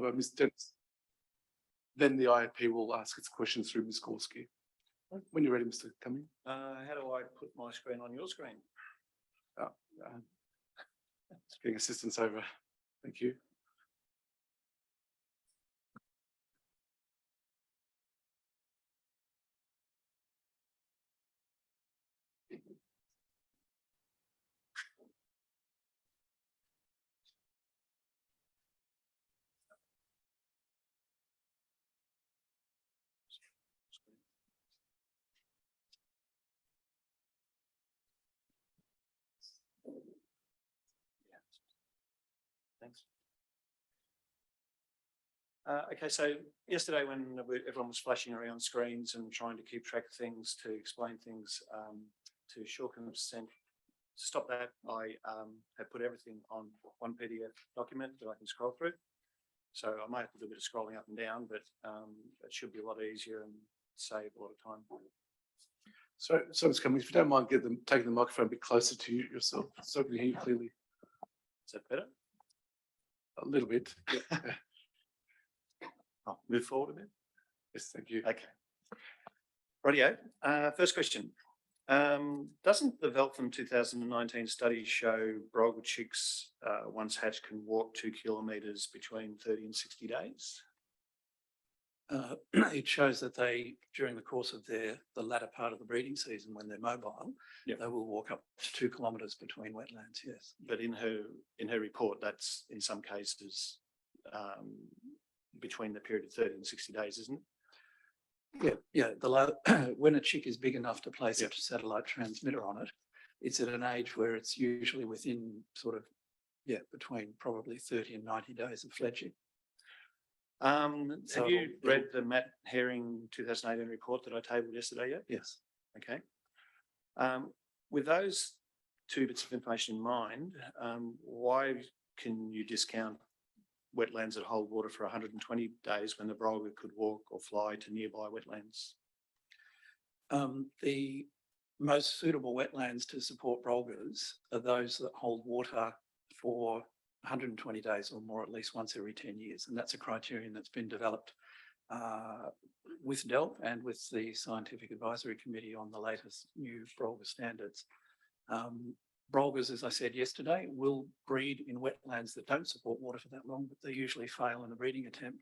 by Ms. Dennis. Then the IAP will ask its questions through Ms. Gorski. When you're ready, Mr. Cumming. How do I put my screen on your screen? Just getting assistance over. Thank you. Thanks. Okay, so yesterday when everyone was flashing around screens and trying to keep track of things, to explain things to shorten the percent, to stop that, I have put everything on one PDF document that I can scroll through. So I might have to do a bit of scrolling up and down, but it should be a lot easier and save a lot of time. So Mr. Cummings, if you don't mind, taking the microphone a bit closer to you yourself, so I can hear you clearly. Is that better? A little bit. Yeah. I'll move forward a bit. Yes, thank you. Okay. Rightio. First question. Doesn't the Veltham 2019 study show Brolga chicks once hatched can walk 2 kilometres between 30 and 60 days? It shows that they, during the course of the latter part of the breeding season, when they're mobile, Yep. they will walk up to 2 kilometres between wetlands. Yes, But in her report, that's in some cases between the period of 30 and 60 days, isn't it? Yeah. When a chick is big enough to place Yep. a satellite transmitter on it, it's at an age where it's usually within between probably 30 and 90 days of fledging. Have you read the Matt Herring 2018 report that I tabled yesterday yet? Yes. Okay. With those two bits of information in mind, why can you discount wetlands that hold water for 120 days when the Brolga could walk or fly to nearby wetlands? The most suitable wetlands to support Brolgas are those that hold water for 120 days or more, at least once every 10 years. And that's a criterion that's been developed with DELP and with the Scientific Advisory Committee on the latest new Brolga standards. Brolgas, as I said yesterday, will breed in wetlands that don't support water for that long, but they usually fail in the breeding attempt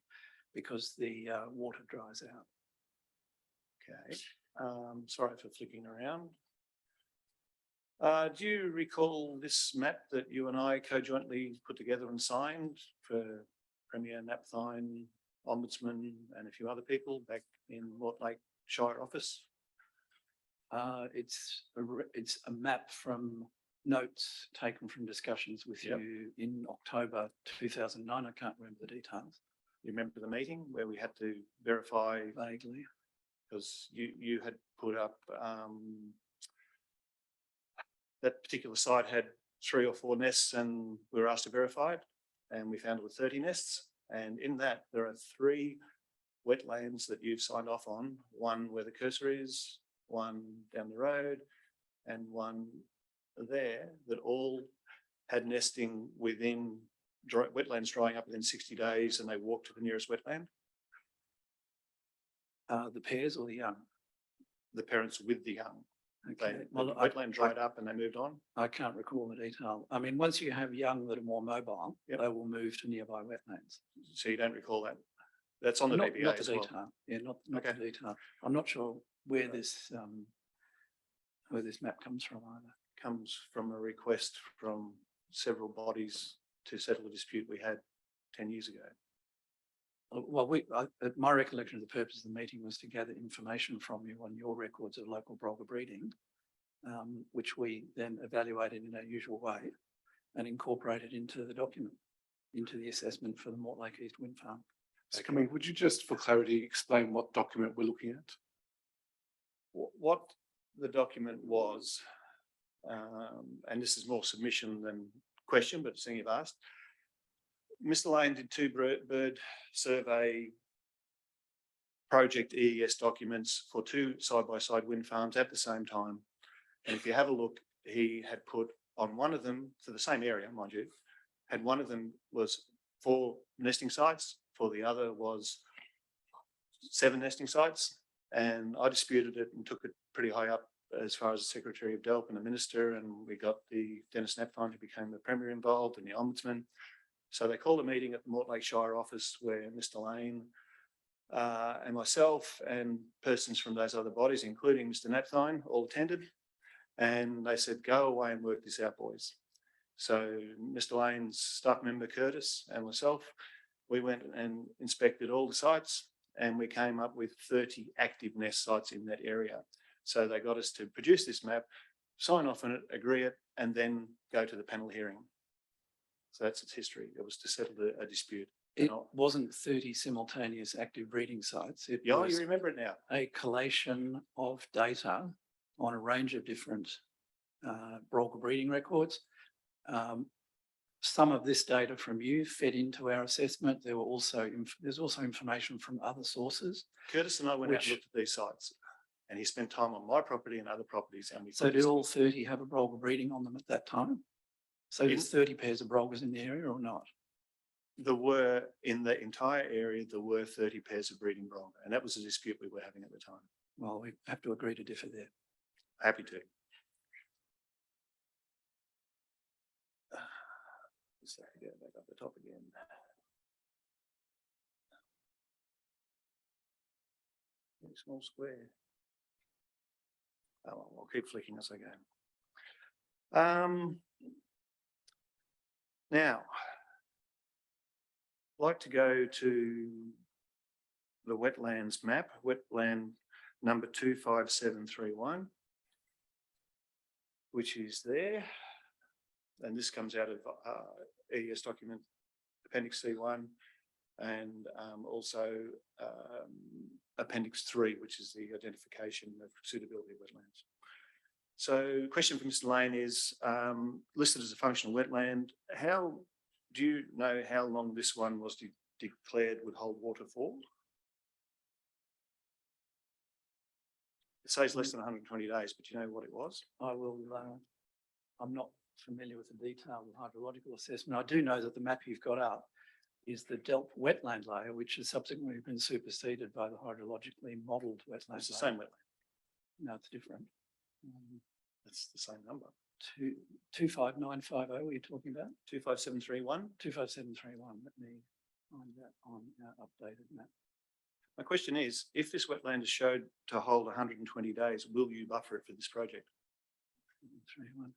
because the water dries out. Okay. Sorry for flicking around. Do you recall this map that you and I co-jointly put together and signed for Premier Napthine, Ombudsman and a few other people back in Mortlake Shire office? It's a map from notes taken from discussions with you in October 2009. I can't remember the details. You remember the meeting where we had to verify? Vaguely. Because you had put up that particular site had 3 or 4 nests and we were asked to verify it, and we found it with 30 nests. And in that, there are 3 wetlands that you've signed off on, one where the cursor is, one down the road, and one there, that all had nesting within wetlands drying up within 60 days, and they walked to the nearest wetland. The pairs or the young? The parents with the young. Okay. The wetland dried up and they moved on. I can't recall the detail. I mean, once you have young that are more mobile, Yep. they will move to nearby wetlands. So you don't recall that? That's on the Not BBA the as detail. well. Yeah, not Okay. the detail. I'm not sure where this map comes from either. Comes from a request from several bodies to settle a dispute we had 10 years ago. Well, my recollection of the purpose of the meeting was to gather information from you on your records of local Brolga breeding, which we then evaluated in our usual way and incorporated into the document, into the assessment for the Mortlake East Wind Farm. Mr. Cumming, would you just, for clarity, explain what document we're looking at? What the document was, and this is more submission than question, but seeing you've asked, Mr. Lane did 2 bird survey project EES documents for 2 side-by-side wind farms at the same time. And if you have a look, he had put on one of them, for the same area, mind you, had one of them was 4 nesting sites, for the other was 7 nesting sites. And I disputed it and took it pretty high up as far as the Secretary of DELP and the Minister, and we got the Dennis Napthine, who became the Premier, involved, and the Ombudsman. So they called a meeting at the Mortlake Shire office where Mr. Lane and myself and persons from those other bodies, including Mr. Napthine, all attended. And they said, go away and work this out, boys. So Mr. Lane's staff member, Curtis, and myself, we went and inspected all the sites, and we came up with 30 active nest sites in that area. So they got us to produce this map, sign off on it, agree it, and then go to the panel hearing. So that's its history. It was to settle a dispute. It wasn't 30 simultaneous active breeding sites. It Yeah, was you remember it now. a collation of data on a range of different Brolga breeding records. Some of this data from you fed into our assessment. There were also there's also information from other sources. Curtis and I went out and looked at these sites, and he spent time on my property and other properties. And we So did all 30 have a Brolga breeding on them at that time? So there's 30 pairs of Brolgas in the area or not? There were, in the entire area, there were 30 pairs of breeding Brolga, and that was a dispute we were having at the time. Well, we have to agree to differ there. Happy to. Just have to go back up the top again. Very small square. Oh, well, I'll keep flicking as I go. Now, I'd like to go to the wetlands map, wetland number 25731, which is there. And this comes out of ES document Appendix C1 and also Appendix 3, which is the identification of suitability of wetlands. So question for Mr. Lane is, listed as a functional wetland, do you know how long this one was declared would hold water for? It says less than 120 days, but do you know what it was? I will, I'm not familiar with the detail of the hydrological assessment. I do know that the map you've got up is the DELP wetland layer, which has subsequently been superseded by the hydrologically modelled wetland. It's the layer. same wetland. No, it's different. It's the same number. 25950, are you talking about? 25731. 25731. Let me find that on our updated map. My question is, if this wetland is showed to hold 120 days, will you buffer it for this project? 31.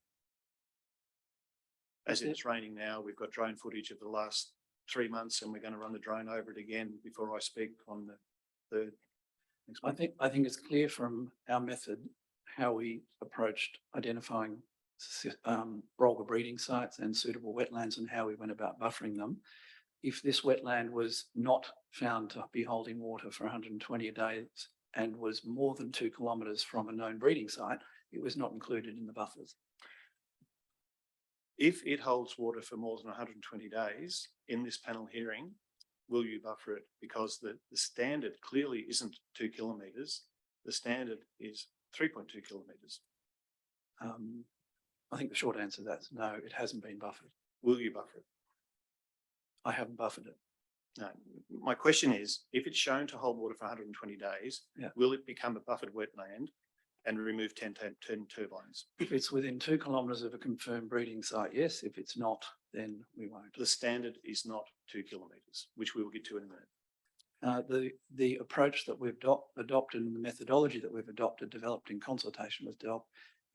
As it's raining now, we've got drone footage of the last 3 months, and we're going to run the drone over it again before I speak on the 3rd. I think it's clear from our method how we approached identifying Brolga breeding sites and suitable wetlands and how we went about buffering them. If this wetland was not found to be holding water for 120 days and was more than 2 kilometres from a known breeding site, it was not included in the buffers. If it holds water for more than 120 days in this panel hearing, will you buffer it? Because the standard clearly isn't 2 kilometres. The standard is 3.2 kilometres. I think the short answer to that is no, it hasn't been buffered. Will you buffer it? I haven't buffered it. No. My question is, if it's shown to hold water for 120 days, will it become a buffered wetland and remove 10 turbines? If it's within 2 kilometres of a confirmed breeding site, yes. If it's not, then we won't. The standard is not 2 kilometres, which we will get to in a minute. The approach that we've adopted and the methodology that we've adopted, developed in consultation with DELP,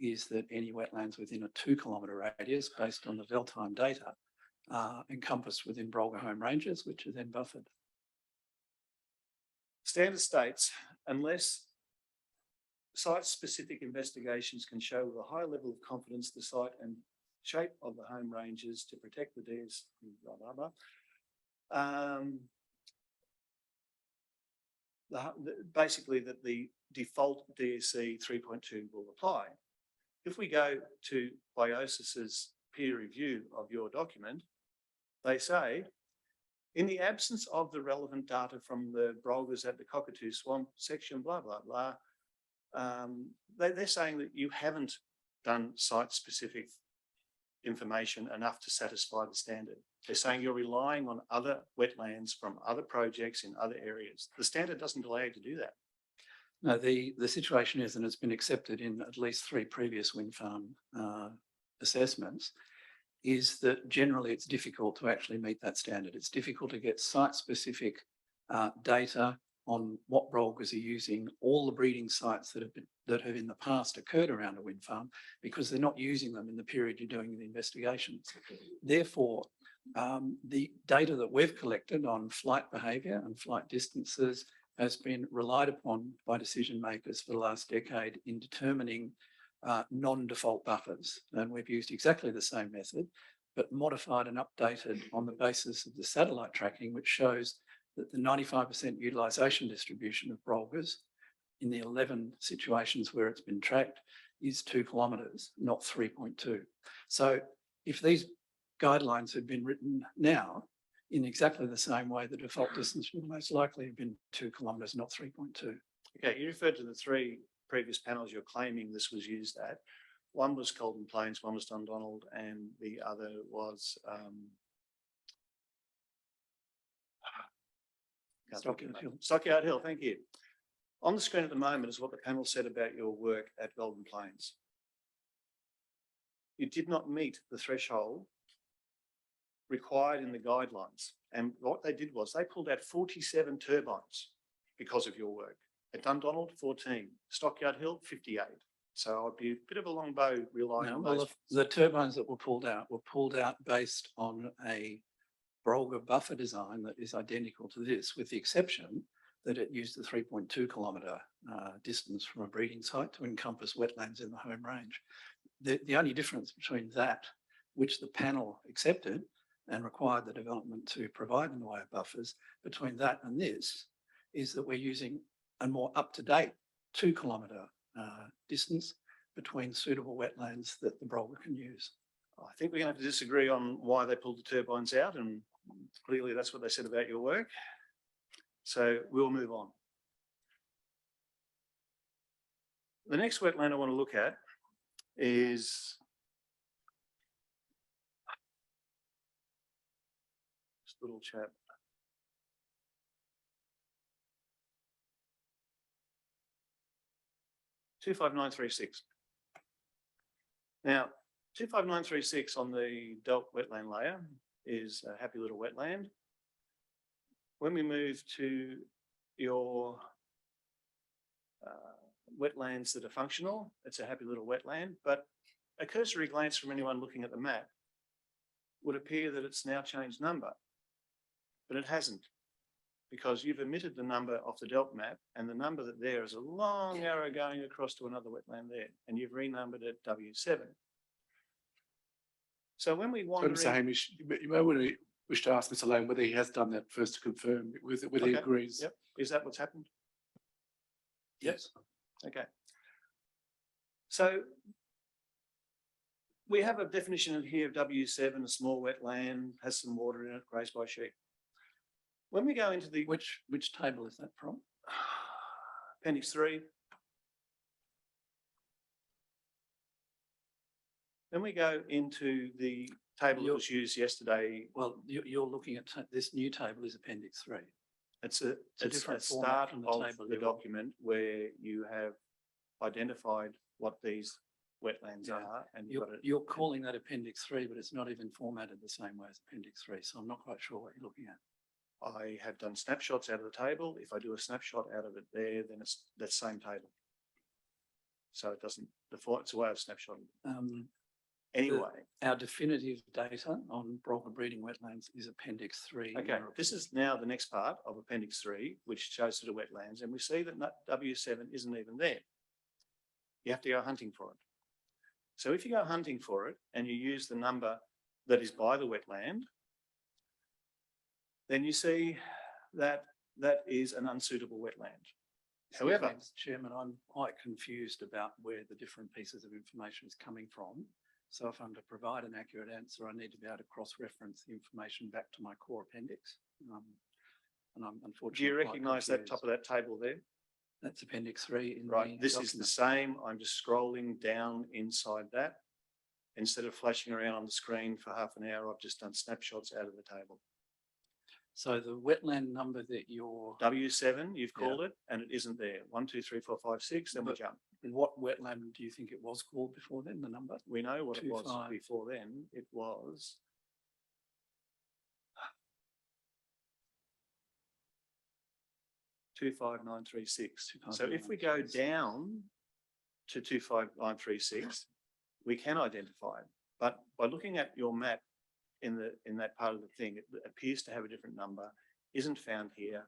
is that any wetlands within a 2 kilometre radius, based on the Veltime data, are encompassed within Brolga home ranges, which are then buffered. Standard states, unless site-specific investigations can show with a high level of confidence the site and shape of the home ranges to protect the deers, blah, blah, blah. Basically that the default DSC 3.2 will apply. If we go to Biosis's peer review of your document, they say, in the absence of the relevant data from the Brolgas at the Cockatoo Swamp section, blah, blah, blah, they're saying that you haven't done site-specific information enough to satisfy the standard. They're saying you're relying on other wetlands from other projects in other areas. The standard doesn't allow you to do that. No, the situation is, and it's been accepted in at least 3 previous wind farm assessments, is that generally it's difficult to actually meet that standard. It's difficult to get site-specific data on what brolgas are using, all the breeding sites that have in the past occurred around a wind farm, because they're not using them in the period you're doing the investigations. Therefore, the data that we've collected on flight behaviour and flight distances has been relied upon by decision makers for the last decade in determining non-default buffers. And we've used exactly the same method, but modified and updated on the basis of the satellite tracking, which shows that the 95% utilisation distribution of brolgas in the 11 situations where it's been tracked is 2 kilometres, not 3.2. So if these guidelines had been written now in exactly the same way, the default distance would most likely have been 2 kilometres, not 3.2. Okay, you referred to the 3 previous panels you're claiming this was used at. One was Golden Plains, one was Dundonald, and the other was Stockyard Hill, thank you. On the screen at the moment is what the panel said about your work at Golden Plains. You did not meet the threshold required in the guidelines. And what they did was they pulled out 47 turbines because of your work. At Dundonald, 14. Stockyard Hill, 58. So I'd be a bit of a long bow relying on those. The turbines that were pulled out based on a brolga buffer design that is identical to this, with the exception that it used the 3.2 kilometre distance from a breeding site to encompass wetlands in the home range. The only difference between that, which the panel accepted and required the development to provide in the way of buffers, between that and this, is that we're using a more up-to-date 2 kilometre distance between suitable wetlands that the brolga can use. I think we're going to have to disagree on why they pulled the turbines out, and clearly that's what they said about your work. So we'll move on. The next wetland I want to look at is this little chap. (25936). Now, 25936 on the Delk wetland layer is a happy little wetland. When we move to your wetlands that are functional, it's a happy little wetland, but a cursory glance from anyone looking at the map would appear that it's now changed number, but it hasn't, because you've omitted the number off the Delk map, and the number that there is a long arrow going across to another wetland there, and you've renumbered it W7. So when we wander Mr. Hamish, you may want to wish to ask Mr. Lane whether he has done that first to confirm whether he agrees. Yep. Is that what's happened? Yes. Okay. So we have a definition in here of W7, a small wetland, has some water in it, grazed by sheep. When we go into the Which table is that from? Appendix 3. When we go into the table that was used yesterday, Well, you're looking at this new table is Appendix 3. it's a different format start from the of table the you're on. document where you have identified what these wetlands Yeah. are, and you've got it. You're calling that Appendix 3, but it's not even formatted the same way as Appendix 3. So I'm not quite sure what you're looking at. I have done snapshots out of the table. If I do a snapshot out of it there, then it's that same table. So it doesn't, it's a way of snapshotting. Anyway. Our definitive data on brolga breeding wetlands is Appendix 3. Okay, this is now the next part of Appendix 3, which shows the wetlands, and we see that W7 isn't even there. You have to go hunting for it. So if you go hunting for it and you use the number that is by the wetland, then you see that that is an unsuitable wetland. However, Mr. Chairman, I'm quite confused about where the different pieces of information is coming from. So if I'm to provide an accurate answer, I need to be able to cross-reference the information back to my core appendix. And I'm unfortunately. Do you recognise that top of that table there? That's Appendix 3 in right. the This document. is the same. I'm just scrolling down inside that. Instead of flashing around on the screen for half an hour, I've just done snapshots out of the table. So the wetland number that you're, W7, you've Yeah. called it, and it isn't there. 1, 2, 3, 4, 5, 6, then we But- jump. what wetland do you think it was called before then, the number? We know what it was 25. before then. It was 25936. So if we go 25936. down to 25936, we can identify it. But by looking at your map in that part of the thing, it appears to have a different number, isn't found here.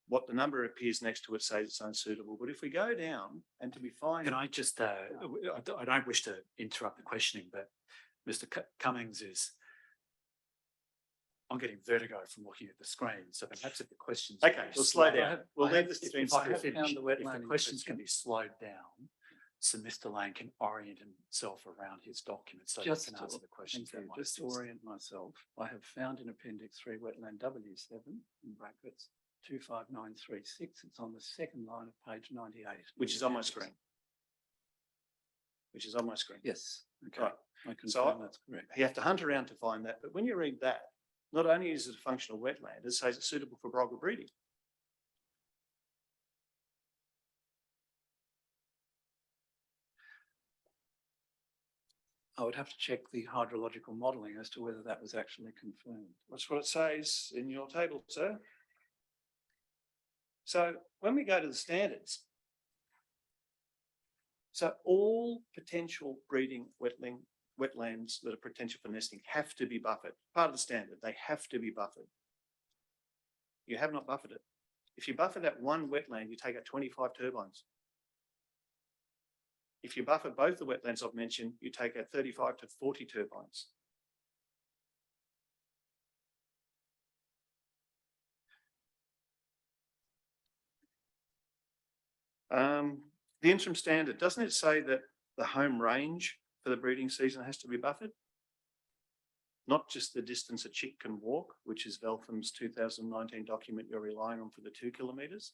What the number appears next to it says it's unsuitable. But if we go down and to be fine. Can I just, I don't wish to interrupt the questioning, but Mr. Cummings is, I'm getting vertigo from looking at the screen. So perhaps if the questions. Okay, can be we'll slow slowed- down. We'll leave this to if I have found the If wetland the in questions can question, be slowed down, so Mr. Lane can orient himself around his document so he Just can to- answer the questions. thank that you, might just to exist. orient myself, I have found in Appendix 3 wetland W7 in brackets 25936. It's on the second line of page 98. which is on my Appendix. screen. Which is on my screen. Yes, okay. Right. I So confirm that's correct. You have to hunt around to find that. But when you read that, not only is it a functional wetland, it says it's suitable for brolga breeding. I would have to check the hydrological modelling as to whether that was actually confirmed. That's what it says in your table, sir. So when we go to the standards, so all potential breeding wetlands that are potential for nesting have to be buffered. Part of the standard, they have to be buffered. You have not buffered it. If you buffer that one wetland, you take out 25 turbines. If you buffer both the wetlands I've mentioned, you take out 35 to 40 turbines. The interim standard, doesn't it say that the home range for the breeding season has to be buffered? Not just the distance a chick can walk, which is Veltham's 2019 document you're relying on for the 2 kilometres.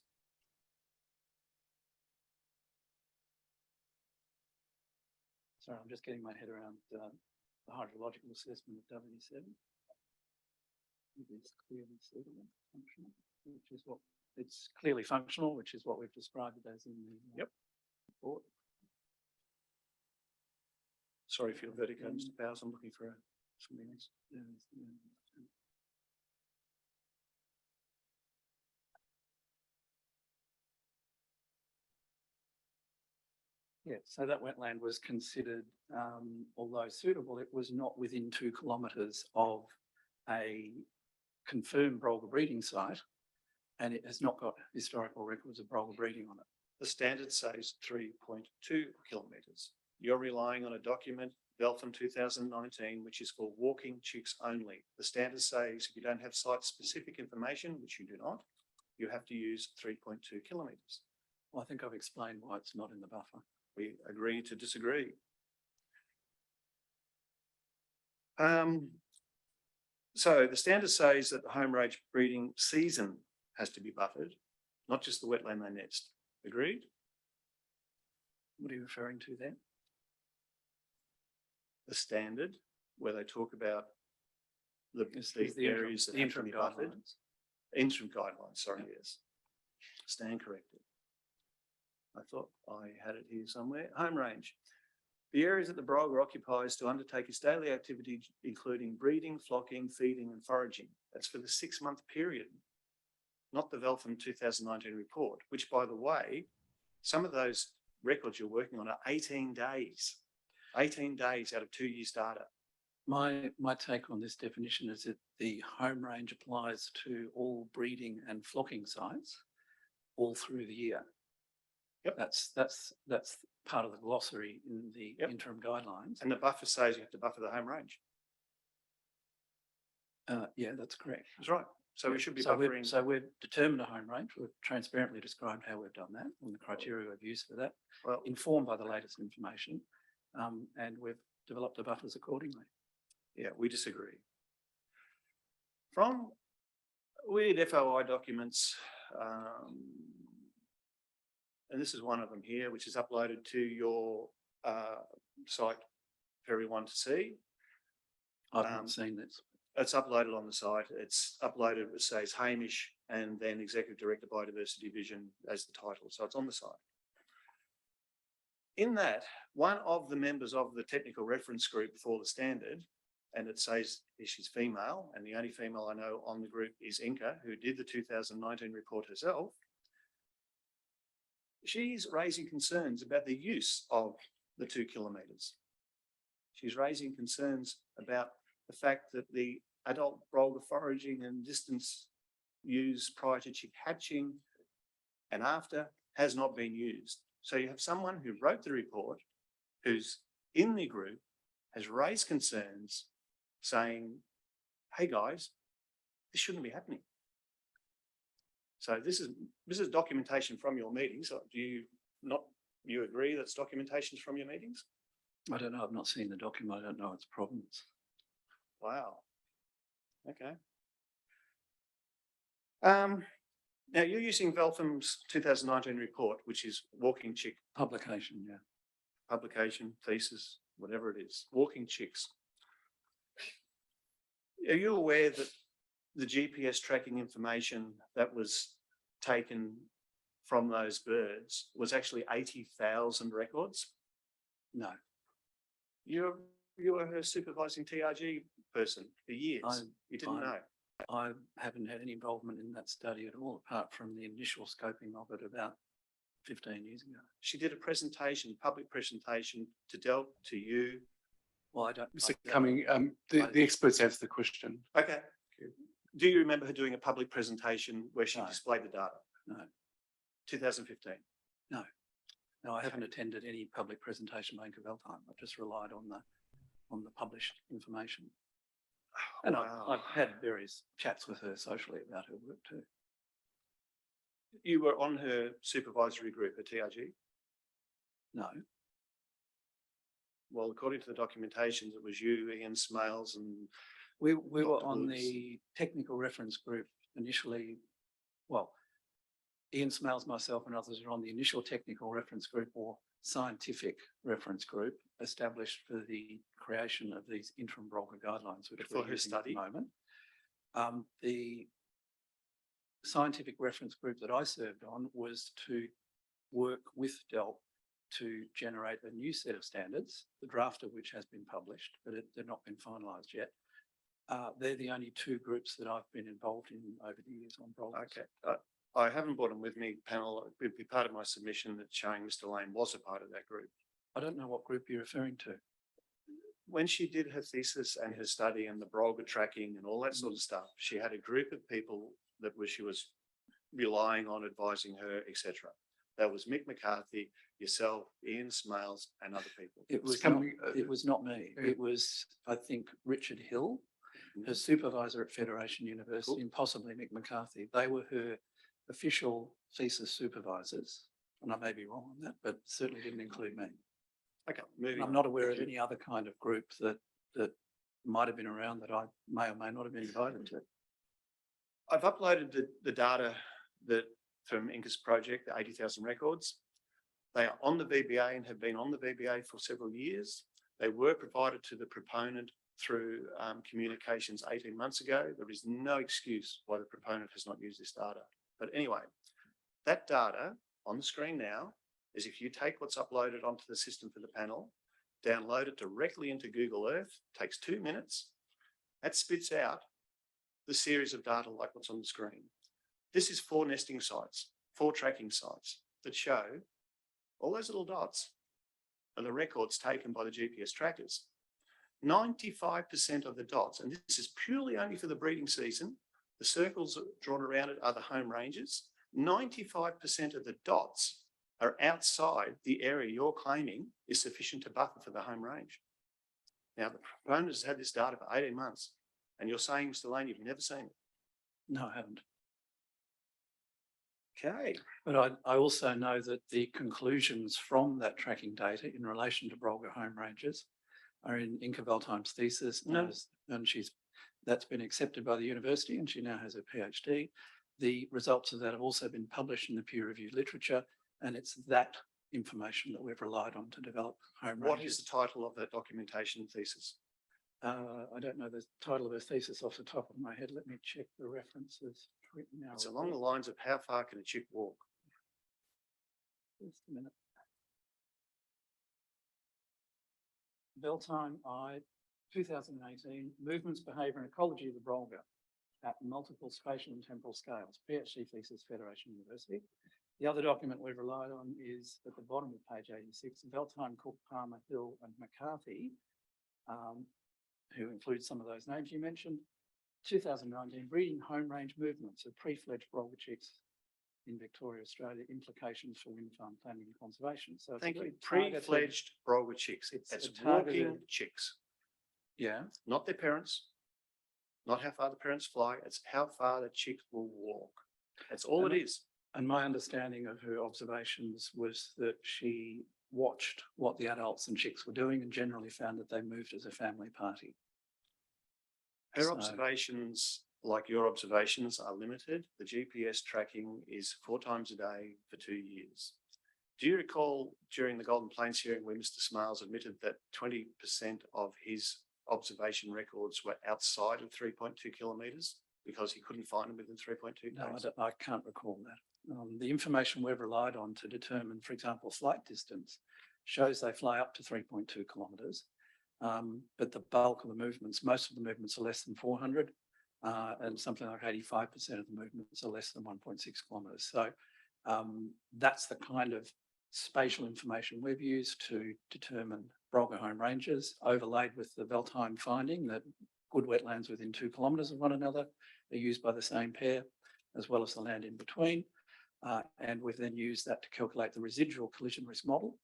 Sorry, I'm just getting my head around the hydrological assessment of W7. It is clearly suitable, functional, which is what it's clearly functional, which is what we've described it as in the Yep. report. Sorry for your vertigo, Mr. Powers, I'm looking for something else. Yeah, so that wetland was considered, although suitable, it was not within 2 kilometres of a confirmed brolga breeding site, and it has not got historical records of brolga breeding on it. The standard says 3.2 kilometres. You're relying on a document, Veltham 2019, which is for walking chicks only. The standard says if you don't have site-specific information, which you do not, you have to use 3.2 kilometres. Well, I think I've explained why it's not in the buffer. We agree to disagree. So the standard says that the home range breeding season has to be buffered, not just the wetland they nest. Agreed? What are you referring to there? The standard where they talk about the Is areas that the have to interim be buffered. guidelines? Interim guidelines, sorry, yes. Stand corrected. I thought I had it here somewhere. Home range. The areas that the brolga occupies to undertake its daily activity, including breeding, flocking, feeding and foraging. That's for the 6-month period, not the Veltham 2019 report, which, by the way, some of those records you're working on are 18 days. 18 days out of 2 years data. My take on this definition is that the home range applies to all breeding and flocking sites all through the year. Yep. That's part of the glossary in the Yep. interim guidelines. And the buffer says you have to buffer the home range. Yeah, that's correct. That's right. So we should be So buffering. So we've determined a home range. We've transparently described how we've done that and the criteria we've used for that, Well, informed by the latest information, and we've developed the buffers accordingly. yeah, we disagree. From weird FOI documents, and this is one of them here, which is uploaded to your site for everyone to see. I've Um, not seen this. It's uploaded on the site. It's uploaded, it says Hamish and then Executive Director Biodiversity Division as the title. So it's on the site. In that, one of the members of the technical reference group for the standard, and it says she's female, and the only female I know on the group is Inka, who did the 2019 report herself. She's raising concerns about the use of the 2 kilometres. She's raising concerns about the fact that the adult brolga foraging and distance used prior to chick hatching and after has not been used. So you have someone who wrote the report, who's in the group, has raised concerns saying, hey guys, this shouldn't be happening. So this is documentation from your meetings. Do you agree that's documentation from your meetings? I don't know. I've not seen the document. I don't know its provenance. Wow. Okay. Now you're using Veltham's 2019 report, which is walking chick Publication, yeah. publication, thesis, whatever it is, walking chicks. Are you aware that the GPS tracking information that was taken from those birds was actually 80,000 records? No, You were her supervising TRG person for years. You didn't know. I haven't had any involvement in that study at all, apart from the initial scoping of it about 15 years ago. She did a presentation, public presentation to Delp, to you. Well, I don't. Mr. Cumming, the experts answer the question. Okay. Do you remember her doing a public presentation where she No. displayed the data? No. 2015. No, I haven't attended any public presentation by Inka Veltheim. I've just relied on the published information. And Wow. I've had various chats with her socially about her work too. You were on her supervisory group at TRG? No, Well, according to the documentations, it was you, Ian Smales, and we were Dr. on Woods. the technical reference group initially. Well, Ian Smales, myself and others are on the initial technical reference group or scientific reference group established for the creation of these interim brolga guidelines, which For we're her using at the study? moment. The scientific reference group that I served on was to work with DELP to generate a new set of standards, the draft of which has been published, but they've not been finalised yet. They're the only two groups that I've been involved in over the years on brolgas. okay. I haven't brought them with me, panel. It would be part of my submission that showing Mr. Lane was a part of that group. I don't know what group you're referring to. When she did her thesis and her study and the brolga tracking and all that sort of stuff, she had a group of people that she was relying on, advising her, etc. That was Mick McCarthy, yourself, Ian Smales, and other people. It was Cumming, not, it was not me. yeah. It was, I think, Richard Hill, her supervisor at Federation University, and possibly Mick McCarthy. They were her official thesis supervisors. And I may be wrong on that, but certainly didn't include me. Okay, moving I'm on. not aware Thank of you. any other kind of group that might have been around that I may or may not have been invited to. I've uploaded the data that from Inca's project, the 80,000 records. They are on the VBA and have been on the VBA for several years. They were provided to the proponent through communications 18 months ago. There is no excuse why the proponent has not used this data. But anyway, that data on the screen now is if you take what's uploaded onto the system for the panel, download it directly into Google Earth, takes 2 minutes, that spits out the series of data like what's on the screen. This is 4 nesting sites, 4 tracking sites that show all those little dots are the records taken by the GPS trackers. 95% of the dots, and this is purely only for the breeding season, the circles drawn around it are the home ranges. 95% of the dots are outside the area you're claiming is sufficient to buffer for the home range. Now, the proponent has had this data for 18 months, and you're saying, Mr. Lane, you've never seen it. No, I haven't. Okay. But I also know that the conclusions from that tracking data in relation to brolga home ranges are in Inka Veltheim's thesis, No. and that's been accepted by the university, and she now has her PhD. The results of that have also been published in the peer-reviewed literature, and it's that information that we've relied on to develop home What ranges. is the title of that documentation thesis? I don't know the title of her thesis off the top of my head. Let me check the references. Now, It's along the lines of how far can a chick walk? just a minute. Beltime, 2018, Movements, Behaviour and Ecology of the Brolga at Multiple Spatial and Temporal Scales, PhD thesis, Federation University. The other document we've relied on is at the bottom of page 86, Beltime, Cook, Palmer, Hill and McCarthy, who includes some of those names you mentioned. 2019, Breeding Home Range Movements of Pre-Fledged Brolga Chicks in Victoria, Australia, Implications for Wind Farm Planning and Conservation. So Thank you. Pre-fledged Brolga chicks. It's That's a targeted- walking chicks, Yeah, not their parents, not how far the parents fly. It's how far the chick will walk. That's all it is. and my understanding of her observations was that she watched what the adults and chicks were doing and generally found that they moved as a family party. Her So- observations, like your observations, are limited. The GPS tracking is 4 times a day for 2 years. Do you recall during the Golden Plains hearing where Mr. Smiles admitted that 20% of his observation records were outside of 3.2 kilometres because he couldn't find them within 3.2 No, k's? I can't recall that. The information we've relied on to determine, for example, flight distance shows they fly up to 3.2 kilometres. But the bulk of the movements, most of the movements are less than 400 and something like 85% of the movements are less than 1.6 kilometres. So that's the kind of spatial information we've used to determine Brolga home ranges, overlaid with the Beltime finding that good wetlands within 2 kilometres of one another are used by the same pair, as well as the land in between. And we've then used that to calculate the residual collision risk model,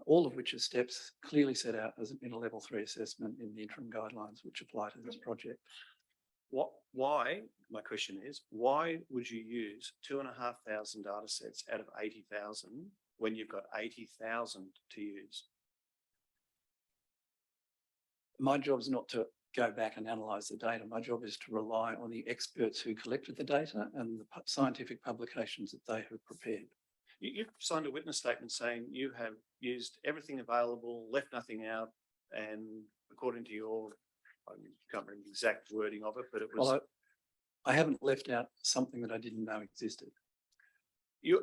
all of which are steps clearly set out as in a level 3 assessment in the interim guidelines which apply to this project. Why, my question is, why would you use 2,500 data sets out of 80,000 when you've got 80,000 to use? My job is not to go back and analyse the data. My job is to rely on the experts who collected the data and the scientific publications that they have prepared. You've signed a witness statement saying you have used everything available, left nothing out, and according to your, I can't remember the exact wording of it, but it was. Well, I haven't left out something that I didn't know existed. Your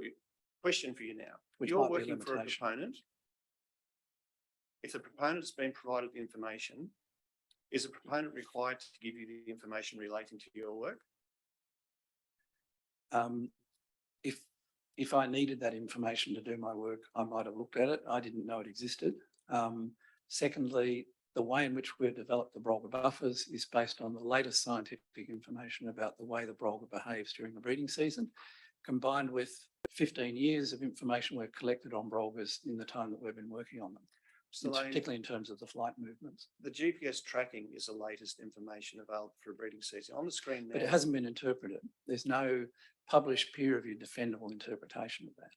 question for you now, Which you're might be a working for a limitation. proponent. If the proponent has been provided the information, is the proponent required to give you the information relating to your work? If I needed that information to do my work, I might have looked at it. I didn't know it existed. Secondly, the way in which we've developed the Brolga buffers is based on the latest scientific information about the way the Brolga behaves during the breeding season, combined with 15 years of information we've collected on Brolgas in the time that we've been working on them, particularly in terms of the flight movements. The GPS tracking is the latest information available for a breeding season. On the screen But now, it hasn't been interpreted. There's no published peer-reviewed defendable interpretation of that.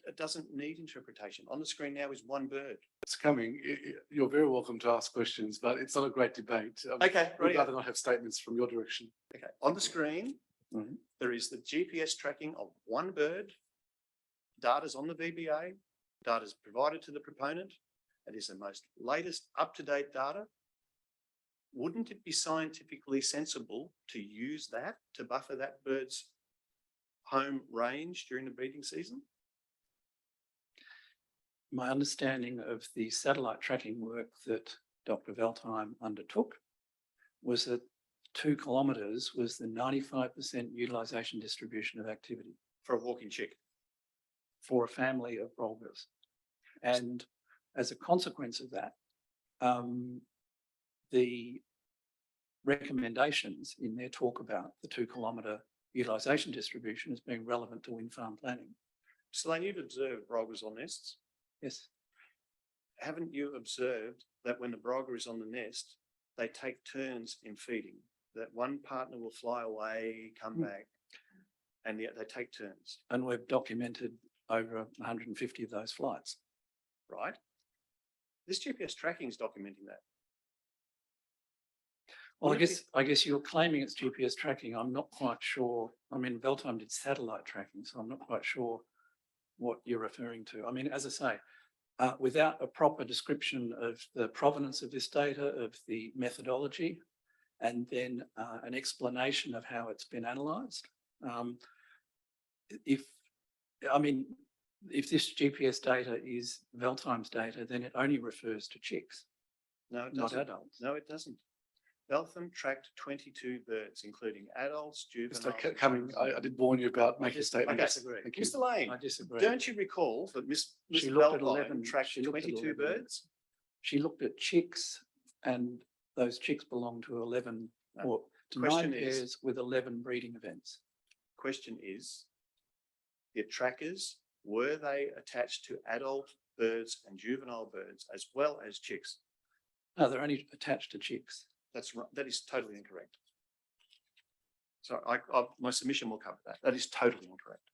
it doesn't need interpretation. On the screen now is one bird. It's coming. You're very welcome to ask questions, but it's not a great debate. Okay, We'd right. rather not have statements from your direction. Okay, on the screen, Mhm. there is the GPS tracking of one bird. Data's on the VBA, data's provided to the proponent. It is the most latest up-to-date data. Wouldn't it be scientifically sensible to use that to buffer that bird's home range during the breeding season? My understanding of the satellite tracking work that Dr. Veltheim undertook was that 2 kilometres was the 95% utilisation distribution of activity For a walking chick. for a family of Brolgas. And as a consequence of that, the recommendations in their talk about the 2 kilometre utilisation distribution as being relevant to wind farm planning. Selene, you've observed Brolgas on nests. Yes. Haven't you observed that when the Brolga is on the nest, they take turns in feeding? That one partner will fly away, come back, and yet they take turns, And we've documented over 150 of those flights. right? This GPS tracking is documenting that. Well, Would it I guess you're claiming it's GPS tracking. I'm not quite sure. I mean, Veltheim did satellite tracking, so I'm not quite sure what you're referring to. I mean, as I say, without a proper description of the provenance of this data, of the methodology, and then an explanation of how it's been analysed. If this GPS data is Veltime's data, then it only refers to chicks, No, it not doesn't. adults. No, it doesn't. Beltham tracked 22 birds, including adults, juveniles. Mr. Cumming, I did warn you about making a statement. Okay. Disagree. Thank you. Mr. Lane, I disagree. don't you recall that Miss She looked at Beltham 11 tracked she looked at 22 11. birds? She looked at chicks, and those chicks belong to 11 No. or to Question 9 is- pairs with 11 breeding events. Question is, the trackers, were they attached to adult birds and juvenile birds as well as chicks? No, they're only attached to chicks. That's right. That is totally incorrect. So my submission will cover that. That is totally incorrect.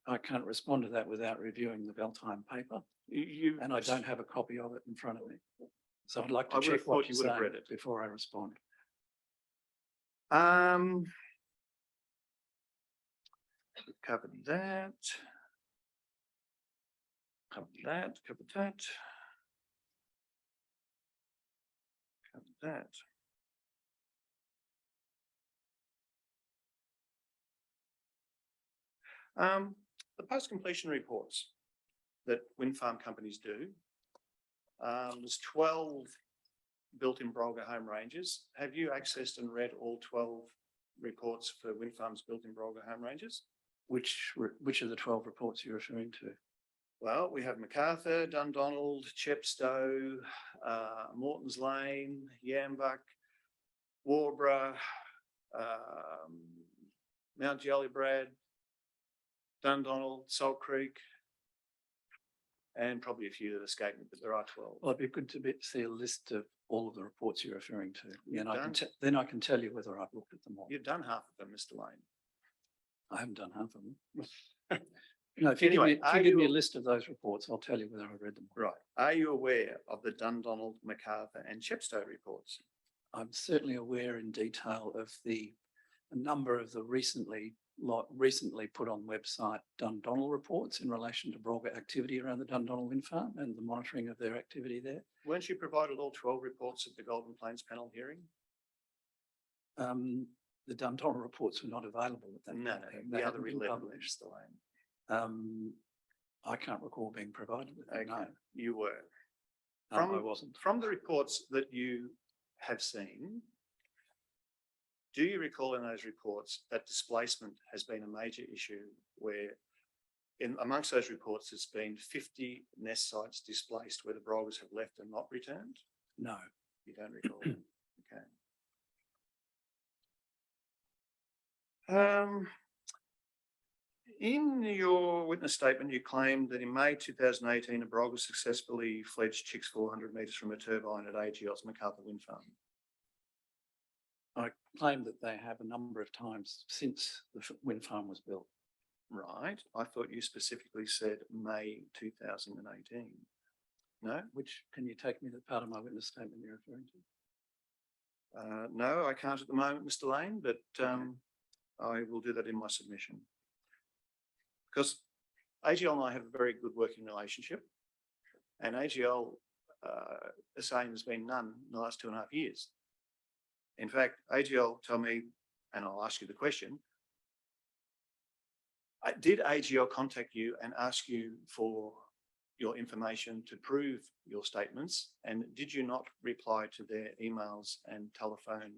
I can't respond to that without reviewing the Veltime paper, and I don't have a copy of it in front of me. So I'd like I to would have check what thought you you're would have saying read it. before I respond. Covered that. Covered that, covered that. Covered that. The post-completion reports that wind farm companies do, there's 12 built-in Brolga home ranges. Have you accessed and read all 12 reports for wind farms built in Brolga home ranges? Which of the 12 reports you're referring to? Well, we have Macarthur, Dundonald, Chepstow, Morton's Lane, Yambuck, Warborough, Mount Jellybrad, Dundonald, Salt Creek, and probably a few that escaped me, but there are 12. Well, it'd be good to see a list of all of the reports you're referring to. You've And done. I can tell you whether I've looked at them all. You've done half of them, Mr. Lane. I haven't done half of them. No, if you Anyway, give me a list of those reports, I'll tell you whether I've read them. Right. Are you aware of the Dundonald, Macarthur and Chepstow reports? I'm certainly aware in detail of a number of the recently put on website Dundonald reports in relation to Brolga activity around the Dundonald wind farm and the monitoring of their activity there. Weren't you provided all 12 reports at the Golden Plains panel hearing? The Dundonald reports were not available at that No, time. no, They the other hadn't been 11, published. Mr. Lane. I can't recall being provided with them. Okay, No, you were. I wasn't. From the reports that you have seen, do you recall in those reports that displacement has been a major issue where amongst those reports, there's been 50 nest sites displaced where the Brolgas have left and not returned? No. You don't recall? Okay. In your witness statement, you claimed that in May 2018, a Brolga successfully fledged chicks 400 metres from a turbine at AGL's Macarthur Wind Farm. I claim that they have a number of times since the wind farm was built. Right. I thought you specifically said May 2018. No? Can you take me to the part of my witness statement you're referring to? No, I can't at the moment, Mr. Lane, but I will do that in my submission. Because AGL and I have a very good working relationship, and AGL is saying there's been none in the last 2.5 years. In fact, AGL told me, and I'll ask you the question, did AGL contact you and ask you for your information to prove your statements? And did you not reply to their emails and telephone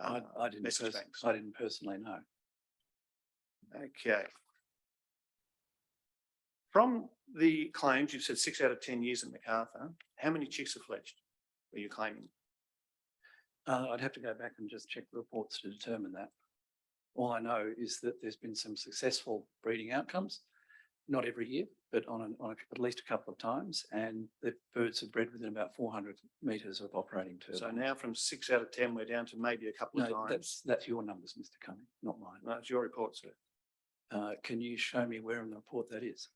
I didn't personally know. Okay. From the claims, you've said 6 out of 10 years at Macarthur, how many chicks have fledged, are you claiming? I'd have to go back and just check the reports to determine that. All I know is that there's been some successful breeding outcomes, not every year, but on at least a couple of times, and the birds have bred within about 400 metres of operating turbine. So now from 6 out of 10, we're down to maybe a couple of times. That's your numbers, Mr. Cumming, not mine. No, it's your report, sir. Can you show me where in the report that is?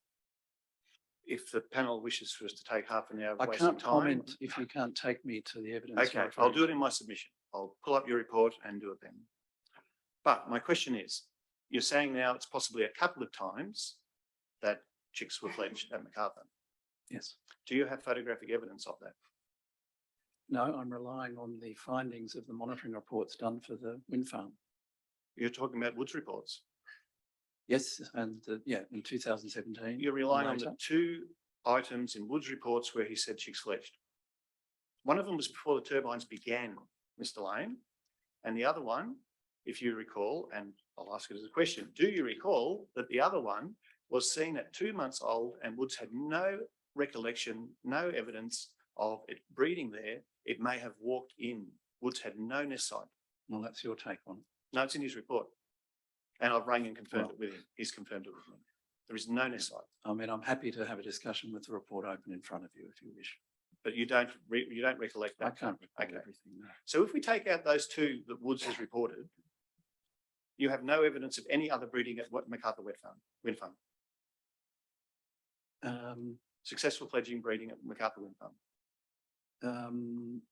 if the panel wishes for us to take half an hour of I wasted can't time. comment if you can't take me to the evidence. Okay, I'll do it in my submission. I'll pull up your report and do it then. But my question is, you're saying now it's possibly a couple of times that chicks were fledged at Macarthur. Yes. Do you have photographic evidence of that? No, I'm relying on the findings of the monitoring reports done for the wind farm. You're talking about Woods reports. Yes, and yeah, in 2017. You're relying on later. the two items in Woods reports where he said chicks fledged. One of them was before the turbines began, Mr. Lane, and the other one, if you recall, and I'll ask it as a question, do you recall that the other one was seen at 2 months old and Woods had no recollection, no evidence of it breeding there? It may have walked in. Woods had no nest site. Well, that's your take on it. No, it's in his report. And I've rang and confirmed it with him. He's confirmed it with me. There is no nest site. I mean, I'm happy to have a discussion with the report open in front of you if you wish. But you don't recollect that. I can't recall Okay. everything. No. So if we take out those two that Woods has reported, you have no evidence of any other breeding at Macarthur Wind Farm. Successful fledging breeding at Macarthur Wind Farm.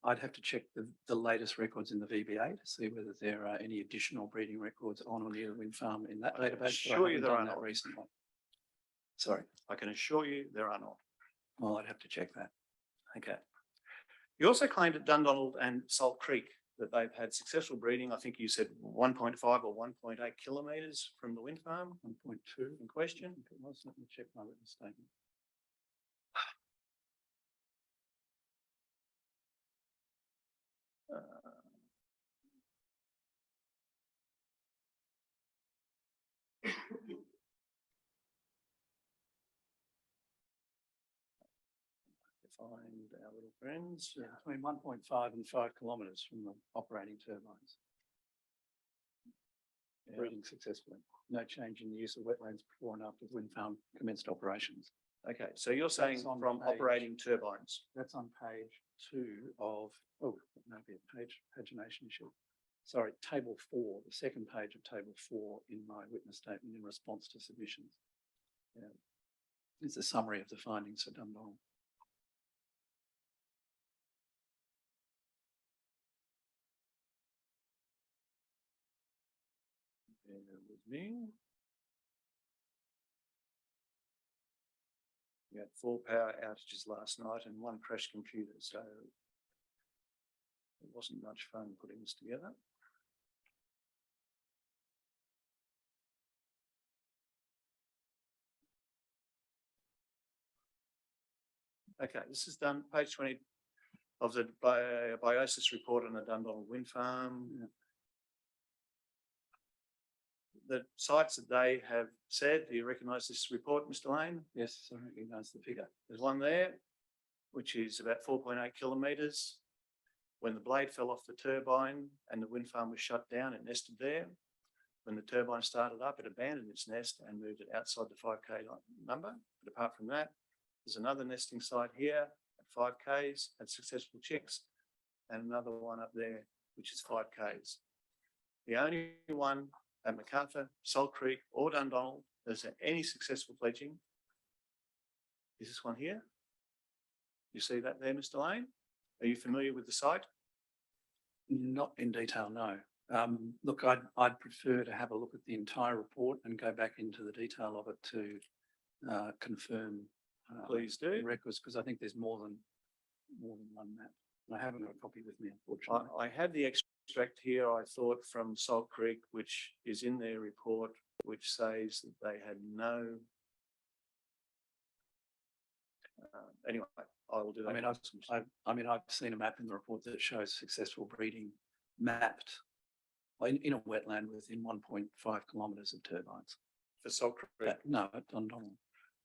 I'd have to check the latest records in the VBA to see whether there are any additional breeding records on or near the wind farm in that I can database. assure you there are not. Recently. Sorry. I can assure you there are not. Well, I'd have to check that. Okay. You also claimed at Dundonald and Salt Creek that they've had successful breeding. I think you said 1.5 or 1.8 kilometres from the wind farm 1.2 in question. I think it was. Let me check my witness statement. Find our little friends. Yeah, between 1.5 and 5 kilometres from the operating turbines. Yeah. Breeding successfully. No change in the use of wetlands before and after the wind farm commenced operations. Okay, so you're saying on from page- operating turbines. That's on page 2 of, oh, it may be a pagination issue. Sorry, table 4, the second page of table 4 in my witness statement in response to submissions. Yeah. It's a summary of the findings for Dundonald. Bear with me. We had 4 power outages last night and 1 crashed computer, so it wasn't much fun putting this together. Okay, this is done, page 20 of the biosis report on the Dundonald Wind Farm. Yeah. The sites that they have said, do you recognise this report, Mr. Lane? Yes, I recognise the figure. There's one there, which is about 4.8 kilometres. When the blade fell off the turbine and the wind farm was shut down, it nested there. When the turbine started up, it abandoned its nest and moved it outside the 5K number. But apart from that, there's another nesting site here at 5Ks, had successful chicks, and another one up there, which is 5Ks. The only one at Macarthur, Salt Creek, or Dundonald, there's any successful fledging. Is this one here? You see that there, Mr. Lane? Are you familiar with the site? Not in detail, no. Look, I'd prefer to have a look at the entire report and go back into the detail of it to confirm. Please do. The records, because I think there's more than one map. I haven't got a copy with me, unfortunately. I had the extract here, I thought, from Salt Creek, which is in their report, which says that they had no. Anyway, I will do that. I mean, I've seen a map in the report that shows successful breeding mapped in a wetland within 1.5 kilometres of turbines. For Salt Creek. No, at Dundonald,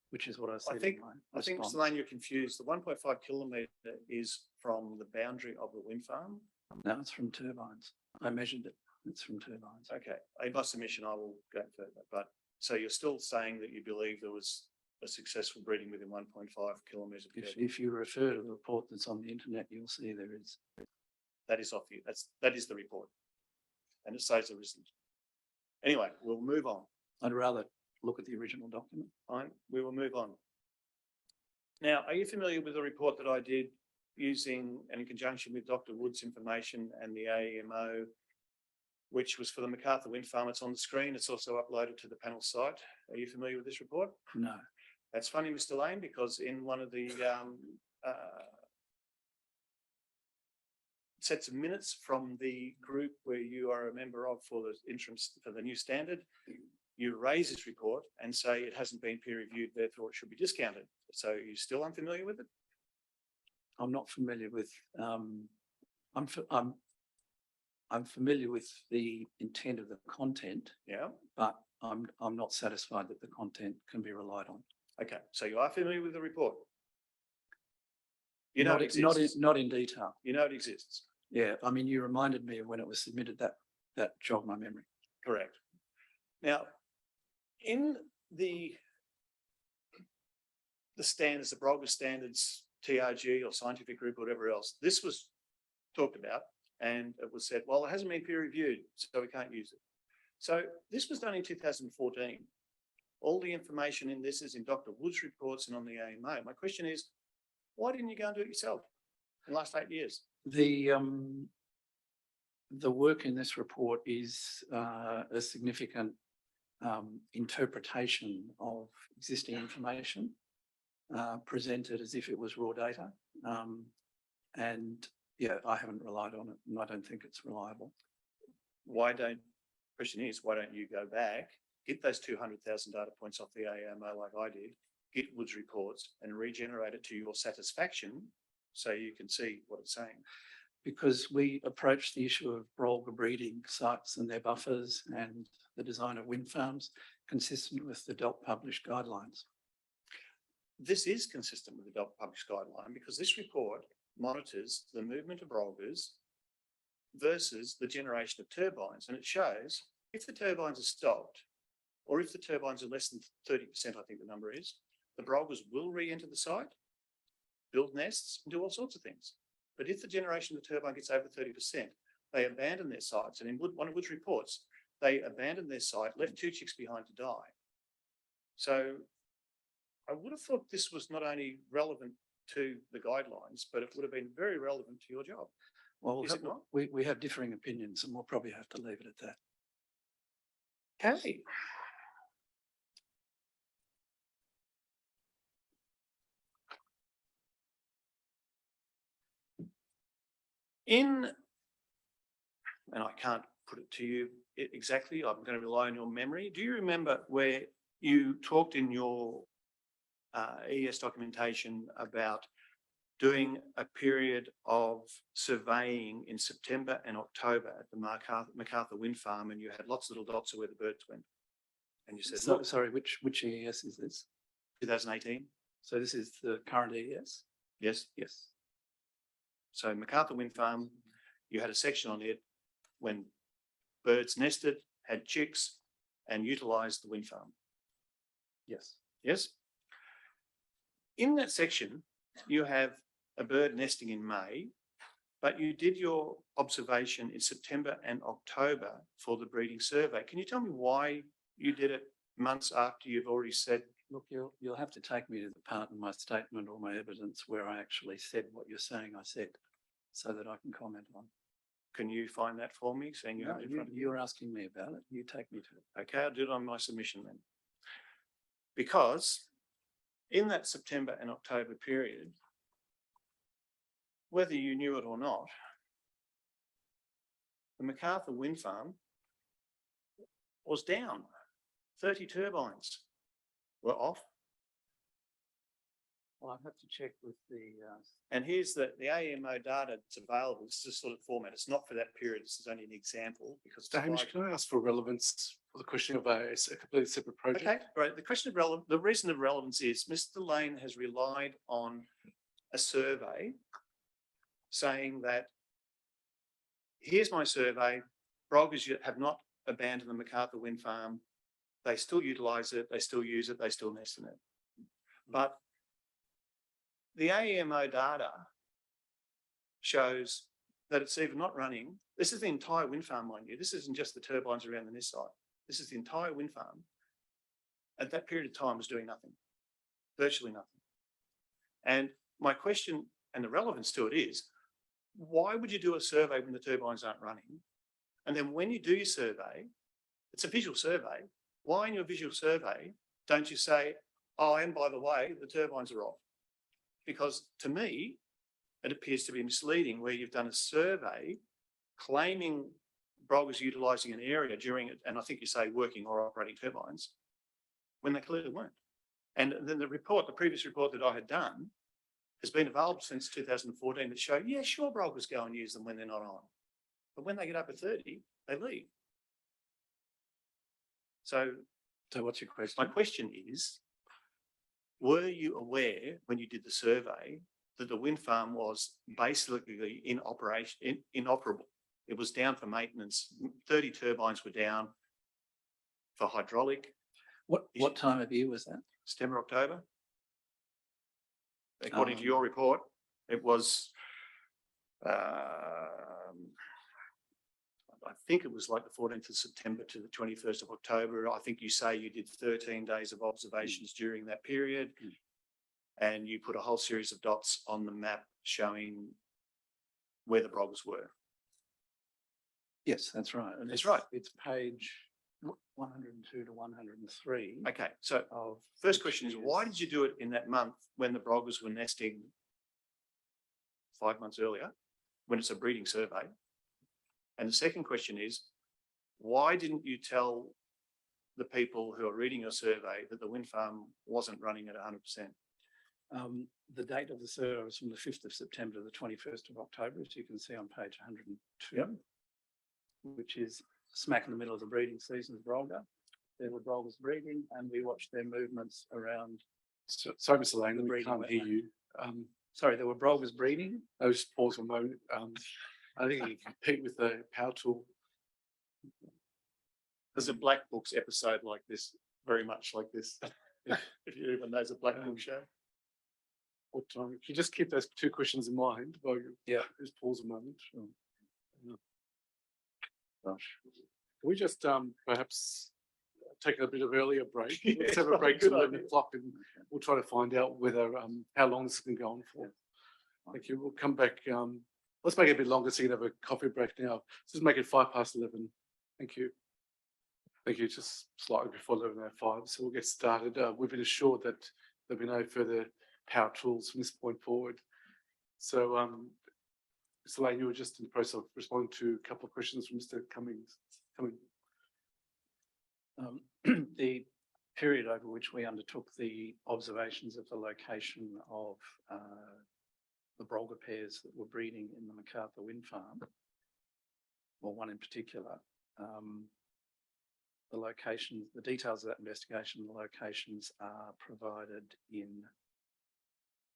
which is what I said. I think, response. Mr. Lane, you're confused. The 1.5 kilometre is from the boundary of the wind farm. No, it's from turbines. I measured it. It's from turbines. Okay, in my submission, I will go further. But so you're still saying that you believe there was a successful breeding within 1.5 kilometres of turbines? If you refer to the report that's on the internet, you'll see there is. That is off you. That is the report, and it says there isn't. Anyway, we'll move on. I'd rather look at the original document. Fine, we will move on. Now, are you familiar with the report that I did using and in conjunction with Dr. Wood's information and the AEMO, which was for the MacArthur Wind Farm? It's on the screen. It's also uploaded to the panel site. Are you familiar with this report? No. That's funny, Mr. Lane, because in one of the sets of minutes from the group where you are a member of for the interim, for the new standard, you raise this report and say it hasn't been peer reviewed, therefore it should be discounted. So are you still unfamiliar with it? I'm not familiar with, I'm familiar with the intent of the content, Yeah. but I'm not satisfied that the content can be relied on. Okay. So you are familiar with the report? You know Not, it exists. not in detail. You know it exists. Yeah, I mean, you reminded me of when it was submitted, that jogged my memory. Correct. Now, in the standards, the Brogger standards, TRG or scientific group, or whatever else, this was talked about and it was said, well, it hasn't been peer reviewed, so we can't use it. So this was done in 2014. All the information in this is in Dr. Wood's reports and on the AMO. My question is, why didn't you go and do it yourself in the last 8 years? The work in this report is a significant interpretation of existing information presented as if it was raw data. And yeah, I haven't relied on it and I don't think it's reliable. Question is, why don't you go back, get those 200,000 data points off the AMO like I did, get Wood's reports and regenerate it to your satisfaction so you can see what it's saying? Because we approach the issue of Brolga breeding sites and their buffers and the design of wind farms consistent with the DELP published guidelines. This is consistent with the DELP published guideline because this report monitors the movement of Brolgas versus the generation of turbines. And it shows if the turbines are stopped or if the turbines are less than 30%, I think the number is, the Brolgas will re-enter the site, build nests and do all sorts of things. But if the generation of the turbine gets over 30%, they abandon their sites. And in one of Wood's reports, they abandoned their site, left 2 chicks behind to die. So I would have thought this was not only relevant to the guidelines, but it would have been very relevant to your job. Well, is it not? We have differing opinions and we'll probably have to leave it at that. Okay. And I can't put it to you exactly, I'm going to rely on your memory. Do you remember where you talked in your ES documentation about doing a period of surveying in September and October at the MacArthur Wind Farm, and you had lots of little dots of where the birds went? And you said, so, sorry, which ES is this? 2018. So this is the current ES? Yes. Yes. So MacArthur Wind Farm, you had a section on it when birds nested, had chicks and utilised the wind farm. Yes. Yes. In that section, you have a bird nesting in May, but you did your observation in September and October for the breeding survey. Can you tell me why you did it months after you've already said? Look, you'll have to take me to the part in my statement or my evidence where I actually said what you're saying I said, so that I can comment on. Can you find that for me? Saying you have it in front of you? You're asking me about it. You take me to it. Okay, I'll do it on my submission then. Because in that September and October period, whether you knew it or not, the MacArthur Wind Farm was down. 30 turbines were off. Well, I'll have to check with the... And here's the AEMO data that's available. This is a sort of format. It's not for that period. This is only an example because... Hamish, can I ask for relevance for the question of a completely separate project? Okay, great. The question of relevance, the reason of relevance is Mr. Lane has relied on a survey saying that here's my survey, Brolgas have not abandoned the MacArthur Wind Farm. They still utilise it, they still use it, they still nest in it. But the AEMO data shows that it's even not running. This is the entire wind farm, mind you. This isn't just the turbines around the nest site. This is the entire wind farm. At that period of time was doing nothing, virtually nothing. And my question and the relevance to it is, why would you do a survey when the turbines aren't running? And then when you do your survey, it's a visual survey. Why in your visual survey don't you say, oh, and by the way, the turbines are off? Because to me, it appears to be misleading where you've done a survey claiming Brolga's utilising an area during it, and I think you say working or operating turbines, when they clearly weren't. And then the previous report that I had done has been available since 2014 that showed, yeah, sure, Brolga's go and use them when they're not on. But when they get up at 30, they leave. So what's your question? my question is, were you aware when you did the survey that the wind farm was basically in operation, inoperable? It was down for maintenance. 30 turbines were down for hydraulic. What time of year was that? September, October. According to your report, it was, I think it was like the 14th of September to the 21st of October. I think you say you did 13 days of observations during that period. And you put a whole series of dots on the map showing where the Brolgas were. Yes, that's right. And That's right. It's page 102 to 103. Okay, so first question is, why did you do it in that month when the Brolgas were nesting 5 months earlier, when it's a breeding survey? And the second question is, why didn't you tell the people who are reading your survey that the wind farm wasn't running at 100%? The date of the survey was from the 5th of September to the 21st of October, as you can see on page 102, Yep. which is smack in the middle of the breeding season of Brolga. There were Brolgas breeding, and we watched their movements around. Sorry, Mr. Lane, we breeding can't hear you. Sorry, there were Brolgas breeding. I'll just pause for a moment. I think you compete with the power tool. There's a Black Books episode like this, very much like this. If you even know, a Black Book show. What time? If you just keep those two questions in mind, while you just pause a moment. Yeah. Gosh. Can we just perhaps take a bit of earlier break? Let's have a break till 11 o'clock, and we'll try to find out whether how long this can go on for. Thank you. We'll come back. Let's make it a bit longer so you can have a coffee break now. Just make it 11:05. Thank you. Thank you. Just slightly before 11:05. So we'll get started. We've been assured that there'll be no further power tools from this point forward. So, Mr. Lane, you were just in the process of responding to a couple of questions from Mr. Cummings. The period over which we undertook the observations of the location of the Brolga pairs that were breeding in the MacArthur wind farm, or one in particular, the location, the details of that investigation, the locations are provided in,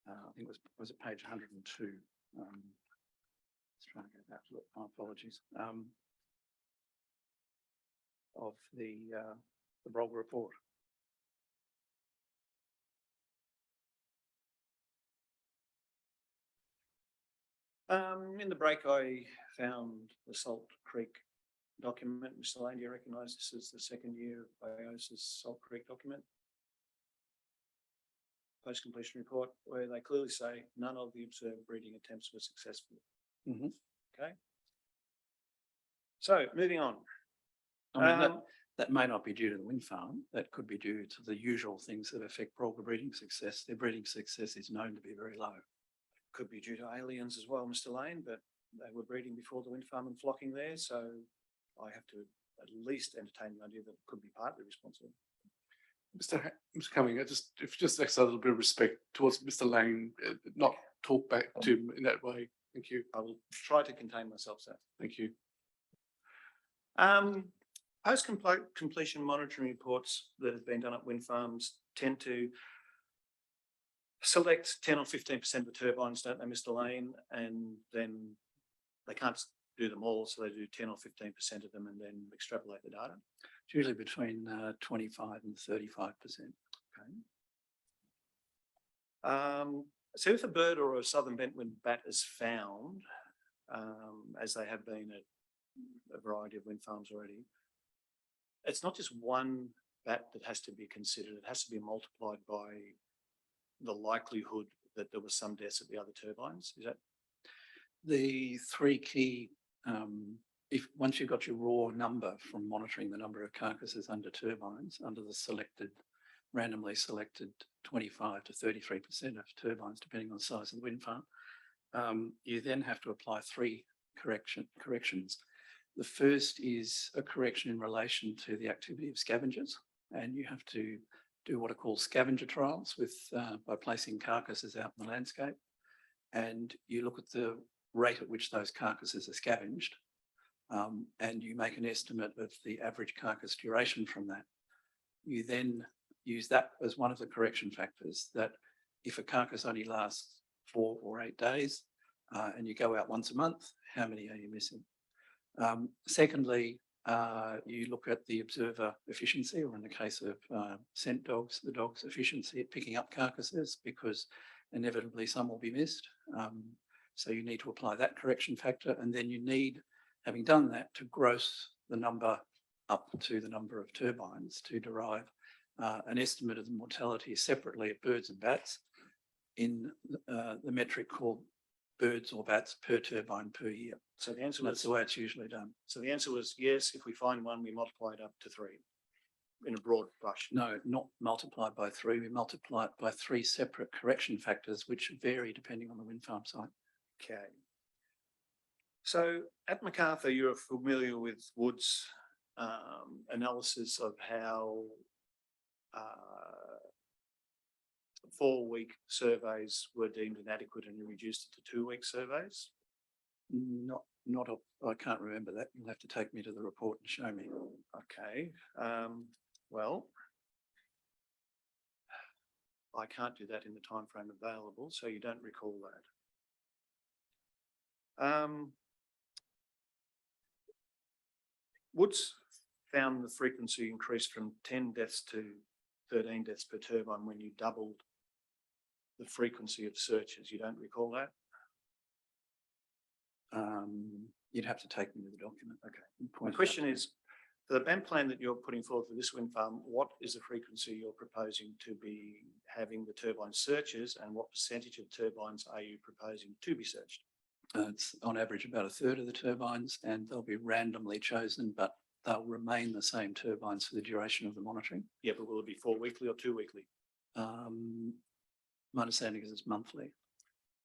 I think it was it page 102. Let's try and get back to it. My apologies. Of the Brolga report. In the break, I found the Salt Creek document. Mr. Lane, do you recognise this as the second year of IOS's Salt Creek document? Post-completion report, where they clearly say none of the observed breeding attempts were successful. Mm-hmm. Okay. So moving on. I mean, that may not be due to the wind farm. That could be due to the usual things that affect Brolga breeding success. Their breeding success is known to be very low. Could be due to aliens as well, Mr. Lane, but they were breeding before the wind farm and flocking there, so I have to at least entertain the idea that it could be partly responsible. Mr. Cumming, if you just exercise a little bit of respect towards Mr. Lane, not talk back to him in that way. Thank you. I will try to contain myself, sir. Thank you. Post-completion monitoring reports that have been done at wind farms tend to select 10 or 15% of the turbines, don't they, Mr. Lane? And then they can't do them all, so they do 10 or 15% of them and then extrapolate the data. It's usually between 25 and 35%. Okay. So if a bird or a southern bentwood bat is found, as they have been at a variety of wind farms already, it's not just one bat that has to be considered. It has to be multiplied by the likelihood that there was some deaths at the other turbines. Is that The three key, if once you've got your raw number from monitoring the number of carcasses under turbines, under the selected, randomly selected 25 to 33% of turbines, depending on the size of the wind farm, you then have to apply three corrections. The first is a correction in relation to the activity of scavengers, and you have to do what are called scavenger trials by placing carcasses out in the landscape, and you look at the rate at which those carcasses are scavenged, and you make an estimate of the average carcass duration from that. You then use that as one of the correction factors, that if a carcass only lasts 4 or 8 days and you go out once a month, how many are you missing? Secondly, you look at the observer efficiency, or in the case of scent dogs, the dog's efficiency at picking up carcasses, because inevitably some will be missed. So you need to apply that correction factor, and then you need, having done that, to gross the number up to the number of turbines to derive an estimate of the mortality separately of birds and bats in the metric called birds or bats per turbine per year. so? The answer That's was the way it's usually done. so. The answer was yes. If we find one, we multiply it up to 3 in a broad brush. No, not multiplied by 3. We multiply it by 3 separate correction factors, which vary depending on the wind farm site. Okay. So at MacArthur, you're familiar with Wood's analysis of how 4-week surveys were deemed inadequate and you reduced it to 2-week surveys? I can't remember that. You'll have to take me to the report and show me. Okay. Well, I can't do that in the time frame available, so you don't recall that. Woods found the frequency increased from 10 deaths to 13 deaths per turbine when you doubled the frequency of searches. You don't recall that? You'd have to take me to the document. Okay. My question is, for the BAM plan that you're putting forward for this wind farm, what is the frequency you're proposing to be having the turbine searches, and what percentage of turbines are you proposing to be searched? It's on average about a third of the turbines, and they'll be randomly chosen, but they'll remain the same turbines for the duration of the monitoring. Yeah, but will it be 4-weekly or 2-weekly? My understanding is it's monthly.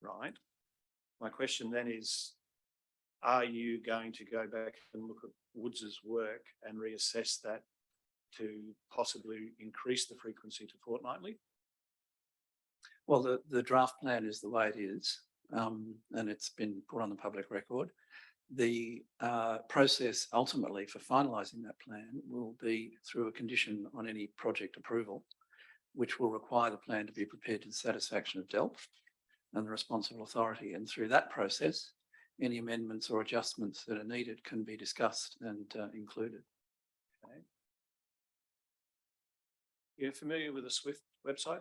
Right. My question then is, are you going to go back and look at Woods's work and reassess that to possibly increase the frequency to fortnightly? Well, the draft plan is the way it is, and it's been put on the public record. The process ultimately for finalising that plan will be through a condition on any project approval, which will require the plan to be prepared to the satisfaction of DELP and the responsible authority. And through that process, any amendments or adjustments that are needed can be discussed and included. Okay. You're familiar with the SWIFT website?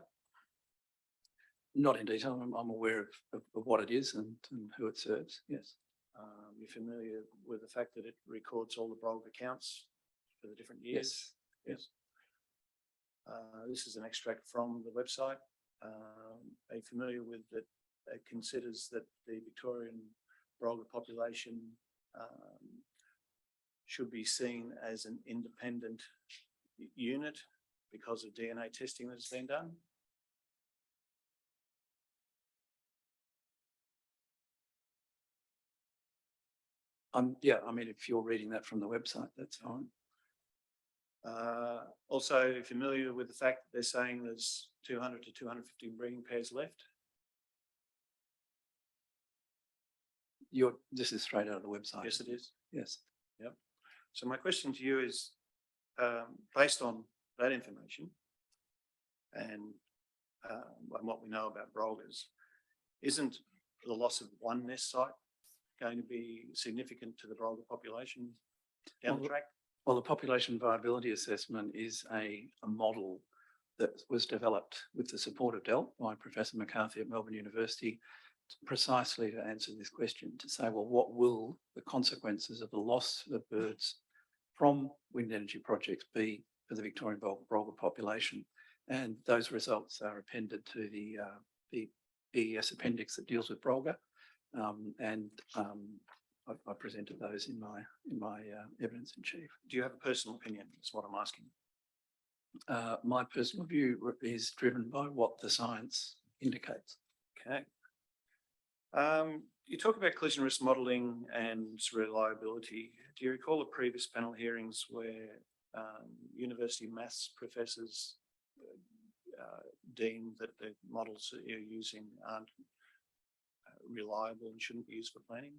Not in detail. I'm aware of what it is and who it serves. Yes. You're familiar with the fact that it records all the BROG accounts for the different years? Yes. This is an extract from the website. Are you familiar with that? It considers that the Victorian BROG population should be seen as an independent unit because of DNA testing that's been done. Yeah, I mean, if you're reading that from the website, that's fine. Also familiar with the fact that they're saying there's 200 to 250 breeding pairs left? This is straight out of the website. Yes, it is. Yes. Yep. So my question to you is, based on that information and what we know about broilers, isn't the loss of one nest site going to be significant to the broiler population down the track? Well, the population viability assessment is a model that was developed with the support of DELP by Professor McCarthy at Melbourne University, precisely to answer this question, to say, well, what will the consequences of the loss of birds from wind energy projects be for the Victorian broiler population? And those results are appended to the EES appendix that deals with Brolga. I presented those in my evidence in chief. Do you have a personal opinion? Is what I'm asking. My personal view is driven by what the science indicates. Okay. You talk about collision risk modelling and reliability. Do you recall the previous panel hearings where university maths professors deem that the models that you're using aren't reliable and shouldn't be used for planning?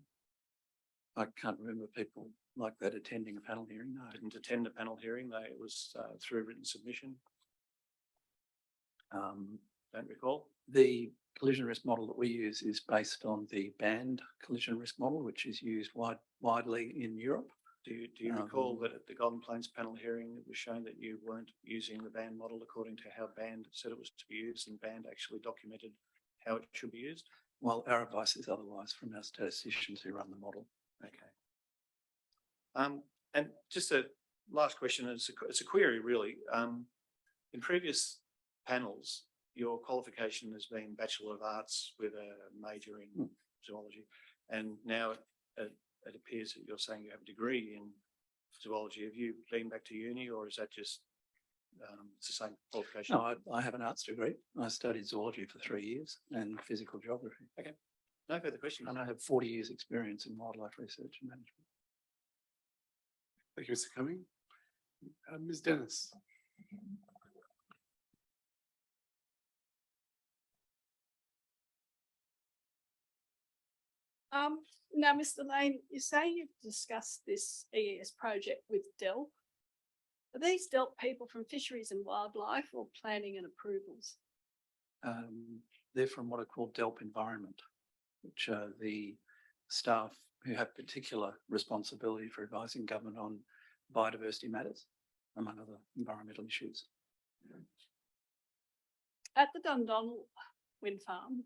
I can't remember people like that attending a panel hearing. No. Didn't attend a panel hearing. It was through written submission. Don't recall. The collision risk model that we use is based on the band collision risk model, which is used widely in Europe. Do you recall that at the Golden Plains panel hearing, it was shown that you weren't using the band model according to how band said it was to be used, and band actually documented how it should be used? Well, our advice is otherwise from our statisticians who run the model. Okay. And just a last question, it's a query really. In previous panels, your qualification has been Bachelor of Arts with a major in zoology, and now it appears that you're saying you have a degree in zoology. Have you been back to uni, or is that just it's the same qualification? No, I have an arts degree. I studied zoology for 3 years and physical geography. Okay. No further questions. And I have 40 years experience in wildlife research and management. Thank you, Mr. Cumming. Ms. Dennis. Now, Mr. Lane, you say you've discussed this EES project with DELP. Are these DELP people from Fisheries and Wildlife or Planning and Approvals? They're from what are called DELP Environment, which are the staff who have particular responsibility for advising government on biodiversity matters, among other environmental issues. At the Dundonald Wind Farm,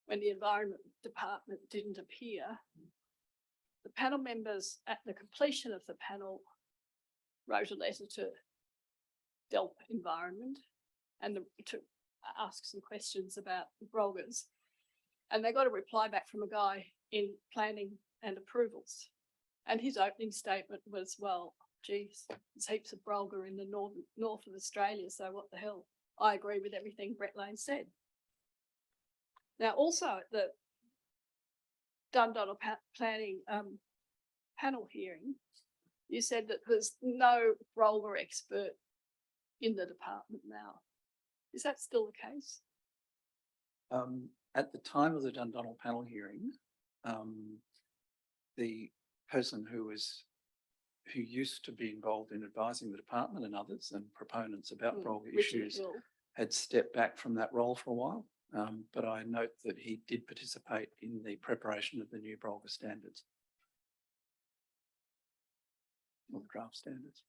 when the Environment Department didn't appear, the panel members at the completion of the panel wrote a letter to DELP Environment and to ask some questions about the Brolgas. And they got a reply back from a guy in Planning and Approvals. And his opening statement was, well, geez, there's heaps of Brolga in the north of Australia, so what the hell? I agree with everything Brett Lane said. Now, also at the Dundonald Planning panel hearing, you said that there's no Brolga expert in the department now. Is that still the case? At the time of the Dundonald panel hearing, the person who used to be involved in advising the department and others and proponents about Brolga issues had stepped back from that role for a while. But I note that he did participate in the preparation of the new Brolga standards, or the draft standards.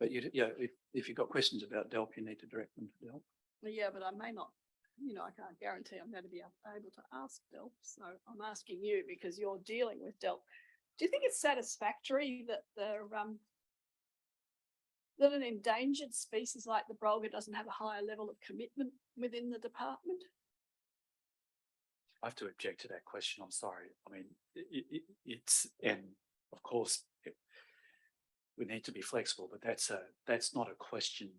But if you've got questions about DELP, you need to direct them to DELP. Well, yeah, but I may not, I can't guarantee I'm going to be able to ask DELP. So I'm asking you because you're dealing with DELP. Do you think it's satisfactory that that an endangered species like the Brolga doesn't have a higher level of commitment within the department? I have to object to that question. I'm sorry. I mean, it's, and of course, we need to be flexible, but that's not a question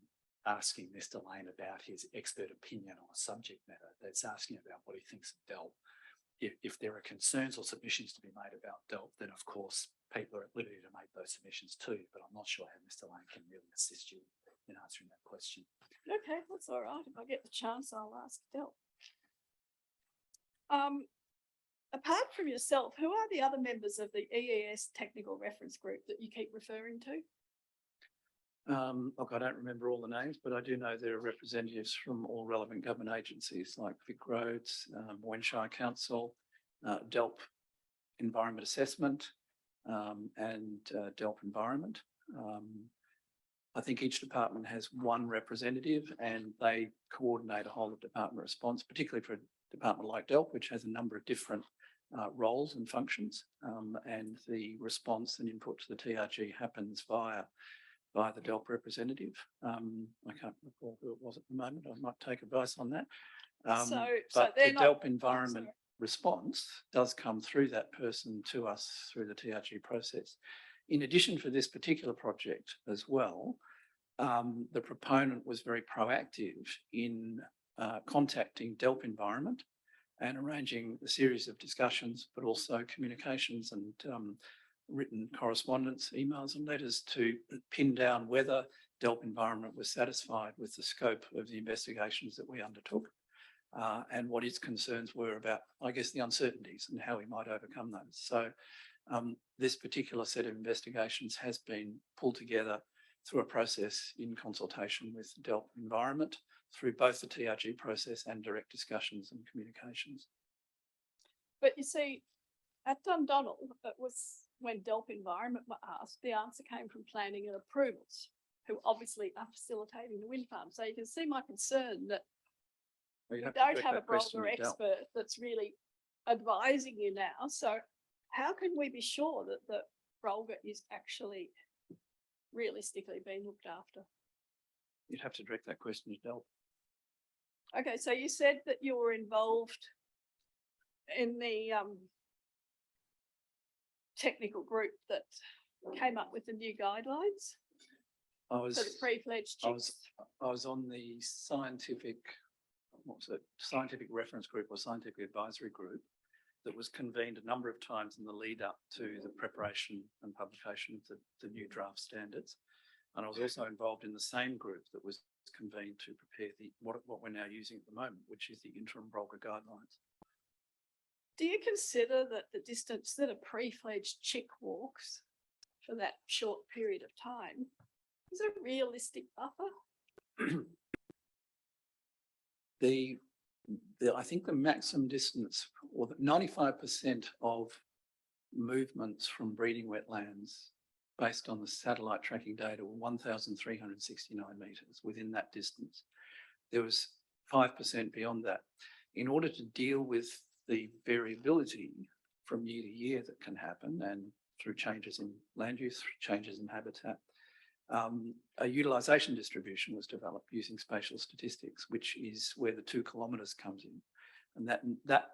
asking Mr. Lane about his expert opinion on a subject matter. That's asking about what he thinks of DELP. If there are concerns or submissions to be made about DELP, then of course people are at liberty to make those submissions too, but I'm not sure how Mr. Lane can really assist you in answering that question. Okay, that's all right. If I get the chance, I'll ask DELP. Apart from yourself, who are the other members of the EES technical reference group that you keep referring to? Look, I don't remember all the names, but I do know there are representatives from all relevant government agencies like Vic Roads, Wenshire Council, DELP Environment Assessment, and DELP Environment. I think each department has one representative and they coordinate a whole of department response, particularly for a department like DELP, which has a number of different roles and functions, and the response and input to the TRG happens via by the DELP representative. I can't recall who it was at the moment. I might take advice on that. But they're the not- DELP environment response does come through that person to us through the TRG process. In addition, for this particular project as well, the proponent was very proactive in contacting DELP environment and arranging a series of discussions, but also communications and written correspondence, emails and letters to pin down whether DELP environment was satisfied with the scope of the investigations that we undertook and what its concerns were about, I guess, the uncertainties and how we might overcome those. So this particular set of investigations has been pulled together through a process in consultation with DELP environment through both the TRG process and direct discussions and communications. But you see, at Dundonald, it was when DELP environment were asked, the answer came from planning and approvals, who obviously are facilitating the wind farm. So you can see my concern that We you don't have a Brolga expert that's really advising you now. So how can we be sure that the Brolga is actually realistically being looked after? You'd have to direct that question to DELP. Okay, so you said that you were involved in the technical group that came up with the new guidelines I for the was, pre-fledged I chicks. was on the scientific reference group or scientific advisory group that was convened a number of times in the lead up to the preparation and publication of the new draft standards. And I was also involved in the same group that was convened to prepare what we're now using at the moment, which is the interim Brolga guidelines. Do you consider that the distance that a pre-fledged chick walks for that short period of time is a realistic buffer? I think the maximum distance, or the 95% of movements from breeding wetlands based on the satellite tracking data were 1,369 metres within that distance. There was 5% beyond that. In order to deal with the variability from year to year that can happen and through changes in land use, changes in habitat, a utilisation distribution was developed using spatial statistics, which is where the 2 kilometres comes in. And that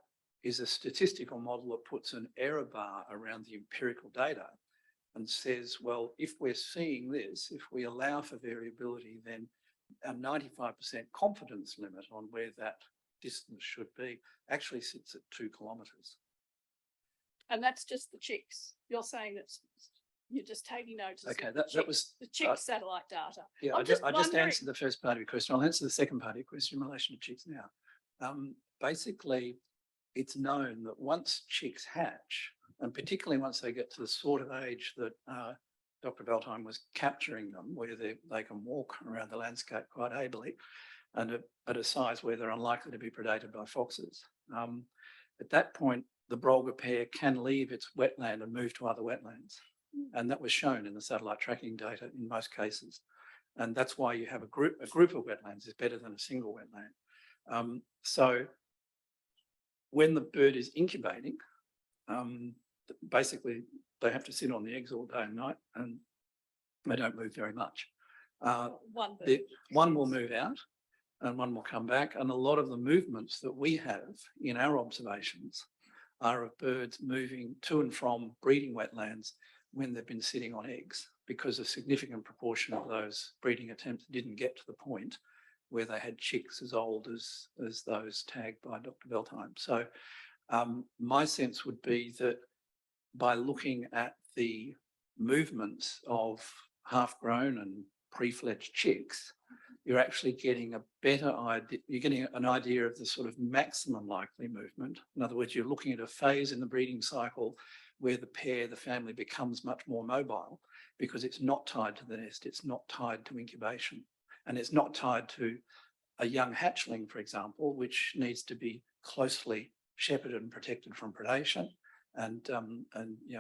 is a statistical model that puts an error bar around the empirical data and says, well, if we're seeing this, if we allow for variability, then our 95% confidence limit on where that distance should be actually sits at 2 kilometres. And that's just the chicks. You're saying that you're just taking notice. Okay, of that was the chick satellite data. Yeah, I'm I just wondering- answered the first part of your question. I'll answer the second part of your question in relation to chicks now. Basically, it's known that once chicks hatch, and particularly once they get to the sort of age that Dr. Beltime was capturing them, where they can walk around the landscape quite ably, and at a size where they're unlikely to be predated by foxes. At that point, the Brolga pair can leave its wetland and move to other wetlands. And that was shown in the satellite tracking data in most cases. And that's why you have a group of wetlands is better than a single wetland. So when the bird is incubating, basically they have to sit on the eggs all day and night and they don't move very much. One will move out and one will come back. And a lot of the movements that we have in our observations are of birds moving to and from breeding wetlands when they've been sitting on eggs, because a significant proportion of those breeding attempts didn't get to the point where they had chicks as old as those tagged by Dr. Beltime. So my sense would be that by looking at the movements of half-grown and pre-fledged chicks, you're actually getting a better idea, you're getting an idea of the sort of maximum likely movement. In other words, you're looking at a phase in the breeding cycle where the family becomes much more mobile because it's not tied to the nest, it's not tied to incubation, and it's not tied to a young hatchling, for example, which needs to be closely shepherded and protected from predation and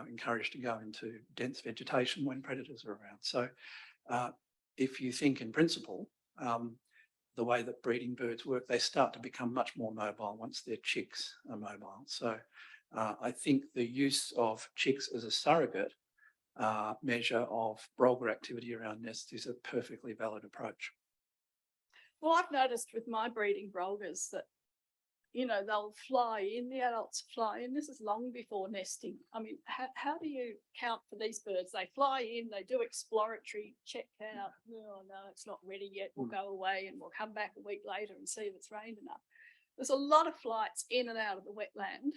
encouraged to go into dense vegetation when predators are around. So if you think in principle, the way that breeding birds work, they start to become much more mobile once their chicks are mobile. So I think the use of chicks as a surrogate measure of brolga activity around nests is a perfectly valid approach. Well, I've noticed with my breeding brolgas that, you know, they'll fly in, the adults fly in. This is long before nesting. I mean, how do you count for these birds? They fly in, they do exploratory, check out. Oh, no, it's not ready yet. We'll go away and we'll come back a week later and see if it's rained enough. There's a lot of flights in and out of the wetland.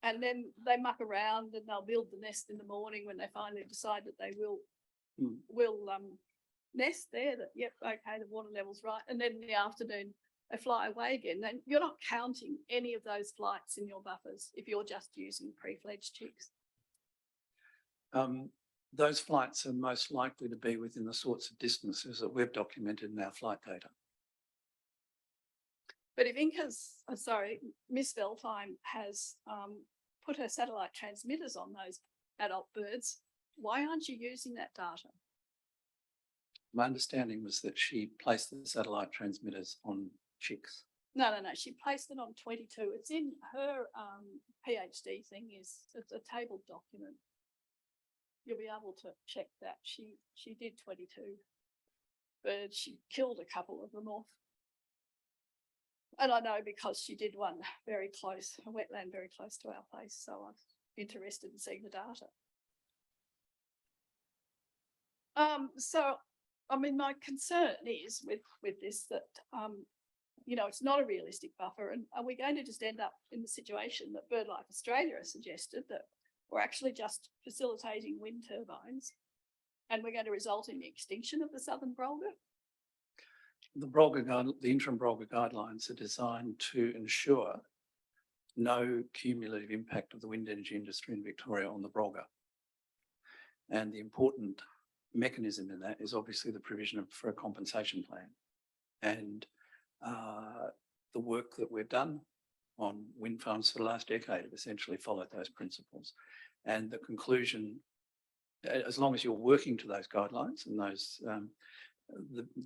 And then they muck around and they'll build the nest in the morning when they finally decide that they will nest there, that, yep, okay, the water level's right. And then in the afternoon, they fly away again. Then you're not counting any of those flights in your buffers if you're just using pre-fledged chicks. Those flights are most likely to be within the sorts of distances that we've documented in our flight data. But if Miss Veldheim has put her satellite transmitters on those adult birds, why aren't you using that data? My understanding was that she placed the satellite transmitters on chicks. No. She placed it on 22. It's in her PhD thing. It's a tabled document. You'll be able to check that. She did 22 birds. She killed a couple of them off. And I know because she did one very close, a wetland very close to our place. So I'm interested in seeing the data. So, I mean, my concern is with this that, you know, it's not a realistic buffer. And are we going to just end up in the situation that BirdLife Australia has suggested, that we're actually just facilitating wind turbines and we're going to result in the extinction of the southern brolga? The interim brolga guidelines are designed to ensure no cumulative impact of the wind energy industry in Victoria on the brolga. And the important mechanism in that is obviously the provision for a compensation plan. And the work that we've done on wind farms for the last decade have essentially followed those principles. And the conclusion, as long as you're working to those guidelines and those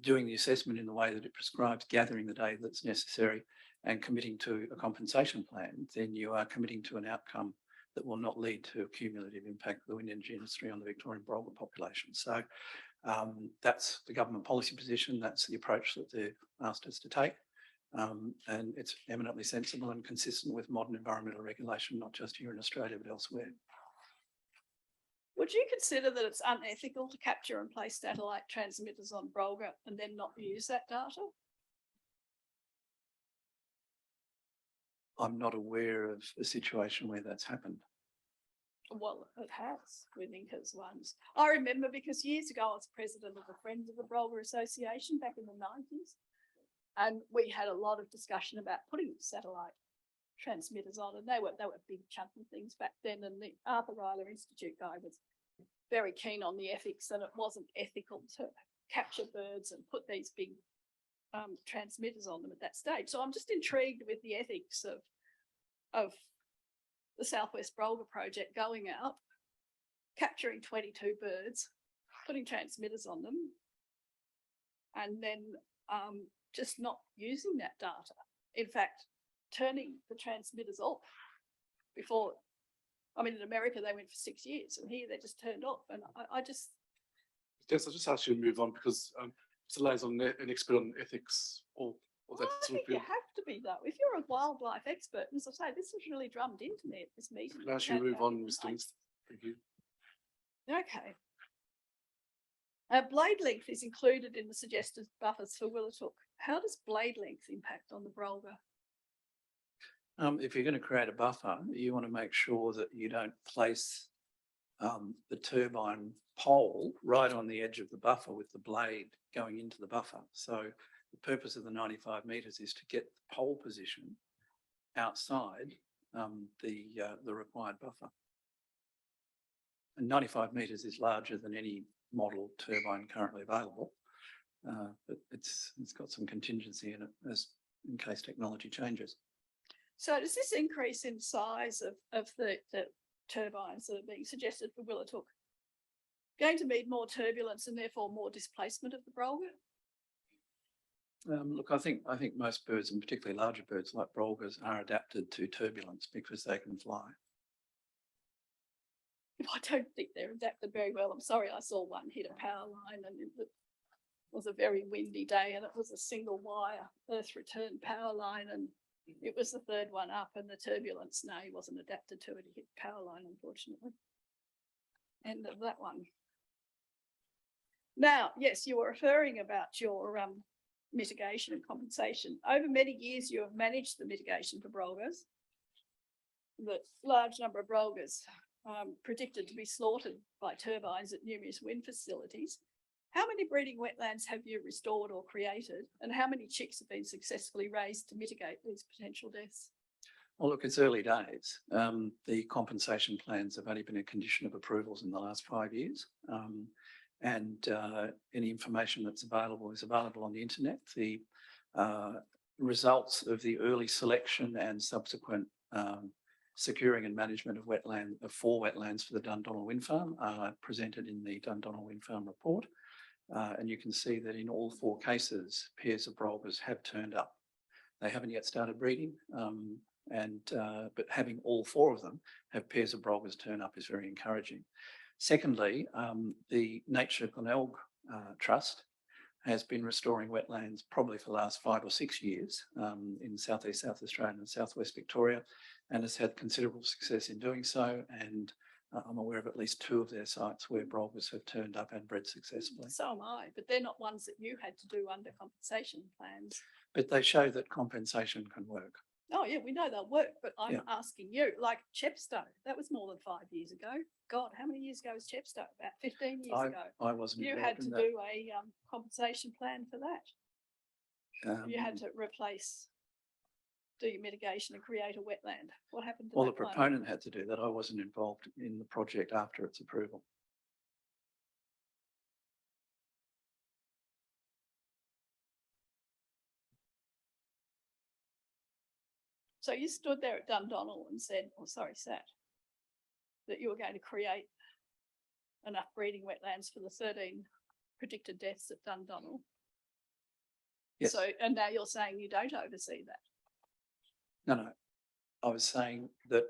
doing the assessment in the way that it prescribes, gathering the data that's necessary and committing to a compensation plan, then you are committing to an outcome that will not lead to a cumulative impact of the wind energy industry on the Victorian brolga population. So that's the government policy position. That's the approach that they've asked us to take. And it's eminently sensible and consistent with modern environmental regulation, not just here in Australia, but elsewhere. Would you consider that it's unethical to capture and place satellite transmitters on brolga and then not use that data? I'm not aware of a situation where that's happened. Well, it has with Inca's ones. I remember because years ago I was president of the Friends of the Brolga Association back in the 90s. And we had a lot of discussion about putting satellite transmitters on, and they were big chunky things back then. And the Arthur Ryler Institute guy was very keen on the ethics, and it wasn't ethical to capture birds and put these big transmitters on them at that stage. So I'm just intrigued with the ethics of the Southwest Brolga project going out, capturing 22 birds, putting transmitters on them, and then just not using that data. In fact, turning the transmitters off before, I mean, in America, they went for 6 years, and here they just turned off. And I just... Yes, I'll just ask you to move on because Mr. Lay's an expert on ethics or that I sort think of field. you have to be, though. If you're a wildlife expert, and as I say, this was really drummed into me at this meeting. I'll ask you to move on, Mr. Links. Thank you. Okay. Blade length is included in the suggested buffers for Willatook. How does blade length impact on the brolga? If you're going to create a buffer, you want to make sure that you don't place the turbine pole right on the edge of the buffer with the blade going into the buffer. So the purpose of the 95 metres is to get the pole position outside the required buffer. And 95 metres is larger than any model turbine currently available, but it's got some contingency in it as in case technology changes. So does this increase in size of the turbines that are being suggested for Willatook going to mean more turbulence and therefore more displacement of the brolga? Look, I think most birds, and particularly larger birds like brolgas, are adapted to turbulence because they can fly. I don't think they're adapted very well. I'm sorry, I saw one hit a power line and it was a very windy day and it was a single wire earth return power line and it was the third one up and the turbulence, no, he wasn't adapted to it. He hit the power line, unfortunately. End of that one. Now, yes, you were referring about your mitigation and compensation. Over many years, you have managed the mitigation for brolgas. The large number of brolgas predicted to be slaughtered by turbines at numerous wind facilities. How many breeding wetlands have you restored or created, and how many chicks have been successfully raised to mitigate these potential deaths? Well, look, it's early days. The compensation plans have only been a condition of approvals in the last 5 years. And any information that's available is available on the internet. The results of the early selection and subsequent securing and management of four wetlands for the Dundonnell Wind Farm are presented in the Dundonnell Wind Farm report. And you can see that in all 4 cases, pairs of brolgas have turned up. They haven't yet started breeding, but having all 4 of them have pairs of brolgas turn up is very encouraging. Secondly, the Nature Glenelg Trust has been restoring wetlands probably for the last 5 or 6 years in southeast South Australia and southwest Victoria, and has had considerable success in doing so. And I'm aware of at least 2 of their sites where brolgas have turned up and bred successfully. So am I, but they're not ones that you had to do under compensation plans. But they show that compensation can work. Oh yeah, we know they'll work, but I'm asking you, like Chepstow, that was more than 5 years ago. God, how many years ago was Chepstow? About 15 years ago. I wasn't You had to do a compensation plan for that. You had to do your mitigation and create a wetland. What happened to Well, that the proponent had to do that. I wasn't involved in the project after its approval. So you stood there at Dundonnell and said, sat, that you were going to create enough breeding wetlands for the 13 predicted deaths at Dundonnell. Yes. So, and now you're saying you don't oversee that. No. I was saying that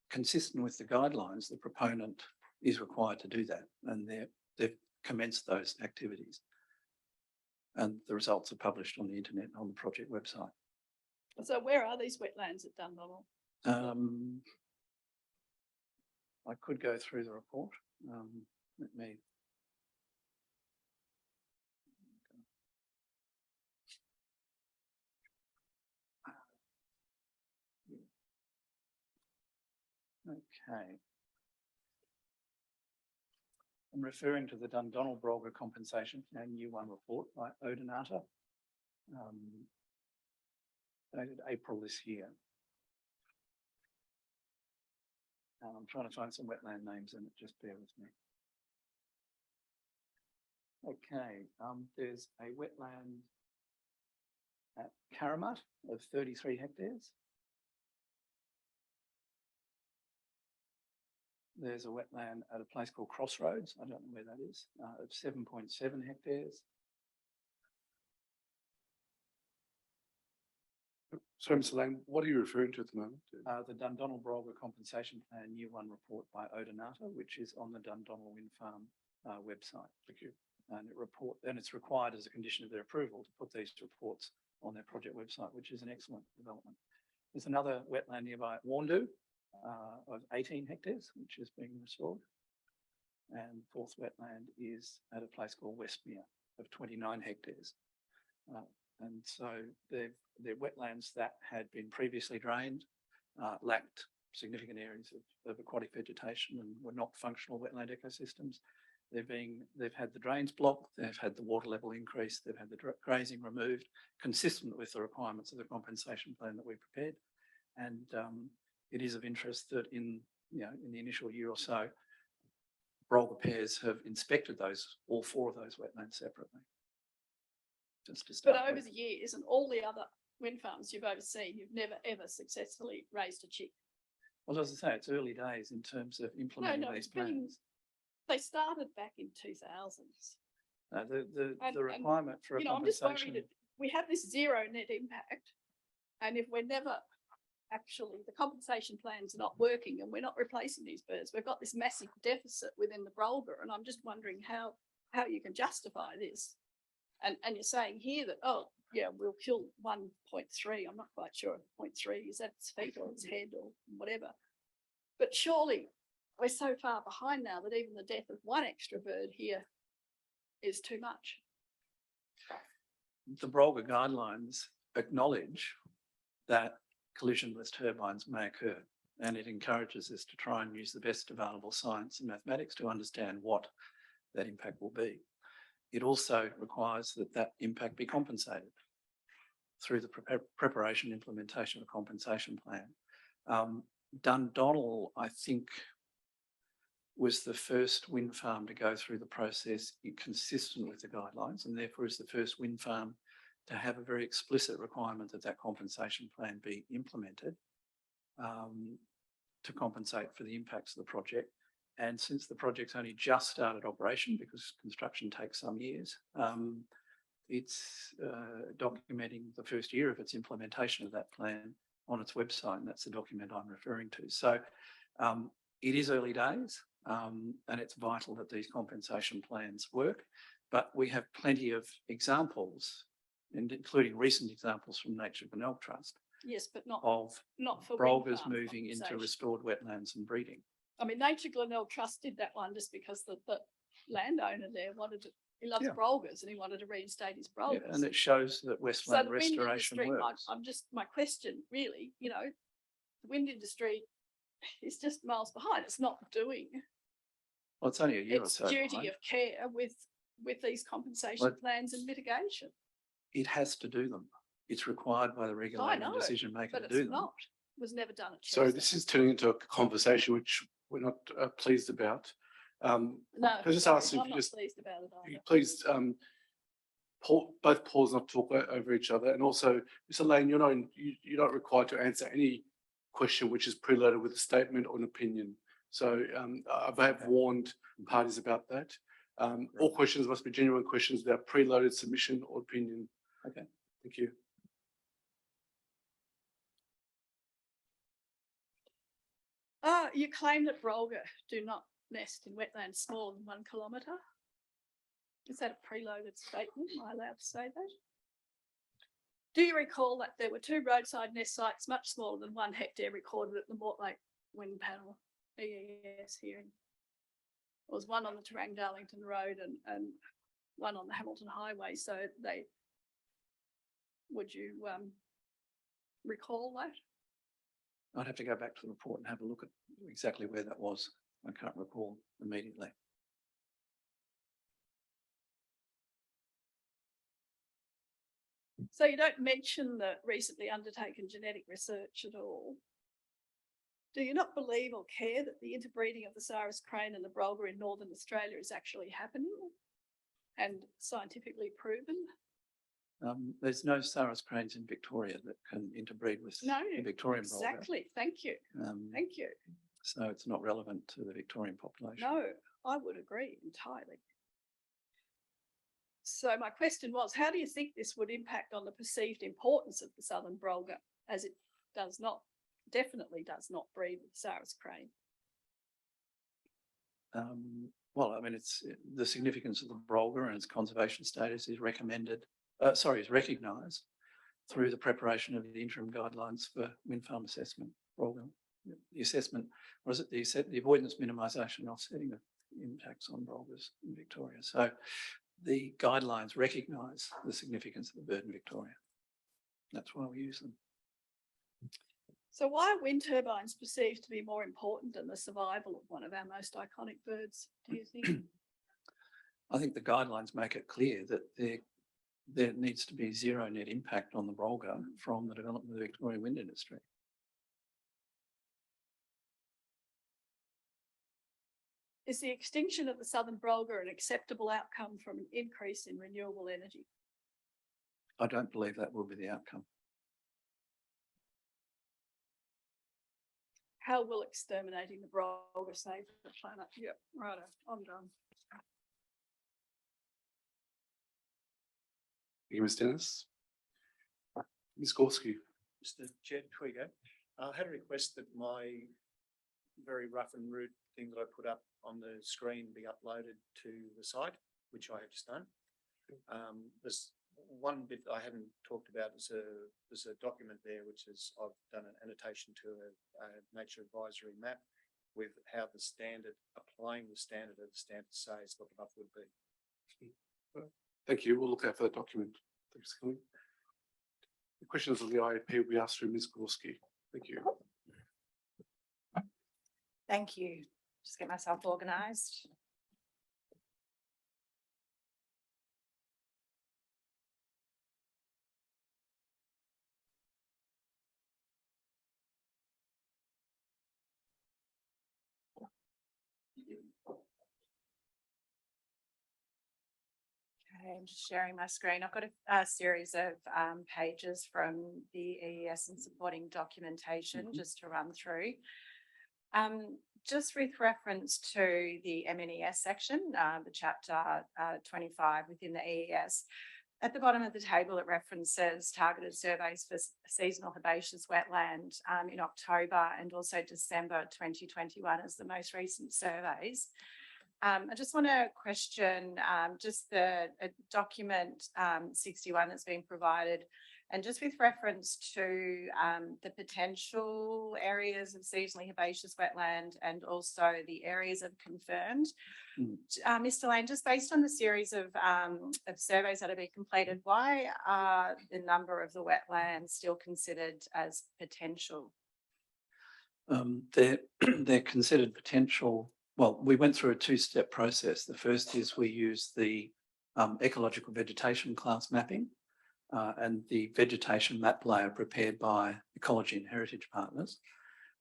consistent with the guidelines, the proponent is required to do that, and they've commenced those activities. And the results are published on the internet on the project website. So where are these wetlands at Dundonnell? I could go through the report. Let me. Okay. I'm referring to the Dundonnell Brolga Compensation and New One report by Odinata, dated April this year. I'm trying to find some wetland names in it, just bear with me. Okay, there's a wetland at Caramut of 33 hectares. There's a wetland at a place called Crossroads, I don't know where that is, of 7.7 hectares. Sorry, Mr. Lang, what are you referring to at the moment? The Dundonnell Brolga Compensation Plan Year 1 report by Odinata, which is on the Dundonnell Wind Farm website. Thank you. And it's required as a condition of their approval to put these reports on their project website, which is an excellent development. There's another wetland nearby at Warndoo of 18 hectares, which is being restored. And fourth wetland is at a place called Westmere of 29 hectares. And so they're wetlands that had been previously drained, lacked significant areas of aquatic vegetation and were not functional wetland ecosystems. They've had the drains blocked, they've had the water level increased, they've had the grazing removed, consistent with the requirements of the compensation plan that we prepared. And it is of interest that in the initial year or so, Brolga pairs have inspected all 4 of those wetlands separately. Just to start But over with. the years and all the other wind farms you've overseen, you've never ever successfully raised a chick. Well, as I say, it's early days in terms of implementing these plans. They started back in 2000s. The requirement for a I'm just compensation. worried that we have this zero net impact, and if we're never actually the compensation plan's not working and we're not replacing these birds. We've got this massive deficit within the Brolga, and I'm just wondering how you can justify this. And you're saying here that, oh, yeah, we'll kill 1.3. I'm not quite sure if 0.3 is at its feet or its head or whatever. But surely we're so far behind now that even the death of one extra bird here is too much. The Brolga guidelines acknowledge that collisionless turbines may occur, and it encourages us to try and use the best available science and mathematics to understand what that impact will be. It also requires that that impact be compensated through the preparation and implementation of a compensation plan. Dundonnell, I think, was the first wind farm to go through the process consistent with the guidelines, and therefore is the first wind farm to have a very explicit requirement that that compensation plan be implemented to compensate for the impacts of the project. And since the project's only just started operation, because construction takes some years, it's documenting the first year of its implementation of that plan on its website, and that's the document I'm referring to. So it is early days, and it's vital that these compensation plans work, but we have plenty of examples, and including recent examples from Nature Glenelg Trust. Yes, but not for Brolgas moving into restored wetlands and breeding. I mean, Nature Glenelg Trust did that one just because the landowner there wanted to, he loves Brolgas and he wanted to reinstate his Brolgas. Yeah, and it shows that Westland restoration works. I'm just, my question really, you know, the wind industry is just miles behind. It's not doing. Well, it's only a year or so. It's duty of care with these compensation plans and mitigation. It has to do them. It's required by the regulator and decision maker to do them. Not. It was never done at So this is turning into a conversation which we're not pleased about. No, I just ask if I'm you not just pleased about it either. please both pause not talk over each other, and also Mr. Lane, you're not required to answer any question which is preloaded with a statement or an opinion. So I have warned parties about that. All questions must be genuine questions without preloaded submission or opinion. Okay. Thank you. You claim that Brolga do not nest in wetlands smaller than 1 kilometre. Is that a preloaded statement? Am I allowed to say that? Do you recall that there were 2 roadside nest sites much smaller than 1 hectare recorded at the Mortlake Wind Panel EES hearing? There was one on the Tarang-Darlington Road and one on the Hamilton Highway. So would you recall that? I'd have to go back to the report and have a look at exactly where that was. I can't recall immediately. So you don't mention the recently undertaken genetic research at all. Do you not believe or care that the interbreeding of the Sarus crane and the Brolga in Northern Australia is actually happening and scientifically proven? There's no Sarus cranes in Victoria that can interbreed with the Victorian Brolga. Exactly. Thank you. Thank you. So it's not relevant to the Victorian population. No, I would agree entirely. So my question was, how do you think this would impact on the perceived importance of the Southern Brolga, as it definitely does not breed with Sarus crane? Well, I mean, it's the significance of the Brolga and its conservation status is recognised through the preparation of the interim guidelines for wind farm assessment. Brolga, the assessment, or is it the avoidance, minimisation, offsetting of impacts on Brolgas in Victoria? So the guidelines recognise the significance of the bird in Victoria. That's why we use them. So why are wind turbines perceived to be more important than the survival of one of our most iconic birds, do you think? I think the guidelines make it clear that there needs to be zero net impact on the Brolga from the development of the Victorian wind industry. Is the extinction of the Southern Brolga an acceptable outcome from an increase in renewable energy? I don't believe that will be the outcome. How will exterminating the Brolga save the planet? Yep, right, I'm done. Thank you, Ms. Dennis. Ms. Gorski. Mr. Chair, before you go, I had a request that my very rough and rude thing that I put up on the screen be uploaded to the site, which I have just done. There's one bit I haven't talked about. There's a document there which is I've done an annotation to a nature advisory map with how the standard, applying the standard of the standard says what the buffer would be. Thank you. We'll look out for that document. Thanks, Kelly. The questions on the IAP will be asked through Ms. Gorski. Thank you. Thank you. Just get myself organised. Okay, I'm just sharing my screen. I've got a series of pages from the EES and supporting documentation just to run through. Just with reference to the MNES section, the chapter 25 within the EES, at the bottom of the table it references targeted surveys for seasonal herbaceous wetland in October and also December 2021 as the most recent surveys. I just want to question just the document 61 that's been provided, and just with reference to the potential areas of seasonally herbaceous wetland and also the areas of confirmed. Mr. Lane, just based on the series of surveys that have been completed, why are the number of the wetlands still considered as potential? They're considered potential. Well, we went through a two-step process. The first is we use the ecological vegetation class mapping and the vegetation map layer prepared by Ecology and Heritage Partners.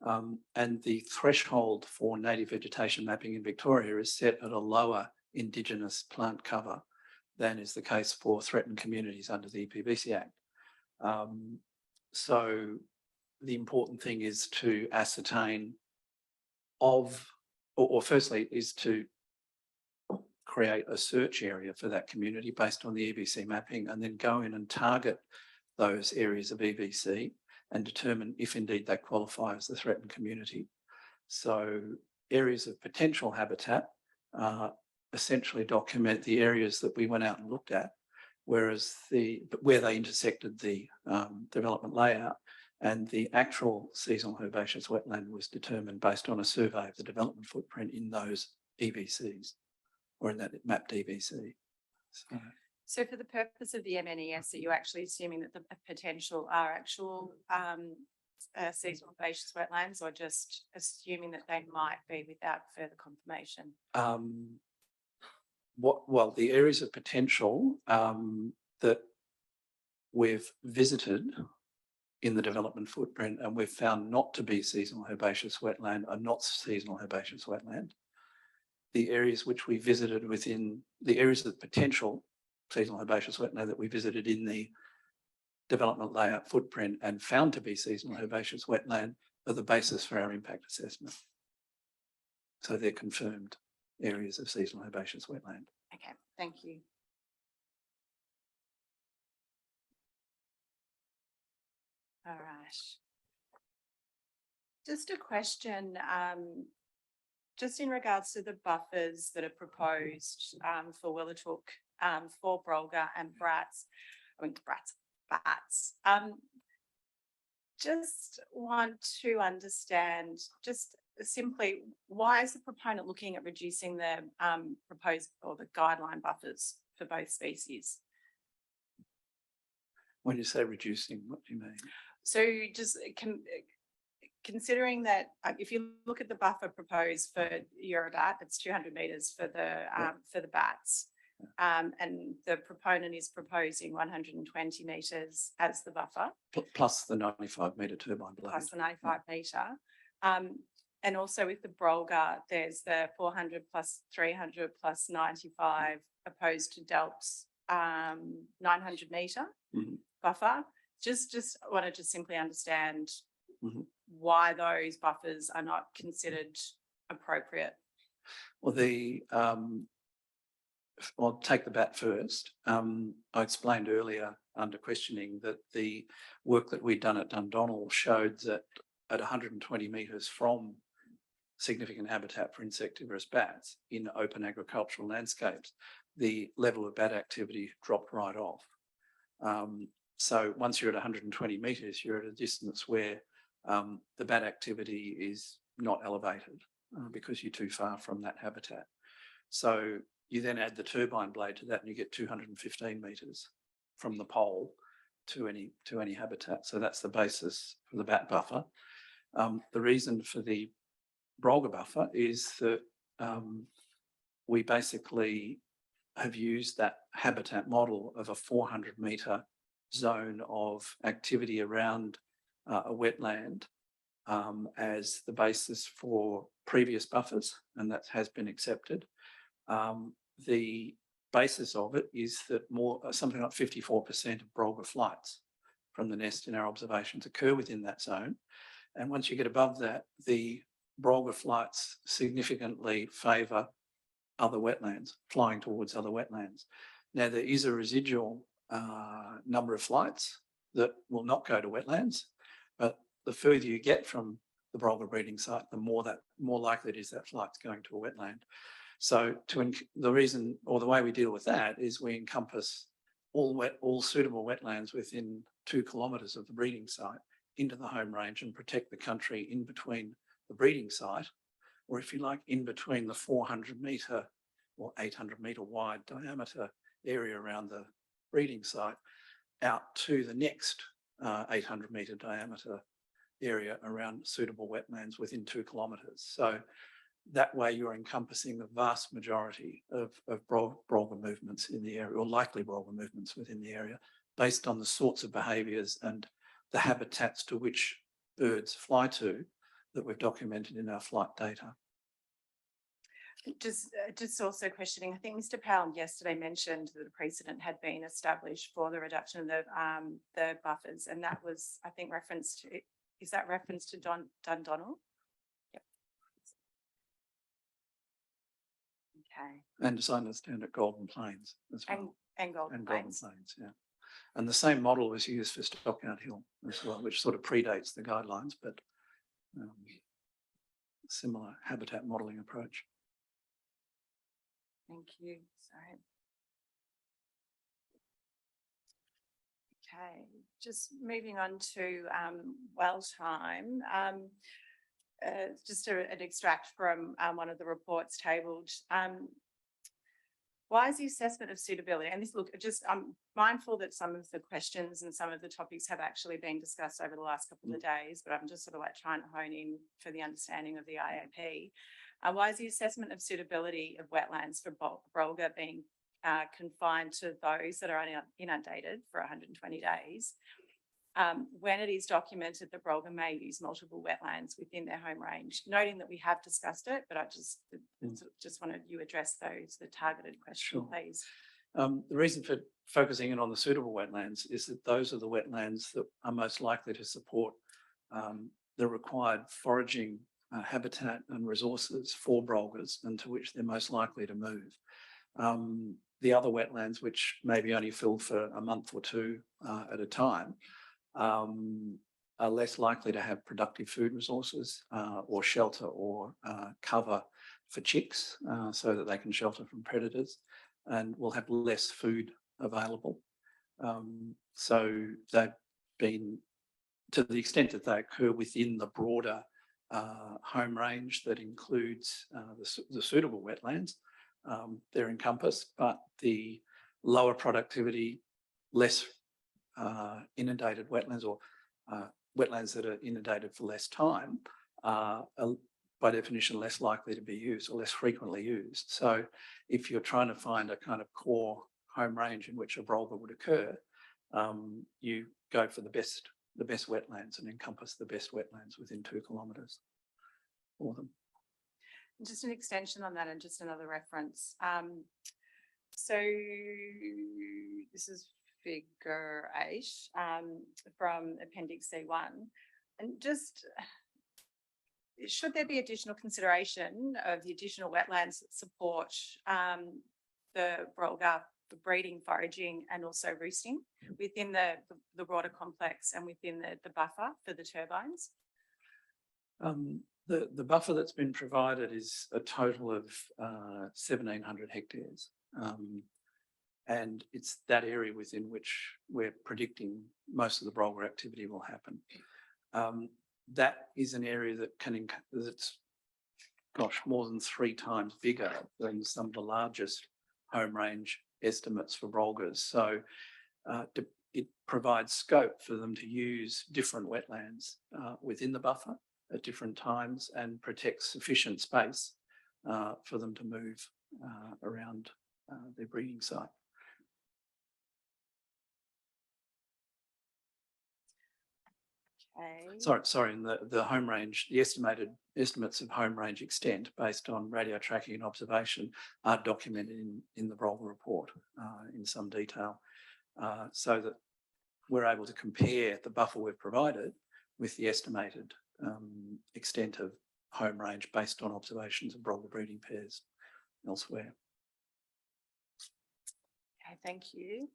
And the threshold for native vegetation mapping in Victoria is set at a lower Indigenous plant cover than is the case for threatened communities under the EPBC Act. So the important thing is to ascertain or firstly is to create a search area for that community based on the EVC mapping, and then go in and target those areas of EVC and determine if indeed they qualify as the threatened community. So areas of potential habitat essentially document the areas that we went out and looked at, whereas where they intersected the development layout, and the actual seasonal herbaceous wetland was determined based on a survey of the development footprint in those EVCs or in that mapped EVC. So for the purpose of the MNES, are you actually assuming that the potential are actual seasonal herbaceous wetlands, or just assuming that they might be without further confirmation? Well, the areas of potential that we've visited in the development footprint and we've found not to be seasonal herbaceous wetland are not seasonal herbaceous wetland. The areas which we visited within the areas of potential seasonal herbaceous wetland that we visited in the development layout footprint and found to be seasonal herbaceous wetland are the basis for our impact assessment. So they're confirmed areas of seasonal herbaceous wetland. Okay, thank you. All right. Just a question, just in regards to the buffers that are proposed for Willatook, for Brolga and bats. Just want to understand just simply, why is the proponent looking at reducing the proposed or the guideline buffers for both species? When you say reducing, what do you mean? So just considering that if you look at the buffer proposed for Eurobat, it's 200 metres for the bats, and the proponent is proposing 120 metres as the buffer. Plus the 95 metre turbine blade. Plus the 95 metre. And also with the Brolga, there's the 400 plus 300 plus 95 opposed to Delp's 900 metre buffer. Just wanted to simply understand why those buffers are not considered appropriate. Well, I'll take the bat first. I explained earlier under questioning that the work that we'd done at Dundonald showed that at 120 metres from significant habitat for insectivorous bats in open agricultural landscapes, the level of bat activity dropped right off. So once you're at 120 metres, you're at a distance where the bat activity is not elevated because you're too far from that habitat. So you then add the turbine blade to that and you get 215 metres from the pole to any habitat. So that's the basis for the bat buffer. The reason for the Brolga buffer is that we basically have used that habitat model of a 400 metre zone of activity around a wetland as the basis for previous buffers, and that has been accepted. The basis of it is that something like 54% of Brolga flights from the nest in our observations occur within that zone. And once you get above that, the Brolga flights significantly favour other wetlands, flying towards other wetlands. Now, there is a residual number of flights that will not go to wetlands, but the further you get from the Brolga breeding site, the more likely it is that flight's going to a wetland. So the reason or the way we deal with that is we encompass all suitable wetlands within 2 kilometres of the breeding site into the home range and protect the country in between the breeding site, or if you like, in between the 400 metre or 800 metre wide diameter area around the breeding site out to the next 800 metre diameter area around suitable wetlands within 2 kilometres. So that way you're encompassing the vast majority of Brolga movements in the area, or likely Brolga movements within the area, based on the sorts of behaviours and the habitats to which birds fly to that we've documented in our flight data. Just also questioning, I think Mr. Powell yesterday mentioned that a precedent had been established for the reduction of the buffers, and that was, I think, reference to, is that reference to Dundonnell? Yep. Okay. And as I understand it, Golden Plains as well. And Golden Plains. Yeah. And the same model was used for Stockyard Hill as well, which sort of predates the guidelines, but similar habitat modelling approach. Thank you. Sorry. Okay, just moving on to well time. Just an extract from one of the reports tabled. Why is the assessment of suitability? And this, look, just I'm mindful that some of the questions and some of the topics have actually been discussed over the last couple of days, but I'm just sort of like trying to hone in for the understanding of the IAP. Why is the assessment of suitability of wetlands for Brolga being confined to those that are inundated for 120 days? When it is documented that Brolga may use multiple wetlands within their home range, noting that we have discussed it, but I just wanted you to address the targeted question, please. The reason for focusing in on the suitable wetlands is that those are the wetlands that are most likely to support the required foraging habitat and resources for Brolgas, and to which they're most likely to move. The other wetlands, which may be only filled for a month or two at a time, are less likely to have productive food resources or shelter or cover for chicks so that they can shelter from predators, and will have less food available. So they've been, to the extent that they occur within the broader home range that includes the suitable wetlands, they're encompassed, but the lower productivity, less inundated wetlands, or wetlands that are inundated for less time are by definition less likely to be used or less frequently used. So if you're trying to find a kind of core home range in which a Brolga would occur, you go for the best wetlands and encompass the best wetlands within 2 kilometres for them. Just an extension on that and just another reference. So this is figure 8 from Appendix C1. And just, should there be additional consideration of the additional wetlands that support the Brolga, the breeding, foraging, and also roosting within the broader complex and within the buffer for the turbines? The buffer that's been provided is a total of 1,700 hectares. And it's that area within which we're predicting most of the Brolga activity will happen. That is an area that that's, gosh, more than 3 times bigger than some of the largest home range estimates for Brolgas. So it provides scope for them to use different wetlands within the buffer at different times and protects sufficient space for them to move around their breeding site. Okay. Sorry, and the home range, the estimates of home range extent based on radio tracking and observation are documented in the Brolga report in some detail, so that we're able to compare the buffer we've provided with the estimated extent of home range based on observations of Brolga breeding pairs elsewhere. Okay, thank you.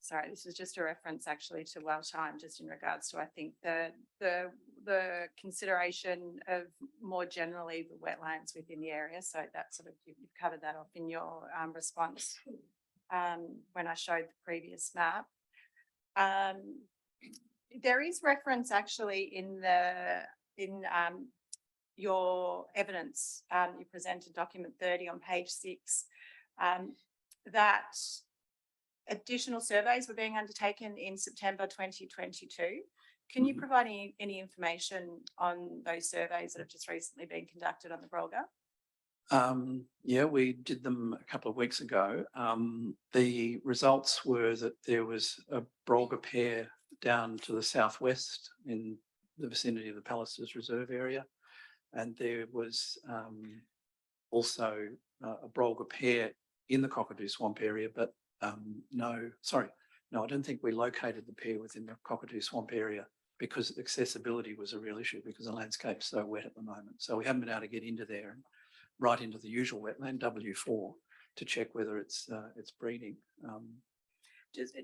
Sorry, this is just a reference actually to well time, just in regards to, I think, the consideration of more generally the wetlands within the area. So that sort of, you've covered that off in your response when I showed the previous map. There is reference actually in your evidence you presented, document 30 on page 6, that additional surveys were being undertaken in September 2022. Can you provide any information on those surveys that have just recently been conducted on the Brolga? Yeah, we did them a couple of weeks ago. The results were that there was a Brolga pair down to the southwest in the vicinity of the Pallisers Reserve area. And there was also a Brolga pair in the Cockatoo Swamp area, but no, I don't think we located the pair within the Cockatoo Swamp area because accessibility was a real issue because the landscape's so wet at the moment. So we haven't been able to get into there and right into the usual wetland, W4, to check whether it's breeding.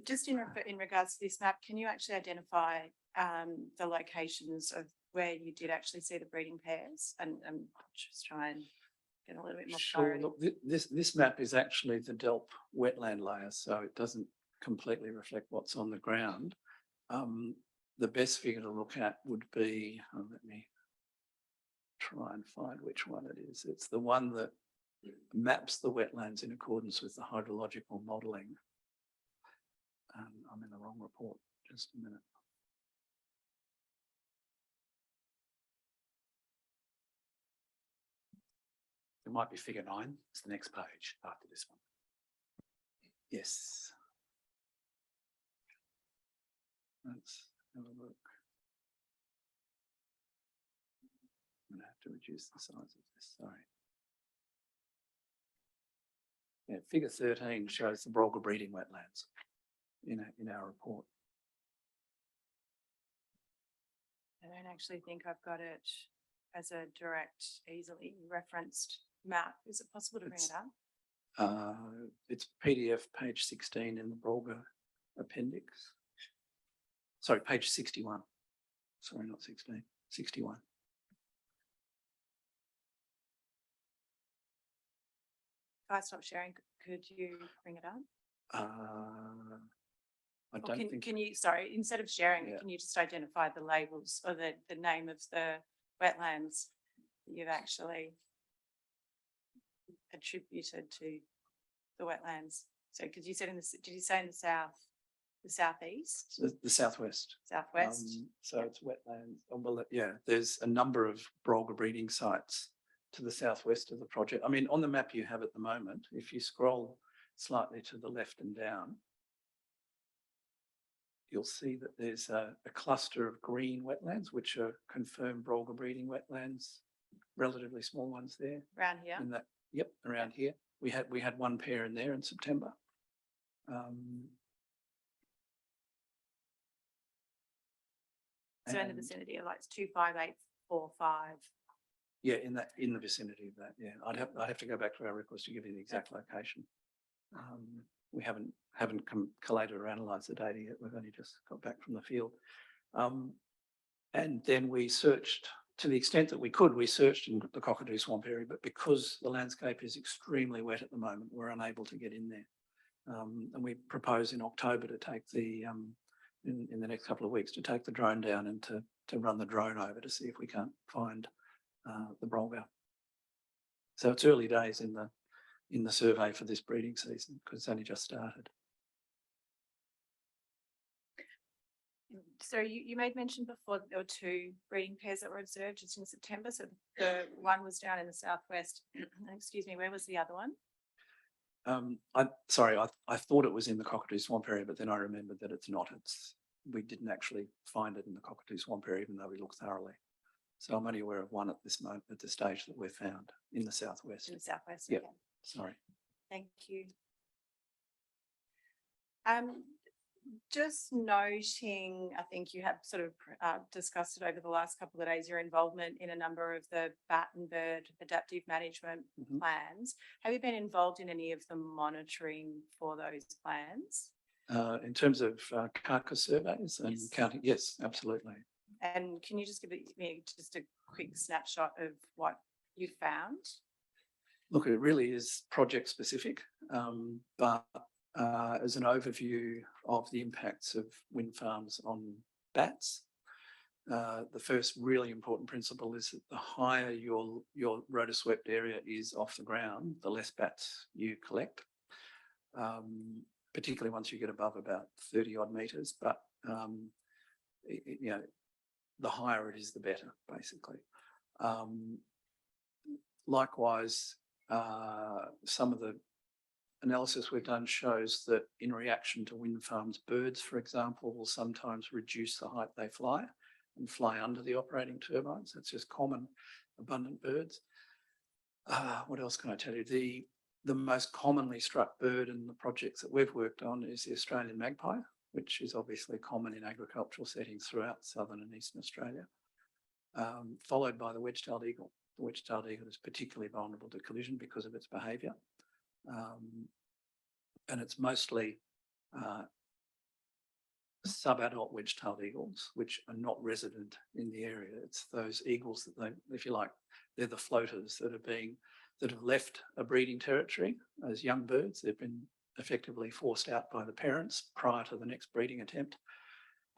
Just in regards to this map, can you actually identify the locations of where you did actually see the breeding pairs and just try and get a little bit more Sure. clarity? Look, this map is actually the DELP wetland layer, so it doesn't completely reflect what's on the ground. The best figure to look at would be, let me try and find which one it is. It's the one that maps the wetlands in accordance with the hydrological modelling. I'm in the wrong report, just a minute. It might be figure 9. It's the next page after this one. Yes. Let's have a look. I'm going to have to reduce the size of this, sorry. Yeah, figure 13 shows the Brolga breeding wetlands in our report. I don't actually think I've got it as a direct, easily referenced map. Is it possible to bring it up? It's PDF page 16 in the Brolga appendix. Sorry, page 61. Sorry, not 16, 61. If I stop sharing, could you bring it up? I don't think. Can you, sorry, instead of sharing it, can you just identify the labels or the name of the wetlands that you've actually attributed to the wetlands? So, because you said did you say in the southeast? The southwest. Southwest. So it's wetlands. Well, yeah, there's a number of Brolga breeding sites to the southwest of the project. I mean, on the map you have at the moment, if you scroll slightly to the left and down, you'll see that there's a cluster of green wetlands, which are confirmed Brolga breeding wetlands, relatively small ones there. Around here? In that, yep, around here. We had one pair in there in September. So in the vicinity of like 25845. Yeah, in the vicinity of that. Yeah, I'd have to go back to our records to give you the exact location. we haven't collated or analysed the data yet. We've only just got back from the field. And then we searched, to the extent that we could, we searched in the Cockatoo Swamp area, but because the landscape is extremely wet at the moment, we're unable to get in there. And we propose in October to take the, in the next couple of weeks, to take the drone down and to run the drone over to see if we can't find the brolga. So it's early days in the survey for this breeding season because it's only just started. So you made mention before that there were 2 breeding pairs that were observed just in September. So the one was down in the southwest. Excuse me, where was the other one? I thought it was in the Cockatoo Swamp area, but then I remembered that it's not. We didn't actually find it in the Cockatoo Swamp area, even though we looked thoroughly. So I'm only aware of one at this moment, at the stage that we've found in the southwest. In the southwest. Yeah. Okay. Sorry. Thank you. Just noting, I think you have sort of discussed it over the last couple of days, your involvement in a number of the bat and bird adaptive management plans. Have you been involved in any of the monitoring for those plans? In terms of carcass surveys and Yes. counting, yes, absolutely. And can you just give me just a quick snapshot of what you found? Look, it really is project specific, but as an overview of the impacts of wind farms on bats, the first really important principle is that the higher your rotoswept area is off the ground, the less bats you collect, particularly once you get above about 30 odd metres. But you know, the higher it is, the better, basically. Likewise, some of the analysis we've done shows that in reaction to wind farms, birds, for example, will sometimes reduce the height they fly and fly under the operating turbines. That's just common, abundant birds. What else can I tell you? The most commonly struck bird in the projects that we've worked on is the Australian magpie, which is obviously common in agricultural settings throughout southern and eastern Australia, followed by the wedge-tailed eagle. The wedge-tailed eagle is particularly vulnerable to collision because of its behaviour. And it's mostly subadult wedge-tailed eagles, which are not resident in the area. It's those eagles that they, if you like, they're the floaters that have left a breeding territory as young birds. They've been effectively forced out by the parents prior to the next breeding attempt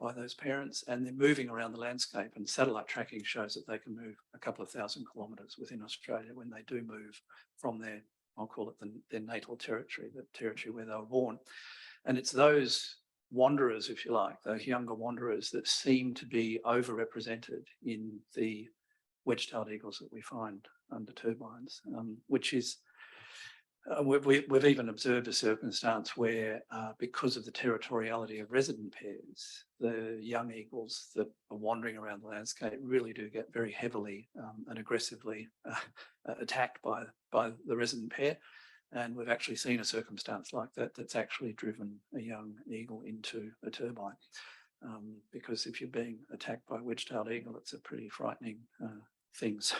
by those parents, and they're moving around the landscape, and satellite tracking shows that they can move a couple of thousand kilometres within Australia when they do move from their, I'll call it their natal territory, the territory where they were born. And it's those wanderers, if you like, those younger wanderers that seem to be overrepresented in the wedge-tailed eagles that we find under turbines, which is, we've even observed a circumstance where, because of the territoriality of resident pairs, the young eagles that are wandering around the landscape really do get very heavily and aggressively attacked by the resident pair. And we've actually seen a circumstance like that that's actually driven a young eagle into a turbine. Because if you're being attacked by a wedge-tailed eagle, it's a pretty frightening thing. So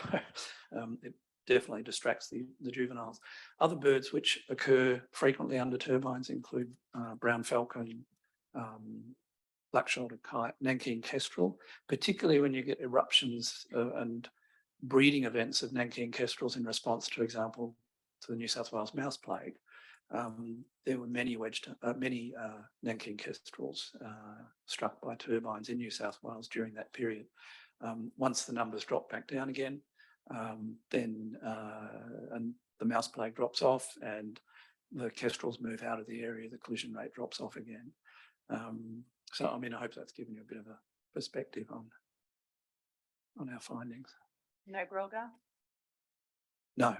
it definitely distracts the juveniles. Other birds which occur frequently under turbines include brown falcon, black-shouldered kite, Nankeen kestrel, particularly when you get eruptions and breeding events of Nankeen kestrels in response, for example, to the New South Wales mouse plague. There were many Nankeen kestrels struck by turbines in New South Wales during that period. Once the numbers drop back down again, then and the mouse plague drops off and the kestrels move out of the area, the collision rate drops off again. So, I mean, I hope that's given you a bit of a perspective on our findings. No brolga? No,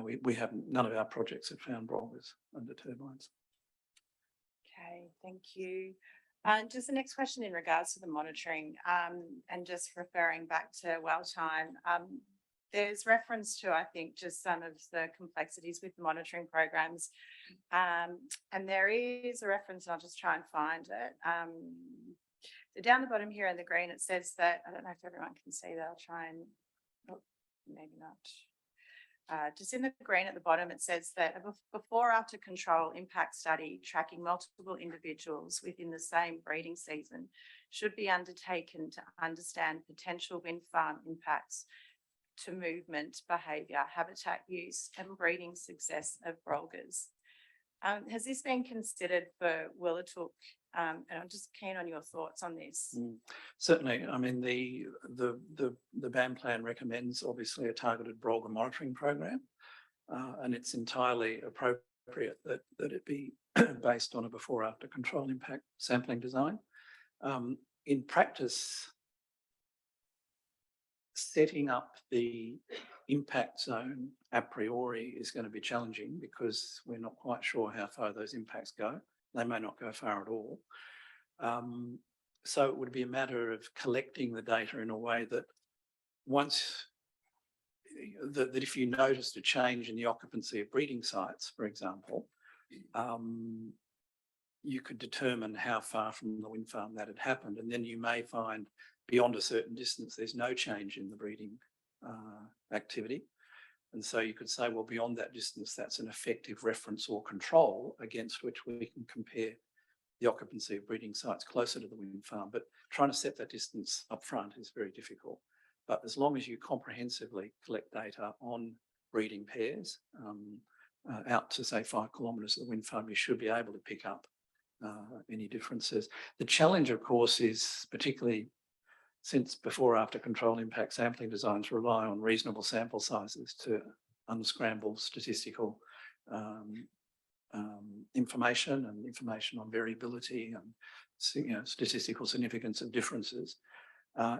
we haven't. None of our projects have found brolgas under turbines. Okay, thank you. Just the next question in regards to the monitoring, and just referring back to well time, there's reference to, I think, just some of the complexities with monitoring programs. And there is a reference, and I'll just try and find it. So down the bottom here in the green, it says that, I don't know if everyone can see that, I'll try and, oh, maybe not. just in the green at the bottom, it says that a before after control impact study tracking multiple individuals within the same breeding season should be undertaken to understand potential wind farm impacts to movement, behaviour, habitat use and breeding success of brolgers. Has this been considered for Willatook? And I'm just keen on your thoughts on this. Certainly. I mean, the BAM plan recommends obviously a targeted brolga monitoring program, and it's entirely appropriate that it be based on a before after control impact sampling design. In practice, setting up the impact zone a priori is going to be challenging because we're not quite sure how far those impacts go. They may not go far at all. So it would be a matter of collecting the data in a way that that if you noticed a change in the occupancy of breeding sites, for example, you could determine how far from the wind farm that had happened. And then you may find beyond a certain distance, there's no change in the breeding activity. And so you could say, well, beyond that distance, that's an effective reference or control against which we can compare the occupancy of breeding sites closer to the wind farm. But trying to set that distance up front is very difficult. But as long as you comprehensively collect data on breeding pairs out to say 5 kilometres of the wind farm, you should be able to pick up any differences. The challenge, of course, is particularly since before after control impact sampling designs rely on reasonable sample sizes to unscramble statistical information and information on variability and statistical significance of differences.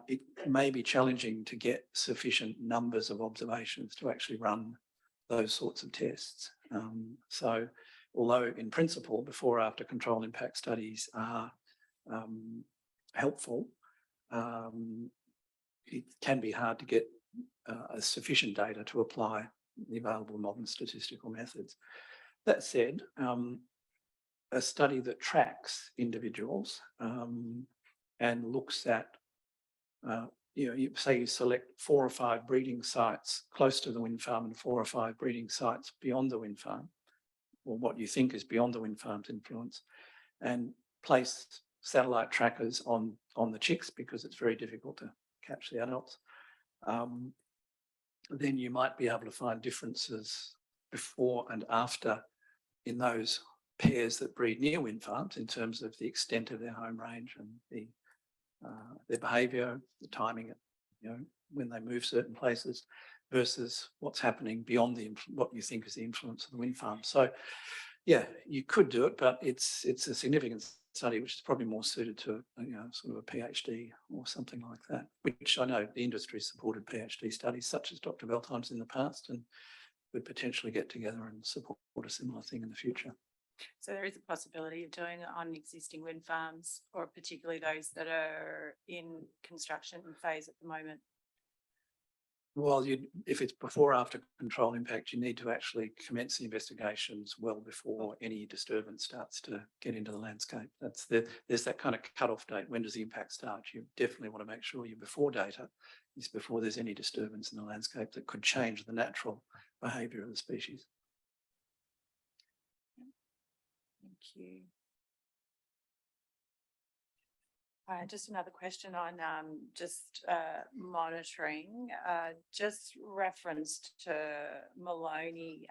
It may be challenging to get sufficient numbers of observations to actually run those sorts of tests. So although in principle before after control impact studies are helpful, it can be hard to get sufficient data to apply the available modern statistical methods. That said, a study that tracks individuals and looks at, you say you select 4 or 5 breeding sites close to the wind farm and 4 or 5 breeding sites beyond the wind farm, or what you think is beyond the wind farm's influence, and place satellite trackers on the chicks because it's very difficult to catch the adults, then you might be able to find differences before and after in those pairs that breed near wind farms in terms of the extent of their home range and their behaviour, the timing, when they move certain places versus what's happening beyond what you think is the influence of the wind farm. So, yeah, you could do it, but it's a significant study which is probably more suited to sort of a PhD or something like that, which I know the industry supported PhD studies such as Dr. Beltime's in the past and would potentially get together and support a similar thing in the future. So there is a possibility of doing it on existing wind farms, or particularly those that are in construction phase at the moment. Well, if it's before or after control impact, you need to actually commence the investigations well before any disturbance starts to get into the landscape. There's that kind of cut-off date. When does the impact start? You definitely want to make sure your before data is before there's any disturbance in the landscape that could change the natural behaviour of the species. Thank you. Just another question on monitoring, just referenced to Maloney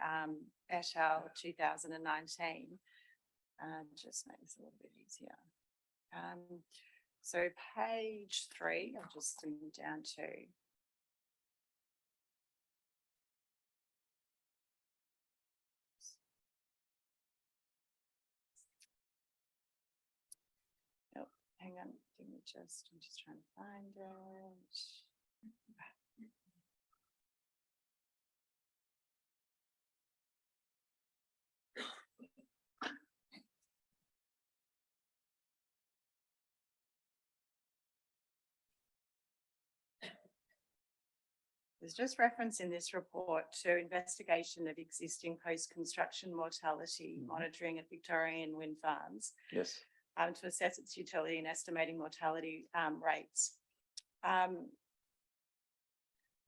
et al. 2019. Just make this a little bit easier. So page 3, I'll just zoom down to. Hang on, I'm just trying to find it. There's just reference in this report to investigation of existing post-construction mortality monitoring at Victorian wind farms. Yes. To assess its utility in estimating mortality rates.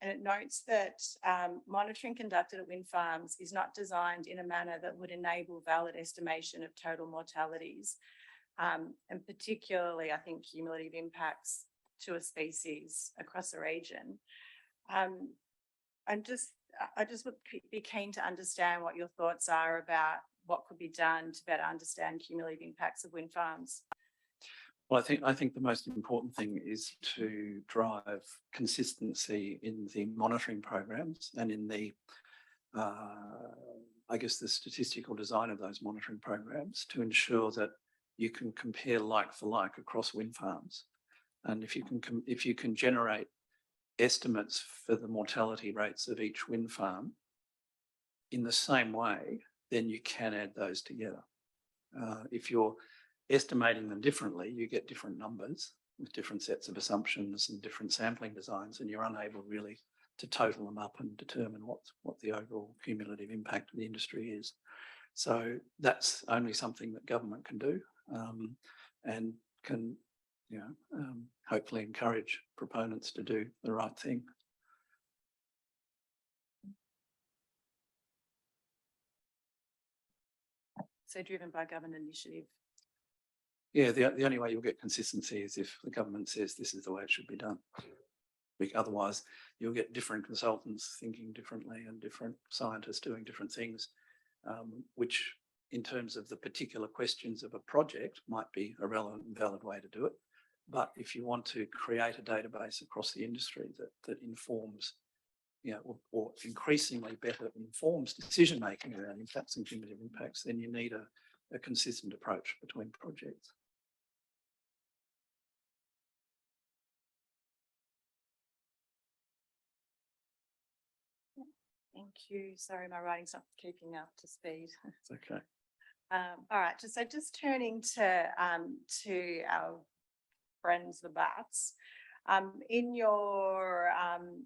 And it notes that monitoring conducted at wind farms is not designed in a manner that would enable valid estimation of total mortalities. And particularly, I think, cumulative impacts to a species across the region. I just would be keen to understand what your thoughts are about what could be done to better understand cumulative impacts of wind farms. Well, I think the most important thing is to drive consistency in the monitoring programs and in the, I guess, the statistical design of those monitoring programs to ensure that you can compare like for like across wind farms. And if you can generate estimates for the mortality rates of each wind farm in the same way, then you can add those together. If you're estimating them differently, you get different numbers with different sets of assumptions and different sampling designs, and you're unable really to total them up and determine what the overall cumulative impact of the industry is. So that's only something that government can do, and can, hopefully encourage proponents to do the right thing. So driven by government initiative. Yeah, the only way you'll get consistency is if the government says this is the way it should be done. Otherwise, you'll get different consultants thinking differently and different scientists doing different things, which in terms of the particular questions of a project might be a relevant and valid way to do it. But if you want to create a database across the industry that informs, or increasingly better informs decision-making around impacts and cumulative impacts, then you need a consistent approach between projects. Thank you. Sorry, my writing's not keeping up to speed. It's okay. All right, just turning to our friends, the bats. In your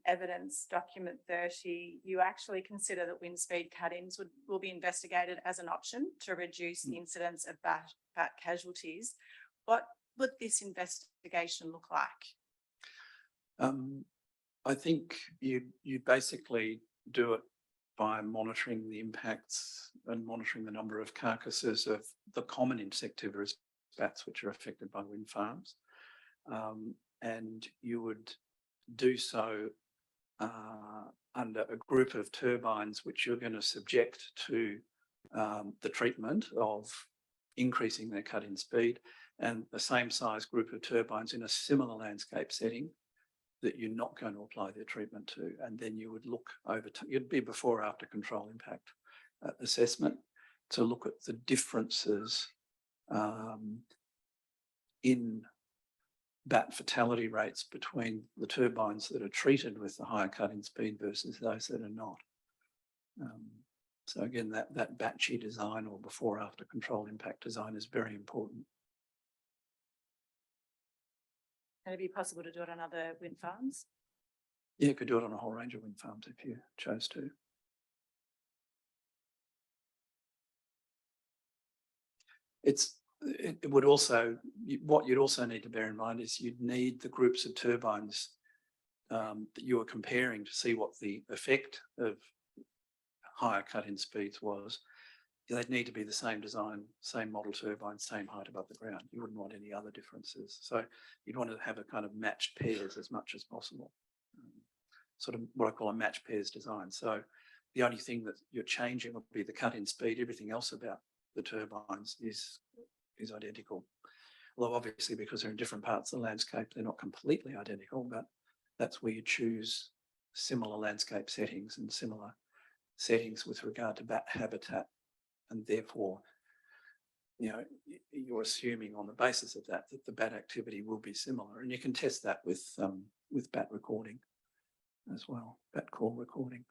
evidence document 30, you actually consider that wind speed cut-ins will be investigated as an option to reduce the incidence of bat casualties. What would this investigation look like? I think you basically do it by monitoring the impacts and monitoring the number of carcasses of the common insectivorous bats which are affected by wind farms. And you would do so under a group of turbines which you're going to subject to the treatment of increasing their cut-in speed, and the same size group of turbines in a similar landscape setting that you're not going to apply their treatment to. And then you would look over, you'd be before or after control impact assessment to look at the differences in bat fatality rates between the turbines that are treated with the higher cut-in speed versus those that are not. So again, that batchy design or before or after control impact design is very important. Can it be possible to do it on other wind farms? Yeah, you could do it on a whole range of wind farms if you chose to. It would also, what you'd also need to bear in mind is you'd need the groups of turbines that you were comparing to see what the effect of higher cut-in speeds was. They'd need to be the same design, same model turbine, same height above the ground. You wouldn't want any other differences. So you'd want to have a kind of matched pairs as much as possible. Sort of what I call a matched pairs design. So the only thing that you're changing would be the cut-in speed. Everything else about the turbines is identical. Although obviously because they're in different parts of the landscape, they're not completely identical, but that's where you choose similar landscape settings and similar settings with regard to bat habitat. And therefore, you're assuming on the basis of that the bat activity will be similar, and you can test that with bat recording as well, bat call recording.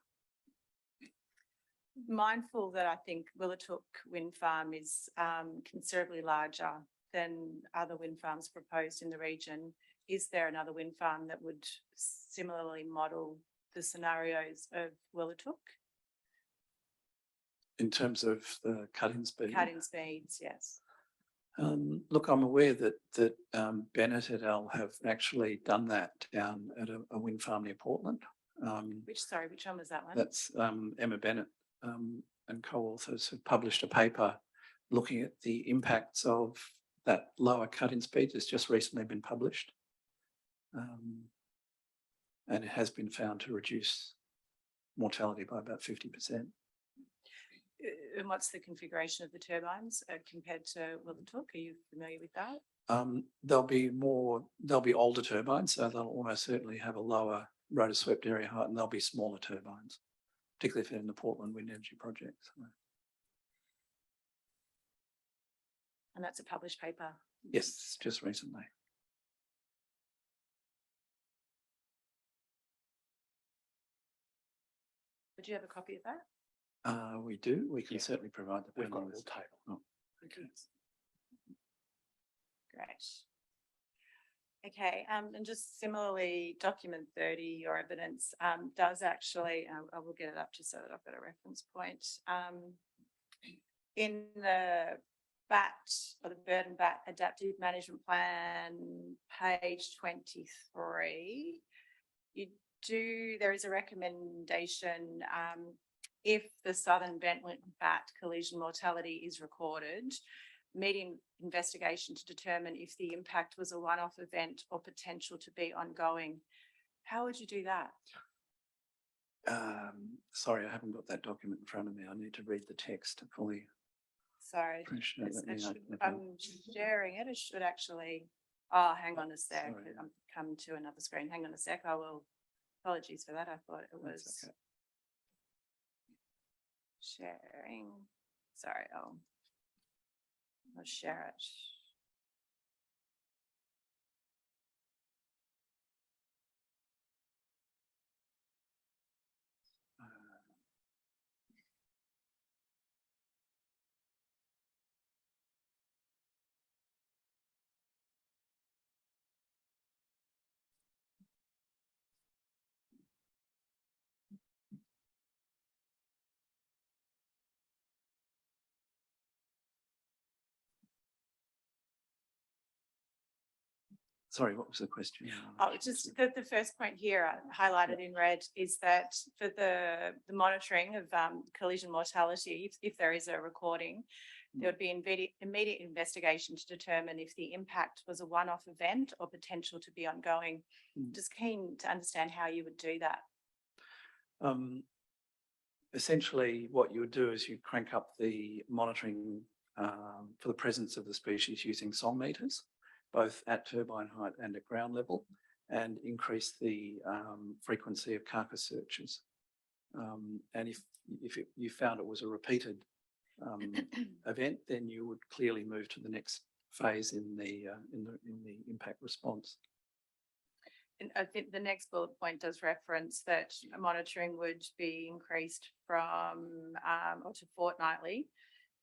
Mindful that I think Willatook wind farm is considerably larger than other wind farms proposed in the region. Is there another wind farm that would similarly model the scenarios of Willatook? In terms of the cut-in speed? Cut-in speeds, yes. Look, I'm aware that Bennett et al. Have actually done that down at a wind farm near Portland. Which one was that one? That's Emma Bennett and co-authors have published a paper looking at the impacts of that lower cut-in speed. It's just recently been published. And it has been found to reduce mortality by about 50%. And what's the configuration of the turbines compared to Willatook? Are you familiar with that? There'll be older turbines, so they'll almost certainly have a lower rotor swept area height, and there'll be smaller turbines, particularly if they're in the Portland Wind Energy Project. So. And that's a published paper? Yes, just recently. Would you have a copy of that? We do. We can certainly provide the We've got a panelists. little table. Oh, Okay. Great. Okay, and just similarly, document 30, your evidence does actually, I will get it up just so that I've got a reference point. In the BAT or the Bird and Bat Adaptive Management Plan, page 23, there is a recommendation if the southern Bentwood bat collision mortality is recorded, meeting investigation to determine if the impact was a one-off event or potential to be ongoing. How would you do that? Sorry, I haven't got that document in front of me. I need to read the text to fully Sorry, appreciate it. I'm sharing it. It should actually, oh, hang on a sec. Sorry. I'm coming to another screen. Hang on a sec. I will, apologies for that. I thought it was That's okay. sharing. Sorry, I'll share it. Sorry, what was the question? Oh, just the first point here highlighted in red is that for the monitoring of collision mortality, if there is a recording, there would be immediate investigation to determine if the impact was a one-off event or potential to be ongoing. Just keen to understand how you would do that. Essentially, what you would do is you crank up the monitoring for the presence of the species using song meters, both at turbine height and at ground level, and increase the frequency of carcass searches. And if you found it was a repeated event, then you would clearly move to the next phase in the impact response. And I think the next bullet point does reference that monitoring would be increased from or to fortnightly.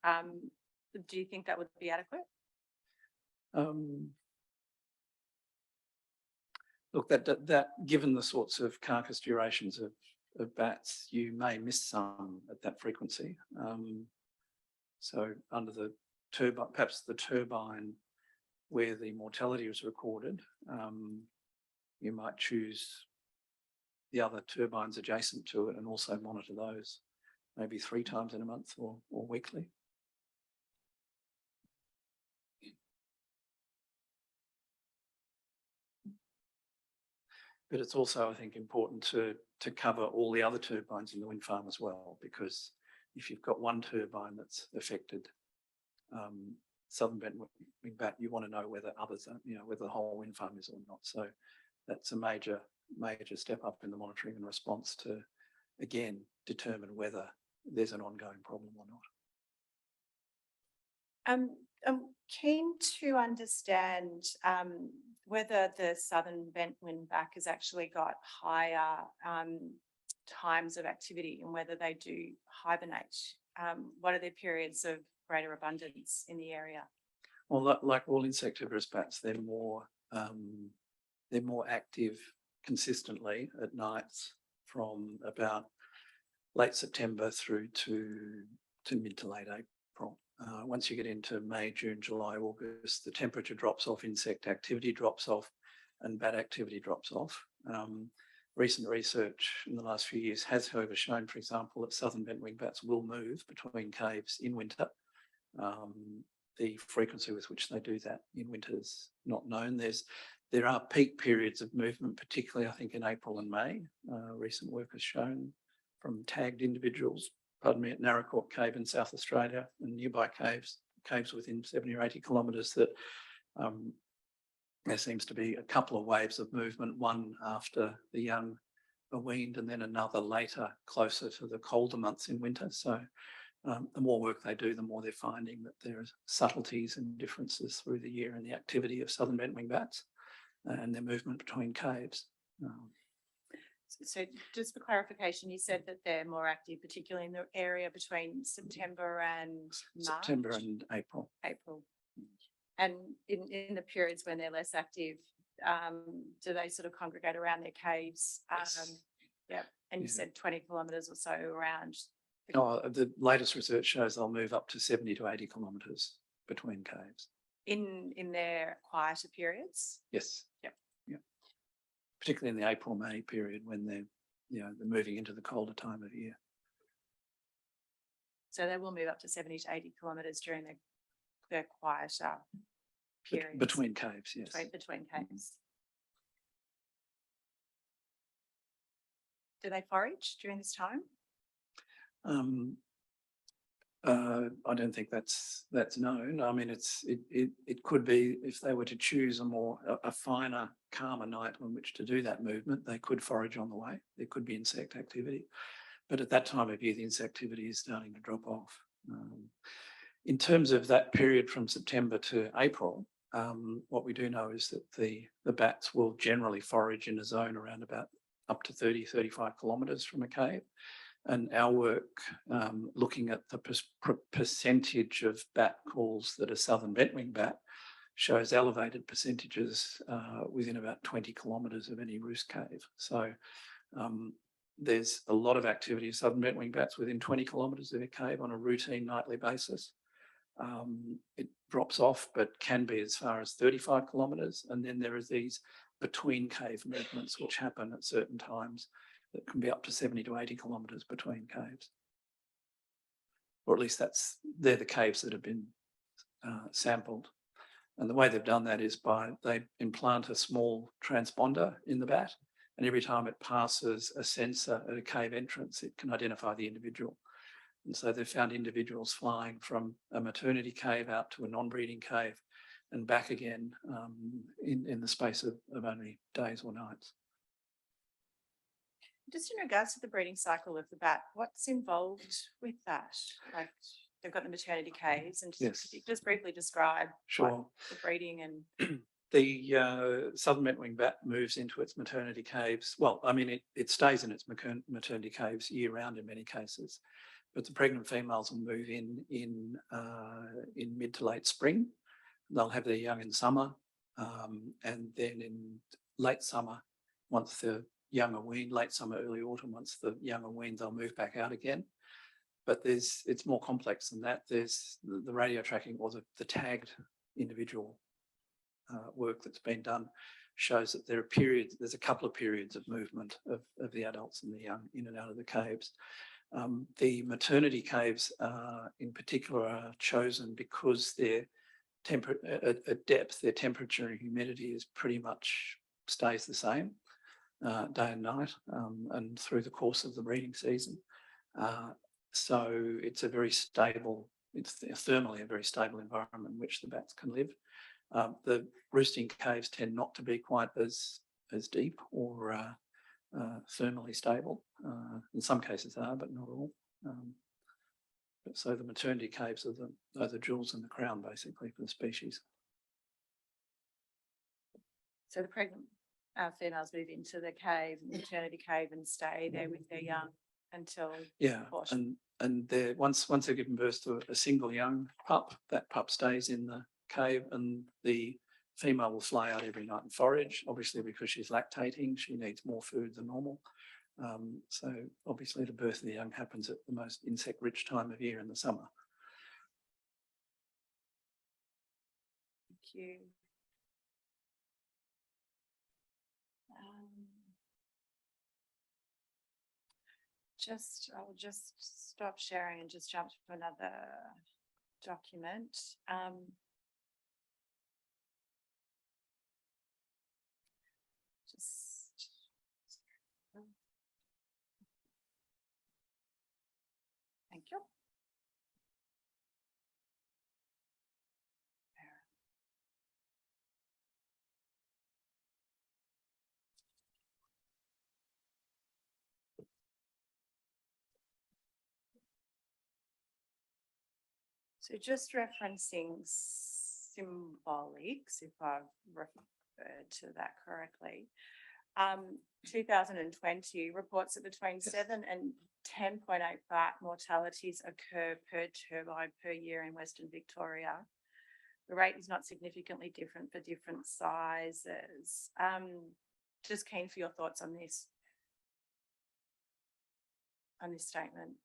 Do you think that would be adequate? Look, that given the sorts of carcass durations of bats, you may miss some at that frequency. So under the turbine, perhaps the turbine where the mortality was recorded, you might choose the other turbines adjacent to it and also monitor those maybe 3 times in a month or weekly. But it's also, I think, important to cover all the other turbines in the wind farm as well, because if you've got one turbine that's affected, southern Bentwood bat, you want to know whether others are, whether the whole wind farm is or not. So that's a major step up in the monitoring and response to, again, determine whether there's an ongoing problem or not. I'm keen to understand whether the southern bent windback has actually got higher times of activity and whether they do hibernate. What are their periods of greater abundance in the area? Well, like all insectivorous bats, they're more active consistently at nights from about late September through to mid to late April. Once you get into May, June, July, August, the temperature drops off, insect activity drops off, and bat activity drops off. recent research in the last few years has, however, shown, for example, that southern bent-winged bats will move between caves in winter. The frequency with which they do that in winter is not known. There are peak periods of movement, particularly I think in April and May. Recent work has shown from tagged individuals, pardon me, at Narracourt Cave in South Australia and nearby caves within 70 or 80 kilometres, that there seems to be a couple of waves of movement, one after the young are weaned and then another later, closer to the colder months in winter. So the more work they do, the more they're finding that there are subtleties and differences through the year in the activity of southern bent-winged bats and their movement between caves. So just for clarification, you said that they're more active, particularly in the area between September and March? September and April. April. And in the periods when they're less active, do they sort of congregate around their caves? Yes. Yeah. And you said 20 kilometres or so around. The latest research shows they'll move up to 70 to 80 kilometres between caves. In their quieter periods? Yes. Yep. Yep. Particularly in the April-May period when they're moving into the colder time of year. So they will move up to 70 to 80 kilometres during their quieter periods. Between caves, yes. Between caves. Do they forage during this time? I don't think that's known. I mean, it could be, if they were to choose a finer, calmer night on which to do that movement, they could forage on the way. There could be insect activity, but at that time of year, the insect activity is starting to drop off. In terms of that period from September to April, what we do know is that the bats will generally forage in a zone around about up to 30, 35 kilometres from a cave. And our work, looking at the percentage of bat calls that are southern bent-winged bat, shows elevated percentages within about 20 kilometres of any roost cave. So there's a lot of activity of southern bent-winged bats within 20 kilometres of a cave on a routine nightly basis. It drops off, but can be as far as 35 kilometres. And then there are these between cave movements which happen at certain times that can be up to 70 to 80 kilometres between caves. Or at least they're the caves that have been sampled. And the way they've done that is they implant a small transponder in the bat, and every time it passes a sensor at a cave entrance, it can identify the individual. And so they've found individuals flying from a maternity cave out to a non-breeding cave and back again in the space of only days or nights. Just in regards to the breeding cycle of the bat, what's involved with that? Like, they've got the maternity caves, and just briefly describe the breeding and the southern bent-winged bat moves into its maternity caves. Well, I mean, it stays in its maternity caves year round in many cases, but the pregnant females will move in mid to late spring. They'll have their young in summer, and then in late summer, once the young are weaned, late summer, early autumn, once the young are weaned, they'll move back out again. But it's more complex than that. There's the radio tracking or the tagged individual work that's been done shows that there are periods, there's a couple of periods of movement of the adults and the young in and out of the caves. The maternity caves in particular are chosen because their at depth, their temperature and humidity is pretty much stays the same day and night and through the course of the breeding season. So it's a very stable, it's thermally a very stable environment in which the bats can live. The roosting caves tend not to be quite as deep or thermally stable. In some cases are, but not all. So the maternity caves are the jewels in the crown, basically, for the species. So the pregnant females move into the cave, the maternity cave, and stay there with their young until and they're once they're given birth to a single young pup, that pup stays in the cave, and the female will fly out every night and forage. Obviously, because she's lactating, she needs more food than normal. So obviously the birth of the young happens at the most insect-rich time of year in the summer. Thank you. I'll just stop sharing and just jump to another document. Just. Thank you. So just referencing symbolics, if I've referred to that correctly. 2020 reports that between 7 and 10.8 mortalities occur per turbine per year in Western Victoria. The rate is not significantly different for different sizes. Just keen for your thoughts on this statement.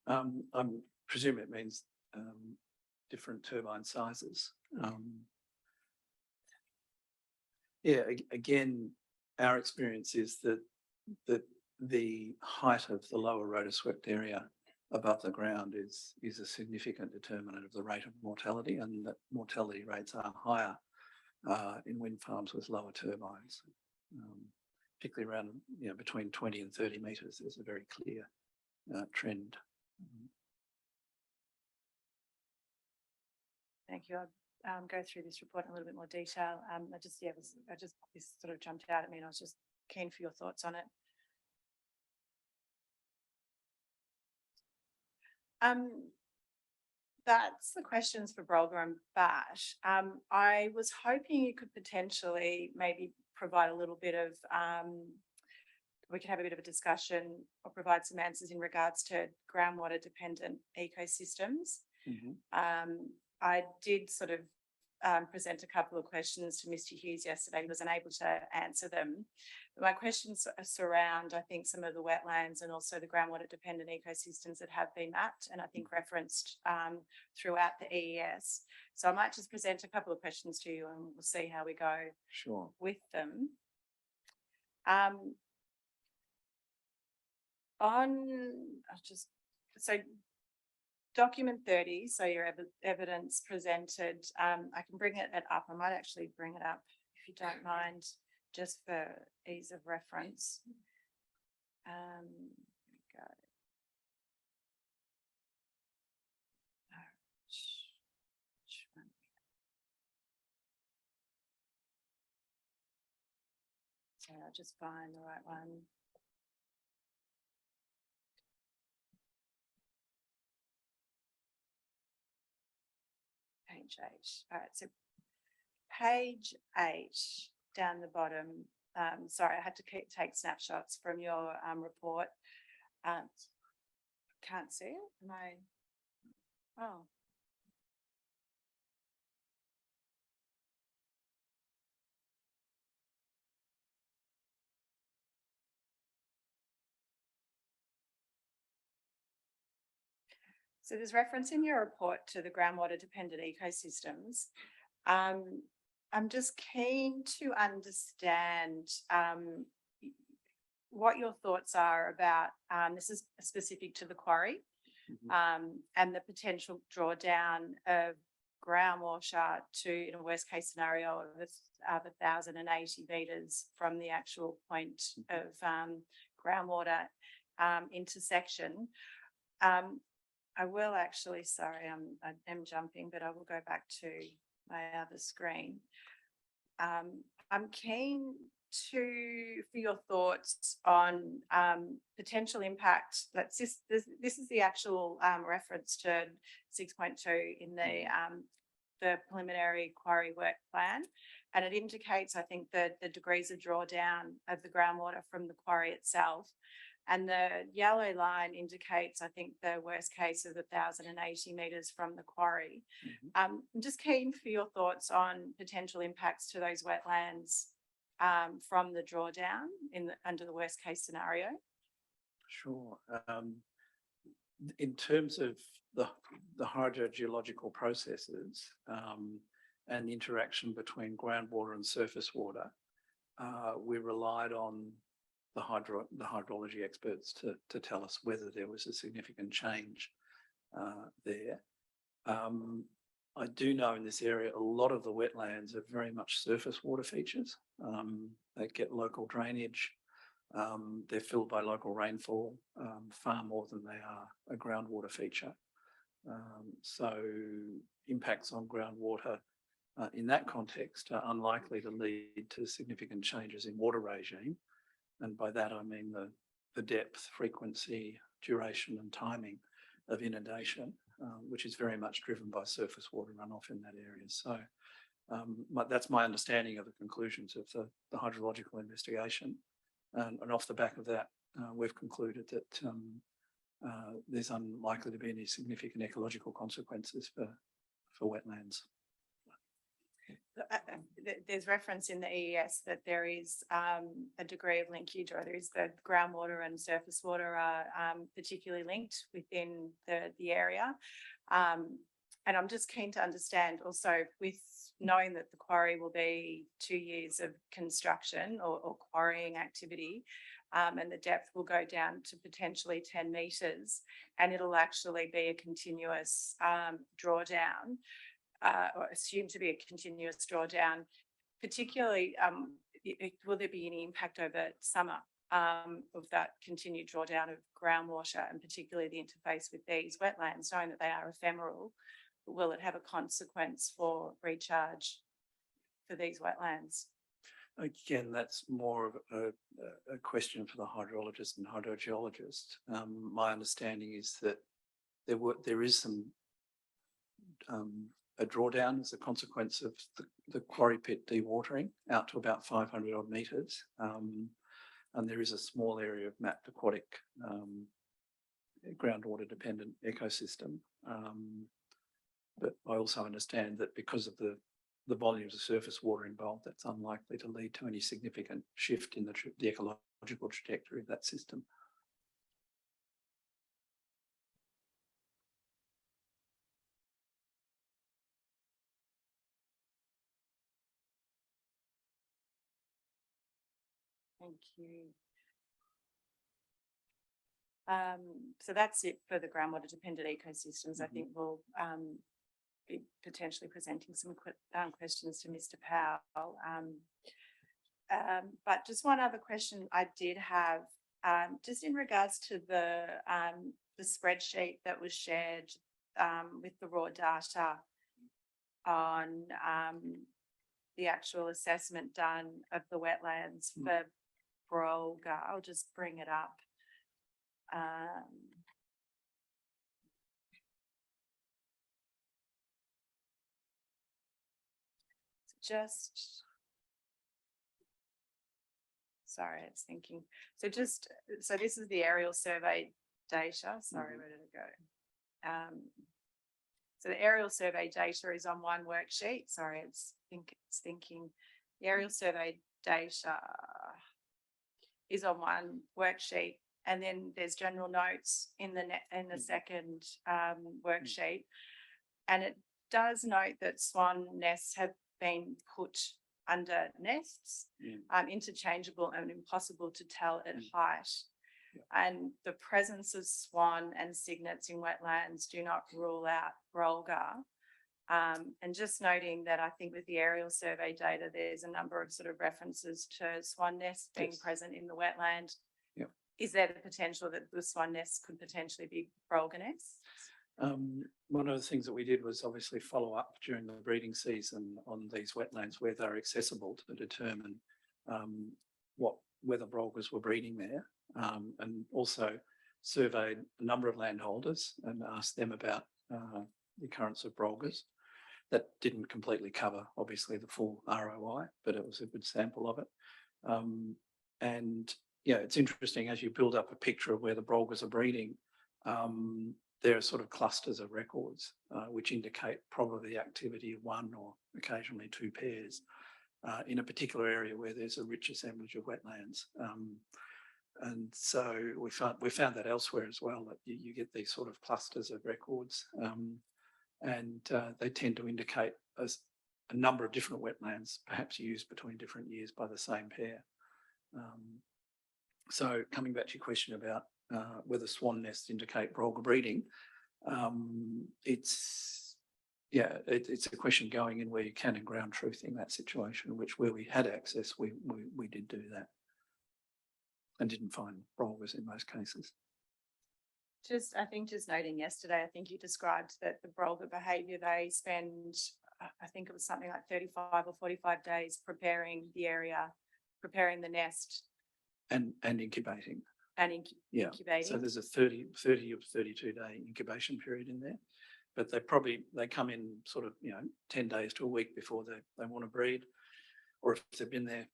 I presume it means different turbine sizes. Yeah, again, our experience is that the height of the lower rotor swept area above the ground is a significant determinant of the rate of mortality, and that mortality rates are higher in wind farms with lower turbines, particularly around between 20 and 30 metres. There's a very clear trend. Thank you. I'll go through this report in a little bit more detail. This sort of jumped out at me, and I was just keen for your thoughts on it. That's the questions for Brolga and Bash. I was hoping you could potentially maybe provide a little bit of, we could have a bit of a discussion or provide some answers in regards to groundwater dependent ecosystems. I did sort of present a couple of questions to Mr. Hughes yesterday. He was unable to answer them. But my questions surround, I think, some of the wetlands and also the groundwater dependent ecosystems that have been mapped and I think referenced throughout the EES. So I might just present a couple of questions to you and we'll see how we go with them. Document 30, so your evidence presented, I can bring it up. I might actually bring it up if you don't mind, just for ease of reference. Here we go. So I'll just find the right one. Page 8. All right, so page 8 down the bottom. Sorry, I had to take snapshots from your report. Can't see it. Oh. So there's reference in your report to the groundwater dependent ecosystems. I'm just keen to understand what your thoughts are about, this is specific to the quarry, and the potential drawdown of groundwater to, in a worst case scenario, of 1,080 metres from the actual point of groundwater intersection. I will actually, sorry, I am jumping, but I will go back to my other screen. I'm keen for your thoughts on potential impact. This is the actual reference to 6.2 in the preliminary quarry work plan, and it indicates, I think, the degrees of drawdown of the groundwater from the quarry itself. And the yellow line indicates, I think, the worst case of 1,080 metres from the quarry. I'm just keen for your thoughts on potential impacts to those wetlands from the drawdown under the worst case scenario. Sure. In terms of the hydrogeological processes and the interaction between groundwater and surface water, we relied on hydrology experts to tell us whether there was a significant change there. I do know in this area, a lot of the wetlands are very much surface water features. They get local drainage. They're filled by local rainfall far more than they are a groundwater feature. So impacts on groundwater in that context are unlikely to lead to significant changes in water regime. And by that, I mean the depth, frequency, duration and timing of inundation, which is very much driven by surface water runoff in that area. So that's my understanding of the conclusions of the hydrological investigation. And off the back of that, we've concluded that there's unlikely to be any significant ecological consequences for wetlands. There's reference in the EES that there is a degree of linkage, or there is the groundwater and surface water are particularly linked within the area. And I'm just keen to understand also, with knowing that the quarry will be 2 years of construction or quarrying activity, and the depth will go down to potentially 10 metres, and it'll actually be a continuous drawdown, or assumed to be a continuous drawdown, particularly, will there be any impact over summer of that continued drawdown of groundwater, and particularly the interface with these wetlands, knowing that they are ephemeral? Will it have a consequence for recharge for these wetlands? Again, that's more of a question for the hydrologist and hydrogeologist. My understanding is that there is some a drawdown as a consequence of the quarry pit dewatering out to about 500 odd metres. And there is a small area of mapped aquatic groundwater dependent ecosystem. But I also understand that because of the volumes of surface water involved, that's unlikely to lead to any significant shift in the ecological trajectory of that system. Thank you. So that's it for the groundwater dependent ecosystems. I think we'll be potentially presenting some questions to Mr. Powell. But just one other question I did have, just in regards to the spreadsheet that was shared with the raw data on the actual assessment done of the wetlands for Brolga. I'll just bring it up. Sorry, I was thinking. So this is the aerial survey data. Sorry, where did it go? So the aerial survey data is on one worksheet. Sorry, it's thinking. The aerial survey data is on one worksheet, and then there's general notes in the second worksheet, and it does note that swan nests have been put under nests, interchangeable and impossible to tell at height. And the presence of swan and cygnets in wetlands do not rule out Brolga. And just noting that I think with the aerial survey data, there's a number of sort of references to swan nests being present in the wetland. Yep. Is there the potential that the swan nests could potentially be Brolga nests? One of the things that we did was obviously follow up during the breeding season on these wetlands where they're accessible to determine whether Brolgas were breeding there, and also surveyed a number of landholders and asked them about the occurrence of Brolgas. That didn't completely cover, obviously, the full ROI, but it was a good sample of it. And yeah, it's interesting as you build up a picture of where the Brolgas are breeding. There are sort of clusters of records which indicate probably the activity of one or occasionally two pairs in a particular area where there's a rich assemblage of wetlands. And so we found that elsewhere as well, that you get these sort of clusters of records, and they tend to indicate a number of different wetlands, perhaps used between different years by the same pair. So coming back to your question about whether swan nests indicate brolga breeding, it's a question going in where you can in ground truth in that situation, which where we had access, we did do that and didn't find brolgas in most cases. I think just noting yesterday, I think you described that the brolga behaviour, they spend, I think it was something like 35 or 45 days preparing the area, preparing the nest. And incubating. And incubating. So there's a 30 or 32 day incubation period in there, but they come in sort of, 10 days to a week before they want to breed, or if they've been there,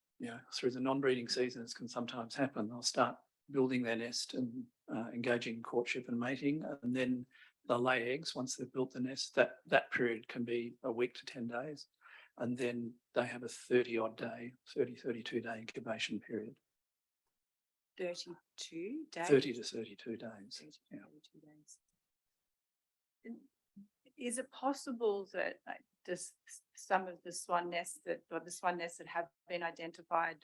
through the non-breeding seasons can sometimes happen. They'll start building their nest and engaging in courtship and mating, and then they'll lay eggs once they've built the nest. That period can be a week to 10 days. And then they have a 32 day incubation period. 32 days? 30 to 32 days. 30 to 32 days. Is it possible that some of the swan nests that have been identified,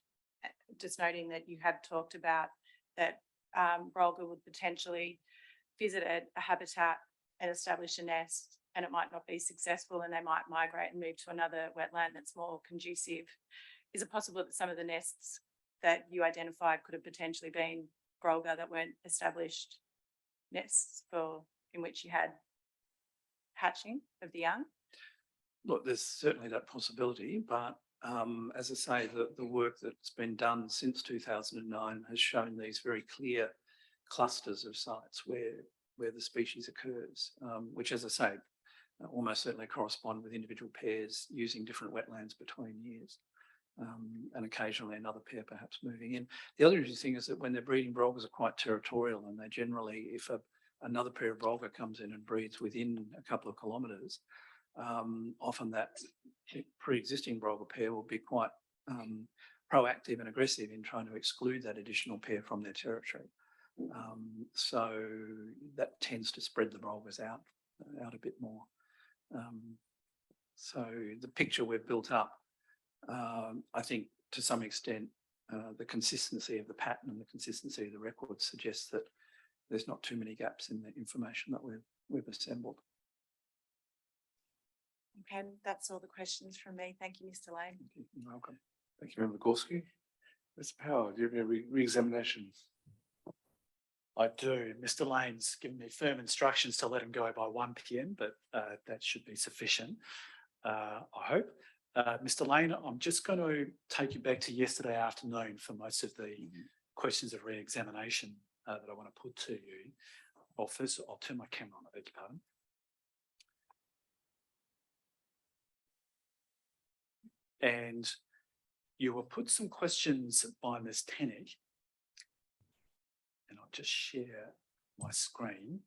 just noting that you have talked about that brolga would potentially visit a habitat and establish a nest, and it might not be successful and they might migrate and move to another wetland that's more conducive? Is it possible that some of the nests that you identified could have potentially been brolga that weren't established nests in which you had hatching of the young? Look, there's certainly that possibility, but as I say, the work that's been done since 2009 has shown these very clear clusters of sites where the species occurs, which, as I say, almost certainly correspond with individual pairs using different wetlands between years, and occasionally another pair perhaps moving in. The other interesting thing is that when they're breeding, brolgas are quite territorial, and they generally, if another pair of brolga comes in and breeds within a couple of kilometres, often that pre-existing brolga pair will be quite proactive and aggressive in trying to exclude that additional pair from their territory. So that tends to spread the brolgas out a bit more. So the picture we've built up, I think to some extent, the consistency of the pattern and the consistency of the records suggests that there's not too many gaps in the information that we've assembled. Okay, that's all the questions from me. Thank you, Mr. Lane. You're welcome. Thank you, Member Gorski. Mr. Power, do you have any re-examination? I do. Mr. Lane's given me firm instructions to let him go by 1 p.m, but that should be sufficient, I hope. Mr. Lane, I'm just going to take you back to yesterday afternoon for most of the questions of re-examination that I want to put to you. Well, first, I'll turn my camera on, I beg your pardon. And you were put some questions by Ms. Tennick, and I'll just share my screen.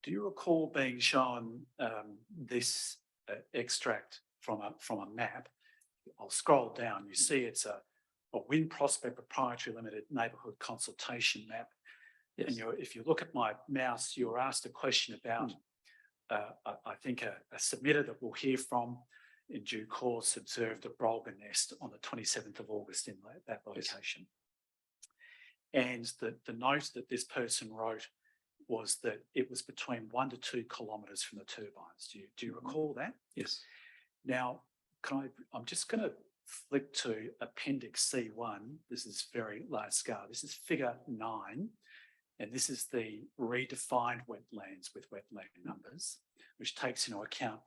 Do you recall being shown this extract from a map? I'll scroll down. You see it's a Wind Prospect Proprietary Limited Neighbourhood Consultation Map. Yes. And if you look at my mouse, you were asked a question about, I think a submitter that we'll hear from in due course observed a brolga nest on the 27th of August in that location. And the note that this person wrote was that it was between 1 to 2 kilometres from the turbines. Do you recall that? Yes. Now, I'm just going to flick to Appendix C1. This is very large scale. This is Figure 9. And this is the redefined wetlands with wetland numbers, which takes into account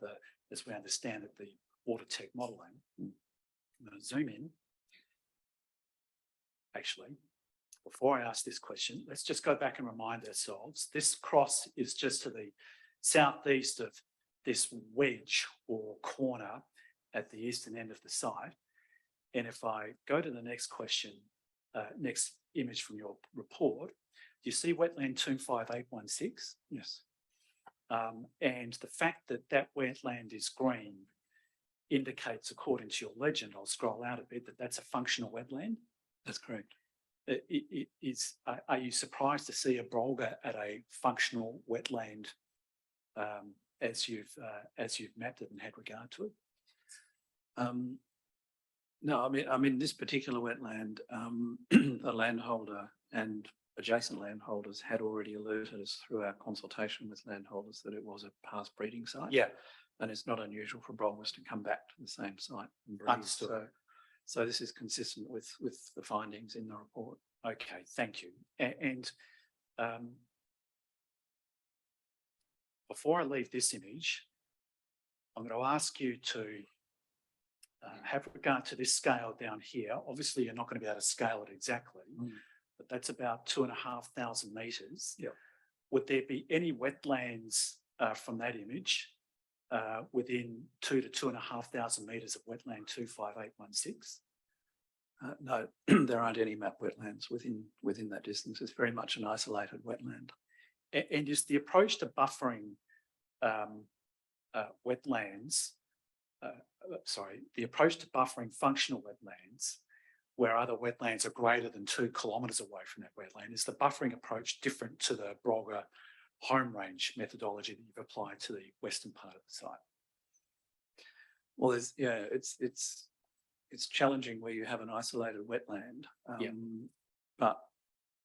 as we understand it, the Willatook modelling. I'm going to zoom in. Actually, before I ask this question, let's just go back and remind ourselves. This cross is just to the southeast of this wedge or corner at the eastern end of the site. And if I go to the next question, next image from your report, do you see wetland 25816? Yes. And the fact that that wetland is green indicates, according to your legend, I'll scroll out a bit, that that's a functional wetland. That's correct. Are you surprised to see a brolga at a functional wetland as you've mapped it and had regard to it? No, I mean, this particular wetland, the landholder and adjacent landholders had already alerted us through our consultation with landholders that it was a past breeding site. Yeah, And it's not unusual for brolgas to come back to the same site and breed. Understood. So this is consistent with the findings in the report. okay, thank you. And before I leave this image, I'm going to ask you to have regard to this scale down here. Obviously, you're not going to be able to scale it exactly, but that's about 2,500 metres. Yeah. Would there be any wetlands from that image within 2,000 to 2,500 metres of wetland 25816? No, there aren't any map wetlands within that distance. It's very much an isolated wetland. And is the approach to buffering wetlands, the approach to buffering functional wetlands where other wetlands are greater than 2 kilometres away from that wetland, is the buffering approach different to the Brolga home range methodology that you've applied to the western part of the site? Well, it's challenging where you have an isolated wetland. But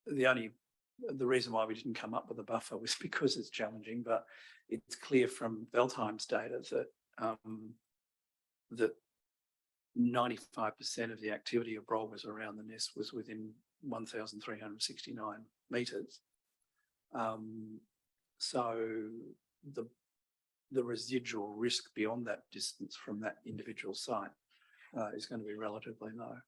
the reason why we didn't come up with a buffer was because it's challenging, but it's clear from Veltheim's data that 95% of the activity of brolgas around the nest was within 1,369 metres. So the residual risk beyond that distance from that individual site is going to be relatively low.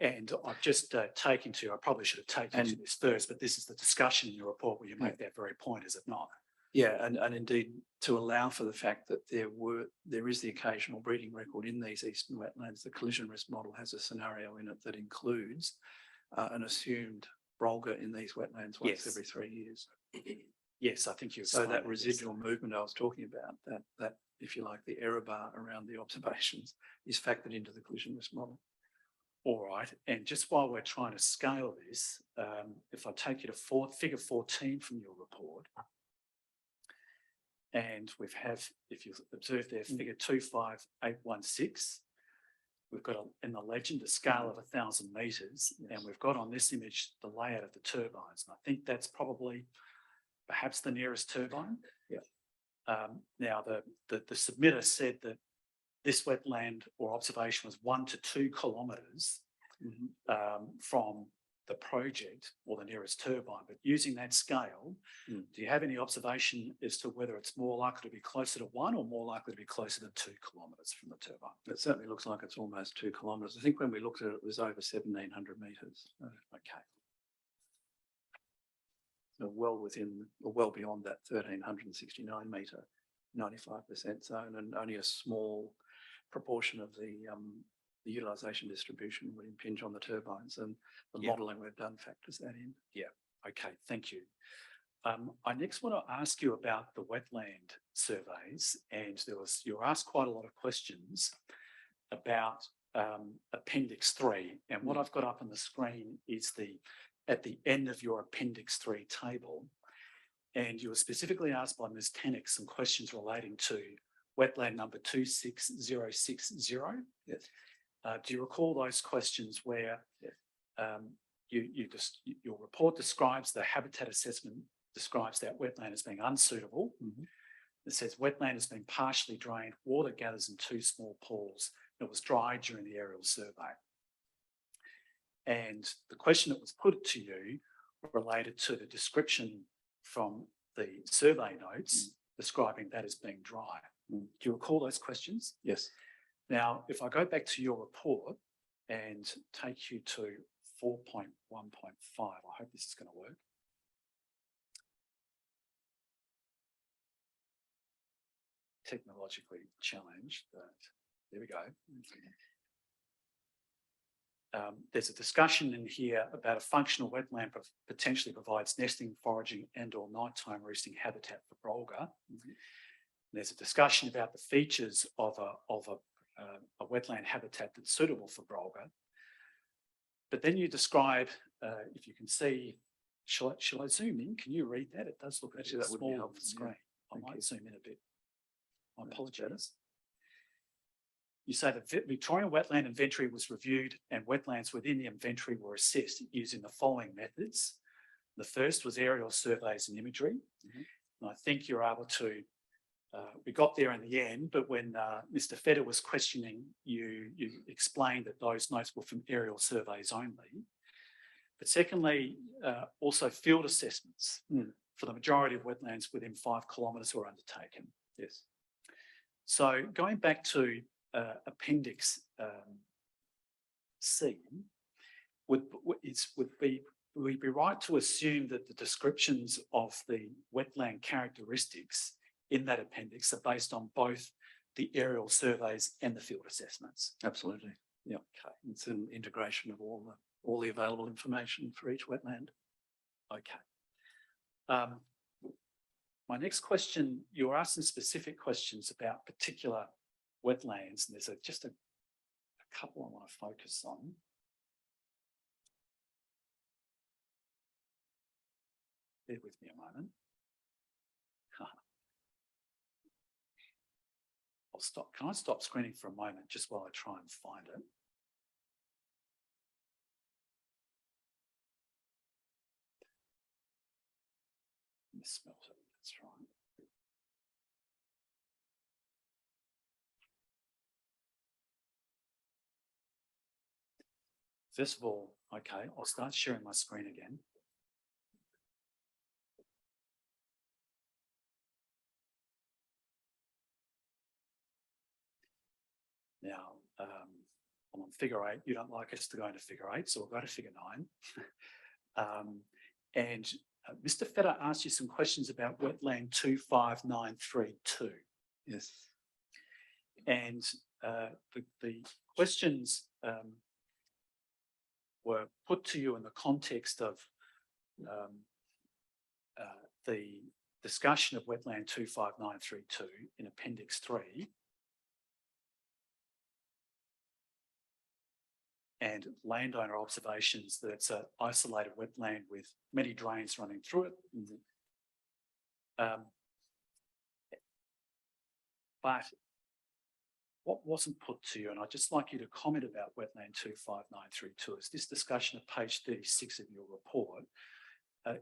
And I've just taken to, I probably should have taken to this first, but this is the discussion in your report where you make that very point, is it not? Yeah, and indeed to allow for the fact that there is the occasional breeding record in these eastern wetlands, the collision risk model has a scenario in it that includes an assumed brolga in these wetlands once every 3 years. Yes, I think you. So that residual movement I was talking about, that if you like, the error bar around the observations is factored into the collision risk model. All right, and just while we're trying to scale this, if I take you to figure 14 from your report, and if you observe there, figure 25816, we've got in the legend a scale of 1,000 metres, and we've got on this image the layout of the turbines, and I think that's probably perhaps the nearest turbine. Yeah. Now the submitter said that this wetland or observation was 1 to 2 kilometres from the project or the nearest turbine. But using that scale, do you have any observation as to whether it's more likely to be closer to 1 or more likely to be closer to 2 kilometres from the turbine? It certainly looks like it's almost 2 kilometres. I think when we looked at it, it was over 1,700 metres. Okay. So well beyond that 1,369 metre 95% zone, and only a small proportion of the utilisation distribution would impinge on the turbines, and the modelling we've done factors that in. Yeah, okay, thank you. I next want to ask you about the wetland surveys, and you were asked quite a lot of questions about Appendix 3, and what I've got up on the screen is at the end of your Appendix 3 table, and you were specifically asked by Ms. Tannick some questions relating to wetland number 26060. Yes. Do you recall those questions where your report describes the habitat assessment, describes that wetland as being unsuitable? It says wetland has been partially drained, water gathers in 2 small pools. It was dry during the aerial survey. And the question that was put to you related to the description from the survey notes describing that as being dry. Do you recall those questions? Yes. Now, if I go back to your report and take you to 4.1.5, I hope this is going to work. Technologically challenged, but there we go. There's a discussion in here about a functional wetland potentially provides nesting, foraging and or nighttime roosting habitat for brolga. There's a discussion about the features of a wetland habitat that's suitable for brolga. But then you describe, if you can see, shall I zoom in? Can you read that? It does look actually that small on the screen. I might zoom in a bit. My apologies. you say the Victorian wetland inventory was reviewed and wetlands within the inventory were assessed using the following methods. The first was aerial surveys and imagery. And I think you're able to, we got there in the end, but when Mr. Feder was questioning you, you explained that those notes were from aerial surveys only. But secondly, also field assessments for the majority of wetlands within 5 kilometres were undertaken. Yes. So going back to Appendix C, would we be right to assume that the descriptions of the wetland characteristics in that appendix are based on both the aerial surveys and the field assessments? Absolutely. Yeah. Okay. It's an integration of all the available information for each wetland. Okay. My next question, you were asking specific questions about particular wetlands, and there's just a couple I want to focus on. Bear with me a moment. I'll stop. Can I stop screening for a moment just while I try and find it? Smelt it, that's right. First of all, okay, I'll start sharing my screen again. Now, I'm on figure 8. You don't like us to go into figure 8, so we'll go to figure 9. And Mr. Feder asked you some questions about wetland 25932. Yes. And the questions were put to you in the context of the discussion of wetland 25932 in Appendix 3. And landowner observations that it's an isolated wetland with many drains running through it. But what wasn't put to you, and I'd just like you to comment about wetland 25932, is this discussion of page 36 of your report.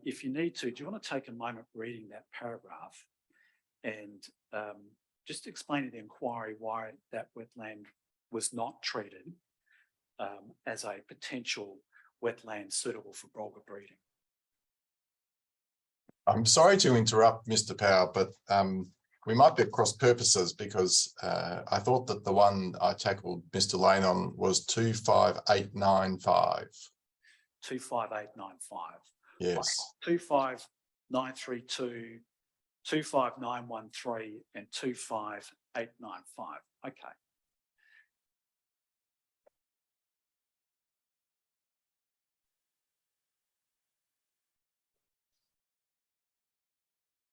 If you need to, do you want to take a moment reading that paragraph and just explain to the inquiry why that wetland was not treated as a potential wetland suitable for brolga breeding? I'm sorry to interrupt, Mr. Power, but we might be at cross purposes because I thought that the one I tackled Mr. Lane on was 25895. 25895. Yes. 25932, 25913 and 25895. Okay.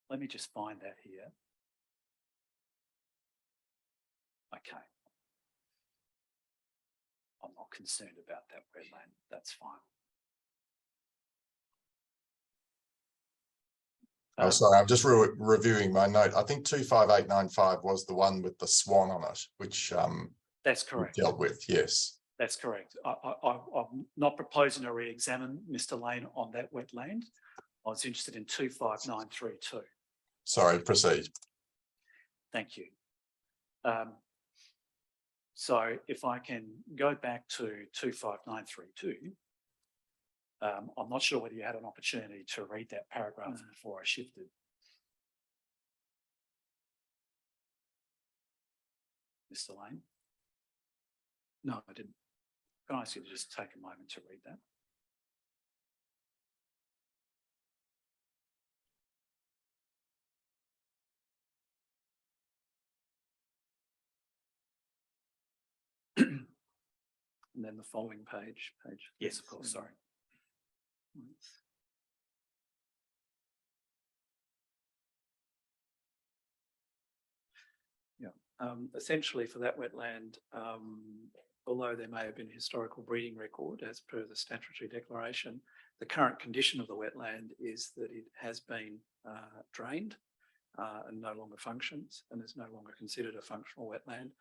Let me just find that here. Okay. I'm not concerned about that wetland. That's fine. Oh, sorry, I'm just reviewing my note. I think 25895 was the one with the swan on it, which that's correct. Dealt with, yes. That's correct. I'm not proposing to re-examine Mr. Lane on that wetland. I was interested in 25932. Sorry, proceed. Thank you. So if I can go back to 25932, I'm not sure whether you had an opportunity to read that paragraph before I shifted. Mr. Lane? No, I didn't. Can I ask you to just take a moment to read that? And then the following page. Yes, of course, sorry. Yeah, essentially for that wetland, although there may have been a historical breeding record as per the statutory declaration, the current condition of the wetland is that it has been drained and no longer functions and is no longer considered a functional wetland.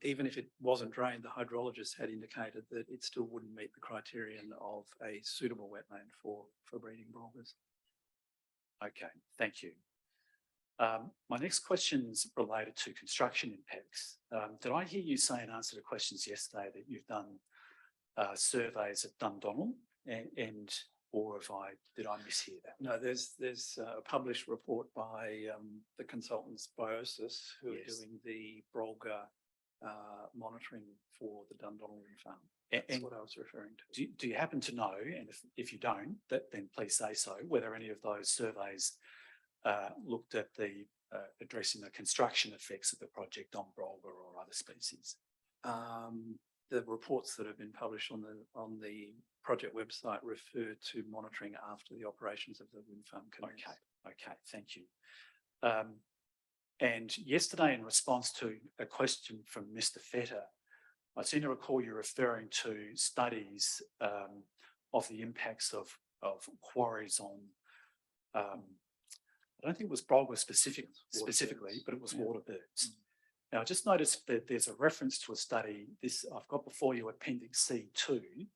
Even if it wasn't drained, the hydrologist had indicated that it still wouldn't meet the criterion of a suitable wetland for breeding broilers. Okay, thank you. My next question is related to construction impacts. Did I hear you say in answer to questions yesterday that you've done surveys at Dundonnell or did I mishear that? No, there's a published report by the consultants Biosis who are doing the Brolga monitoring for the Dundonnell wind farm. That's what I was referring to. Do you happen to know, and if you don't, then please say so, whether any of those surveys looked at the addressing the construction effects of the project on Brolga or other species? The reports that have been published on the project website refer to monitoring after the operations of the wind farm commence. Okay, thank you. And yesterday, in response to a question from Mr. Fetter, I seem to recall you referring to studies of the impacts of quarries on, I don't think it was Brolga specifically, but it was water birds. Now, I just noticed that there's a reference to a study, I've got before you Appendix C2,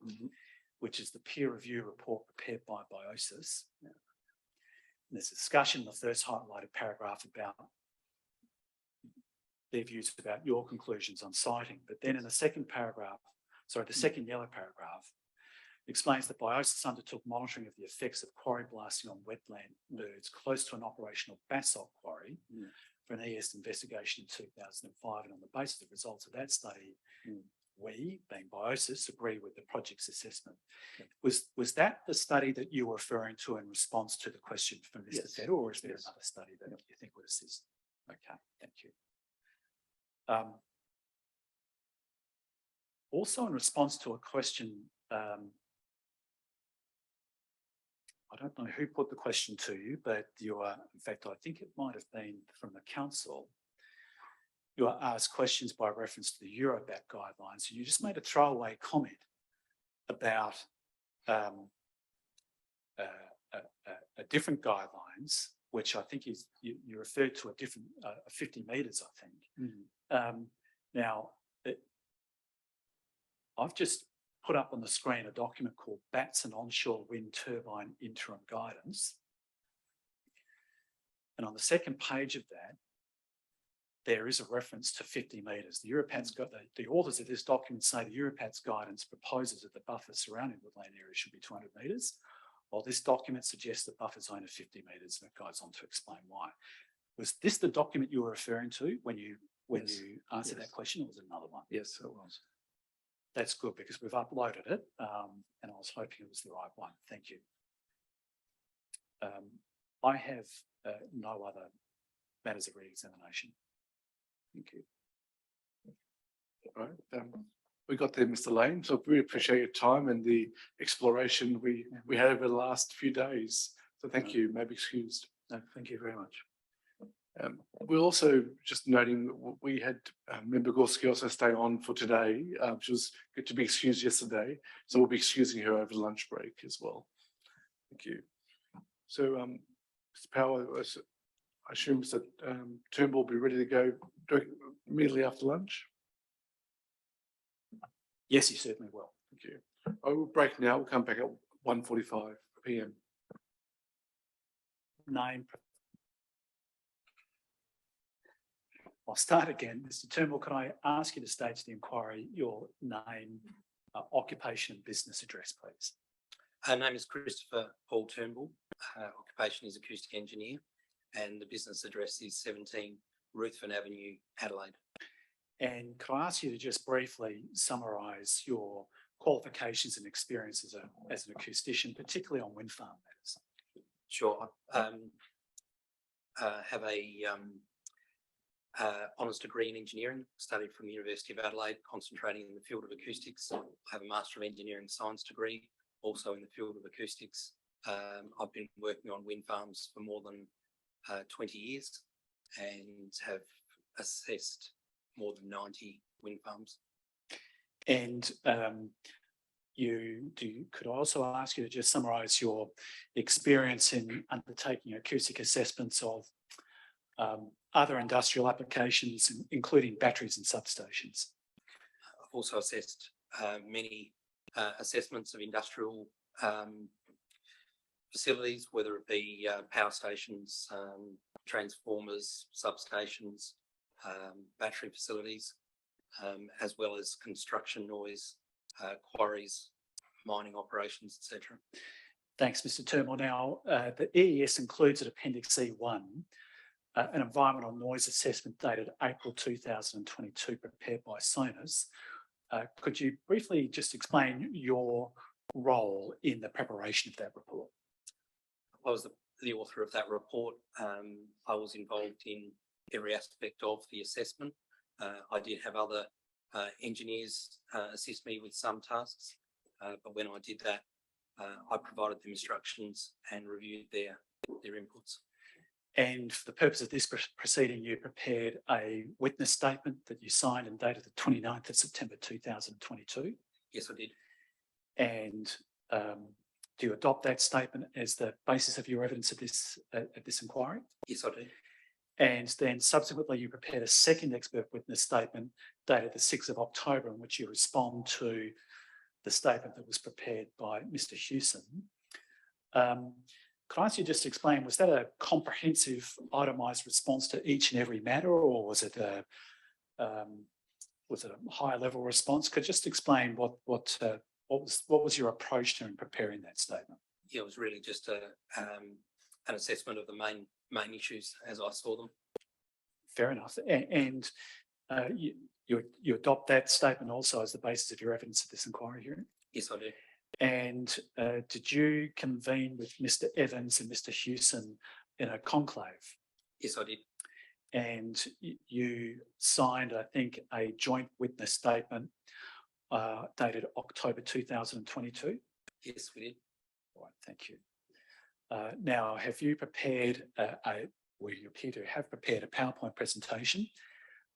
which is the peer review report prepared by Biosis. And there's a discussion in the first highlighted paragraph about their views about your conclusions on siting. But then in the second paragraph, the second yellow paragraph, explains that Biosis undertook monitoring of the effects of quarry blasting on wetland birds close to an operational basalt quarry for an ES investigation in 2005. And on the basis of the results of that study, we, being Biosis, agree with the project's assessment. Was that the study that you were referring to in response to the question from Mr. Fetter, or is there another study that you think would assist? Okay, thank you. Also, in response to a question, I don't know who put the question to you, but in fact, I think it might have been from the council. You are asked questions by reference to the Eurobat guidelines, and you just made a throwaway comment about a different guidelines, which I think is you referred to a different 50 metres, I think. Now, I've just put up on the screen a document called BATS and Onshore Wind Turbine Interim Guidance. And on the second page of that, there is a reference to 50 metres. The Europat's got the authors of this document say the Europat's guidance proposes that the buffer surrounding woodland areas should be 200 metres, while this document suggests the buffer zone of 50 metres, and it goes on to explain why. Was this the document you were referring to when you answered that question, or was it another one? Yes, it was. That's good, because we've uploaded it, and I was hoping it was the right one. Thank you. I have no other matters of re-examination. Thank you. All right. We got there, Mr. Lane. So we appreciate your time and the exploration we had over the last few days. So thank you. May be excused. No, thank you very much. We're also just noting that we had Member Gorski also stay on for today. She was good to be excused yesterday, so we'll be excusing her over lunch break as well. Thank you. So, Mr. Power, I assume that Turnbull will be ready to go immediately after lunch. Yes, you certainly will. Thank you. I will break now. We'll come back at 1:45 p.m. Name. I'll start again. Mr. Turnbull, can I ask you to state to the inquiry your name, occupation and business address, please? Our name is Christopher Paul Turnbull. Occupation is acoustic engineer, and the business address is 17 Ruthven Avenue, Adelaide. And can I ask you to just briefly summarise your qualifications and experience as an acoustician, particularly on wind farm matters? Sure. Have a honours degree in engineering, studied from the University of Adelaide, concentrating in the field of acoustics. I have a Master of Engineering Science degree, also in the field of acoustics. I've been working on wind farms for more than 20 years and have assessed more than 90 wind farms. And could I also ask you to just summarise your experience in undertaking acoustic assessments of other industrial applications, including batteries and substations? I've also assessed many assessments of industrial facilities, whether it be power stations, transformers, substations, battery facilities, as well as construction noise, quarries, mining operations, etc. Thanks, Mr. Turnbull. Now, the EES includes at Appendix E1 an environmental noise assessment dated April 2022 prepared by SONAS. Could you briefly just explain your role in the preparation of that report? I was the author of that report. I was involved in every aspect of the assessment. I did have other engineers assist me with some tasks, but when I did that, I provided them instructions and reviewed their inputs. And for the purpose of this proceeding, you prepared a witness statement that you signed and dated the 29th of September 2022. Yes, I did. And do you adopt that statement as the basis of your evidence at this inquiry? Yes, I do. And then subsequently you prepared a second expert witness statement dated the 6th of October in which you respond to the statement that was prepared by Mr. Hewson. Could I ask you just to explain, was that a comprehensive itemised response to each and every matter, or was it a higher level response? Could you just explain what was your approach to in preparing that statement? Yeah, it was really just an assessment of the main issues as I saw them. Fair enough. And you adopt that statement also as the basis of your evidence at this inquiry hearing? Yes, I do. And did you convene with Mr. Evans and Mr. Hewson in a conclave? Yes, I did. And you signed, I think, a joint witness statement dated October 2022? Yes, we did. All right, thank you. Now, have you prepared well, you appear to have prepared a PowerPoint presentation.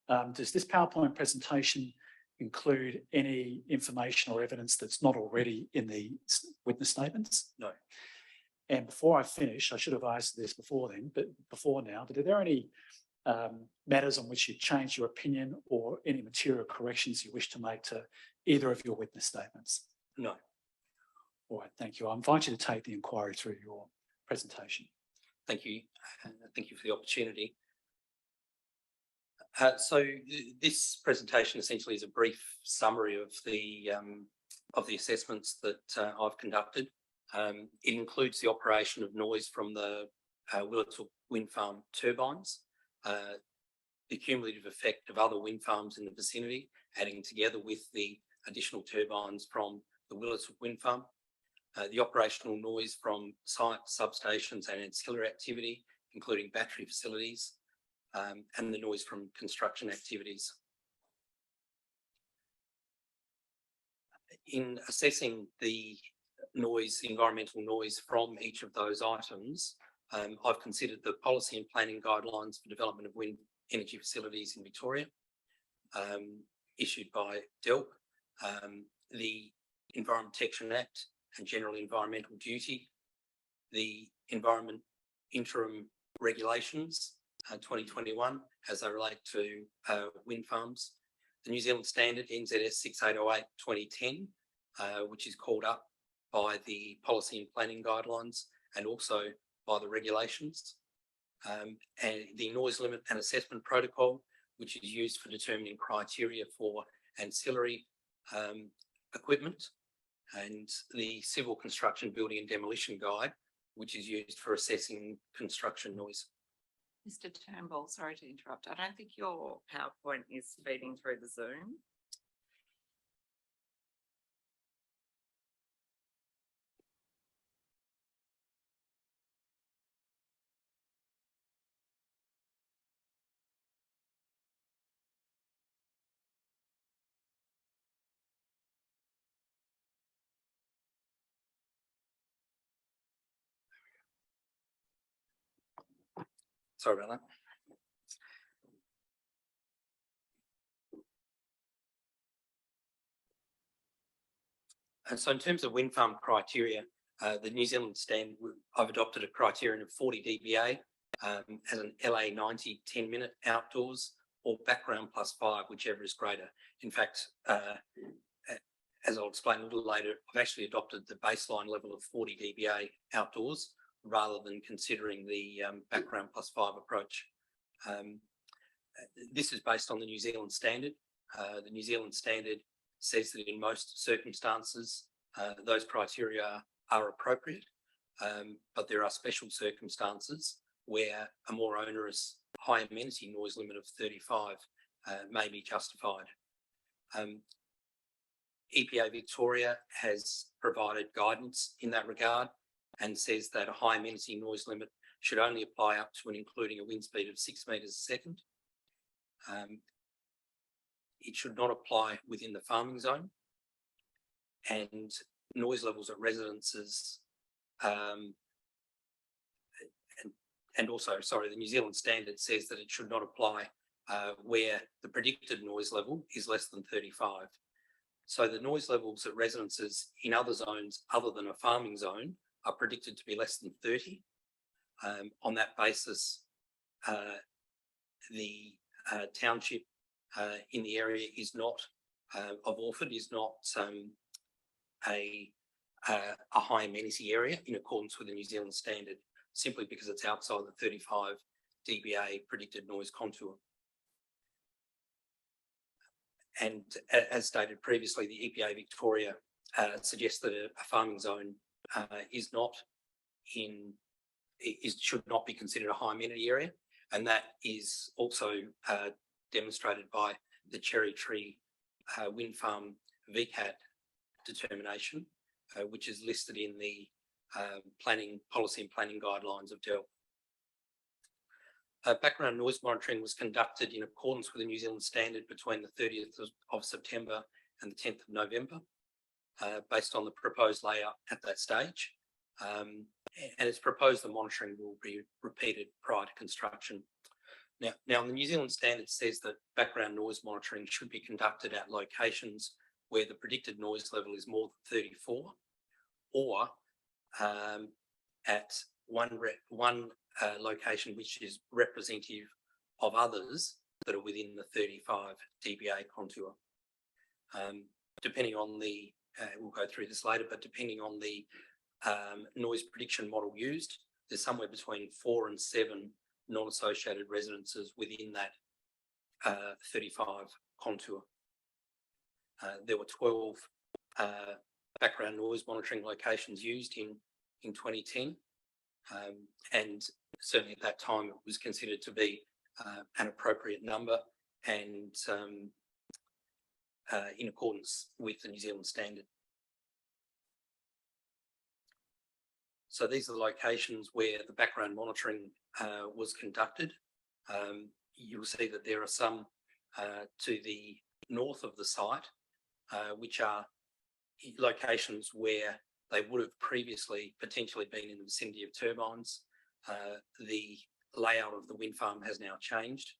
Does this PowerPoint presentation include any information or evidence that's not already in the witness statements? No. And before I finish, I should have asked this before then, but before now, but are there any matters on which you changed your opinion or any material corrections you wish to make to either of your witness statements? No. All right, thank you. I invite you to take the inquiry through your presentation. Thank you. Thank you for the opportunity. So this presentation essentially is a brief summary of the assessments that I've conducted. It includes the operation of noise from the Willatook wind farm turbines, the cumulative effect of other wind farms in the vicinity, adding together with the additional turbines from the Willatook wind farm, the operational noise from site substations and ancillary activity, including battery facilities, and the noise from construction activities. In assessing the noise, environmental noise from each of those items, I've considered the policy and planning guidelines for development of wind energy facilities in Victoria, issued by DELP, the Environment Protection Act and General Environmental Duty, the Environment Interim Regulations 2021 as they relate to wind farms, the New Zealand Standard NZS 6808/2010, which is called up by the policy and planning guidelines and also by the regulations, and the noise limit and assessment protocol, which is used for determining criteria for ancillary equipment, and the civil construction, building and demolition guide, which is used for assessing construction noise. Mr. Turnbull, sorry to interrupt. I don't think your PowerPoint is feeding through the Zoom. Sorry about that. And so in terms of wind farm criteria, the New Zealand Standard, I've adopted a criterion of 40 dBA as an LA 90 10-minute outdoors or background +5, whichever is greater. In fact, as I'll explain a little later, I've actually adopted the baseline level of 40 dBA outdoors rather than considering the background +5 approach. This is based on the New Zealand standard. The New Zealand standard says that in most circumstances, those criteria are appropriate, but there are special circumstances where a more onerous high amenity noise limit of 35 may be justified. EPA Victoria has provided guidance in that regard and says that a high amenity noise limit should only apply up to and including a wind speed of 6 metres a second. It should not apply within the farming zone, and noise levels at residences and also, sorry, the New Zealand standard says that it should not apply where the predicted noise level is less than 35. So the noise levels at residences in other zones other than a farming zone are predicted to be less than 30. On that basis, the township in the area is not of Orford is not a high amenity area in accordance with the New Zealand standard, simply because it's outside the 35 dBA predicted noise contour. And as stated previously, the EPA Victoria suggests that a farming zone should not be considered a high amenity area, and that is also demonstrated by the Cherry Tree Wind Farm VCAT determination, which is listed in the planning policy and planning guidelines of DELWP. Background noise monitoring was conducted in accordance with the New Zealand standard between the 30th of September and the 10th of November, based on the proposed layout at that stage. And it's proposed the monitoring will be repeated prior to construction. Now the New Zealand standard says that background noise monitoring should be conducted at locations where the predicted noise level is more than 34, or at one location which is representative of others that are within the 35 dBA contour. Depending on the, we'll go through this later, but depending on the noise prediction model used, there's somewhere between 4 and 7 non-associated residences within that 35 contour. There were 12 background noise monitoring locations used in 2010, and certainly at that time it was considered to be an appropriate number and in accordance with the New Zealand standard. So these are the locations where the background monitoring was conducted. You'll see that there are some to the north of the site, which are locations where they would have previously potentially been in the vicinity of turbines. The layout of the wind farm has now changed,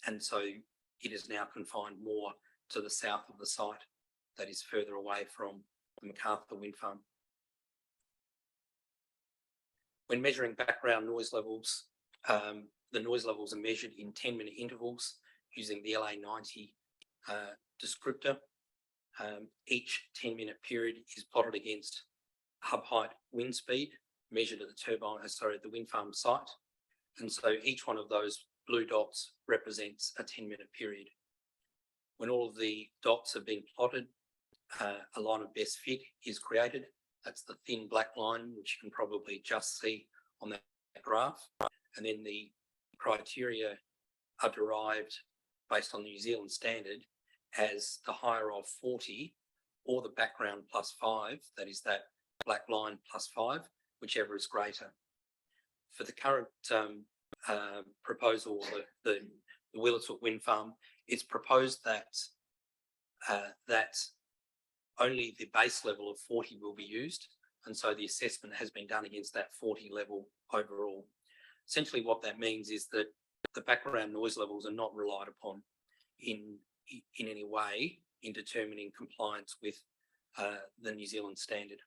and so it is now confined more to the south of the site that is further away from the MacArthur wind farm. When measuring background noise levels, the noise levels are measured in 10-minute intervals using the LA 90 descriptor. Each 10-minute period is plotted against hub height wind speed measured at the wind farm site. And so each one of those blue dots represents a 10-minute period. When all of the dots have been plotted, a line of best fit is created. That's the thin black line, which you can probably just see on that graph. And then the criteria are derived based on the New Zealand standard as the higher of 40 or the background +5, that is that black line +5, whichever is greater. For the current proposal, the Willatook wind farm, it's proposed that that only the base level of 40 will be used, and so the assessment has been done against that 40 level overall. Essentially what that means is that the background noise levels are not relied upon in any way in determining compliance with the New Zealand standard.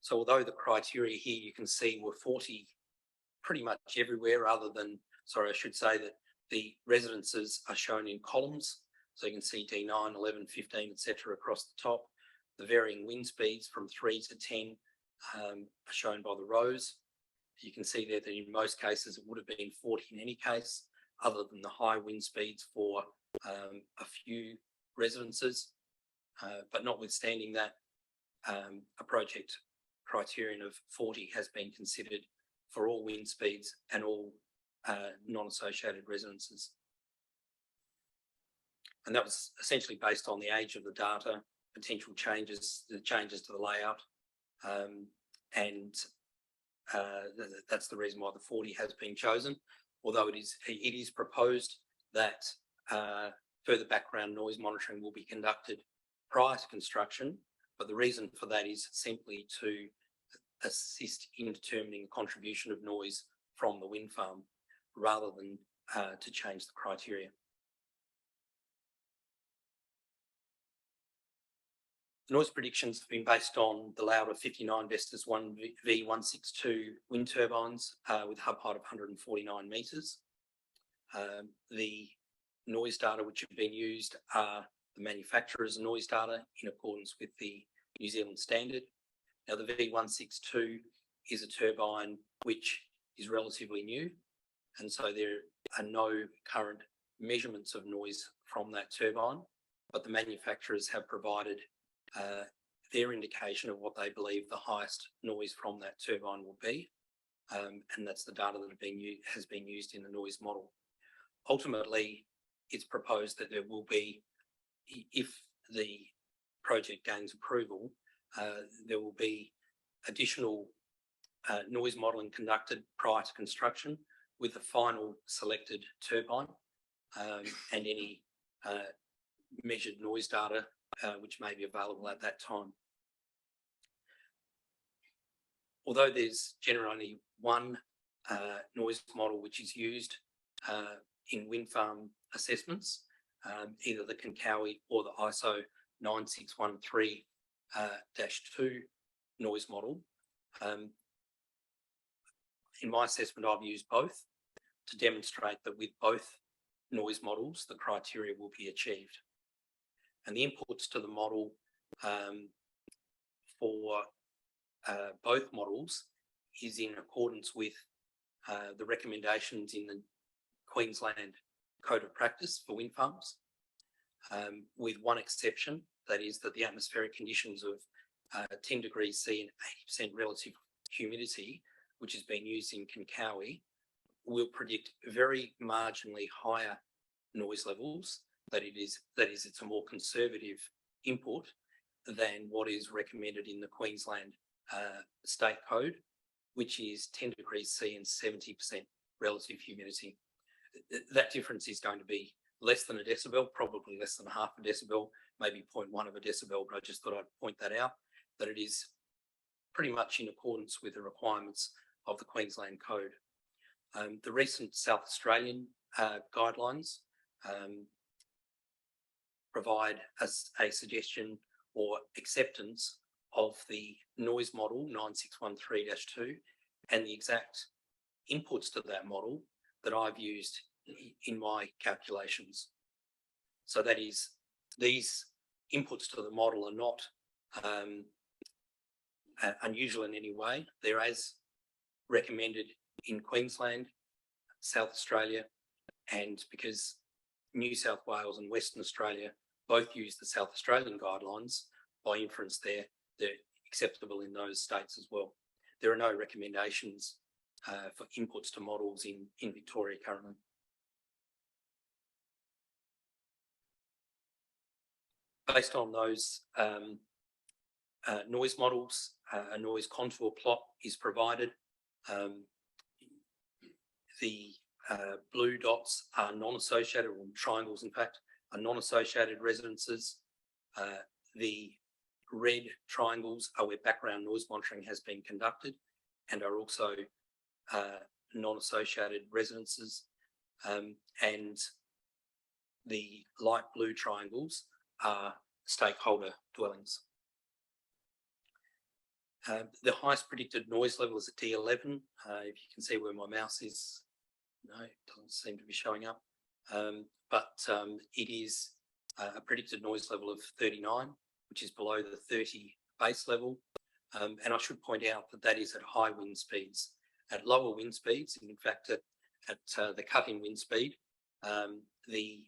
So although the criteria here you can see were 40 pretty much everywhere other than, sorry, I should say that the residences are shown in columns. So you can see D9, 11, 15, etc. across the top. The varying wind speeds from 3 to 10 are shown by the rows. You can see there that in most cases it would have been 40 in any case, other than the high wind speeds for a few residences. But notwithstanding that, a project criterion of 40 has been considered for all wind speeds and all non-associated residences. And that was essentially based on the age of the data, potential changes, the changes to the layout, and that's the reason why the 40 has been chosen. Although it is proposed that further background noise monitoring will be conducted prior to construction, but the reason for that is simply to assist in determining the contribution of noise from the wind farm rather than to change the criteria. The noise predictions have been based on the layout of 59 Vestas 1V162 wind turbines with hub height of 149 metres. The noise data which have been used are the manufacturer's noise data in accordance with the New Zealand standard. Now the V162 is a turbine which is relatively new, and so there are no current measurements of noise from that turbine, but the manufacturers have provided their indication of what they believe the highest noise from that turbine will be, and that's the data that has been used in the noise model. Ultimately, it's proposed that there will be, if the project gains approval, there will be additional noise modelling conducted prior to construction with the final selected turbine and any measured noise data which may be available at that time. Although there's generally only one noise model which is used in wind farm assessments, either the Kinkawi or the ISO 9613-2 noise model. In my assessment, I've used both to demonstrate that with both noise models, the criteria will be achieved. And the inputs to the model for both models is in accordance with the recommendations in the Queensland Code of Practice for wind farms, with one exception, that is that the atmospheric conditions of 10 degrees C and 80% relative humidity, which has been used in Kinkawi, will predict very marginally higher noise levels. That is, it's a more conservative input than what is recommended in the Queensland State Code, which is 10 degrees C and 70% relative humidity. That difference is going to be less than a decibel, probably less than half a decibel, maybe 0.1 of a decibel, but I just thought I'd point that out, that it is pretty much in accordance with the requirements of the Queensland Code. The recent South Australian guidelines provide a suggestion or acceptance of the noise model 9613-2 and the exact inputs to that model that I've used in my calculations. So that is, these inputs to the model are not unusual in any way. They're as recommended in Queensland, South Australia, and because New South Wales and Western Australia both use the South Australian guidelines, by inference they're acceptable in those states as well. There are no recommendations for inputs to models in Victoria currently. Based on those noise models, a noise contour plot is provided. The blue dots are non-associated, or triangles in fact, are non-associated residences. The red triangles are where background noise monitoring has been conducted and are also non-associated residences. And the light blue triangles are stakeholder dwellings. The highest predicted noise level is at D11. If you can see where my mouse is, no, it doesn't seem to be showing up. But it is a predicted noise level of 39, which is below the 30 base level. And I should point out that that is at high wind speeds. At lower wind speeds, in fact, at the cut-in wind speed, the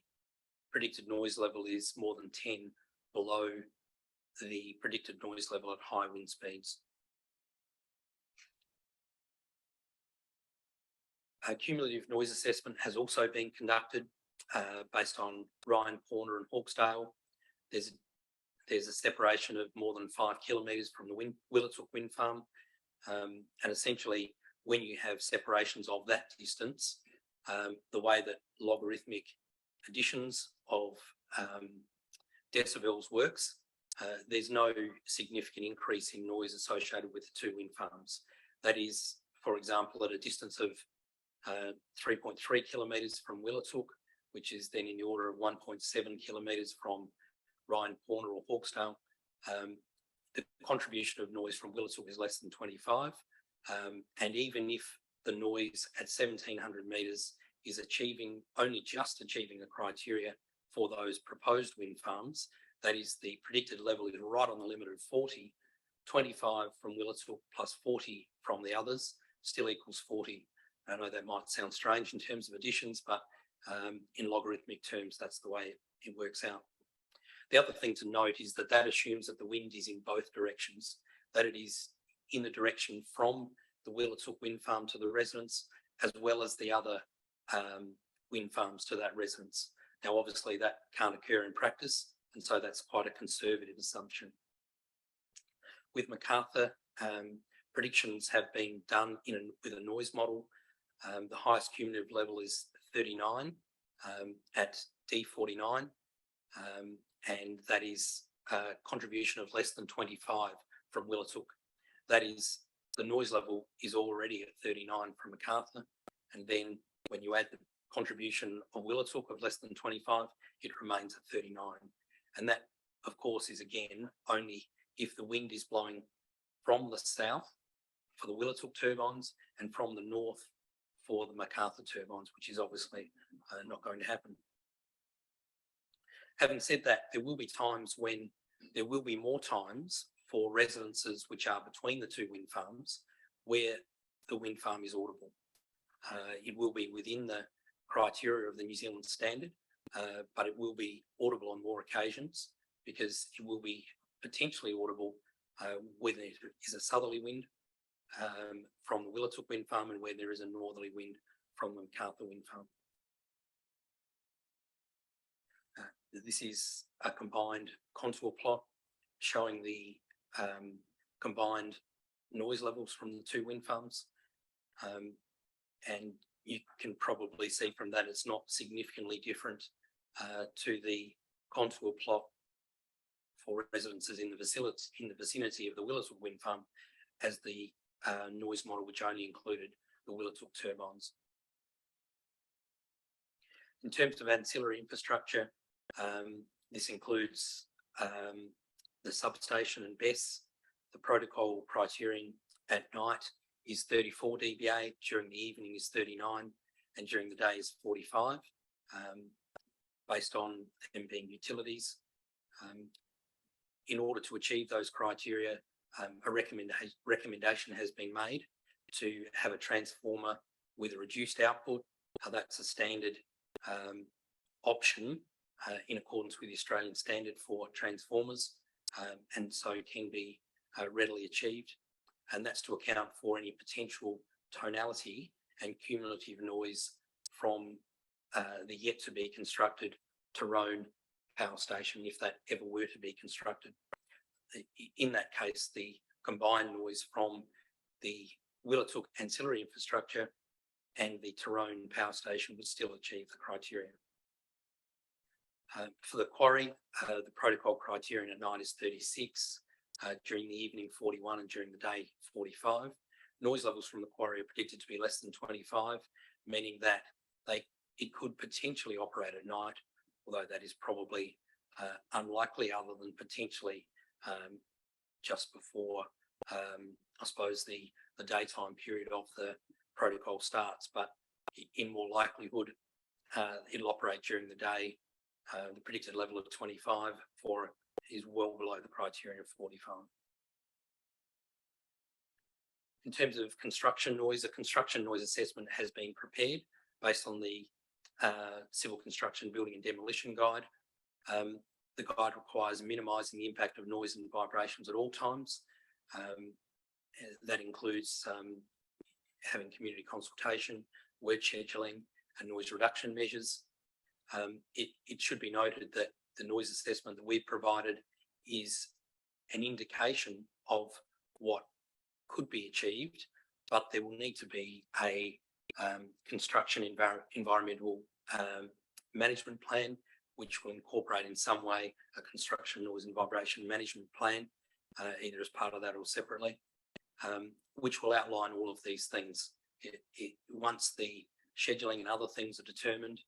predicted noise level is more than 10 below the predicted noise level at high wind speeds. A cumulative noise assessment has also been conducted based on Ryan, Corner and Hawkesdale. There's a separation of more than 5 kilometres from the Willatook wind farm. And essentially, when you have separations of that distance, the way that logarithmic additions of decibels works, there's no significant increase in noise associated with the two wind farms. That is, for example, at a distance of 3.3 kilometres from Willatook, which is then in the order of 1.7 kilometres from Ryan, Corner or Hawkesdale, the contribution of noise from Willatook is less than 25. And even if the noise at 1700 metres is only just achieving the criteria for those proposed wind farms, that is, the predicted level is right on the limit of 40, 25 from Willatook plus 40 from the others still equals 40. I know that might sound strange in terms of additions, but in logarithmic terms, that's the way it works out. The other thing to note is that that assumes that the wind is in both directions, that it is in the direction from the Willatook wind farm to the residence, as well as the other wind farms to that residence. Now, obviously, that can't occur in practice, and so that's quite a conservative assumption. With Macarthur, predictions have been done with a noise model. The highest cumulative level is 39 at D49, and that is a contribution of less than 25 from Willatook. That is, the noise level is already at 39 from Macarthur, and then when you add the contribution of Willatook of less than 25, it remains at 39. And that, of course, is again only if the wind is blowing from the south for the Willatook turbines and from the north for the Macarthur turbines, which is obviously not going to happen. Having said that, there will be times when there will be more times for residences which are between the two wind farms where the wind farm is audible. It will be within the criteria of the New Zealand standard, but it will be audible on more occasions because it will be potentially audible when there is a southerly wind from the Willatook wind farm and where there is a northerly wind from the Macarthur wind farm. This is a combined contour plot showing the combined noise levels from the two wind farms. And you can probably see from that it's not significantly different to the contour plot for residences in the vicinity of the Willatook wind farm as the noise model, which only included the Willatook turbines. In terms of ancillary infrastructure, this includes the substation and BESS. The protocol criterion at night is 34 dBA, during the evening is 39, and during the day is 45, based on them being utilities. In order to achieve those criteria, a recommendation has been made to have a transformer with a reduced output. That's a standard option in accordance with the Australian standard for transformers, and so can be readily achieved. And that's to account for any potential tonality and cumulative noise from the yet to be constructed Tyrone power station, if that ever were to be constructed. In that case, the combined noise from the Willatook ancillary infrastructure and the Tyrone power station would still achieve the criteria. For the quarry, the protocol criterion at night is 36, during the evening 41, and during the day 45. Noise levels from the quarry are predicted to be less than 25, meaning that it could potentially operate at night, although that is probably unlikely, other than potentially just before I suppose the daytime period of the protocol starts, but in more likelihood, it'll operate during the day. The predicted level of 25 for it is well below the criteria of 45. In terms of construction noise, a construction noise assessment has been prepared based on the Civil Construction Building and Demolition Guide. The guide requires minimising the impact of noise and vibrations at all times. That includes having community consultation, work scheduling, and noise reduction measures. It should be noted that the noise assessment that we've provided is an indication of what could be achieved, but there will need to be a construction environmental management plan, which will incorporate in some way a construction noise and vibration management plan, either as part of that or separately, which will outline all of these things. Once the scheduling and other things are determined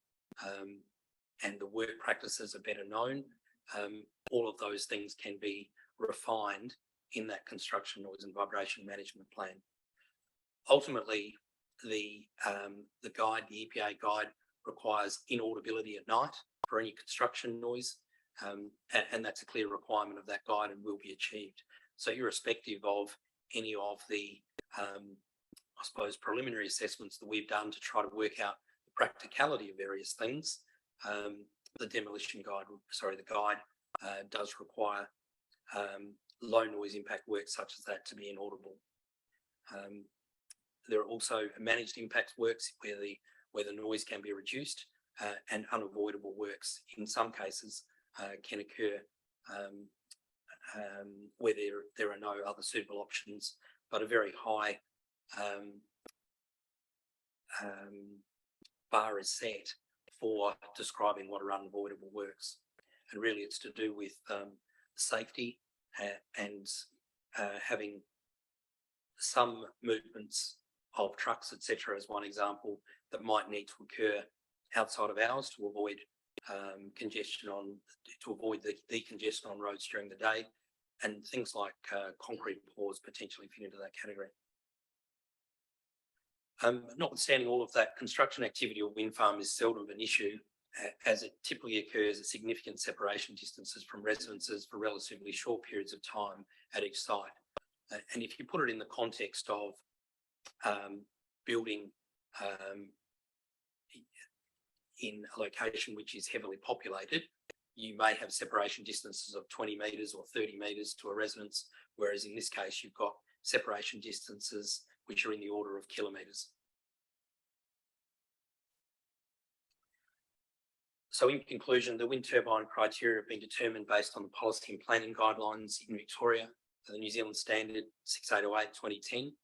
and the work practices are better known, all of those things can be refined in that construction noise and vibration management plan. Ultimately, the guide, the EPA guide, requires inaudibility at night for any construction noise, and that's a clear requirement of that guide and will be achieved. So irrespective of any of the, I suppose, preliminary assessments that we've done to try to work out the practicality of various things, the demolition guide, the guide does require low noise impact work such as that to be inaudible. There are also managed impacts works where the noise can be reduced, and unavoidable works in some cases can occur where there are no other suitable options, but a very high bar is set for describing what are unavoidable works. And really it's to do with safety and having some movements of trucks, etc., as one example, that might need to occur outside of hours to avoid the congestion on roads during the day, and things like concrete pours potentially fit into that category. Notwithstanding all of that, construction activity or wind farm is seldom an issue, as it typically occurs at significant separation distances from residences for relatively short periods of time at each site. And if you put it in the context of building in a location which is heavily populated, you may have separation distances of 20 metres or 30 metres to a residence, whereas in this case you've got separation distances which are in the order of kilometres. So in conclusion, the wind turbine criteria have been determined based on the policy and planning guidelines in Victoria, the New Zealand Standard 6808/2010.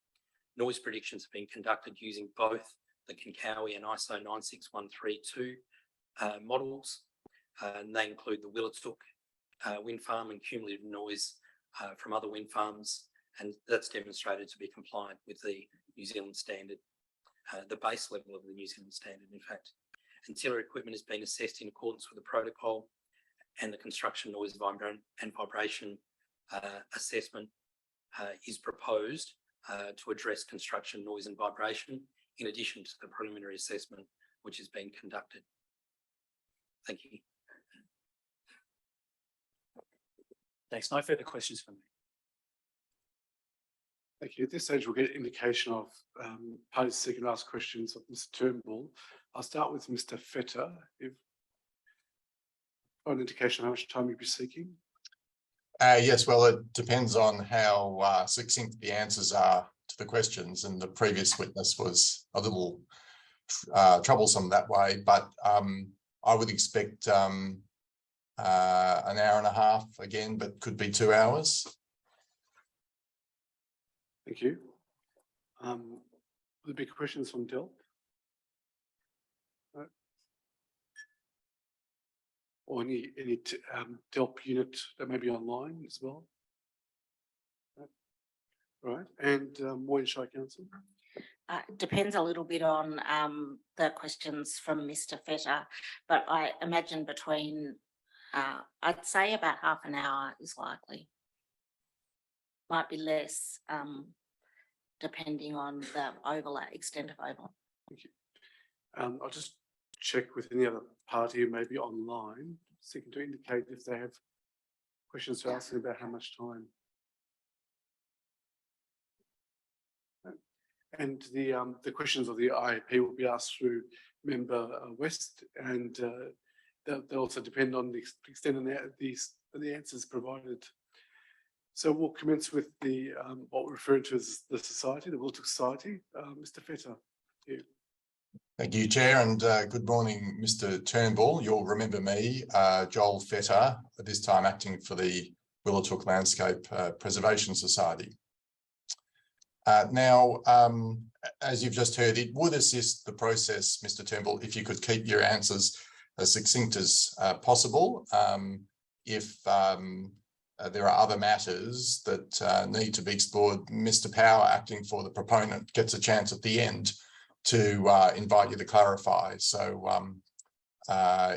Noise predictions have been conducted using both the Kincowie and ISO 96132 models, and they include the Willatook wind farm and cumulative noise from other wind farms, and that's demonstrated to be compliant with the New Zealand Standard, the base level of the New Zealand Standard, in fact. Ancillary equipment has been assessed in accordance with the protocol, and the construction noise and vibration assessment is proposed to address construction noise and vibration, in addition to the preliminary assessment which has been conducted. Thank you. Thanks. No further questions from me. Thank you. At this stage, we'll get an indication of parties seeking to ask questions of Mr. Turnbull. I'll start with Mr. Fetter. If an indication of how much time you'd be seeking. Yes, well, it depends on how succinct the answers are to the questions, and the previous witness was a little troublesome that way, but I would expect an hour and a half again, but could be 2 hours. Thank you. Will there be questions from DELP? No? Or any DELP unit that may be online as well? No? All right, and Moyne Shire Council? Depends a little bit on the questions from Mr. Fetter, but I imagine between, I'd say about half an hour is likely. might be less, depending on the overlay, extent of overlay. I'll just check with any other party who may be online, seeking to indicate if they have questions to ask about how much time. And the questions of the IAP will be asked through member West, and they'll also depend on the extent of the answers provided. So we'll commence with the what we're referring to as the society, the Willatook Society. Mr. Fetter. Thank you, Chair, and good morning, Mr. Turnbull. You'll remember me, Joel Fetter, at this time acting for the Willatook Landscape Preservation Society. Now, as you've just heard, it would assist the process, Mr. Turnbull, if you could keep your answers as succinct as possible. If there are other matters that need to be explored, Mr. Power, acting for the proponent, gets a chance at the end to invite you to clarify. So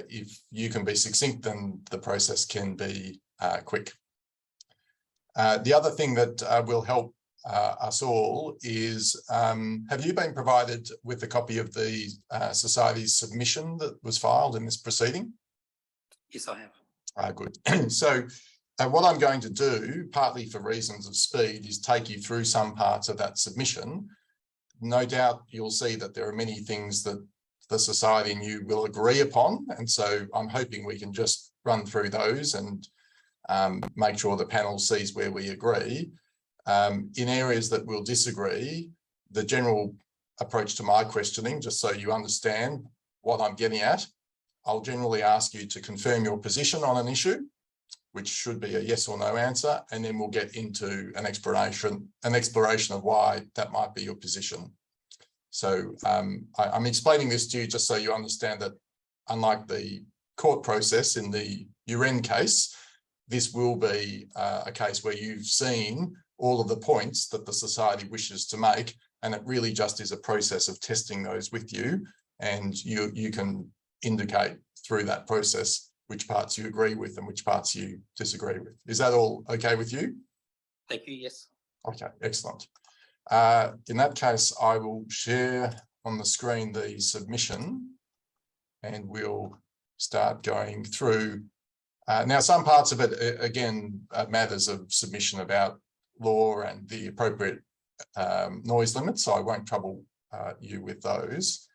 if you can be succinct, then the process can be quick. The other thing that will help us all is, have you been provided with a copy of the Society's submission that was filed in this proceeding? Yes, I have. Good. So what I'm going to do, partly for reasons of speed, is take you through some parts of that submission. No doubt you'll see that there are many things that the Society and you will agree upon, and so I'm hoping we can just run through those and make sure the panel sees where we agree. In areas that we'll disagree, the general approach to my questioning, just so you understand what I'm getting at, I'll generally ask you to confirm your position on an issue, which should be a yes or no answer, and then we'll get into an exploration of why that might be your position. So I'm explaining this to you just so you understand that, unlike the court process in the UREN case, this will be a case where you've seen all of the points that the Society wishes to make, and it really just is a process of testing those with you, and you can indicate through that process which parts you agree with and which parts you disagree with. Is that all okay with you? Thank you, yes. Okay, excellent. In that case, I will share on the screen the submission and we'll start going through. Now, some parts of it, again, matters of submission about law and the appropriate noise limits, so I won't trouble you with those.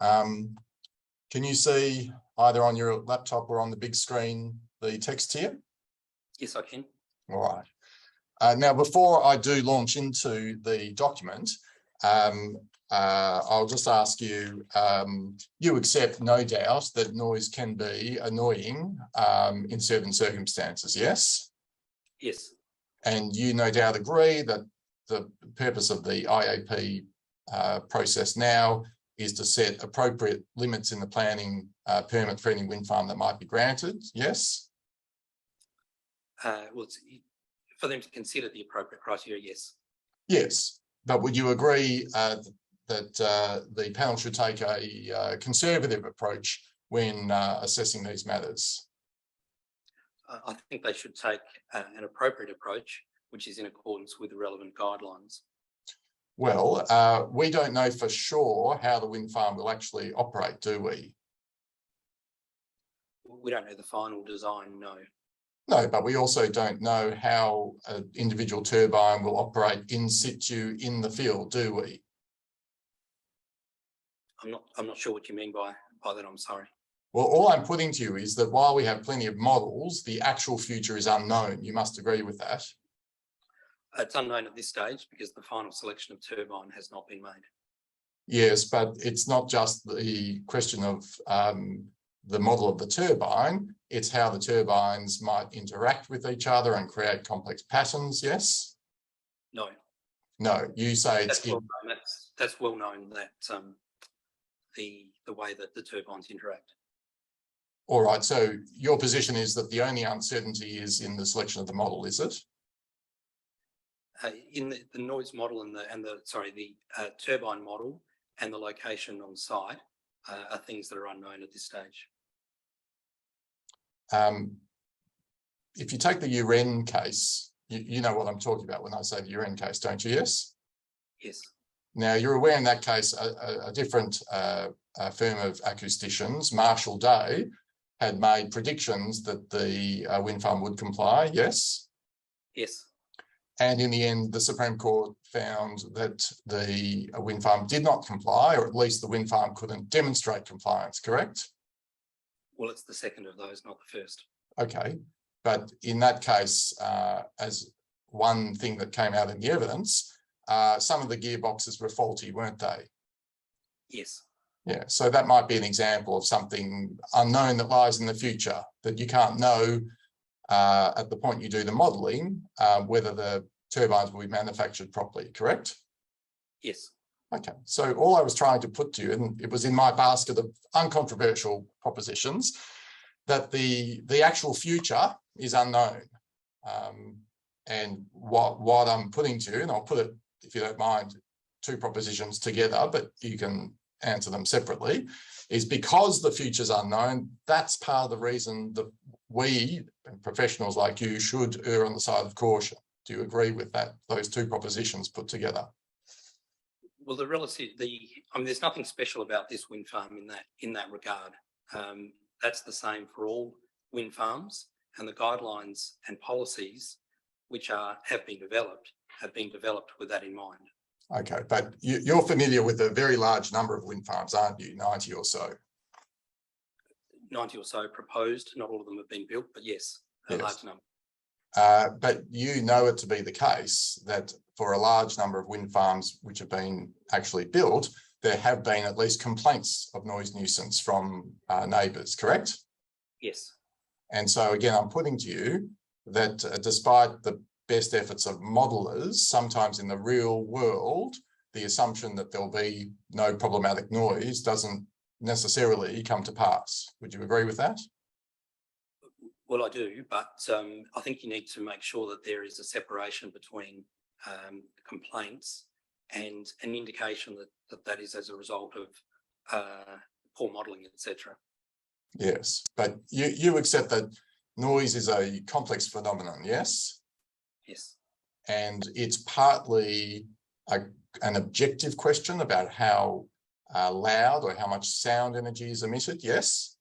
Can you see either on your laptop or on the big screen the text here? Yes, I can. All right. Now, before I do launch into the document, I'll just ask you, you accept, no doubt, that noise can be annoying in certain circumstances, yes? Yes. And you no doubt agree that the purpose of the IAP process now is to set appropriate limits in the planning permit for any wind farm that might be granted, yes? Well, for them to consider the appropriate criteria, yes. Yes, but would you agree that the panel should take a conservative approach when assessing these matters? I think they should take an appropriate approach, which is in accordance with the relevant guidelines. Well, we don't know for sure how the wind farm will actually operate, do we? We don't know the final design, no. No, but we also don't know how an individual turbine will operate in situ in the field, do we? I'm not sure what you mean by that, I'm sorry. Well, all I'm putting to you is that while we have plenty of models, the actual future is unknown. You must agree with that. It's unknown at this stage because the final selection of turbine has not been made. Yes, but it's not just the question of the model of the turbine, it's how the turbines might interact with each other and create complex patterns, yes? No. No, you say it's... That's well known that the way that the turbines interact. All right, so your position is that the only uncertainty is in the selection of the model, is it? In the noise model and the turbine model and the location on site are things that are unknown at this stage. If you take the UREN case, You know what I'm talking about when I say the urine case, don't you? Yes. Yes. Now, you're aware in that case, a different firm of acousticians, Marshall Day, had made predictions that the wind farm would comply, yes? Yes. And in the end, the Supreme Court found that the wind farm did not comply, or at least the wind farm couldn't demonstrate compliance, correct? Well, it's the second of those, not the first. Okay, but in that case, as one thing that came out in the evidence, some of the gearboxes were faulty, weren't they? Yes. Yeah, so that might be an example of something unknown that lies in the future that you can't know at the point you do the modelling, whether the turbines will be manufactured properly, correct? Yes. Okay, so all I was trying to put to you, and it was in my basket of uncontroversial propositions, that the actual future is unknown. And what I'm putting to you, and I'll put it, if you don't mind, two propositions together, but you can answer them separately, is because the future's unknown, that's part of the reason that we, professionals like you, should err on the side of caution. Do you agree with that, those two propositions put together? Well, there's nothing special about this wind farm in that regard. That's the same for all wind farms, and the guidelines and policies which have been developed with that in mind. Okay, but you're familiar with a very large number of wind farms, aren't you? 90 or so. 90 or so proposed. Not all of them have been built, but yes, a large number. But you know it to be the case that for a large number of wind farms which have been actually built, there have been at least complaints of noise nuisance from neighbours, correct? Yes. And so again, I'm putting to you that despite the best efforts of modellers, sometimes in the real world, the assumption that there'll be no problematic noise doesn't necessarily come to pass. Would you agree with that? Well, I do, but I think you need to make sure that there is a separation between complaints and an indication that is as a result of poor modelling, etc. Yes, but you accept that noise is a complex phenomenon, yes? Yes. And it's partly an objective question about how loud or how much sound energy is emitted, yes?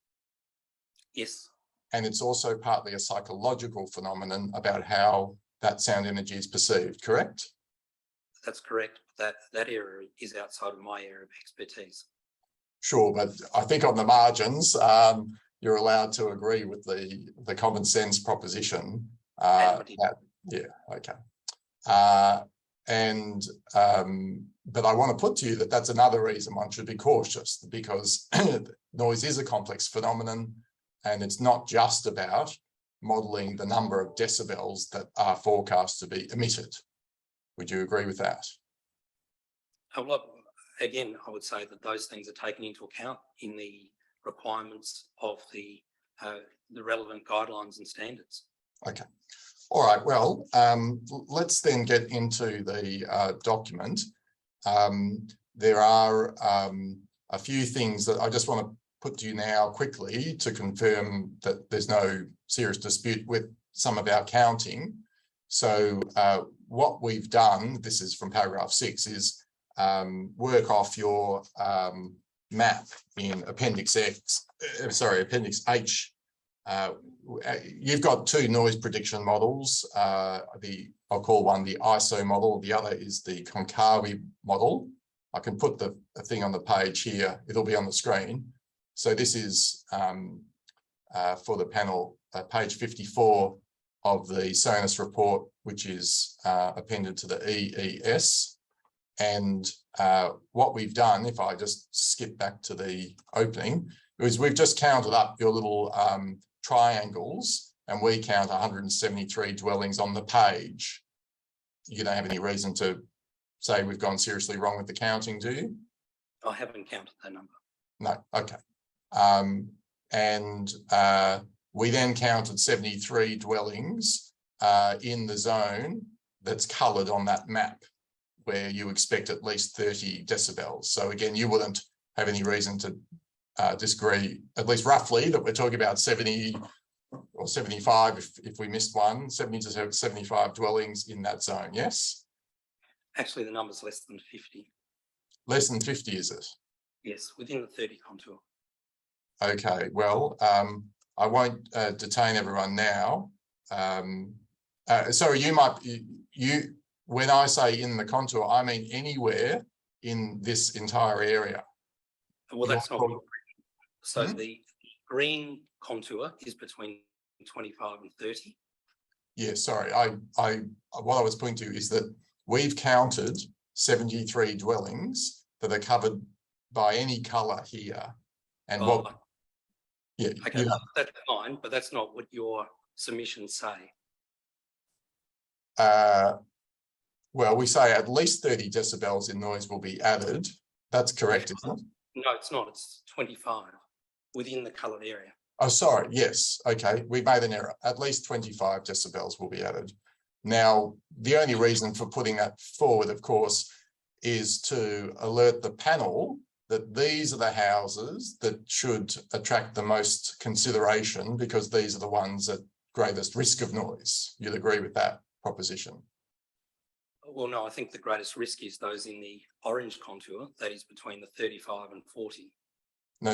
Yes. And it's also partly a psychological phenomenon about how that sound energy is perceived, correct? That's correct. That area is outside of my area of expertise. Sure, but I think on the margins, you're allowed to agree with the common sense proposition. Yeah, okay. But I want to put to you that that's another reason one should be cautious, because noise is a complex phenomenon, and it's not just about modelling the number of decibels that are forecast to be emitted. Would you agree with that? Well, again, I would say that those things are taken into account in the requirements of the relevant guidelines and standards. Okay. All right. Well, let's then get into the document. There are a few things that I just want to put to you now quickly to confirm that there's no serious dispute with some of our counting. So what we've done, this is from paragraph 6, is work off your map in Appendix H. You've got two noise prediction models. I'll call one the ISO model, the other is the Konkawi model. I can put the thing on the page here, it'll be on the screen. So this is for the panel, page 54 of the SONUS report, which is appended to the EES. And what we've done, if I just skip back to the opening, is we've just counted up your little triangles, and we count 173 dwellings on the page. You don't have any reason to say we've gone seriously wrong with the counting, do you? I haven't counted that number. No, okay. We then counted 73 dwellings in the zone that's coloured on that map, where you expect at least 30 decibels. So again, you wouldn't have any reason to disagree, at least roughly, that we're talking about 70 or 75 if we missed one, 70 to 75 dwellings in that zone, yes? Actually, the number's less than 50. Less than 50, is it? Yes, within the 30 contour. Okay, well, I won't detain everyone now. Sorry, when I say in the contour, I mean anywhere in this entire area. Well, that's not. So Hmm? the green contour is between 25 and 30. Yeah, sorry. What I was pointing to is that we've counted 73 dwellings that are covered by any colour here. And Okay, that's fine, but that's not what your submissions say. Well, we say at least 30 decibels in noise will be added. That's correct, isn't it? No, it's not. It's 25 within the coloured area. Oh, sorry. Yes. Okay. We made an error. At least 25 decibels will be added. Now, the only reason for putting that forward, of course, is to alert the panel that these are the houses that should attract the most consideration because these are the ones at greatest risk of noise. You'd agree with that proposition? Well, no, I think the greatest risk is those in the orange contour, that is between the 35 and 40. No,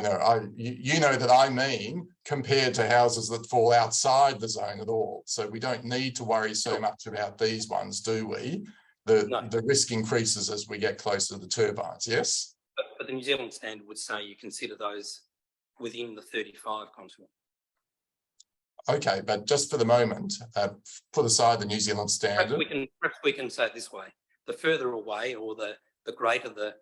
you know that I mean compared to houses that fall outside the zone at all. So we don't need to worry so much about these ones, do we? The risk increases as we get closer to the turbines, yes? But the New Zealand standard would say you consider those within the 35 contour. Okay, but just for the moment, put aside the New Zealand standard. Perhaps we can say it this way: the further away, or the greater the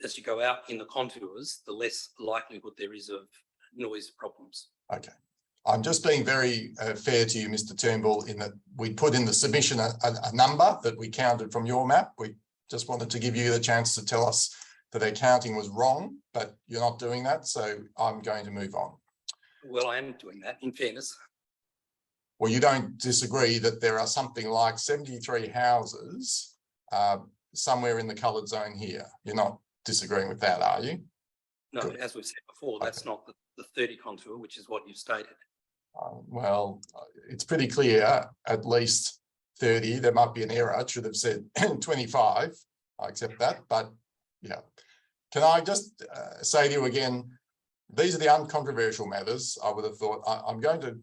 as you go out in the contours, the less likelihood there is of noise problems. Okay, I'm just being very fair to you, Mr. Turnbull, in that we put in the submission a number that we counted from your map. We just wanted to give you the chance to tell us that their counting was wrong, but you're not doing that, so I'm going to move on. Well, I am doing that, in fairness. Well, you don't disagree that there are something like 73 houses somewhere in the coloured zone here. You're not disagreeing with that, are you? No, Good. as we've said before, that's not the 30 contour, which is what you've stated. Well, it's pretty clear, at least 30. There might be an error. It should have said 25. I accept that, but yeah. Can I just say to you again, these are the uncontroversial matters. I would have thought I'm going to,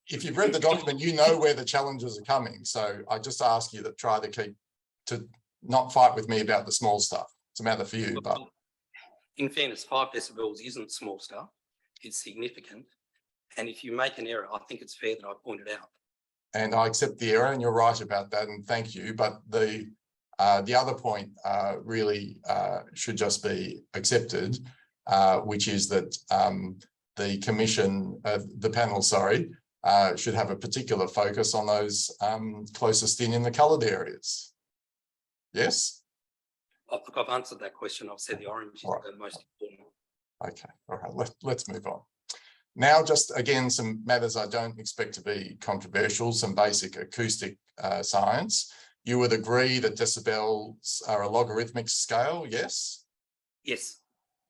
if you've read the document, you know where the challenges are coming. So I just ask you to try to not fight with me about the small stuff. It's a matter for you, but in fairness, 5 decibels isn't small stuff. It's significant. And if you make an error, I think it's fair that I point it out. And I accept the error, and you're right about that, and thank you. But the other point really should just be accepted, which is that the commission, the panel, sorry, should have a particular focus on those closest in the coloured areas. Yes? Look, I've answered that question. I've said the orange is the most important. Okay, all right, let's move on. Now, just again, some matters I don't expect to be controversial, some basic acoustic science. You would agree that decibels are a logarithmic scale, yes? Yes.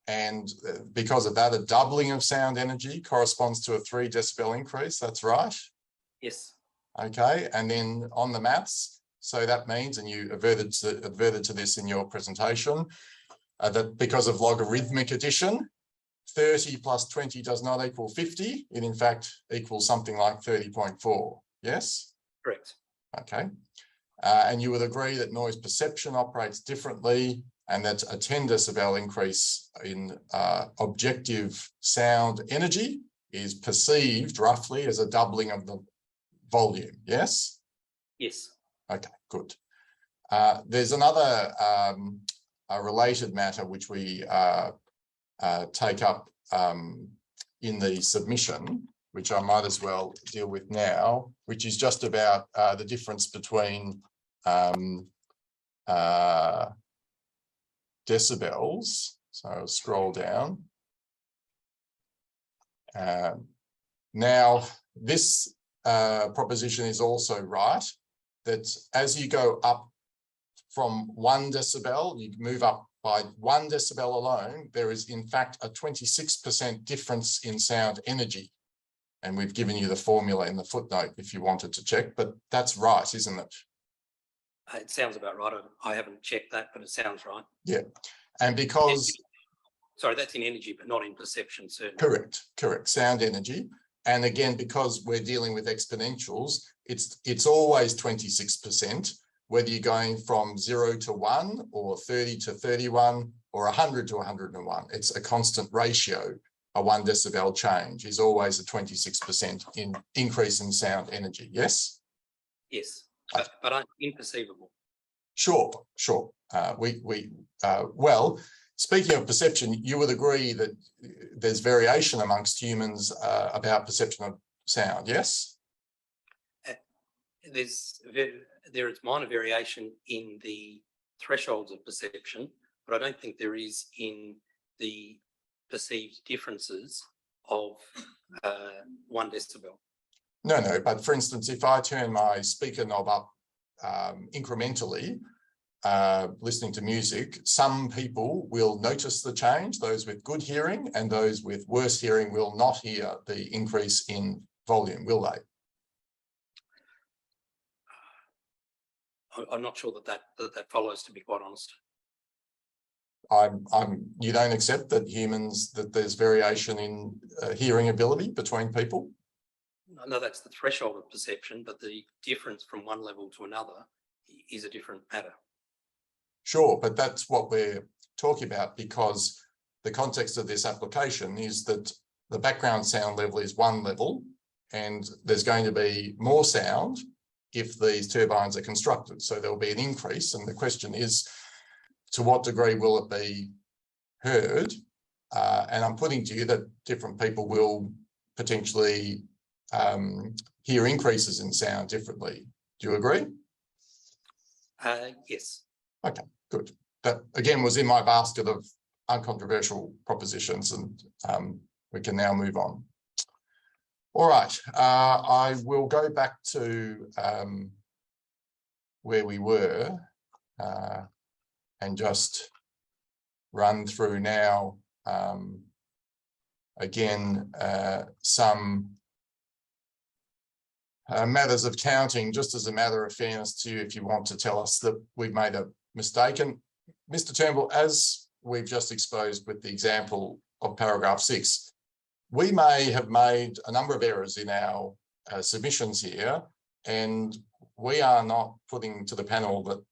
And because of that, a doubling of sound energy corresponds to a 3 decibel increase, that's right? Yes. Okay, and then on the maths, so that means, and you adverted to this in your presentation, that because of logarithmic addition, 30 plus 20 does not equal 50. It in fact equals something like 30.4, yes? Correct. Okay. And you would agree that noise perception operates differently, and that a 10 decibel increase in objective sound energy is perceived roughly as a doubling of the volume, yes? Yes. Okay, good. There's another a related matter which we take up in the submission, which I might as well deal with now, which is just about the difference between decibels. So I'll scroll down. Now, this proposition is also right, that as you go up from 1 decibel, you move up by 1 decibel alone, there is in fact a 26% difference in sound energy. And we've given you the formula in the footnote if you wanted to check, but that's right, isn't it? It sounds about right. I haven't checked that, but it sounds right. Yeah. And because... Sorry, that's in energy, but not in perception, certainly. Correct. Sound energy. And again, because we're dealing with exponentials, it's always 26%, whether you're going from 0 to 1 or 30 to 31 or 100 to 101. It's a constant ratio. A 1 decibel change is always a 26% increase in sound energy. Yes? Yes, but imperceivable. Sure. Well, speaking of perception, you would agree that there's variation amongst humans about perception of sound, yes? There is minor variation in the thresholds of perception, but I don't think there is in the perceived differences of 1 decibel. No, but for instance, if I turn my speaker knob up incrementally, listening to music, some people will notice the change, those with good hearing, and those with worse hearing will not hear the increase in volume, will they? I'm not sure that follows, to be quite honest. You don't accept that there's variation in hearing ability between people? No, that's the threshold of perception, but the difference from one level to another is a different matter. Sure, but that's what we're talking about, because the context of this application is that the background sound level is 1 level, and there's going to be more sound if these turbines are constructed. So there'll be an increase, and the question is, to what degree will it be heard? And I'm putting to you that different people will potentially hear increases in sound differently. Do you agree? Yes. Okay, good. That again was in my basket of uncontroversial propositions, and we can now move on. All right, I will go back to where we were and just run through now again some matters of counting, just as a matter of fairness to you, if you want to tell us that we've made a mistake. And Mr. Turnbull, as we've just exposed with the example of paragraph 6, we may have made a number of errors in our submissions here, and we are not putting to the panel that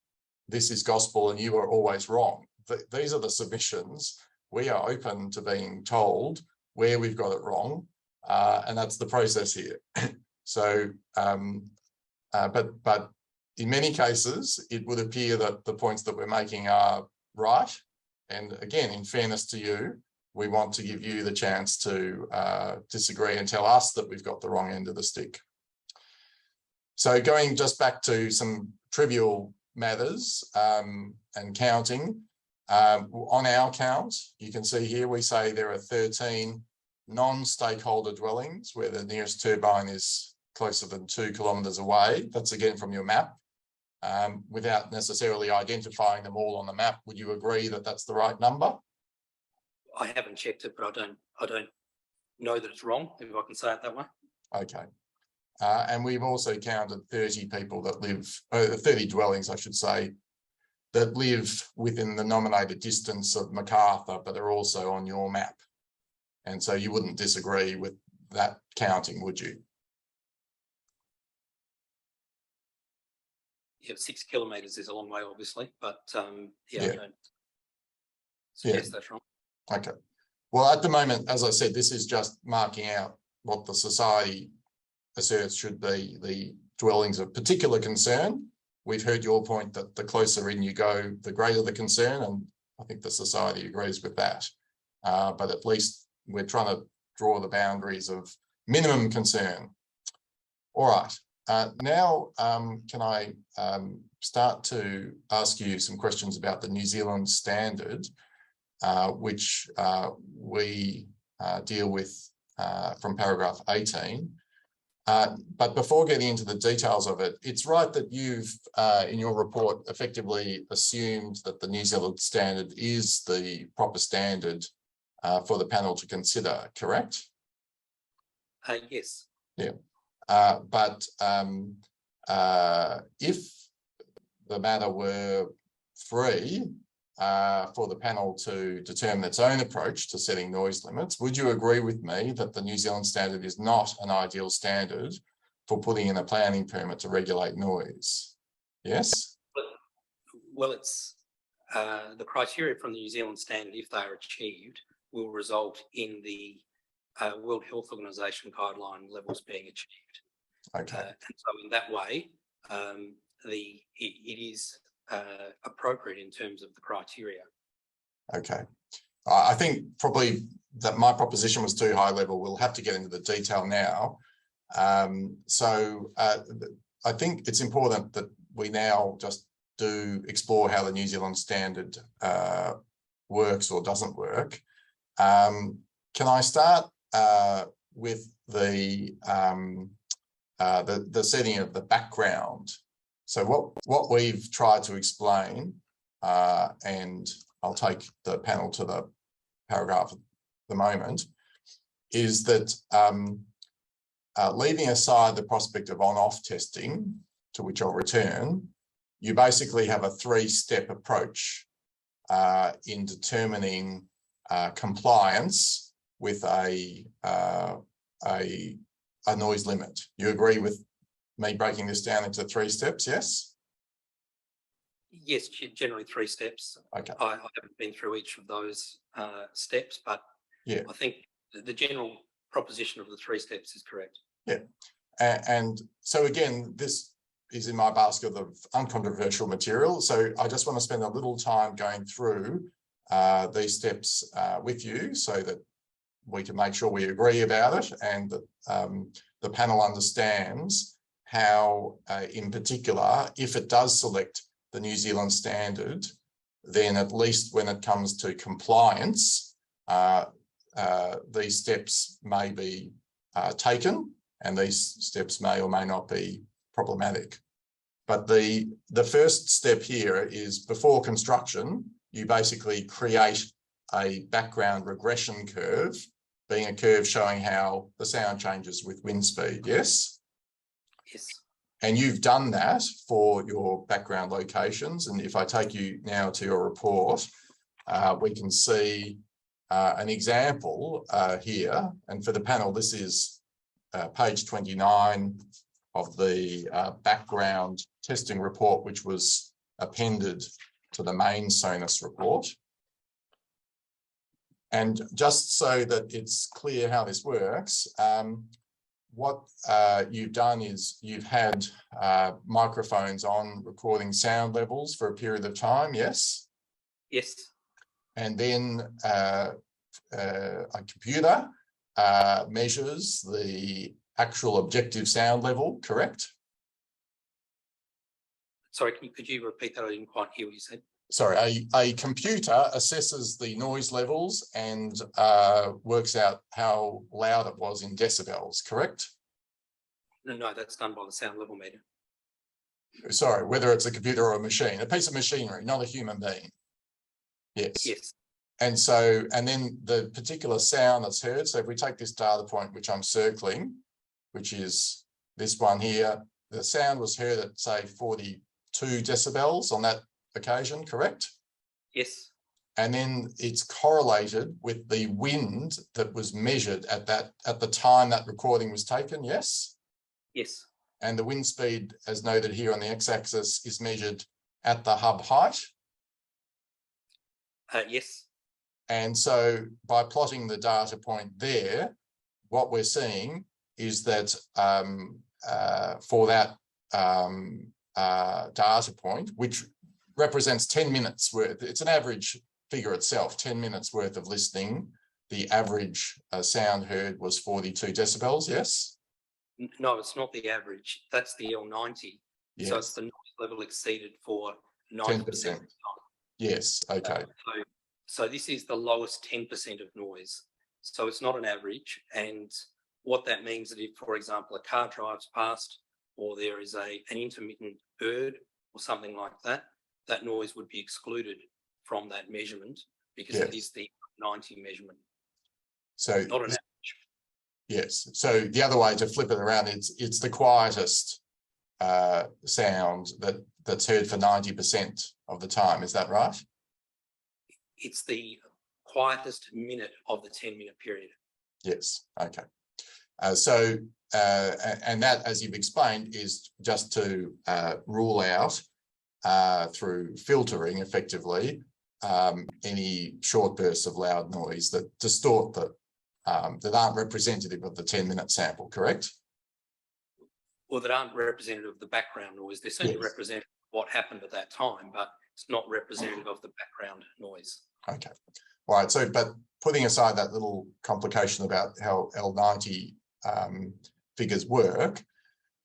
this is gospel and you are always wrong. These are the submissions. We are open to being told where we've got it wrong, and that's the process here. So, but in many cases, it would appear that the points that we're making are right. And again, in fairness to you, we want to give you the chance to disagree and tell us that we've got the wrong end of the stick. So going just back to some trivial matters and counting, on our count, you can see here we say there are 13 non-stakeholder dwellings where the nearest turbine is closer than 2 kilometres away. That's again from your map. Without necessarily identifying them all on the map, would you agree that that's the right number? I haven't checked it, but I don't know that it's wrong, if I can say it that way. Okay. And we've also counted 30 people that live, 30 dwellings, I should say, that live within the nominated distance of Macarthur, but are also on your map. And so you wouldn't disagree with that counting, would you? Yeah, 6 kilometres is a long way, obviously, but yeah. I don't suggest that's wrong. Okay. Well, at the moment, as I said, this is just marking out what the society asserts should be the dwellings of particular concern. We've heard your point that the closer in you go, the greater the concern, and I think the society agrees with that. But at least we're trying to draw the boundaries of minimum concern. All right. Now, can I start to ask you some questions about the New Zealand standard, which we deal with from paragraph 18. But before getting into the details of it, it's right that you've, in your report, effectively assumed that the New Zealand standard is the proper standard for the panel to consider, correct? Yes. But if the matter were free for the panel to determine its own approach to setting noise limits, would you agree with me that the New Zealand standard is not an ideal standard for putting in a planning permit to regulate noise? Yes? Well, it's the criteria from the New Zealand standard, if they are achieved, will result in the World Health Organization guideline levels being achieved. Okay. And so in that way, it is appropriate in terms of the criteria. Okay. I think probably that my proposition was too high level. We'll have to get into the detail now. So I think it's important that we now just do explore how the New Zealand standard works or doesn't work. Can I start with the setting of the background? So what we've tried to explain, and I'll take the panel to the paragraph at the moment, is that leaving aside the prospect of on-off testing, to which I'll return, you basically have a three-step approach in determining compliance with a noise limit. You agree with me breaking this down into 3 steps, yes? Yes, generally 3 steps. Okay. I haven't been through each of those steps, but Yeah. I think the general proposition of the 3 steps is correct. Yeah. And so again, this is in my basket of uncontroversial material. So I just want to spend a little time going through these steps with you so that we can make sure we agree about it and that the panel understands how, in particular, if it does select the New Zealand standard, then at least when it comes to compliance, these steps may be taken and these steps may or may not be problematic. But the first step here is before construction, you basically create a background regression curve, being a curve showing how the sound changes with wind speed, yes? Yes. And you've done that for your background locations. And if I take you now to your report, we can see an example here. And for the panel, this is page 29 of the background testing report, which was appended to the main SONUS report. And just so that it's clear how this works, what you've done is you've had microphones on recording sound levels for a period of time, yes? Yes. And then a computer measures the actual objective sound level, correct? Sorry, could you repeat that? I didn't quite hear what you said. Sorry, a computer assesses the noise levels and works out how loud it was in decibels, correct? No, that's done by the sound level meter. Sorry, whether it's a computer or a machine, a piece of machinery, not a human being. Yes. Yes. And so, and then the particular sound that's heard. So if we take this data point, which I'm circling, which is this one here, the sound was heard at say 42 decibels on that occasion, correct? Yes. And then it's correlated with the wind that was measured at the time that recording was taken, yes? Yes. And the wind speed, as noted here on the x-axis, is measured at the hub height. Yes. And so by plotting the data point there, what we're seeing is that for that data point, which represents 10 minutes worth, it's an average figure itself, 10 minutes worth of listening, the average sound heard was 42 decibels, yes? No, it's not the average. That's the L90. Yes. So it's the noise level exceeded for 90% of the time. Yes, okay. So this is the lowest 10% of noise. So it's not an average. And what that means is if, for example, a car drives past or there is an intermittent bird or something like that, that noise would be excluded from that measurement because it is the 90 measurement. So not an average. Yes. So the other way to flip it around, it's the quietest sound that's heard for 90% of the time. Is that right? It's the quietest minute of the 10-minute period. Yes. Okay. And that, as you've explained, is just to rule out through filtering effectively any short bursts of loud noise that distort that aren't representative of the 10-minute sample, correct? Or that aren't representative of the background noise. They're certainly representative of what happened at that time, but it's not representative of the background noise. Okay. All right. So, but putting aside that little complication about how L90 figures work,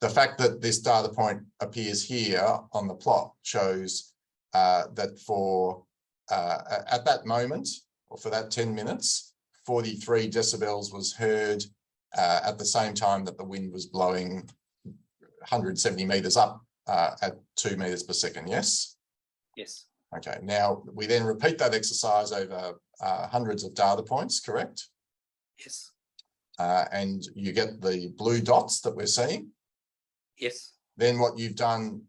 the fact that this data point appears here on the plot shows that for at that moment, or for that 10 minutes, 43 decibels was heard at the same time that the wind was blowing 170 meters up at 2 meters per second, yes? Yes. Okay, now we then repeat that exercise over hundreds of data points, correct? Yes. And you get the blue dots that we're seeing. Yes. Then what you've done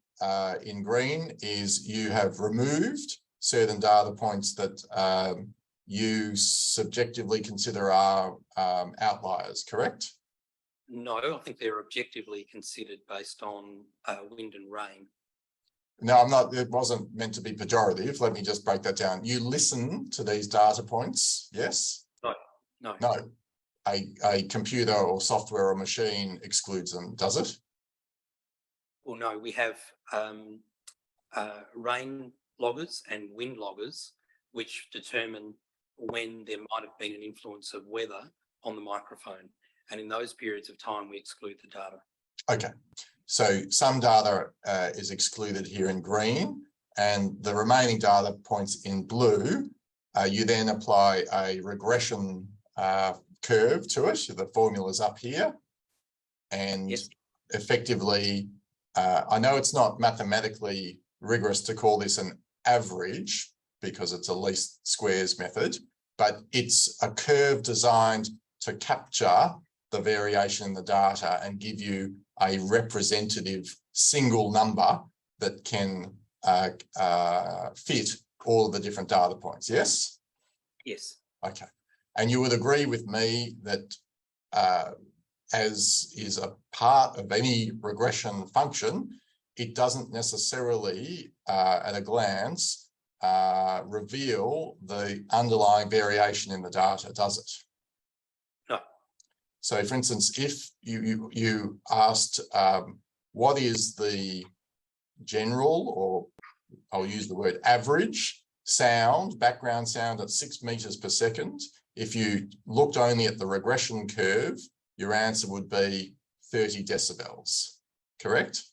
in green is you have removed certain data points that you subjectively consider are outliers, correct? No, I think they're objectively considered based on wind and rain. No, I'm not, it wasn't meant to be pejorative. Let me just break that down. You listen to these data points, yes? No. No. A computer or software or machine excludes them, does it? Well, no, we have rain loggers and wind loggers, which determine when there might have been an influence of weather on the microphone. And in those periods of time, we exclude the data. Okay, so some data is excluded here in green, and the remaining data points in blue, you then apply a regression curve to it. The formula's up here. And yes. Effectively, I know it's not mathematically rigorous to call this an average because it's a least squares method, but it's a curve designed to capture the variation in the data and give you a representative single number that can fit all of the different data points, yes? Yes. Okay. And you would agree with me that as is a part of any regression function, it doesn't necessarily, at a glance, reveal the underlying variation in the data, does it? No. So, for instance, if you asked what is the general, or I'll use the word average, sound, background sound at 6 meters per second, if you looked only at the regression curve, your answer would be 30 decibels, correct?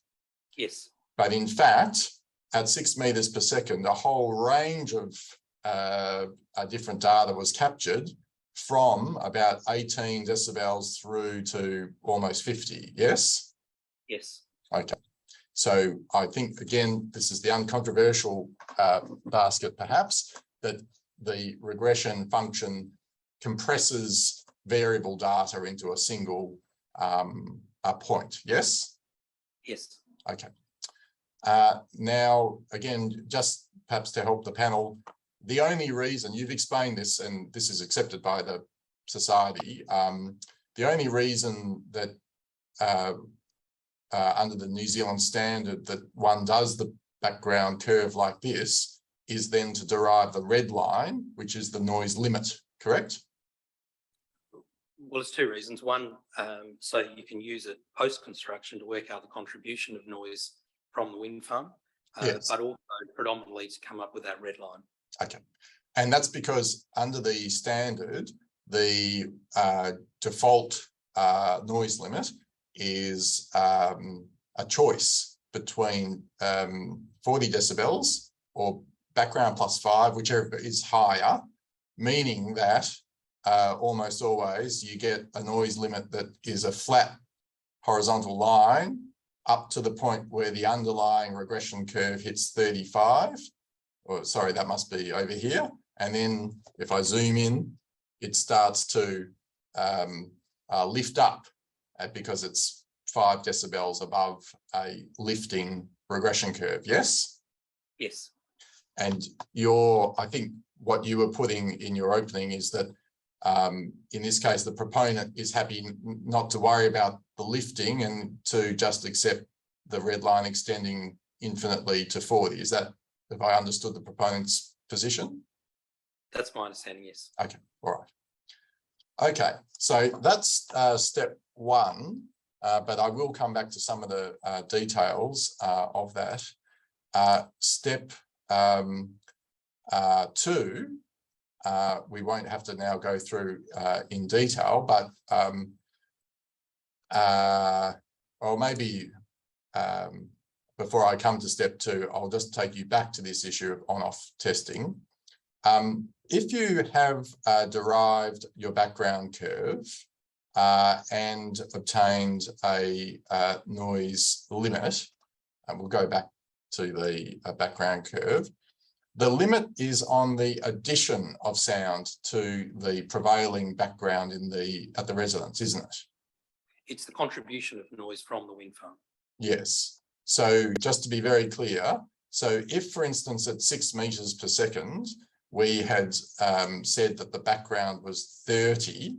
Yes. But in fact, at 6 meters per second, a whole range of different data was captured from about 18 decibels through to almost 50, yes? Yes. Okay. So I think, again, this is the uncontroversial basket, perhaps, that the regression function compresses variable data into a single point, yes? Yes. Okay. Now, again, just perhaps to help the panel, the only reason you've explained this, and this is accepted by the society, the only reason that under the New Zealand standard that one does the background curve like this is then to derive the red line, which is the noise limit, correct? Well, it's two reasons. One, so you can use it post-construction to work out the contribution of noise from the wind farm, Yes. but also predominantly to come up with that red line. Okay. And that's because under the standard, the default noise limit is a choice between 40 decibels or background plus 5, whichever is higher, meaning that almost always you get a noise limit that is a flat horizontal line up to the point where the underlying regression curve hits 35, or sorry, that must be over here. And then if I zoom in, it starts to lift up because it's 5 decibels above a lifting regression curve, yes? Yes. And I think what you were putting in your opening is that in this case, the proponent is happy not to worry about the lifting and to just accept the red line extending infinitely to 40. Is that, have I understood the proponent's position? That's my understanding, yes. Okay, all right. Okay, so that's step 1, but I will come back to some of the details of that. Step 2, we won't have to now go through in detail, but or maybe before I come to step 2, I'll just take you back to this issue of on-off testing. If you have derived your background curve and obtained a noise limit, and we'll go back to the background curve, the limit is on the addition of sound to the prevailing background at the residence, isn't it? It's the contribution of noise from the wind farm. Yes. So just to be very clear, so if, for instance, at 6 meters per second, we had said that the background was 30,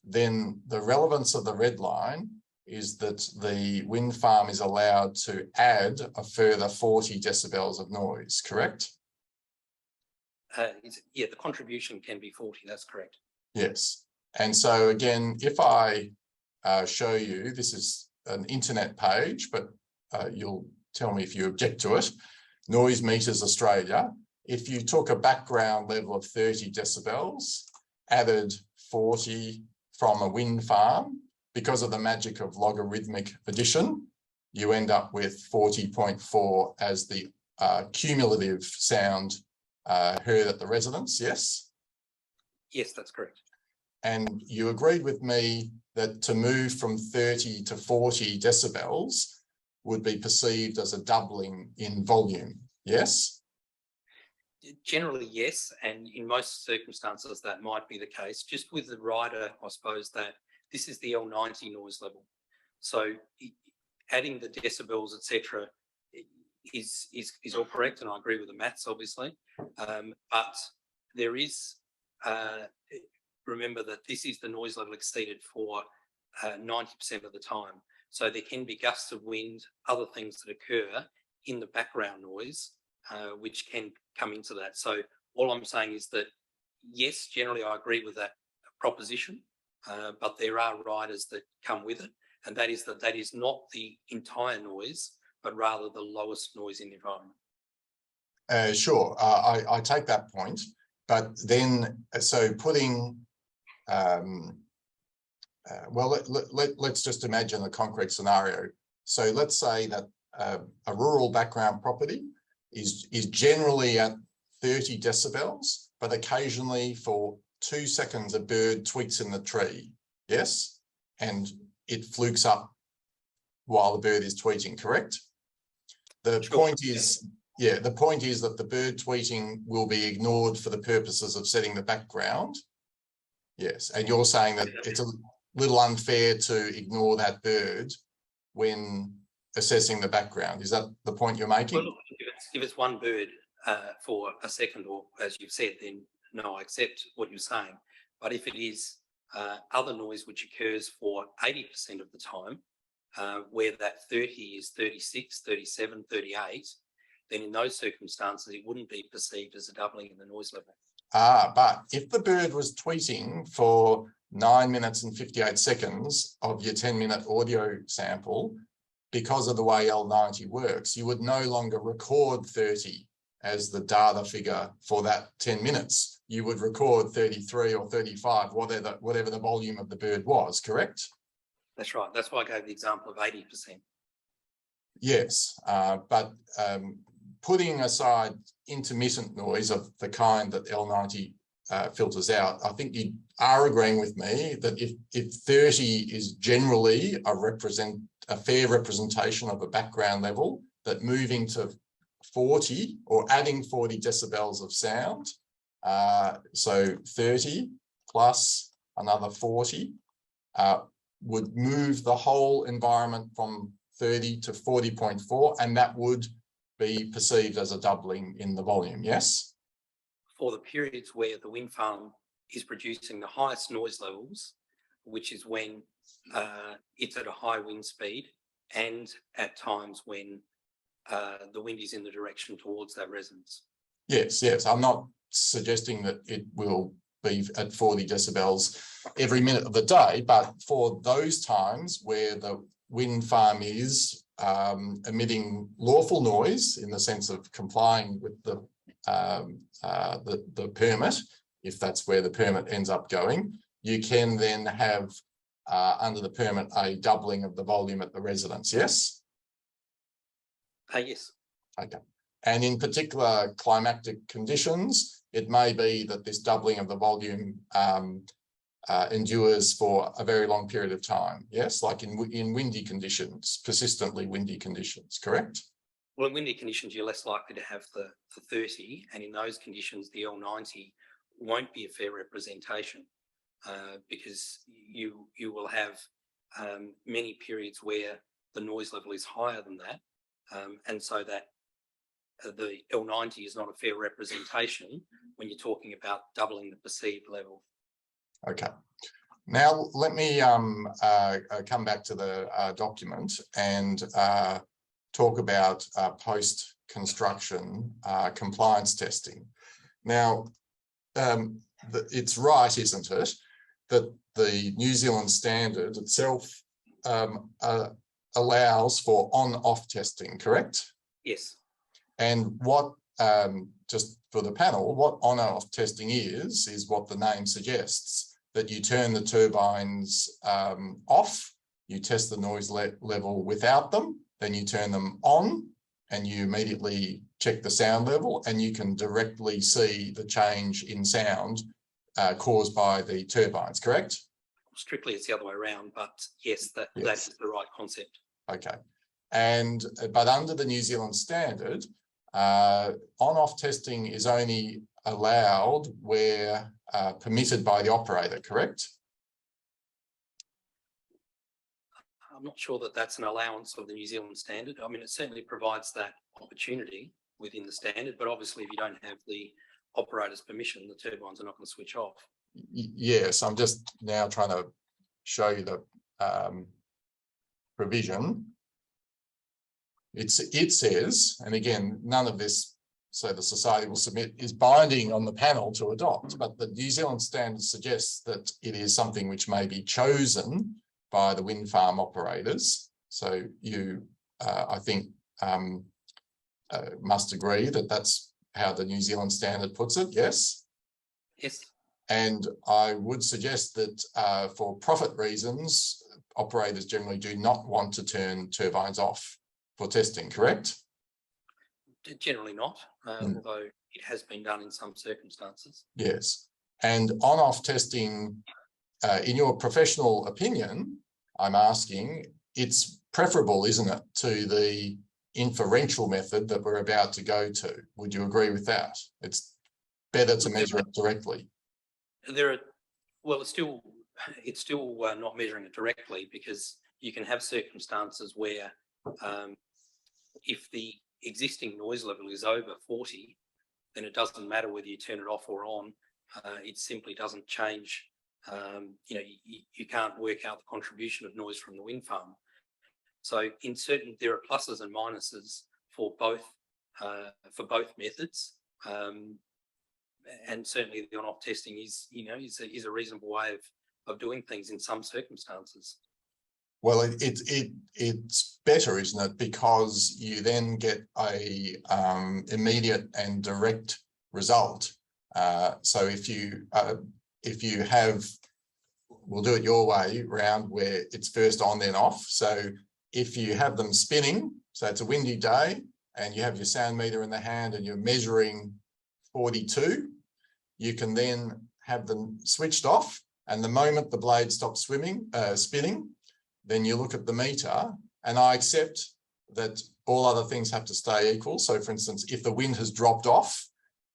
then the relevance of the red line is that the wind farm is allowed to add a further 40 decibels of noise, correct? Yeah, the contribution can be 40, that's correct. Yes. And so again, if I show you, this is an internet page, but you'll tell me if you object to it, Noise Meters Australia. If you took a background level of 30 decibels, added 40 from a wind farm, because of the magic of logarithmic addition, you end up with 40.4 as the cumulative sound heard at the residence, yes? Yes, that's correct. And you agreed with me that to move from 30 to 40 decibels would be perceived as a doubling in volume, yes? Generally, yes, and in most circumstances that might be the case. Just with the rider, I suppose that this is the L90 noise level. So adding the decibels, etc., is all correct, and I agree with the maths, obviously. But there is, remember that this is the noise level exceeded for 90% of the time. So there can be gusts of wind, other things that occur in the background noise, which can come into that. So all I'm saying is that, yes, generally I agree with that proposition, but there are riders that come with it, and that is not the entire noise, but rather the lowest noise in the environment. Sure, I take that point, but then, so putting, well, let's just imagine a concrete scenario. So let's say that a rural background property is generally at 30 decibels, but occasionally for 2 seconds a bird tweets in the tree, yes? And it flukes up while the bird is tweeting, correct? The point is, yeah, the point is that the bird tweeting will be ignored for the purposes of setting the background. Yes, and you're saying that it's a little unfair to ignore that bird when assessing the background. Is that the point you're making? Well, look, if it's one bird for a second, or as you've said, then no, I accept what you're saying. But if it is other noise which occurs for 80% of the time, where that 30 is 36, 37, 38, then in those circumstances, it wouldn't be perceived as a doubling in the noise level. But if the bird was tweeting for 9 minutes and 58 seconds of your 10-minute audio sample, because of the way L90 works, you would no longer record 30 as the data figure for that 10 minutes. You would record 33 or 35, whatever the volume of the bird was, correct? That's right. That's why I gave the example of 80%. Yes, but putting aside intermittent noise of the kind that L90 filters out, I think you are agreeing with me that if 30 is generally a fair representation of a background level, that moving to 40 or adding 40 decibels of sound, so 30 plus another 40, would move the whole environment from 30 to 40.4, and that would be perceived as a doubling in the volume, yes? For the periods where the wind farm is producing the highest noise levels, which is when it's at a high wind speed and at times when the wind is in the direction towards that residence. Yes, yes. I'm not suggesting that it will be at 40 decibels every minute of the day, but for those times where the wind farm is emitting lawful noise in the sense of complying with the permit, if that's where the permit ends up going, you can then have under the permit a doubling of the volume at the residence, yes? Yes. Okay. And in particular climatic conditions, it may be that this doubling of the volume endures for a very long period of time, yes? Like in windy conditions, persistently windy conditions, correct? Well, in windy conditions, you're less likely to have the 30, and in those conditions, the L90 won't be a fair representation because you will have many periods where the noise level is higher than that, and so that the L90 is not a fair representation when you're talking about doubling the perceived level. Okay. Now let me come back to the document and talk about post-construction compliance testing. Now, it's right, isn't it, that the New Zealand standard itself allows for on-off testing, correct? Yes. And what, just for the panel, what on-off testing is what the name suggests, that you turn the turbines off, you test the noise level without them, then you turn them on and you immediately check the sound level, and you can directly see the change in sound caused by the turbines, correct? Strictly, it's the other way around, but yes, that is the right concept. Okay. And but under the New Zealand standard, on-off testing is only allowed where permitted by the operator, correct? I'm not sure that that's an allowance of the New Zealand standard. I mean, it certainly provides that opportunity within the standard, but obviously if you don't have the operator's permission, the turbines are not going to switch off. Yes, I'm just now trying to show you the provision. It says, and again, none of this, so the society will submit, is binding on the panel to adopt, but the New Zealand standard suggests that it is something which may be chosen by the wind farm operators. So you, I think, must agree that that's how the New Zealand standard puts it, yes? Yes. And I would suggest that for profit reasons, operators generally do not want to turn turbines off for testing, correct? Generally not, although it has been done in some circumstances. Yes. And on-off testing, in your professional opinion, I'm asking, it's preferable, isn't it, to the inferential method that we're about to go to? Would you agree with that? It's better to measure it directly. Well, it's still not measuring it directly, because you can have circumstances where if the existing noise level is over 40, then it doesn't matter whether you turn it off or on. It simply doesn't change. You can't work out the contribution of noise from the wind farm. So there are pluses and minuses for both methods. And certainly the on-off testing is a reasonable way of doing things in some circumstances. Well, it's better, isn't it? Because you then get a immediate and direct result. So if you have, we'll do it your way round, where it's first on then off. So if you have them spinning, so it's a windy day and you have your sound meter in the hand and you're measuring 42, you can then have them switched off, and the moment the blade stops spinning, then you look at the meter, and I accept that all other things have to stay equal. So for instance, if the wind has dropped off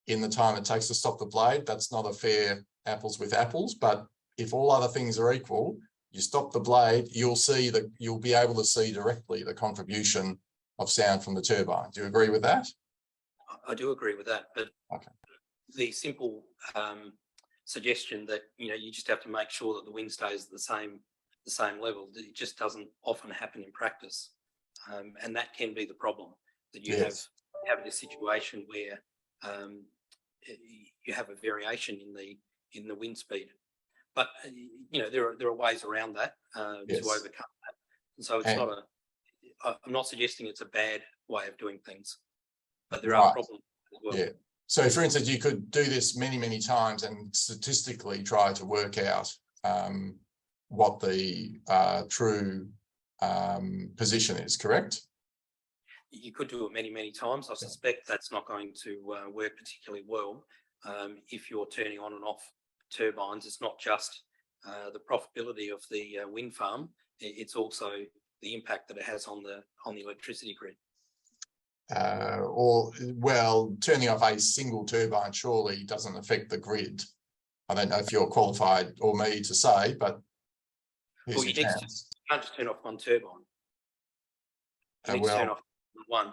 in the time it takes to stop the blade, that's not a fair apples with apples. But if all other things are equal, you stop the blade, you'll be able to see directly the contribution of sound from the turbine. Do you agree with that? I do agree with that, but okay. The simple suggestion that you just have to make sure that the wind stays at the same level, it just doesn't often happen in practice, and that can be the problem, that you yes. have this situation where you have a variation in the wind speed, but there are ways around that yes. to overcome that, and so it's I'm not suggesting it's a bad way of doing things, but there are problems as well. Yeah. So, for instance, you could do this many, many times and statistically try to work out what the true position is, correct? You could do it many, many times. I suspect that's not going to work particularly well. If you're turning on and off turbines, it's not just the profitability of the wind farm, it's also the impact that it has on the electricity grid. Turning off a single turbine surely doesn't affect the grid. I don't know if you're qualified or me to say, but here's you can't just turn off one turbine. You need to turn off one.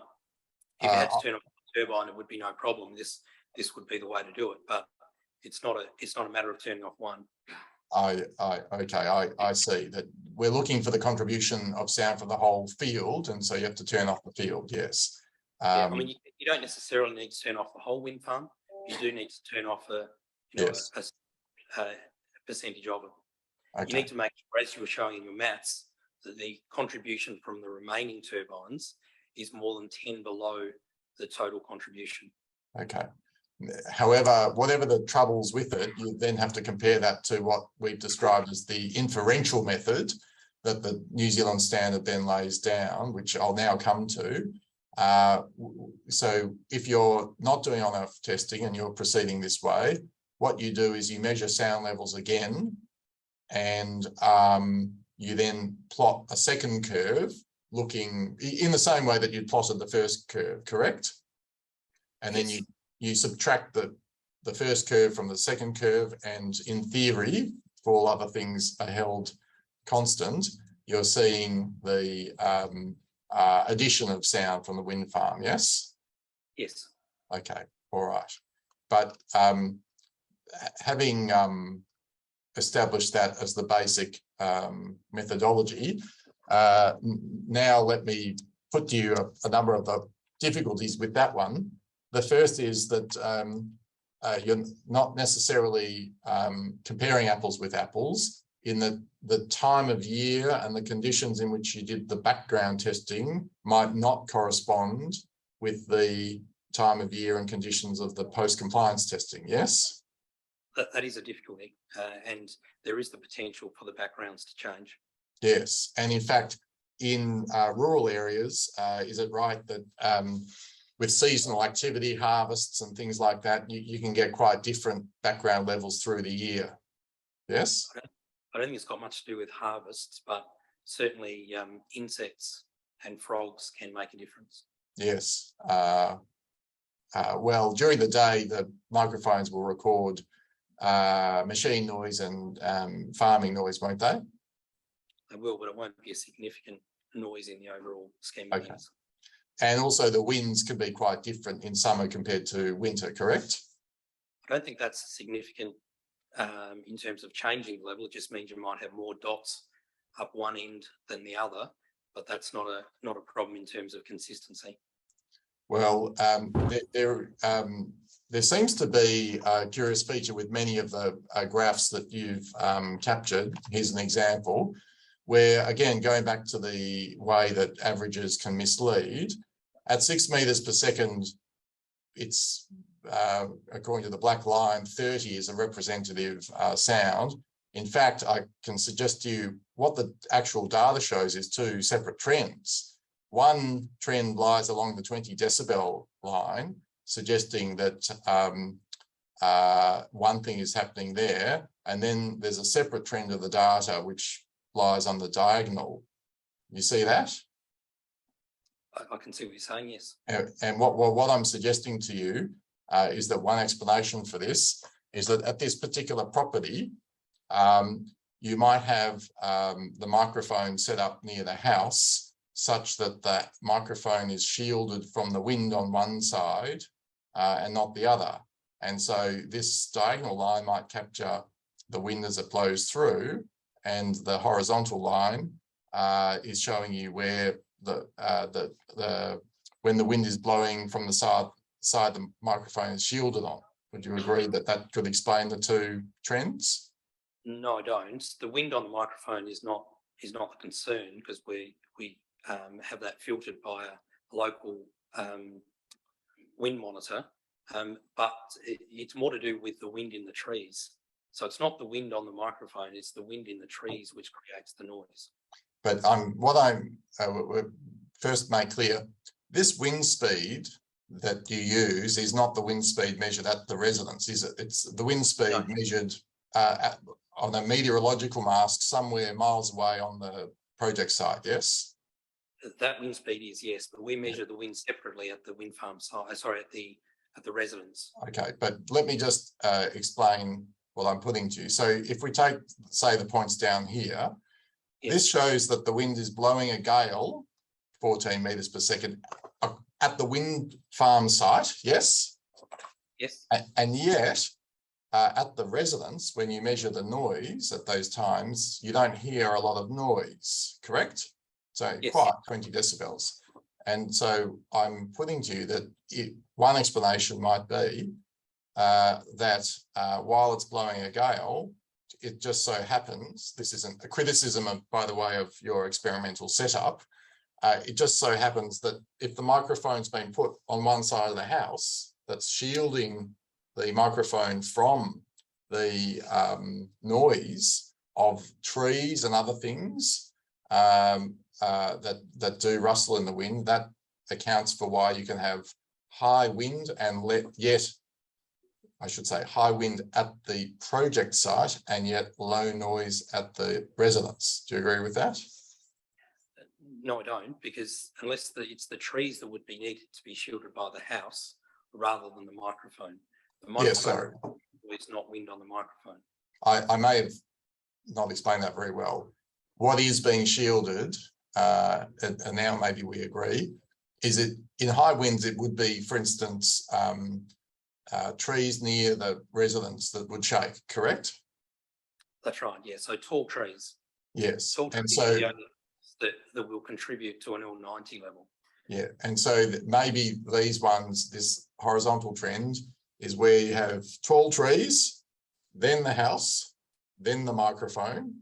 If you had to turn off one turbine, it would be no problem. This would be the way to do it, but it's not a matter of turning off one. I see that we're looking for the contribution of sound from the whole field, and so you have to turn off the field. Yes. I mean, you don't necessarily need to turn off the whole wind farm. You do need to turn off a percentage of it. Okay. You need to make sure, as you were showing in your maths, that the contribution from the remaining turbines is more than 10 below the total contribution. Okay. However, whatever the troubles with it, you then have to compare that to what we've described as the inferential method that the New Zealand standard then lays down, which I'll now come to. So if you're not doing on-off testing and you're proceeding this way, what you do is you measure sound levels again, and you then plot a second curve looking in the same way that you plotted the first curve, correct? And then you subtract the first curve from the second curve, and in theory, if all other things are held constant, you're seeing the addition of sound from the wind farm, yes? Yes. Okay, all right. But having established that as the basic methodology, now let me put to you a number of the difficulties with that one. The first is that you're not necessarily comparing apples with apples, in that the time of year and the conditions in which you did the background testing might not correspond with the time of year and conditions of the post-compliance testing, yes? That is a difficulty, and there is the potential for the backgrounds to change. Yes, and in fact, in rural areas, is it right that with seasonal activity, harvests and things like that, you can get quite different background levels through the year, yes? I don't think it's got much to do with harvests, but certainly insects and frogs can make a difference. Yes. Well, during the day, the microphones will record machine noise and farming noise, won't they? They will, but it won't be a significant noise in the overall scheme of things. And also the winds can be quite different in summer compared to winter, correct? I don't think that's significant in terms of changing the level. It just means you might have more dots up one end than the other, but that's not a problem in terms of consistency. Well, there seems to be a curious feature with many of the graphs that you've captured. Here's an example where, again, going back to the way that averages can mislead, at 6 meters per second, it's, according to the black line, 30 is a representative sound. In fact, I can suggest to you what the actual data shows is two separate trends. One trend lies along the 20 decibel line, suggesting that one thing is happening there. And then there's a separate trend of the data which lies on the diagonal. You see that? I can see what you're saying, yes. And what I'm suggesting to you is that one explanation for this is that at this particular property, you might have the microphone set up near the house such that the microphone is shielded from the wind on one side and not the other. And so this diagonal line might capture the wind as it blows through, and the horizontal line is showing you where when the wind is blowing from the side the microphone is shielded on. Would you agree that that could explain the two trends? No, I don't. The wind on the microphone is not the concern, because we have that filtered by a local wind monitor. But it's more to do with the wind in the trees. So it's not the wind on the microphone, it's the wind in the trees which creates the noise. But what I'm first make clear, this wind speed that you use is not the wind speed measured at the residence, is it? It's the wind speed measured on a meteorological mask somewhere miles away on the project site, yes? That wind speed is, yes, but we measure the wind separately at the wind farm site, sorry, at the residence. Okay, but let me just explain what I'm putting to you. So if we take, say, the points down here, yes, this shows that the wind is blowing a gale 14 meters per second at the wind farm site, yes? Yes. And yet, at the residence, when you measure the noise at those times, you don't hear a lot of noise, correct? So yes, quite 20 decibels. And so I'm putting to you that one explanation might be that while it's blowing a gale, it just so happens, this isn't a criticism of, by the way, of your experimental setup, it just so happens that if the microphone's been put on one side of the house, that's shielding the microphone from the noise of trees and other things that do rustle in the wind, that accounts for why you can have high wind and high wind at the project site and yet low noise at the residence. Do you agree with that? No, I don't, because unless it's the trees that would be needed to be shielded by the house rather than the microphone. The microphone is not wind on the microphone. I may have not explained that very well. What is being shielded, and now maybe we agree, is it in high winds, it would be, for instance, trees near the residence that would shake, correct? That's right, yeah. So tall trees. Yes. Tall trees, and so that will contribute to an L90 level. Yeah, and so maybe these ones, this horizontal trend is where you have tall trees, then the house, then the microphone,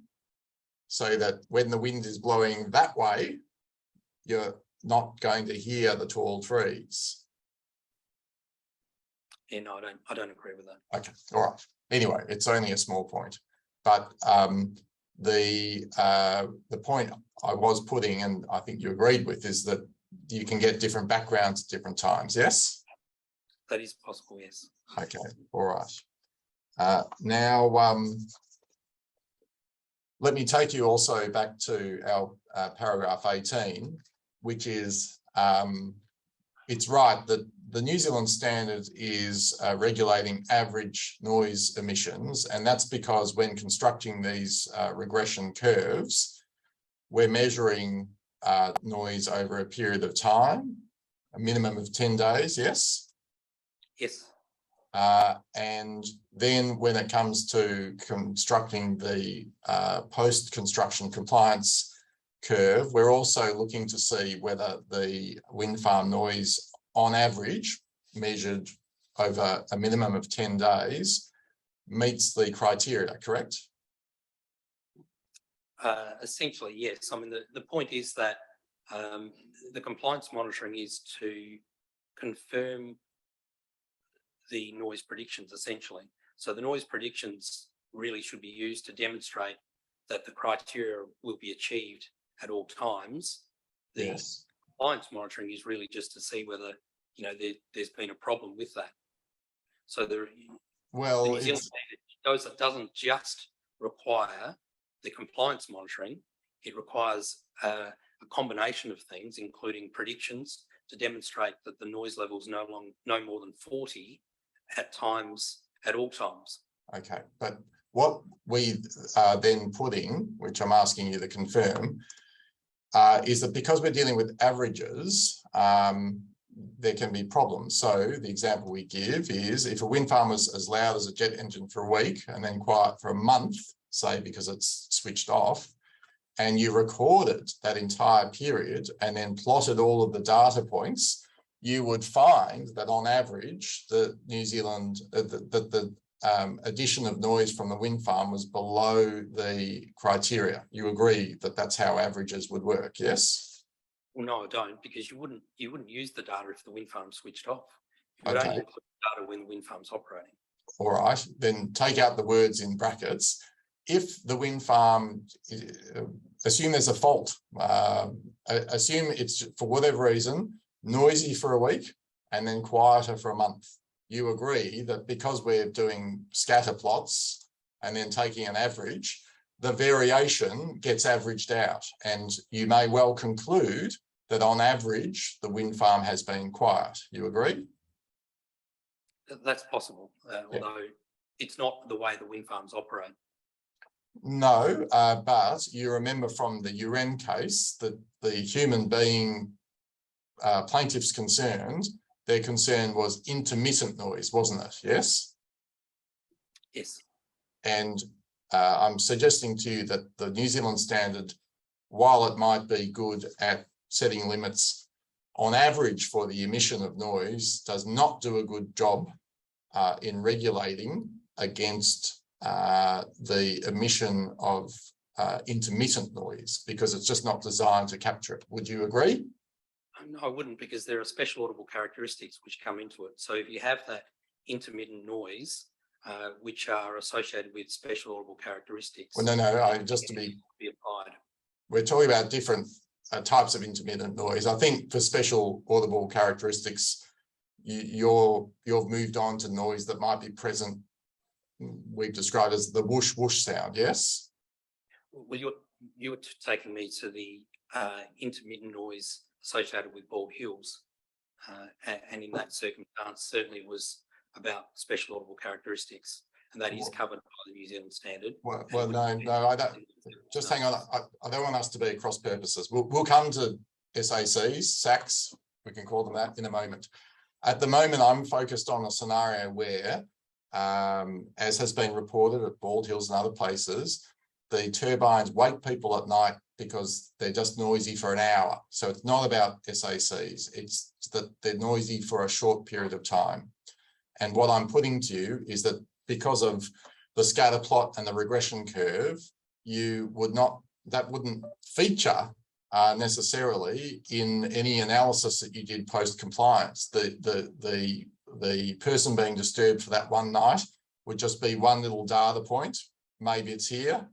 so that when the wind is blowing that way, you're not going to hear the tall trees. Yeah, no, I don't agree with that. Okay, all right. Anyway, it's only a small point, but the point I was putting, and I think you agreed with, is that you can get different backgrounds at different times. Yes, that is possible. Yes. Okay. All right. Now, let me take you also back to our paragraph 18, which is it's right that the New Zealand standard is regulating average noise emissions, and that's because when constructing these regression curves, we're measuring noise over a period of time, a minimum of 10 days, yes? Yes. And then when it comes to constructing the post-construction compliance curve, we're also looking to see whether the wind farm noise on average, measured over a minimum of 10 days, meets the criteria, correct? Essentially, yes. I mean, the point is that the compliance monitoring is to confirm the noise predictions, essentially. So the noise predictions really should be used to demonstrate that the criteria will be achieved at all times. The compliance monitoring is really just to see whether, you know, there's been a problem with that. So the New Zealand standard doesn't just require the compliance monitoring, it requires a combination of things, including predictions to demonstrate that the noise level is no more than 40 at all times. Okay, but what we are then putting, which I'm asking you to confirm, is that because we're dealing with averages, there can be problems. So the example we give is if a wind farm is as loud as a jet engine for a week and then quiet for a month, say because it's switched off, and you recorded that entire period and then plotted all of the data points, you would find that on average, the New Zealand, the addition of noise from the wind farm was below the criteria. You agree that that's how averages would work, yes? Well, no, I don't, because you wouldn't use the data if the wind farm switched off. You would Okay. only put data when the wind farm's operating. All right, then take out the words in brackets. If the wind farm, assume there's a fault, assume it's for whatever reason, noisy for a week and then quieter for a month. You agree that because we're doing scatter plots and then taking an average, the variation gets averaged out, and you may well conclude that on average, the wind farm has been quiet. You agree? That's possible, although it's not the way the wind farms operate. No, but you remember from the UN case that the human being plaintiffs concerned, their concern was intermittent noise, wasn't it? Yes? Yes. And I'm suggesting to you that the New Zealand standard, while it might be good at setting limits on average for the emission of noise, does not do a good job in regulating against the emission of intermittent noise, because it's just not designed to capture it. Would you agree? No, I wouldn't, because there are special audible characteristics which come into it. So if you have that intermittent noise, which are associated with special audible characteristics. Well, no, just to be applied. We're talking about different types of intermittent noise. I think for special audible characteristics, you've moved on to noise that might be present. We've described as the whoosh whoosh sound. Yes. Well, you're taking me to the intermittent noise associated with Bald Hills, and in that circumstance, certainly was about special audible characteristics, and that is covered by the New Zealand standard. Well, no, I don't. Just hang on. I don't want us to be at cross purposes. We'll come to SACs, we can call them that in a moment. At the moment, I'm focused on a scenario where, as has been reported at Bald Hills and other places, the turbines wake people at night because they're just noisy for an hour. So it's not about SACs, it's that they're noisy for a short period of time. And what I'm putting to you is that because of the scatter plot and the regression curve, that wouldn't feature necessarily in any analysis that you did post-compliance. The person being disturbed for that one night would just be one little data point. Maybe it's here,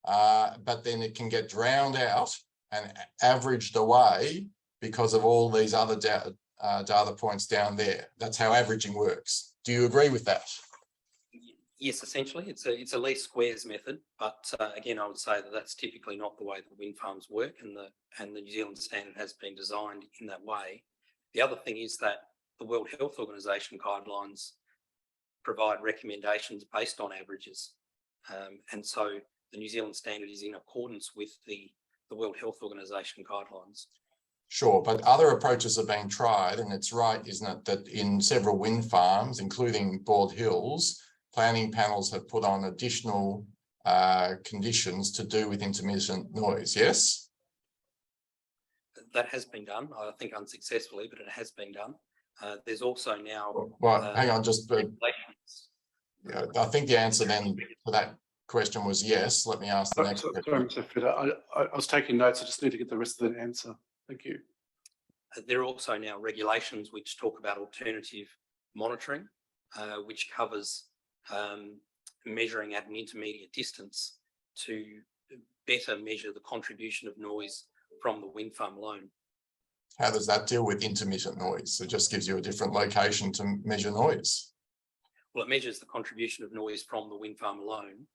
but then it can get drowned out and averaged away because of all these other data points down there. That's how averaging works. Do you agree with that? Yes, essentially, it's a least squares method, but again, I would say that that's typically not the way that wind farms work, and the New Zealand standard has been designed in that way. The other thing is that the World Health Organization guidelines provide recommendations based on averages, and so the New Zealand standard is in accordance with the World Health Organization guidelines. Sure, but other approaches are being tried, and it's right, isn't it, that in several wind farms, including Bald Hills, planning panels have put on additional conditions to do with intermittent noise, yes? That has been done, I think unsuccessfully, but it has been done. There's also now... Well, hang on, yeah, I think the answer then to that question was yes. Let me ask the next question. Sorry, Mr. Fitter, I was taking notes. I just need to get the rest of the answer. Thank you. There are also now regulations which talk about alternative monitoring, which covers measuring at an intermediate distance to better measure the contribution of noise from the wind farm alone. How does that deal with intermittent noise? It just gives you a different location to measure noise. Well, it measures the contribution of noise from the wind farm alone.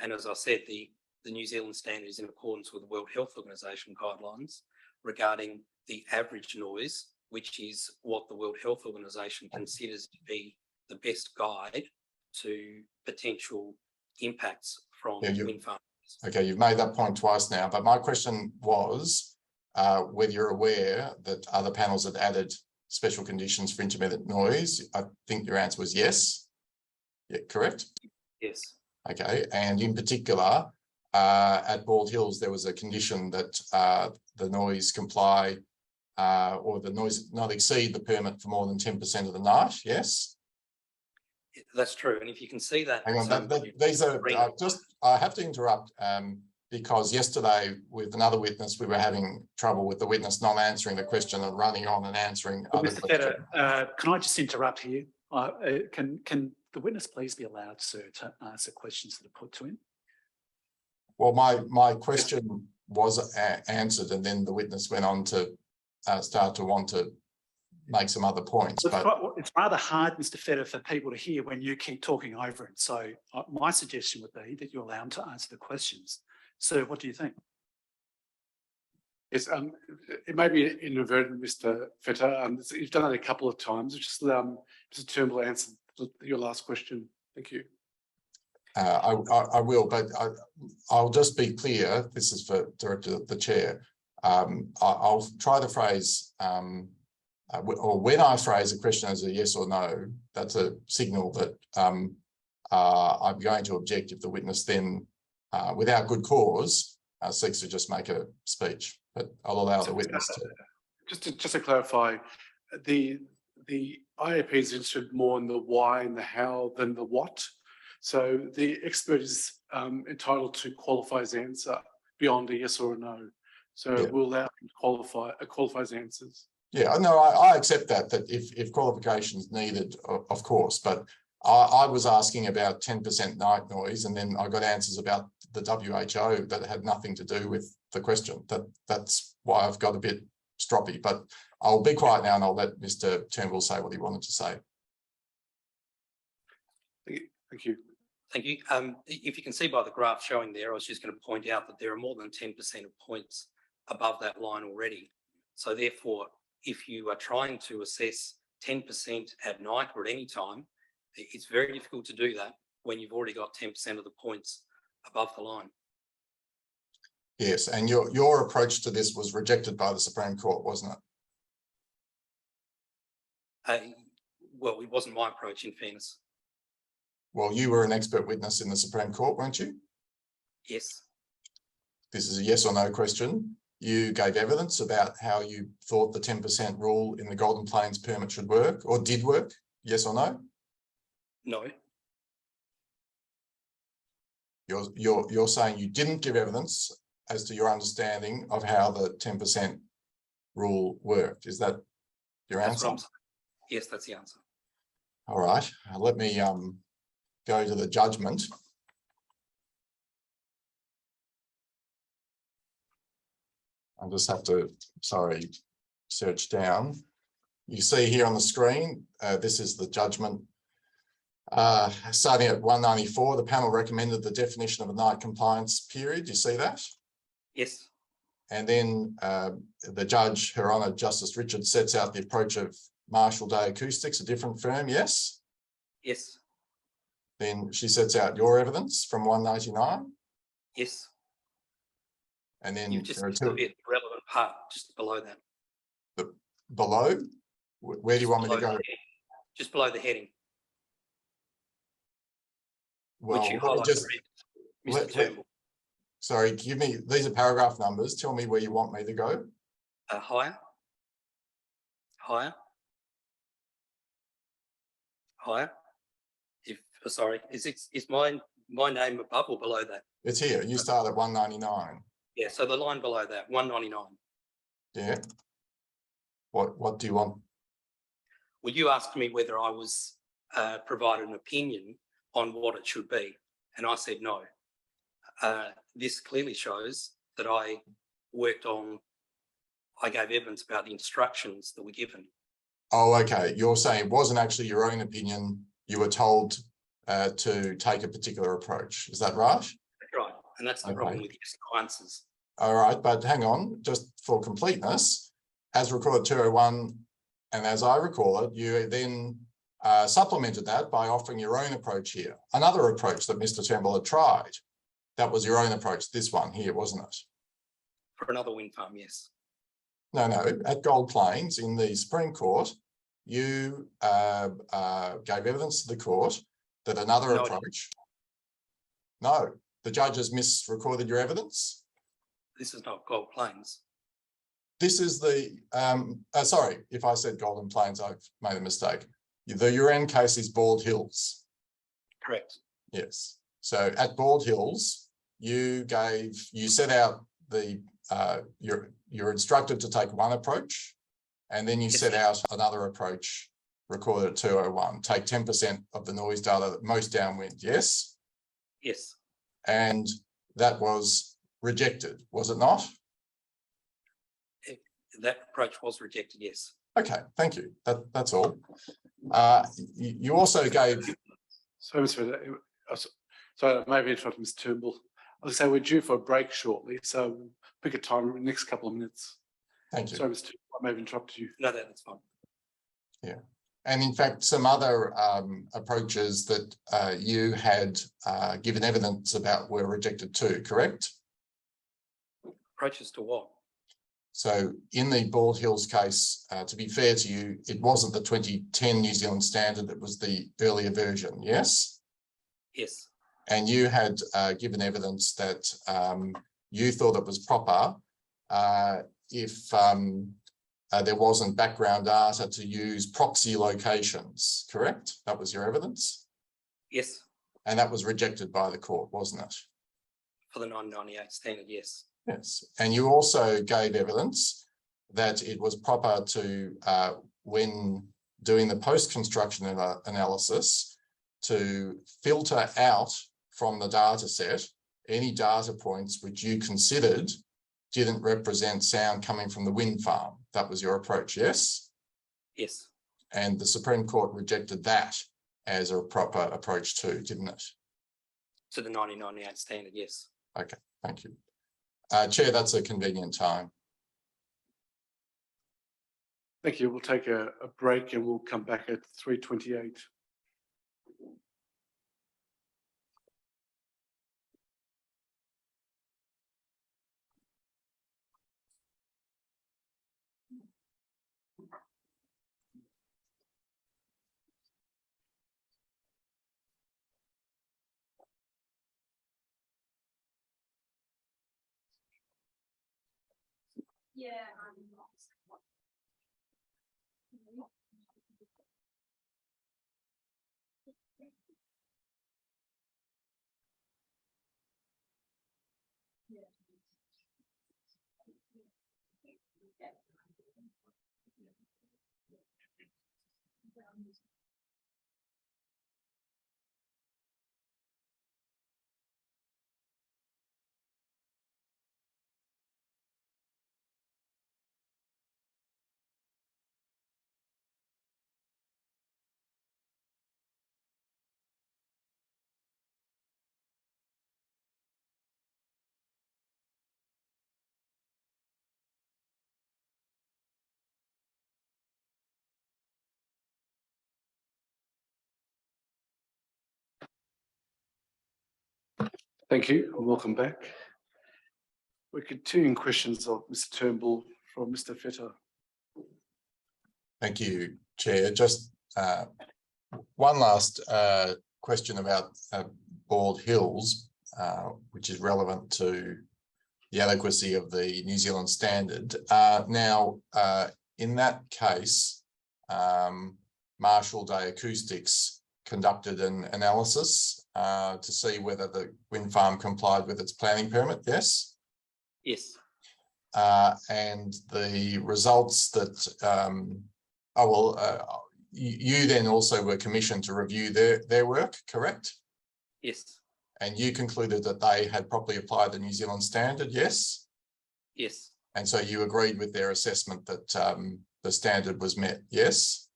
And as I said, the New Zealand standard is in accordance with the World Health Organization guidelines regarding the average noise, which is what the World Health Organization considers to be the best guide to potential impacts from Yeah, wind farms. Okay, you've made that point twice now, but my question was whether you're aware that other panels had added special conditions for intermittent noise. I think your answer was yes. Yeah, correct? Yes. Okay, and in particular, at Bald Hills, there was a condition that the noise comply or the noise not exceed the permit for more than 10% of the night, yes? That's true. And if you can see that. Hang on, these are, I have to interrupt because yesterday with another witness, we were having trouble with the witness not answering the question and running on and answering other Mr. questions. Fetter, can I just interrupt here? Can the witness please be allowed, sir, to answer questions that are put to him? Well, my question was answered and then the witness went on to start to want to make some other points. But It's rather hard, Mr. Fetter, for people to hear when you keep talking over it. So my suggestion would be that you allow him to answer the questions. So what do you think? Yes, it may be inadvertent, Mr. Fetter. You've done it a couple of times. Just allow Mr. Turnbull to answer your last question. Thank you. I will, but I'll just be clear. This is for the chair. I'll try to phrase, or when I phrase a question as a yes or no, that's a signal that I'm going to object if the witness then, without good cause, seeks to just make a speech. But I'll allow the witness to. Just to clarify, the IAP is interested more in the why and the how than the what. So the expert is entitled to qualify his answer beyond a yes or a no. So Yeah. we'll allow him to qualify his answers. Yeah, no, I accept that if qualifications needed, of course, but I was asking about 10% night noise and then I got answers about the WHO that had nothing to do with the question. That's why I've got a bit stroppy, but I'll be quiet now and I'll let Mr. Turnbull say what he wanted to say. Thank you. Thank you. If you can see by the graph showing there, I was just going to point out that there are more than 10% of points above that line already. So therefore, if you are trying to assess 10% at night or at any time, it's very difficult to do that when you've already got 10% of the points above the line. Yes, and your approach to this was rejected by the Supreme Court, wasn't it? Well, it wasn't my approach, in fairness. Well, you were an expert witness in the Supreme Court, weren't you? Yes. This is a yes or no question. You gave evidence about how you thought the 10% rule in the Golden Plains permit should work or did work, yes or no? No. You're saying you didn't give evidence as to your understanding of how the 10% rule worked. Is that your answer? Yes, that's the answer. All right. Let me go to the judgment. I just have to, search down. You see here on the screen, this is the judgment. Starting at 194, the panel recommended the definition of a night compliance period. You see that? Yes. And then the judge, Her Honour Justice Richard, sets out the approach of Marshall Day Acoustics, a different firm, yes? Yes. Then she sets out your evidence from 199. Yes. And then you've just there are missed a bit relevant part just below that. Below? Where do you want me to go? Just below the heading. Well, which you let me highlighted, just, Mr. Turnbull. sorry, give me, these are paragraph numbers. Tell me where you want me to go. Higher. Higher. Higher. Is my name above or below that? It's here. You start at 199. Yeah, so the line below that, 199. Yeah. What do you want? Well, you asked me whether I was provided an opinion on what it should be, and I said no. This clearly shows that I gave evidence about the instructions that were given. Oh, okay. You're saying it wasn't actually your own opinion. You were told to take a particular approach. Is that right? That's right. And that's the problem with yes no answers. All right, but hang on, just for completeness, as recorded 201, and as I recall it, you then supplemented that by offering your own approach here, another approach that Mr. Turnbull had tried. That was your own approach, this one here, wasn't it? For another wind farm, yes. No, at Gold Plains in the Supreme Court, you gave evidence to the court that another No, I approach. No, the judges misrecorded your evidence. This is not Gold Plains. This is the, sorry, if I said Golden Plains, I've made a mistake. The Uren case is Bald Hills. Correct. Yes. So at Bald Hills, you set out the, you're instructed to take one approach, and then you Yes, set sir. out another approach recorded at 201, take 10% of the noise data most downwind, yes? Yes. And that was rejected, was it not? That approach was rejected, yes. Okay, thank you. That's all. You also gave. So, Mr. So maybe interrupt Mr. Turnbull. I was going to say we're due for a break shortly, so we'll pick a time in the next couple of minutes. Thank you. Sorry, Mr. Turnbull, I may have interrupted you. No, that's fine. Yeah. And in fact, some other approaches that you had given evidence about were rejected too, correct? Approaches to what? So in the Bald Hills case, to be fair to you, it wasn't the 2010 New Zealand standard, it was the earlier version, yes? Yes. And you had given evidence that you thought it was proper if there wasn't background data to use proxy locations, correct? That was your evidence? Yes. And that was rejected by the court, wasn't it? For the 1998 standard, yes. Yes. And you also gave evidence that it was proper to, when doing the post-construction analysis, to filter out from the data set any data points which you considered didn't represent sound coming from the wind farm. That was your approach, yes? Yes. And the Supreme Court rejected that as a proper approach too, didn't it? To the 1998 standard, yes. Okay, thank you. Chair, that's a convenient time. Thank you. We'll take a break and we'll come back at 3:28. Yeah. Thank you and welcome back. We're continuing questions of Mr. Turnbull from Mr. Fetter. Thank you, Chair. Just one last question about Bald Hills, which is relevant to the adequacy of the New Zealand standard. Now, in that case, Marshall Day Acoustics conducted an analysis to see whether the wind farm complied with its planning permit, yes? Yes. And the results that, you then also were commissioned to review their work, correct? Yes. And you concluded that they had properly applied the New Zealand standard, yes? Yes. And so you agreed with their assessment that the standard was met, yes?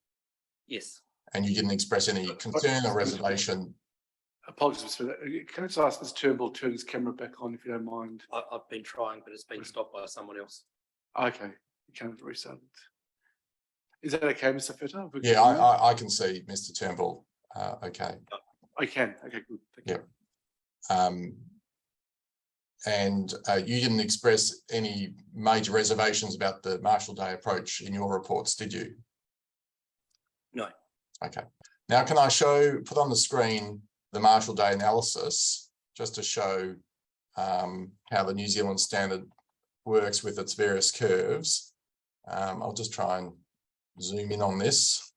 Yes. And you didn't express any concern or reservation. Apologies for that. Can I just ask Mr. Turnbull to turn his camera back on if you don't mind? I've been trying, but it's been stopped by someone else. Okay, you can't restart it. Is that okay, Mr. Feta? If we can Yeah, do that? I can see Mr. Turnbull. Okay. I can. Okay, good. Thank you. And you didn't express any major reservations about the Marshall Day approach in your reports, did you? No. Okay. Now, can I put on the screen the Marshall Day analysis just to show how the New Zealand standard works with its various curves? I'll just try and zoom in on this.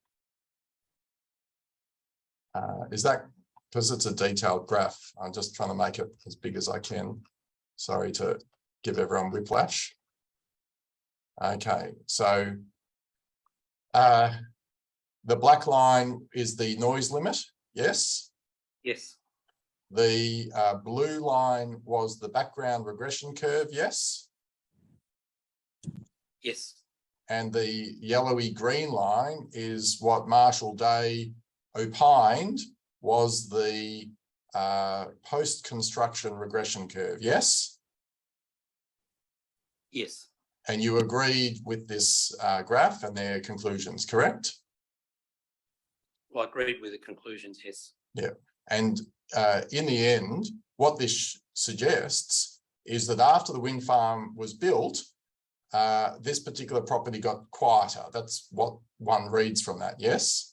Is that because it's a detailed graph? I'm just trying to make it as big as I can. Sorry to give everyone whiplash. Okay, so the black line is the noise limit, yes? Yes. The blue line was the background regression curve, yes? Yes. And the yellowy green line is what Marshall Day opined was the post-construction regression curve, yes? Yes. And you agreed with this graph and their conclusions, correct? Well, I agreed with the conclusions, yes. Yeah. And in the end, what this suggests is that after the wind farm was built, this particular property got quieter. That's what one reads from that, yes?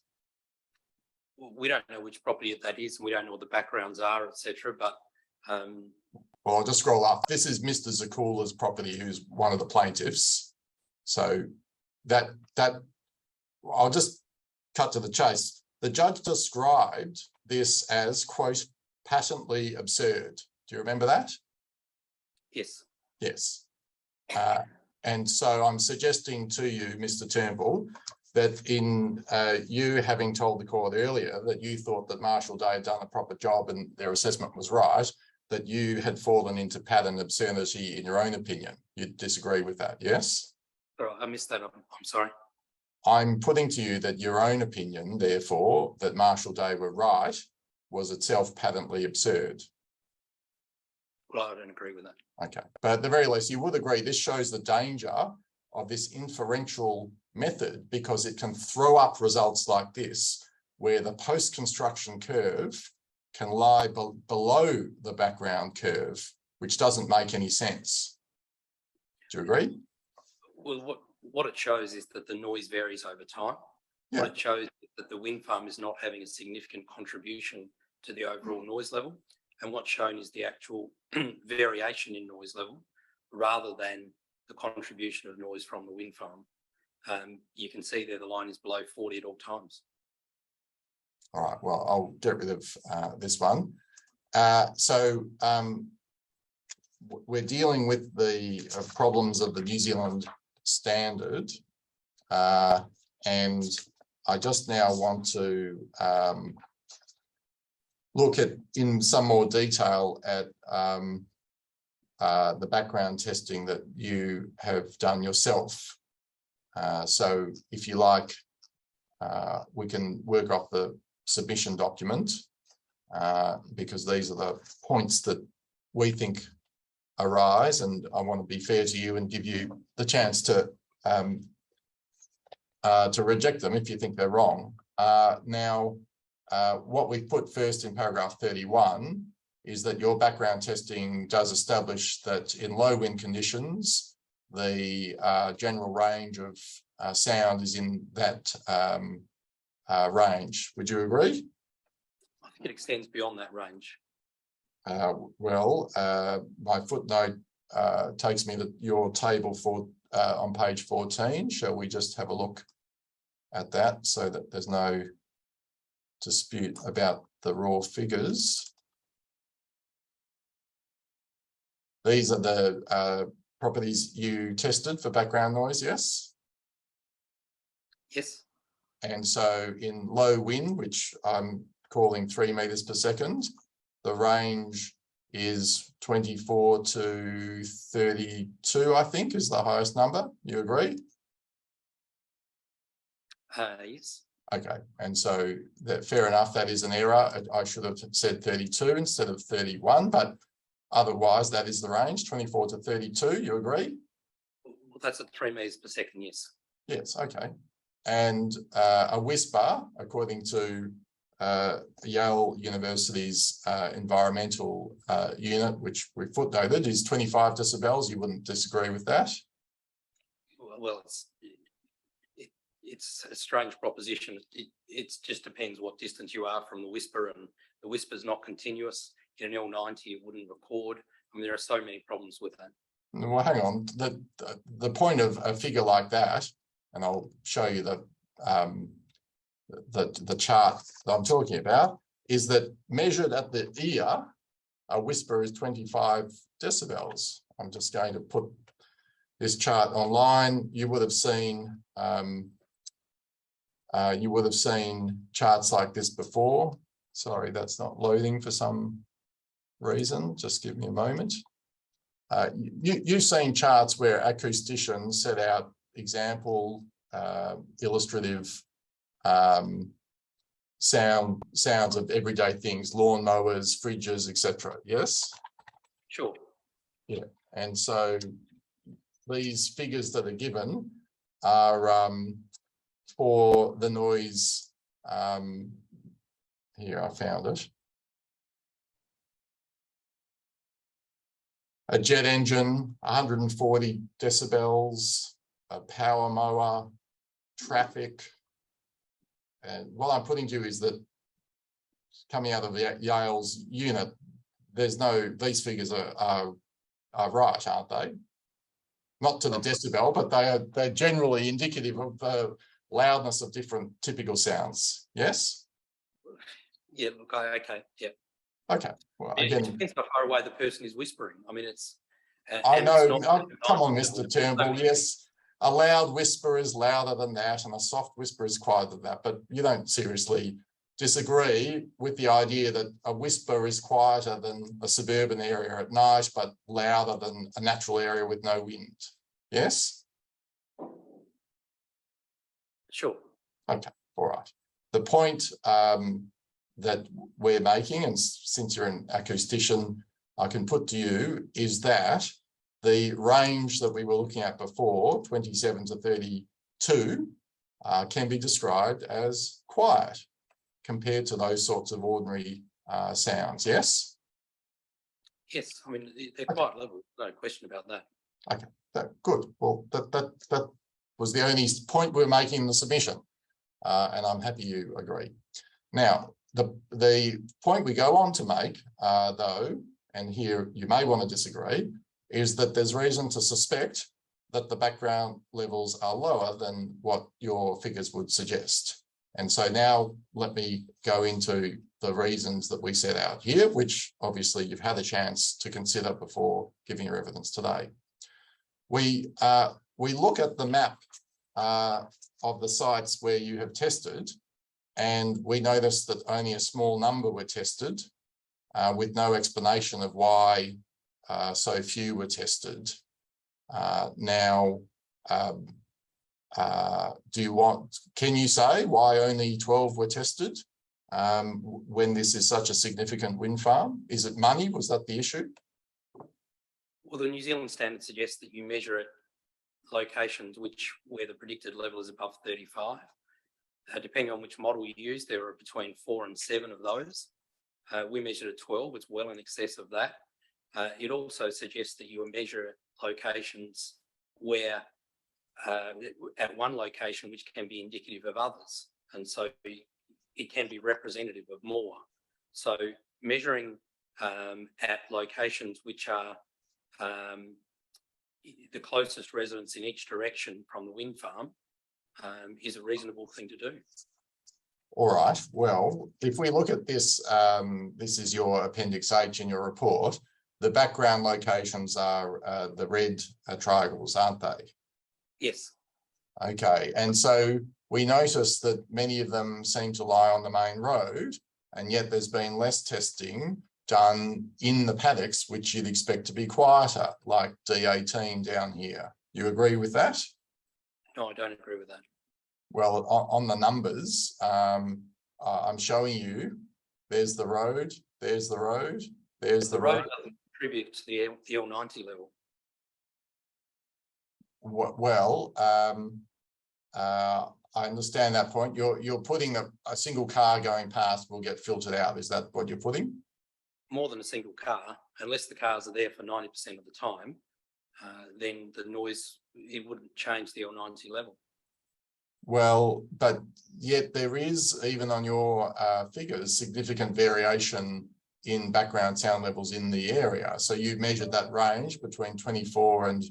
Well, we don't know which property that is, and we don't know what the backgrounds are, etc. But well, I'll just scroll up. This is Mr. Zakula's property, who's one of the plaintiffs. So that I'll just cut to the chase. The judge described this as, quote, patently absurd. Do you remember that? yes. Yes. And so I'm suggesting to you, Mr. Turnbull, that in you having told the court earlier that you thought that Marshall Day had done a proper job and their assessment was right, that you had fallen into pattern absurdity in your own opinion. You disagree with that, yes? All right, I missed that. I'm sorry. I'm putting to you that your own opinion, therefore, that Marshall Day were right, was itself patently absurd. Well, I don't agree with that. Okay, but at the very least, you would agree this shows the danger of this inferential method because it can throw up results like this, where the post-construction curve can lie below the background curve, which doesn't make any sense. Do you agree? Well, what it shows is that the noise varies over time. Yeah. What it shows is that the wind farm is not having a significant contribution to the overall noise level. And what's shown is the actual variation in noise level rather than the contribution of noise from the wind farm. You can see there the line is below 40 at all times. All right, well, I'll get rid of this one. We're dealing with the problems of the New Zealand standard. And I just now want to look at in some more detail at the background testing that you have done yourself. So if you like, we can work off the submission document because these are the points that we think arise, and I want to be fair to you and give you the chance to reject them if you think they're wrong. Now, what we've put first in paragraph 31 is that your background testing does establish that in low wind conditions, the general range of sound is in that range. Would you agree? I think it extends beyond that range. My footnote takes me to your table on page 14. Shall we just have a look at that so that there's no dispute about the raw figures? These are the properties you tested for background noise, yes? Yes. And so in low wind, which I'm calling 3 meters per second, the range is 24 to 32, I think, is the highest number. You agree? Yes. Okay, and so that fair enough, that is an error. I should have said 32 instead of 31, but otherwise that is the range, 24 to 32, you agree? Well, that's at 3 meters per second, yes. Yes, okay. and a whisper, according to Yale University's environmental unit, which we footnoted, is 25 decibels. You wouldn't disagree with that? Well, it's a strange proposition. It just depends what distance you are from the whisper, and the whisper's not continuous. In an L90, it wouldn't record. I mean, there are so many problems with that. Well, hang on. The point of a figure like that, and I'll show you the chart that I'm talking about, is that measured at the ear, a whisper is 25 decibels. I'm just going to put this chart online. You would have seen charts like this before. Sorry, that's not loading for some reason. Just give me a moment. You've seen charts where acousticians set out example illustrative sounds of everyday things, lawnmowers, fridges, etc. Yes? Sure. Yeah. And so these figures that are given are for the noise. Here, I found it. A jet engine, 140 decibels, a power mower, traffic. And what I'm putting to you is that coming out of Yale's unit, these figures are right, aren't they? Not to the decibel, but they're generally indicative of the loudness of different typical sounds. Yes? Yeah, look, okay, yeah. Okay, well, It again, depends how far away the person is whispering. I mean, it's... I know, come on, Mr. Mr. Turnbull, yes, a loud whisper is louder than that and a soft whisper is quieter than that, but you don't seriously disagree with the idea that a whisper is quieter than a suburban area at night, but louder than a natural area with no wind. Yes? Sure. Okay, all right. The point that we're making, and since you're an acoustician, I can put to you, is that the range that we were looking at before, 27 to 32, can be described as quiet compared to those sorts of ordinary sounds, yes? Yes, I mean, they're quite level, no question about that. Okay, good. Well, that was the only point we're making in the submission, and I'm happy you agree. Now, the point we go on to make, though, and here you may want to disagree, is that there's reason to suspect that the background levels are lower than what your figures would suggest. And so now let me go into the reasons that we set out here, which obviously you've had a chance to consider before giving your evidence today. We look at the map of the sites where you have tested, and we noticed that only a small number were tested, with no explanation of why so few were tested. Can you say why only 12 were tested when this is such a significant wind farm? Is it money? Was that the issue? Well, the New Zealand standard suggests that you measure at locations where the predicted level is above 35. Depending on which model you use, there are between 4 and 7 of those. We measured at 12, it's well in excess of that. It also suggests that you measure at locations where, at one location, which can be indicative of others. And so it can be representative of more. So measuring at locations which are the closest residents in each direction from the wind farm is a reasonable thing to do. All right. Well, if we look at this, this is your Appendix H in your report. The background locations are the red triangles, aren't they? Yes. Okay. And so we notice that many of them seem to lie on the main road, and yet there's been less testing done in the paddocks, which you'd expect to be quieter, like D18 down here. You agree with that? No, I don't agree with that. Well, on the numbers, I'm showing you, there's the road, there's the road, there's the road. Doesn't contribute to the L90 level. Well, I understand that point. You're putting a single car going past will get filtered out. Is that what you're putting? More than a single car, unless the cars are there for 90% of the time, then the noise, it wouldn't change the L90 level. Well, but yet there is, even on your figures, significant variation in background sound levels in the area. So you measured that range between 24 and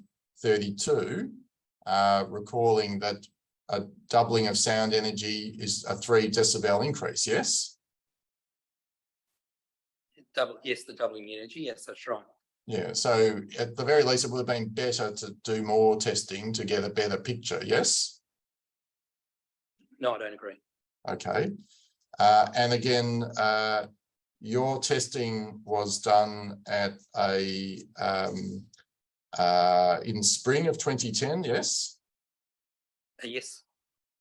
32, recalling that a doubling of sound energy is a 3 decibel increase, yes? Yes, the doubling energy, yes, that's right. Yeah, so at the very least, it would have been better to do more testing to get a better picture, yes? No, I don't agree. Okay. And again, your testing was done at in spring of 2010, yes? Yes.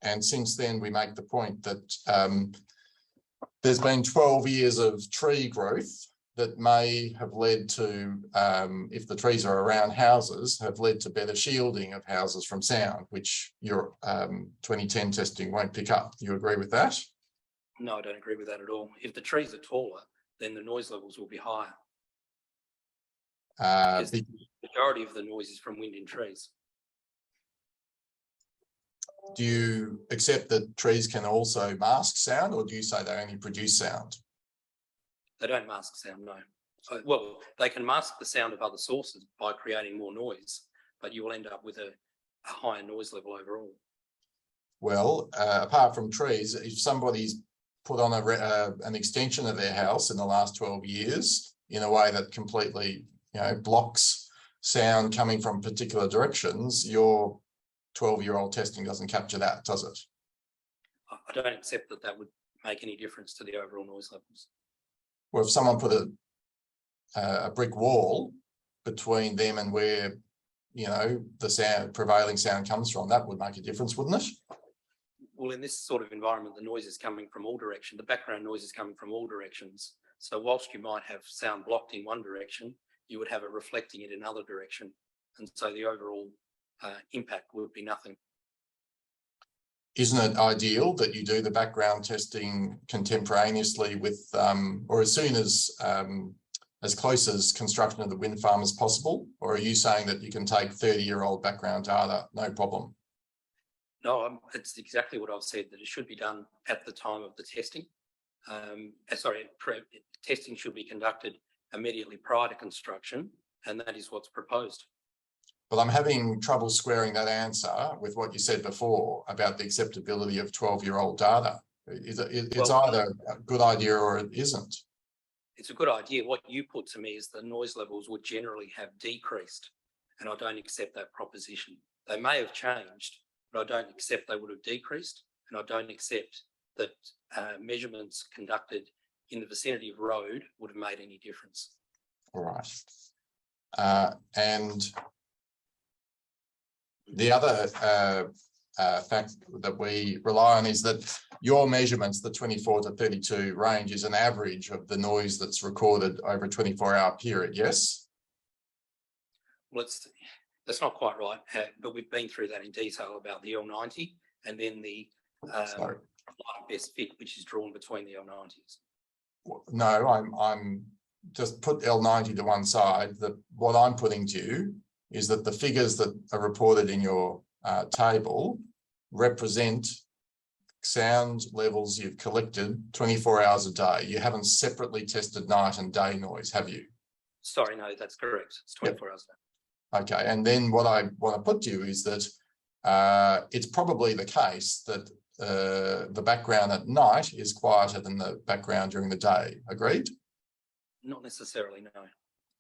And since then, we make the point that there's been 12 years of tree growth that may have led to, if the trees are around houses, have led to better shielding of houses from sound, which your 2010 testing won't pick up. You agree with that? No, I don't agree with that at all. If the trees are taller, then the noise levels will be higher. Because the majority of the noise is from wind in trees. Do you accept that trees can also mask sound, or do you say they only produce sound? They don't mask sound, no. Well, they can mask the sound of other sources by creating more noise, but you will end up with a higher noise level overall. Well, apart from trees, if somebody's put on an extension of their house in the last 12 years in a way that completely, blocks sound coming from particular directions, your 12-year-old testing doesn't capture that, does it? I don't accept that that would make any difference to the overall noise levels. Well, if someone put a brick wall between them and where, the prevailing sound comes from, that would make a difference, wouldn't it? Well, in this sort of environment, the noise is coming from all directions. The background noise is coming from all directions. So whilst you might have sound blocked in one direction, you would have it reflecting it in another direction. And so the overall impact would be nothing. Isn't it ideal that you do the background testing contemporaneously with, or as soon as close as construction of the wind farm as possible? Or are you saying that you can take 30-year-old background data, no problem? No, it's exactly what I've said, that it should be done at the time of the testing. Testing should be conducted immediately prior to construction, and that is what's proposed. But I'm having trouble squaring that answer with what you said before about the acceptability of 12-year-old data. It's either a good idea or it isn't. It's a good idea. What you put to me is the noise levels would generally have decreased, and I don't accept that proposition. They may have changed, but I don't accept they would have decreased, and I don't accept that measurements conducted in the vicinity of road would have made any difference. All right. And the other fact that we rely on is that your measurements, the 24 to 32 range, is an average of the noise that's recorded over a 24-hour period, yes? Well, that's not quite right, but we've been through that in detail about the L90 and then the best fit, which is drawn between the L90s. No, I'm just put L90 to one side. What I'm putting to you is that the figures that are reported in your table represent sound levels you've collected 24 hours a day. You haven't separately tested night and day noise, have you? Sorry, no, that's correct. It's 24 hours a day. Okay, and then what I want to put to you is that it's probably the case that the background at night is quieter than the background during the day. Agreed? Not necessarily, no.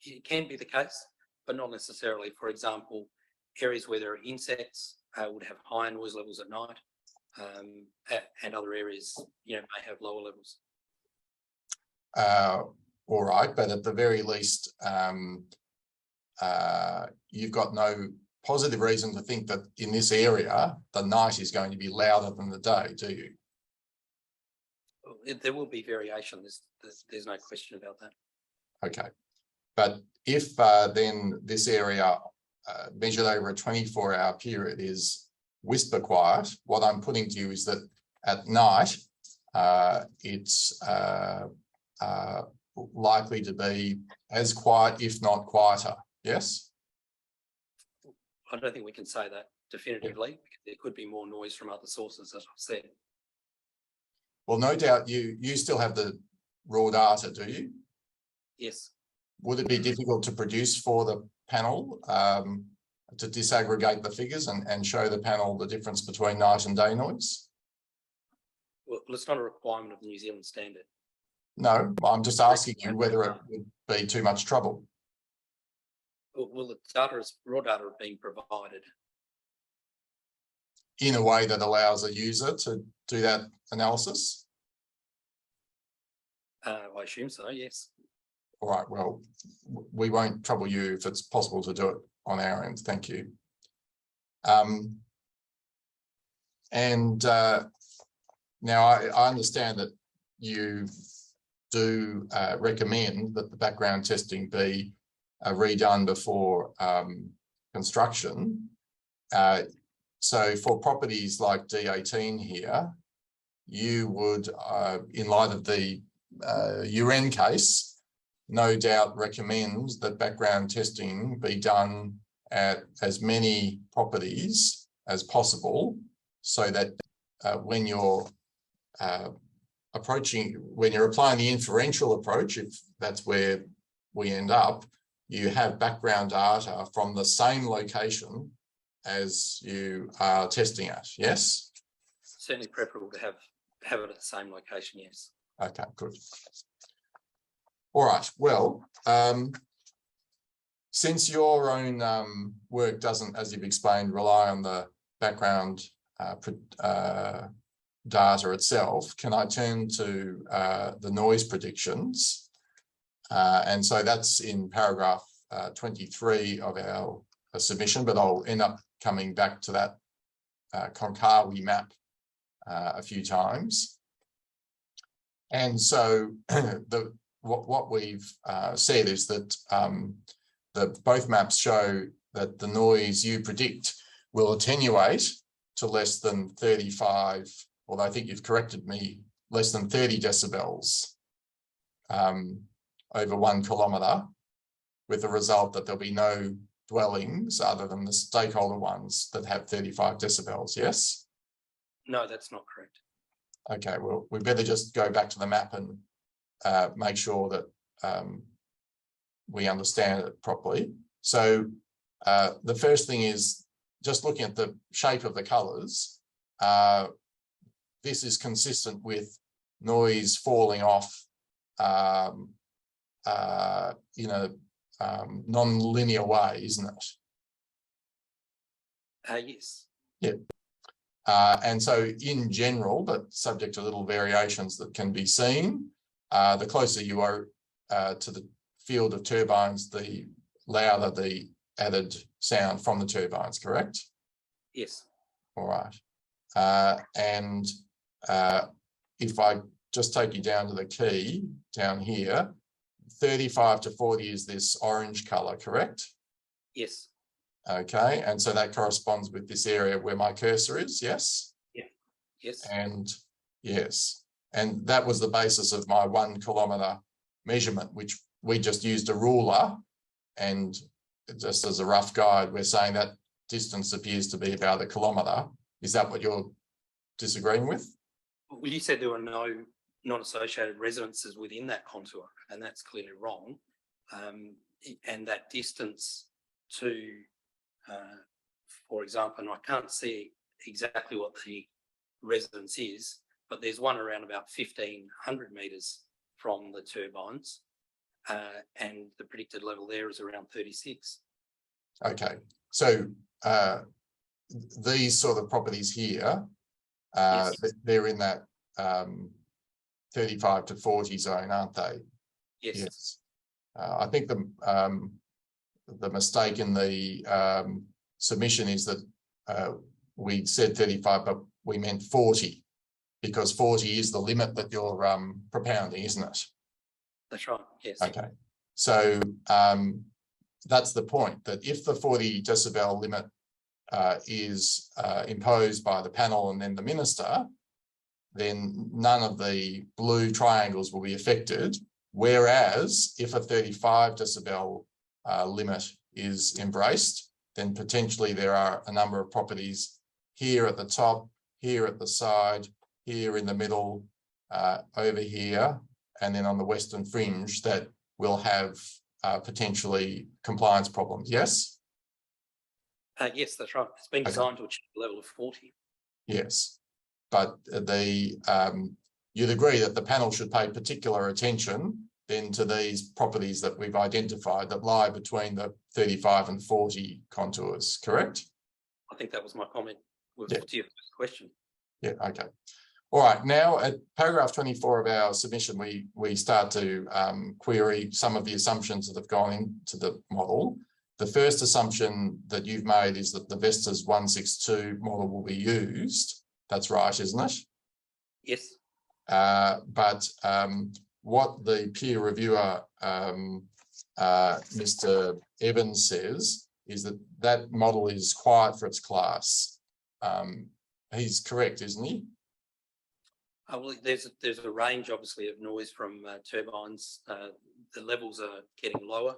It can be the case, but not necessarily. For example, areas where there are insects would have higher noise levels at night, and other areas, may have lower levels. All right, but at the very least, you've got no positive reason to think that in this area, the night is going to be louder than the day, do you? There will be variation. There's no question about that. Okay, but if then this area measured over a 24-hour period is whisper quiet. What I'm putting to you is that at night, it's likely to be as quiet, if not quieter. Yes? I don't think we can say that definitively. Because there could be more noise from other sources, as I've said. Well, no doubt you still have the raw data, do you? Yes. Would it be difficult to produce for the panel to disaggregate the figures and show the panel the difference between night and day noise? Well, it's not a requirement of the New Zealand standard. No, I'm just asking you whether it would be too much trouble. Well, the data is raw data being provided. In a way that allows a user to do that analysis? I assume so, yes. All right, well, we won't trouble you if it's possible to do it on our end. Thank you. Now I understand that you do recommend that the background testing be redone before construction. So for properties like D18 here, you would, in light of the UN case, no doubt recommend that background testing be done at as many properties as possible, so that when you're applying the inferential approach, if that's where we end up, you have background data from the same location as you are testing at. Yes? Certainly preferable to have it at the same location, yes. Okay, good. All right, well, since your own work doesn't, as you've explained, rely on the background data itself, can I turn to the noise predictions? And so that's in paragraph 23 of our submission, but I'll end up coming back to that Konkawi map a few times. And so what we've said is that both maps show that the noise you predict will attenuate to less than 35, although I think you've corrected me, less than 30 decibels over 1 kilometre, with the result that there'll be no dwellings other than the stakeholder ones that have 35 decibels, yes? No, that's not correct. Okay, well, we better just go back to the map and make sure that we understand it properly. So the first thing is just looking at the shape of the colours. This is consistent with noise falling off in a non-linear way, isn't it? Yes. Yeah. And so in general, but subject to little variations that can be seen, the closer you are to the field of turbines, the louder the added sound from the turbines, correct? Yes. All right. If I just take you down to the key down here, 35 to 40 is this orange colour, correct? Yes. Okay, and so that corresponds with this area where my cursor is, yes? Yeah. Yes. And yes, and that was the basis of my 1 kilometre measurement, which we just used a ruler, and just as a rough guide, we're saying that distance appears to be about 1 kilometre. Is that what you're disagreeing with? Well, you said there were no non-associated residences within that contour, and that's clearly wrong. And that distance to, for example, and I can't see exactly what the residence is, but there's one around about 1,500 metres from the turbines, and the predicted level there is around 36. Okay, so these sort of properties here, Yes. they're in that 35 to 40 zone, aren't they? Yes. Yes. I think the mistake in the submission is that we said 35, but we meant 40, because 40 is the limit that you're propounding, isn't it? That's right, yes. Okay, so that's the point, that if the 40 decibel limit is imposed by the panel and then the minister, then none of the blue triangles will be affected. Whereas if a 35 decibel limit is embraced, then potentially there are a number of properties here at the top, here at the side, here in the middle, over here, and then on the western fringe that will have potentially compliance problems. Yes? Yes, that's right. It's been designed to achieve a level of 40. Yes, but you'd agree that the panel should pay particular attention then to these properties that we've identified that lie between the 35 and 40 contours, correct? I think that was my comment with Yeah. to your first question. Yeah, okay. All right, now at paragraph 24 of our submission, we start to query some of the assumptions that have gone into the model. The first assumption that you've made is that the Vestas 162 model will be used. That's right, isn't it? Yes. But what the peer reviewer, Mr. Evans, says is that that model is quiet for its class. He's correct, isn't he? Well, there's a range, obviously, of noise from turbines. The levels are getting lower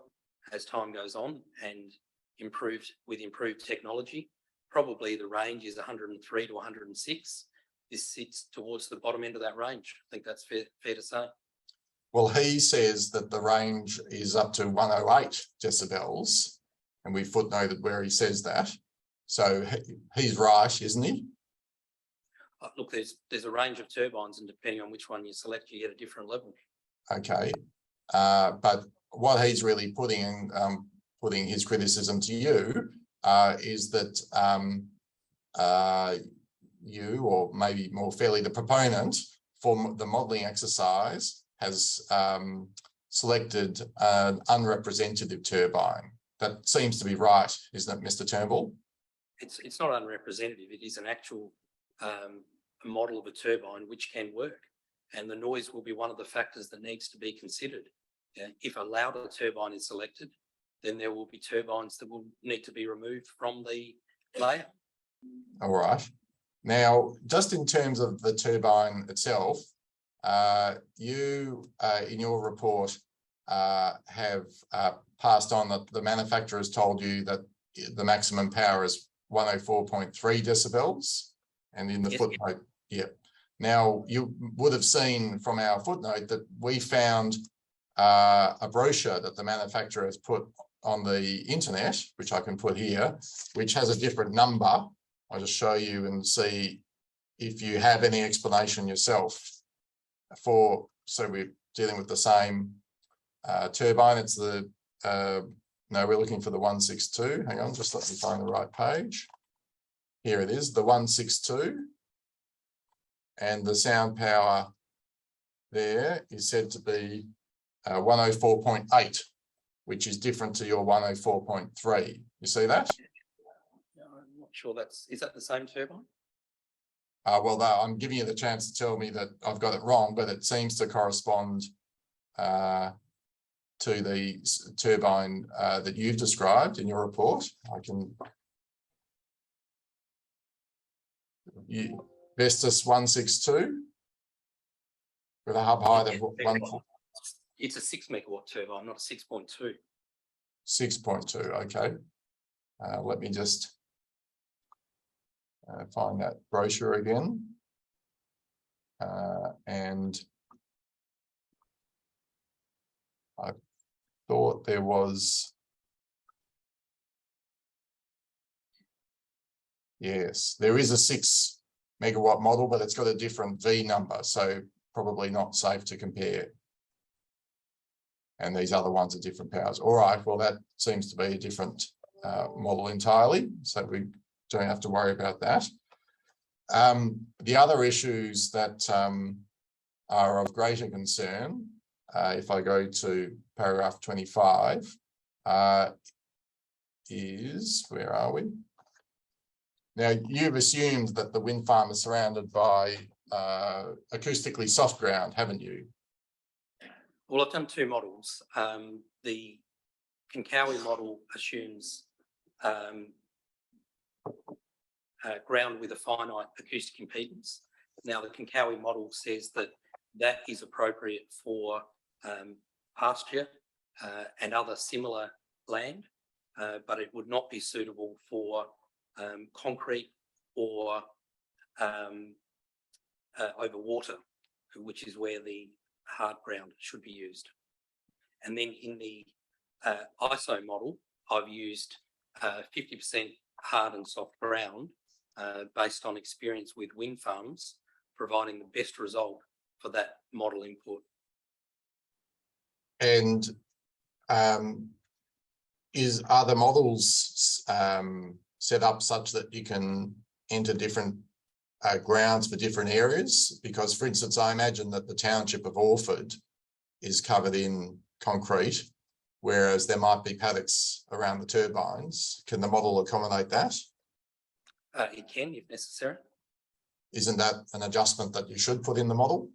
as time goes on, and with improved technology. Probably the range is 103 to 106. This sits towards the bottom end of that range. I think that's fair to say. Well, he says that the range is up to 108 decibels, and we footnoted where he says that. So he's right, isn't he? Look, there's a range of turbines, and depending on which one you select, you get a different level. Okay, but what he's really putting his criticism to you is that you, or maybe more fairly the proponent for the modelling exercise, has selected an unrepresentative turbine. That seems to be right, isn't it, Mr. Turnbull? It's not unrepresentative. It is an actual a model of a turbine which can work, and the noise will be one of the factors that needs to be considered. If a louder turbine is selected, then there will be turbines that will need to be removed from the layer. All right. Now, just in terms of the turbine itself, you in your report have passed on that the manufacturer has told you that the maximum power is 104.3 decibels, and in the footnote, yeah. Now, you would have seen from our footnote that we found a brochure that the manufacturer has put on the internet, which I can put here, which has a different number. I'll just show you and see if you have any explanation yourself for, so we're dealing with the same turbine. It's the, no, we're looking for the 162. Hang on, just let me find the right page. Here it is, the 162. And the sound power there is said to be 104.8, which is different to your 104.3. You see that? I'm not sure is that the same turbine? Well, I'm giving you the chance to tell me that I've got it wrong, but it seems to correspond to the turbine that you've described in your report. I can. Vestas 162 with a hub height of 1. It's a 6 megawatt turbine, not a 6.2. 6.2. Okay. Let me just find that brochure again. And I thought there was. Yes, there is a 6 megawatt model, but it's got a different V number, so probably not safe to compare. And these other ones are different powers. All right, well, that seems to be a different model entirely, so we don't have to worry about that. The other issues that are of greater concern, if I go to paragraph 25, is, where are we? Now, you've assumed that the wind farm is surrounded by acoustically soft ground, haven't you? Well, I've done two models. The Konkawi model assumes ground with a finite acoustic impedance. Now, the Konkowie model says that that is appropriate for pasture and other similar land, but it would not be suitable for concrete or over water, which is where the hard ground should be used. And then in the ISO model, I've used 50% hard and soft ground based on experience with wind farms, providing the best result for that model input. And are the models set up such that you can enter different grounds for different areas? Because, for instance, I imagine that the township of Orford is covered in concrete, whereas there might be paddocks around the turbines. Can the model accommodate that? It can, if necessary. Isn't that an adjustment that you should put in the model?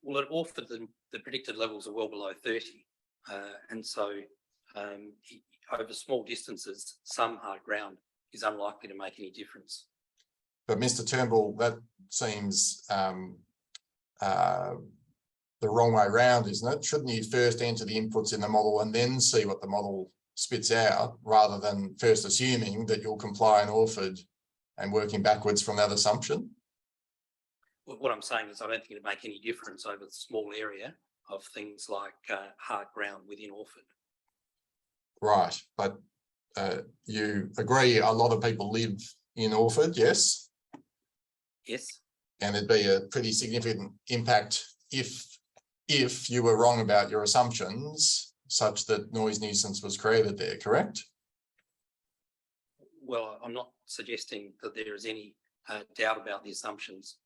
Well, at Orford, the predicted levels are well below 30. And so over small distances, some hard ground is unlikely to make any difference. But Mr. Turnbull, that seems the wrong way round, isn't it? Shouldn't you first enter the inputs in the model and then see what the model spits out, rather than first assuming that you'll comply in Orford and working backwards from that assumption? Well, what I'm saying is I don't think it'd make any difference over the small area of things like hard ground within Orford. Right, but you agree a lot of people live in Orford, yes? Yes. And it'd be a pretty significant impact if you were wrong about your assumptions, such that noise nuisance was created there, correct? Well, I'm not suggesting that there is any doubt about the assumptions.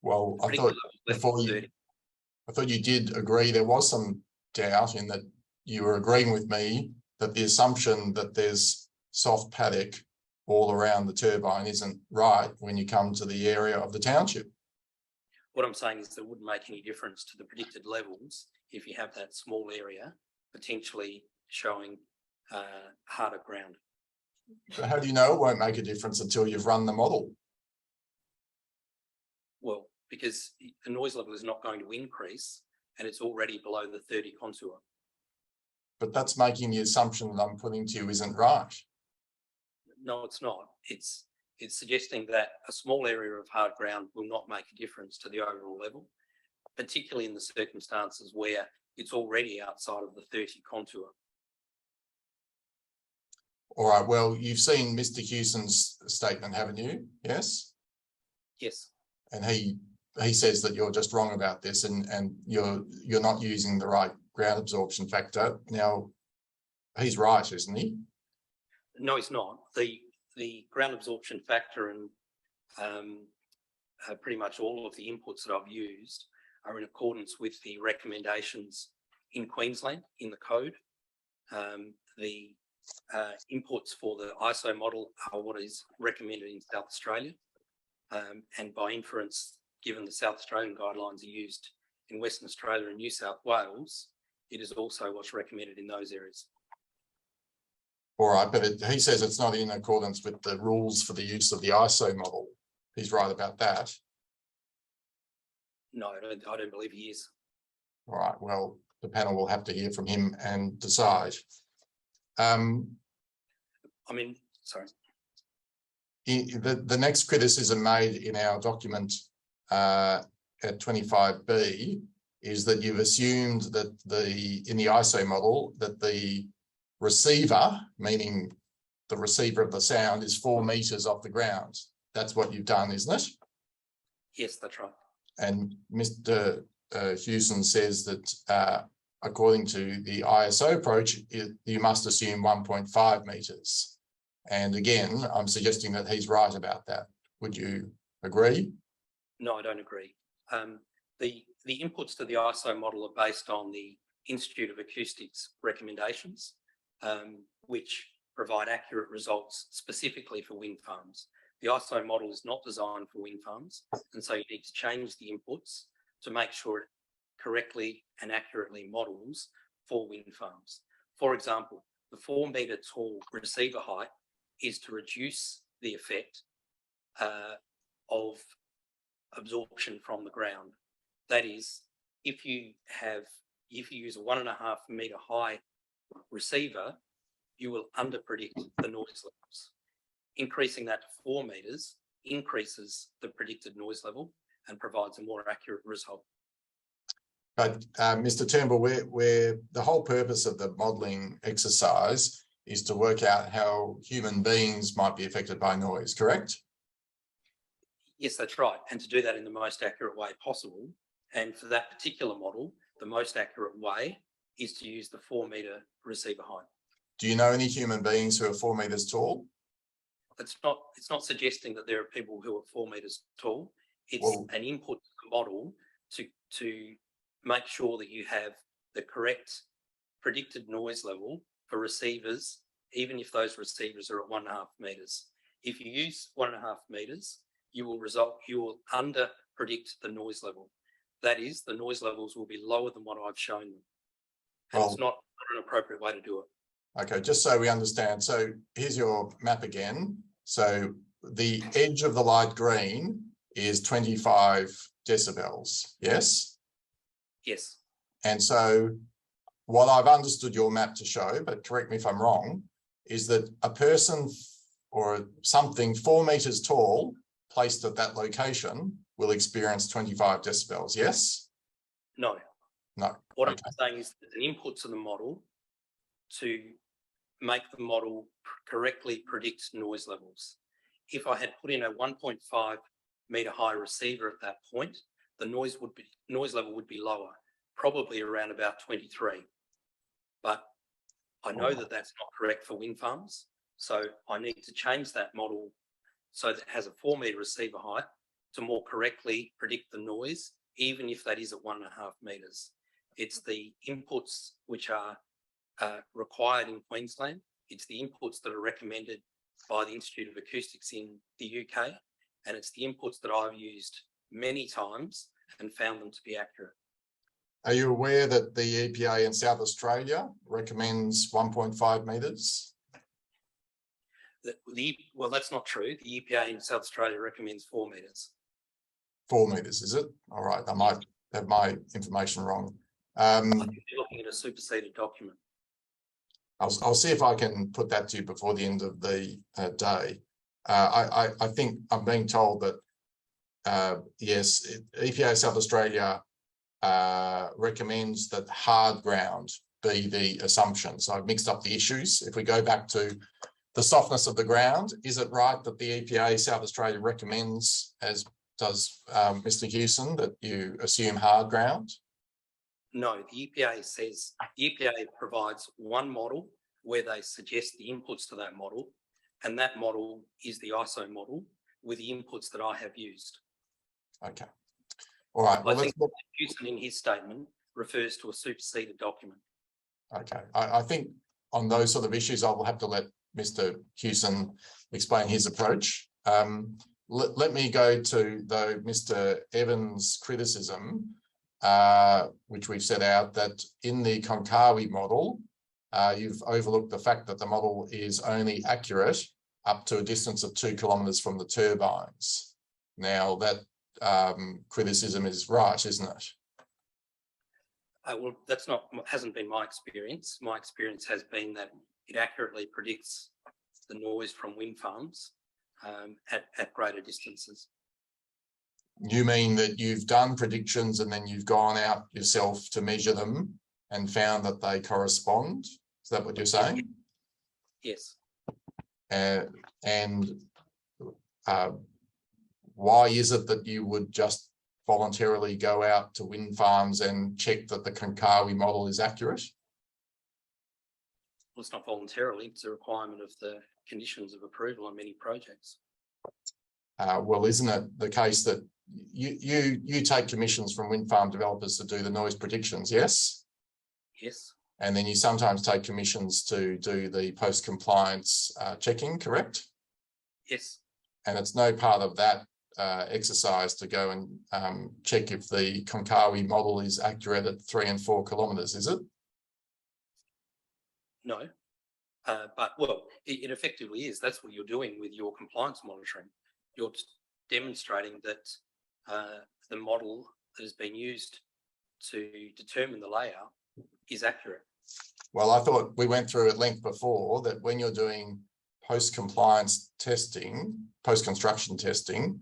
Well, I thought you did agree there was some doubt, in that you were agreeing with me that the assumption that there's soft paddock all around the turbine isn't right when you come to the area of the township. What I'm saying is that it wouldn't make any difference to the predicted levels if you have that small area potentially showing harder ground. So how do you know it won't make a difference until you've run the model? Well, because the noise level is not going to increase and it's already below the 30 contour. But that's making the assumption that I'm putting to you isn't right. No, it's not. It's suggesting that a small area of hard ground will not make a difference to the overall level, particularly in the circumstances where it's already outside of the 30 contour. All right, well, you've seen Mr. Hewson's statement, haven't you? Yes? Yes. And he says that you're just wrong about this, and you're not using the right ground absorption factor. Now, he's right, isn't he? No, he's not. The ground absorption factor and pretty much all of the inputs that I've used are in accordance with the recommendations in Queensland in the code. The inputs for the ISO model are what is recommended in South Australia. And by inference, given the South Australian guidelines are used in Western Australia and New South Wales, it is also what's recommended in those areas. All right, but he says it's not in accordance with the rules for the use of the ISO model. He's right about that. No, I don't believe he is. All right, well, the panel will have to hear from him and decide. Sorry. The next criticism made in our document at 25B is that you've assumed that in the ISO model that the receiver, meaning the receiver of the sound, is 4 meters off the ground. That's what you've done, isn't it? Yes, that's right. And Mr. Hewson says that according to the ISO approach, you must assume 1.5 meters. And again, I'm suggesting that he's right about that. Would you agree? No, I don't agree. The inputs to the ISO model are based on the Institute of Acoustics recommendations, which provide accurate results specifically for wind farms. The ISO model is not designed for wind farms, and so you need to change the inputs to make sure it correctly and accurately models for wind farms. For example, the 4 metre tall receiver height is to reduce the effect of absorption from the ground. That is, if you use a 1.5 metre high receiver, you will under predict the noise levels. Increasing that to 4 metres increases the predicted noise level and provides a more accurate result. But Mr. Turnbull, where the whole purpose of the modelling exercise is to work out how human beings might be affected by noise, correct? Yes, that's right. And to do that in the most accurate way possible. And for that particular model, the most accurate way is to use the 4 metre receiver height. Do you know any human beings who are 4 metres tall? It's not suggesting that there are people who are 4 metres tall. It's an input to the model to make sure that you have the correct predicted noise level for receivers, even if those receivers are at 1.5 metres. If you use 1.5 metres, you will under predict the noise level. That is, the noise levels will be lower than what I've shown them. And it's not an appropriate way to do it. Okay, just so we understand. So here's your map again. So the edge of the light green is 25 decibels, yes? Yes. And so what I've understood your map to show, but correct me if I'm wrong, is that a person or something 4 metres tall placed at that location will experience 25 decibels, yes? No. No. What I'm saying is there's an input to the model to make the model correctly predict noise levels. If I had put in a 1.5 metre high receiver at that point, the noise level would be lower, probably around about 23. But I know that that's not correct for wind farms, so I need to change that model so that it has a 4 metre receiver height to more correctly predict the noise, even if that is at 1.5 metres. It's the inputs which are required in Queensland. It's the inputs that are recommended by the Institute of Acoustics in the UK, and it's the inputs that I've used many times and found them to be accurate. Are you aware that the EPA in South Australia recommends 1.5 metres? Well, that's not true. The EPA in South Australia recommends 4 metres. 4 metres, is it? All right, I might have my information wrong. I think you're looking at a superseded document. I'll see if I can put that to you before the end of the day. I think I'm being told that, yes, EPA South Australia recommends that hard ground be the assumption. So I've mixed up the issues. If we go back to the softness of the ground, is it right that the EPA South Australia recommends, as does Mr. Hewson, that you assume hard ground? No, the EPA provides one model where they suggest the inputs to that model, and that model is the ISO model with the inputs that I have used. Okay. All right. Well, I think Hewson in his statement refers to a superseded document. Okay. I think on those sort of issues, I will have to let Mr. Hewson explain his approach. Let me go to, though, Mr. Evans' criticism, which we've set out, that in the Konkawi model, you've overlooked the fact that the model is only accurate up to a distance of 2 kilometres from the turbines. Now, that criticism is right, isn't it? Well, hasn't been my experience. My experience has been that it accurately predicts the noise from wind farms at greater distances. You mean that you've done predictions and then you've gone out yourself to measure them and found that they correspond? Is that what you're saying? Yes. And why is it that you would just voluntarily go out to wind farms and check that the Konkawi model is accurate? Well, it's not voluntarily, it's a requirement of the conditions of approval on many projects. Well, isn't it the case that you take commissions from wind farm developers to do the noise predictions, yes? Yes. And then you sometimes take commissions to do the post-compliance checking, correct? Yes. And it's no part of that exercise to go and check if the Konkawi model is accurate at 3 and 4 kilometres, is it? No. But well, it effectively is. That's what you're doing with your compliance monitoring. You're demonstrating that the model that has been used to determine the layout is accurate. Well, I thought we went through at length before that when you're doing post-compliance testing, post-construction testing,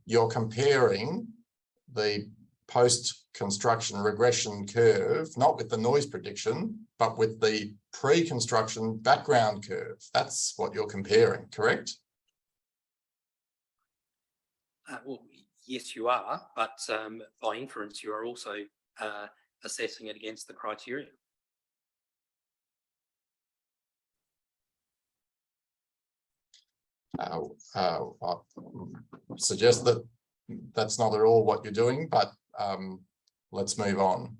you're comparing the post-construction regression curve, not with the noise prediction, but with the pre-construction background curve. That's what you're comparing, correct? Well, yes, you are, but by inference, you are also assessing it against the criteria. I suggest that that's not at all what you're doing, but let's move on.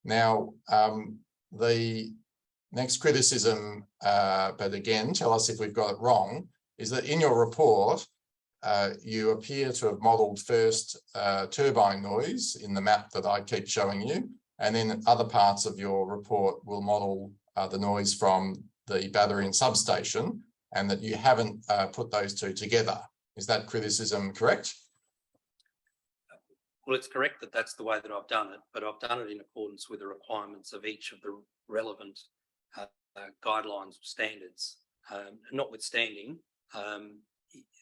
Now, the next criticism, but again, tell us if we've got it wrong, is that in your report, you appear to have modelled first turbine noise in the map that I keep showing you, and then other parts of your report will model the noise from the battery and substation, and that you haven't put those two together. Is that criticism correct? Well, it's correct that that's the way that I've done it, but I've done it in accordance with the requirements of each of the relevant guidelines standards. Notwithstanding,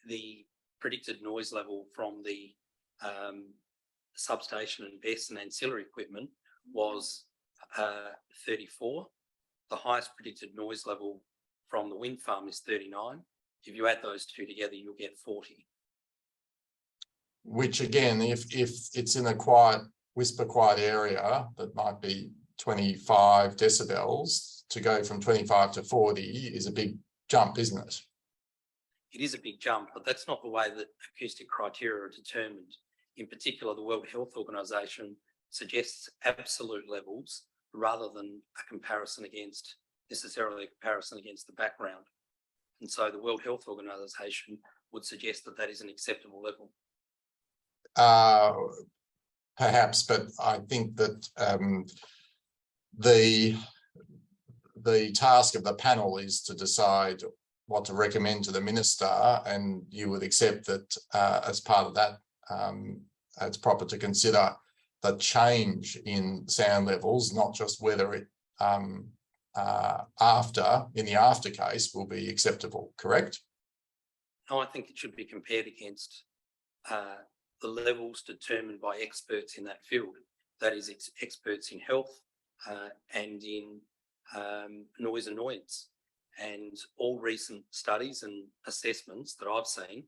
the predicted noise level from the substation and BESS and ancillary equipment was 34. The highest predicted noise level from the wind farm is 39. If you add those two together, you'll get 40. Which again, if it's in a quiet, whisper quiet area that might be 25 decibels, to go from 25 to 40 is a big jump, isn't it? It is a big jump, but that's not the way that acoustic criteria are determined. In particular, the World Health Organization suggests absolute levels rather than necessarily a comparison against the background. And so the World Health Organization would suggest that that is an acceptable level. Perhaps, but I think that the task of the panel is to decide what to recommend to the minister, and you would accept that as part of that, it's proper to consider the change in sound levels, not just whether it in the after case will be acceptable, correct? No, I think it should be compared against the levels determined by experts in that field. That is, experts in health and in noise annoyance. And all recent studies and assessments that I've seen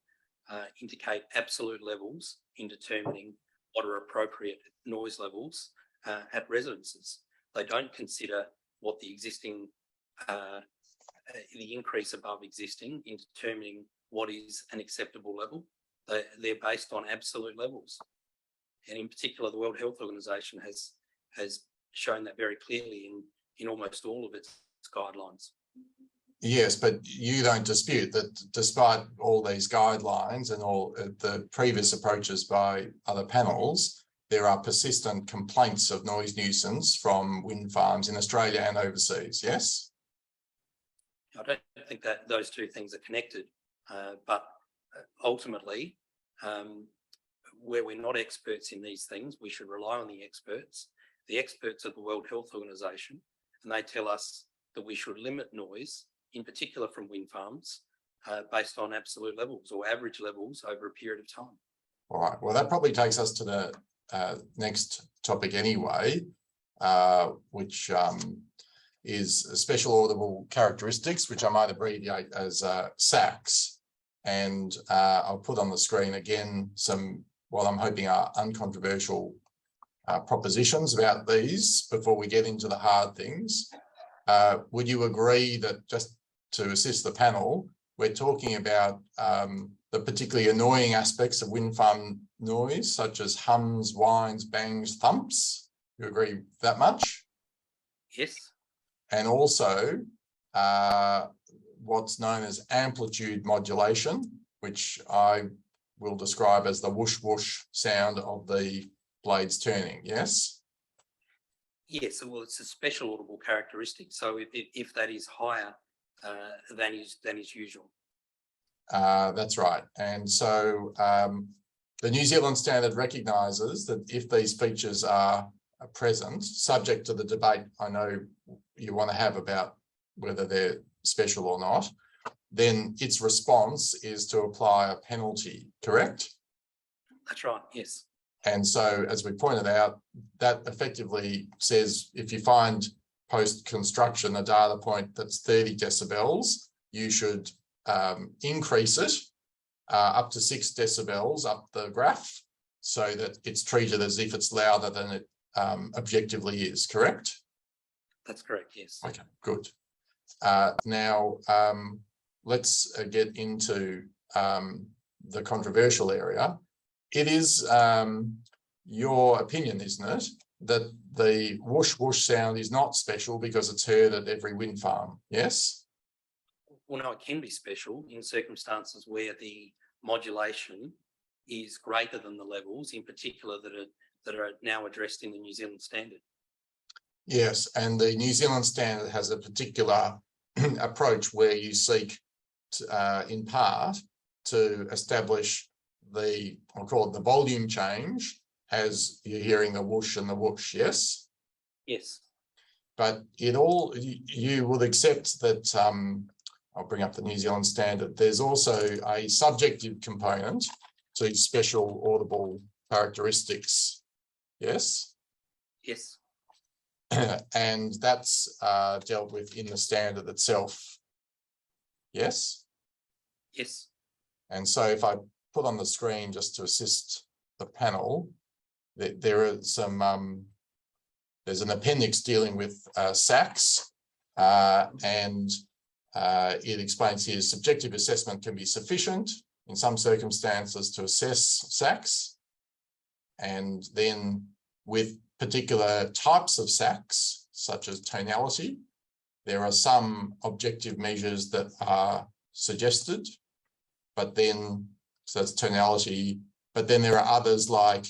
indicate absolute levels in determining what are appropriate noise levels at residences. They don't consider what the existing, the increase above existing in determining what is an acceptable level. They're based on absolute levels. And in particular, the World Health Organization has shown that very clearly in almost all of its guidelines. Yes, but you don't dispute that despite all these guidelines and all the previous approaches by other panels, there are persistent complaints of noise nuisance from wind farms in Australia and overseas, yes? I don't think that those two things are connected, but ultimately, where we're not experts in these things, we should rely on the experts of the World Health Organization, and they tell us that we should limit noise, in particular from wind farms, based on absolute levels or average levels over a period of time. All right, well, that probably takes us to the next topic anyway, which is special audible characteristics, which I might abbreviate as SACs. And I'll put on the screen again some, what I'm hoping are uncontroversial propositions about these before we get into the hard things. Would you agree that, just to assist the panel, we're talking about the particularly annoying aspects of wind farm noise, such as hums, whines, bangs, thumps? You agree that much? Yes. And also what's known as amplitude modulation, which I will describe as the whoosh whoosh sound of the blades turning, yes? Yes, well, it's a special audible characteristic. So if that is higher than is usual. That's right. And so the New Zealand standard recognises that if these features are present, subject to the debate I know you want to have about whether they're special or not, then its response is to apply a penalty, correct? That's right, yes. And so, as we pointed out, that effectively says if you find post-construction a data point that's 30 decibels, you should increase it up to 6 decibels up the graph so that it's treated as if it's louder than it objectively is, correct? That's correct, yes. Okay, good. Now, let's get into the controversial area. It is your opinion, isn't it, that the whoosh whoosh sound is not special because it's heard at every wind farm, yes? Well, no, it can be special in circumstances where the modulation is greater than the levels, in particular that are now addressed in the New Zealand standard. Yes, and the New Zealand standard has a particular approach where you seek, in part, to establish I'll call it the volume change as you're hearing the whoosh and the whoosh, yes? Yes. But you would accept that, I'll bring up the New Zealand standard, there's also a subjective component to special audible characteristics, yes? Yes. And that's dealt with in the standard itself, yes? Yes. And so if I put on the screen just to assist the panel, there are some, there's an appendix dealing with SACs, and it explains here subjective assessment can be sufficient in some circumstances to assess SACs. And then with particular types of SACs, such as tonality, there are some objective measures that are suggested, but then, so that's tonality, but then there are others like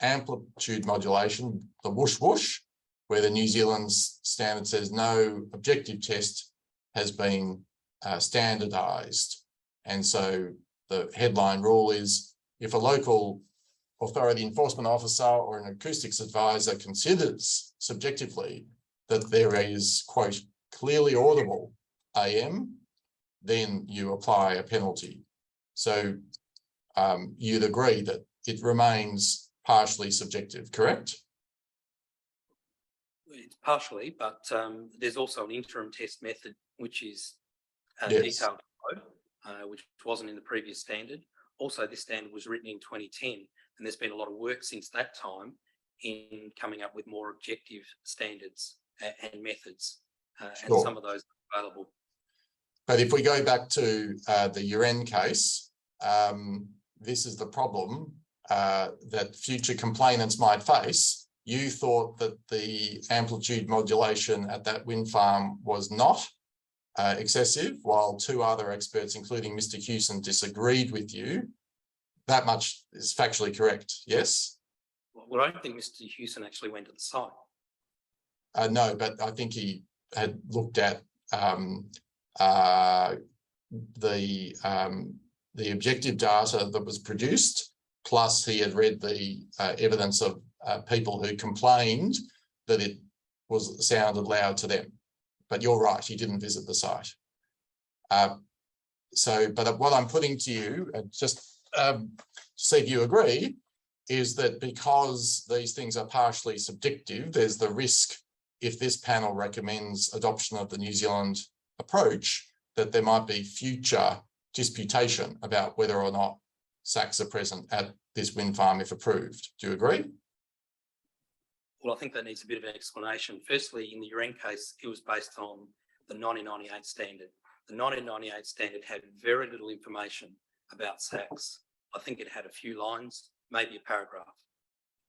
amplitude modulation, the whoosh whoosh, where the New Zealand standard says no objective test has been standardised. And so the headline rule is if a local authority enforcement officer or an acoustics advisor considers subjectively that there is, quote, clearly audible AM, then you apply a penalty. So you'd agree that it remains partially subjective, correct? It's partially, but there's also an interim test method, which is Yes. detailed below, which wasn't in the previous standard. Also, this standard was written in 2010, and there's been a lot of work since that time in coming up with more objective standards and methods, and some of those are available. But if we go back to the Uren case, this is the problem that future complainants might face. You thought that the amplitude modulation at that wind farm was not excessive, while two other experts, including Mr. Hewson, disagreed with you. That much is factually correct, yes? Well, I don't think Mr. Hewson actually went to the site. No, but I think he had looked at the objective data that was produced, plus he had read the evidence of people who complained that it sounded loud to them. But you're right, he didn't visit the site. But what I'm putting to you, just see if you agree, is that because these things are partially subjective, there's the risk, if this panel recommends adoption of the New Zealand approach, that there might be future disputation about whether or not SACs are present at this wind farm if approved. Do you agree? Well, I think that needs a bit of an explanation. Firstly, in the Uren case, it was based on the 1998 standard. The 1998 standard had very little information about SACs. I think it had a few lines, maybe a paragraph.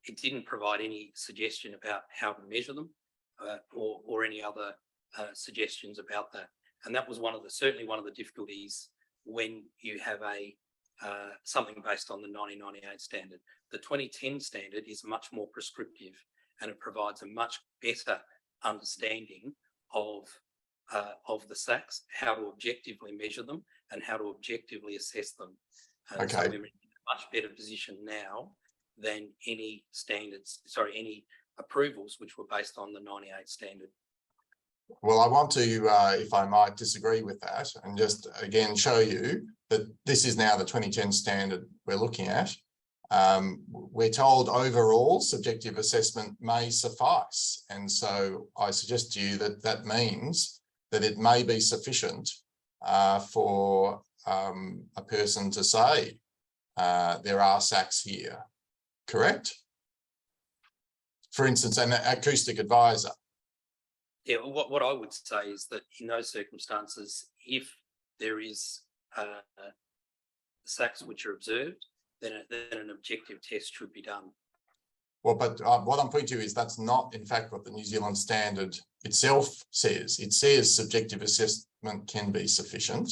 It didn't provide any suggestion about how to measure them or any other suggestions about that. And that was certainly one of the difficulties when you have something based on the 1998 standard. The 2010 standard is much more prescriptive and it provides a much better understanding of the SACs, how to objectively measure them and how to objectively assess them. So Okay. we're in a much better position now than any any approvals which were based on the 98 standard. Well, I want to, if I might disagree with that, and just again show you that this is now the 2010 standard we're looking at. We're told overall subjective assessment may suffice. And so I suggest to you that that means that it may be sufficient for a person to say there are SACs here, correct? For instance, an acoustic advisor. Yeah, what I would say is that in those circumstances, if there is SACs which are observed, then an objective test should be done. Well, but what I'm pointing to is that's not, in fact, what the New Zealand standard itself says. It says subjective assessment can be sufficient.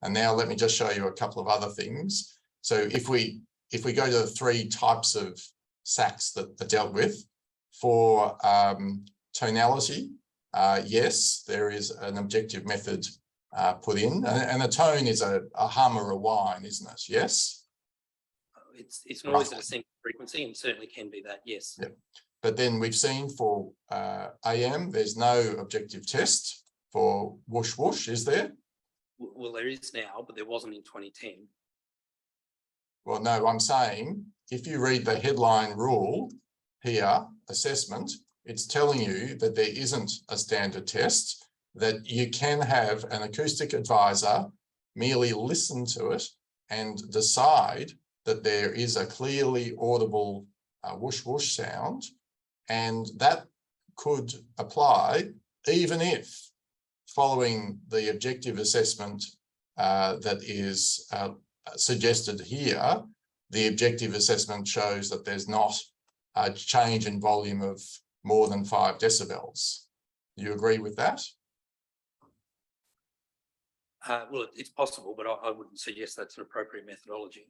And now let me just show you a couple of other things. So if we go to the 3 types of SACs that are dealt with, for tonality, yes, there is an objective method put in, and a tone is a hum or a whine, isn't it? Yes. It's noise at a single frequency, and certainly can be that. Yes. Yeah. But then we've seen for AM, there's no objective test for whoosh whoosh, is there? Well, there is now, but there wasn't in 2010. Well, no, I'm saying if you read the headline rule here, assessment, it's telling you that there isn't a standard test, that you can have an acoustic advisor merely listen to it and decide that there is a clearly audible whoosh whoosh sound, and that could apply even if, following the objective assessment that is suggested here, the objective assessment shows that there's not a change in volume of more than 5 decibels. Do you agree with that? Well, it's possible, but I wouldn't suggest that's an appropriate methodology.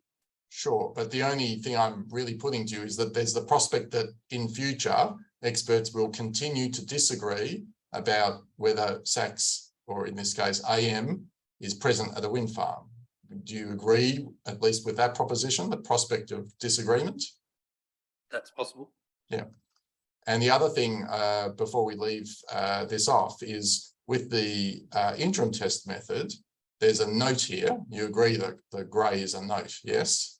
Sure, but the only thing I'm really putting to you is that there's the prospect that in future experts will continue to disagree about whether SACs, or in this case AM, is present at a wind farm. Do you agree, at least with that proposition, the prospect of disagreement? That's possible. Yeah. And the other thing, before we leave this off, is with the interim test method, there's a note here. You agree that the grey is a note, yes?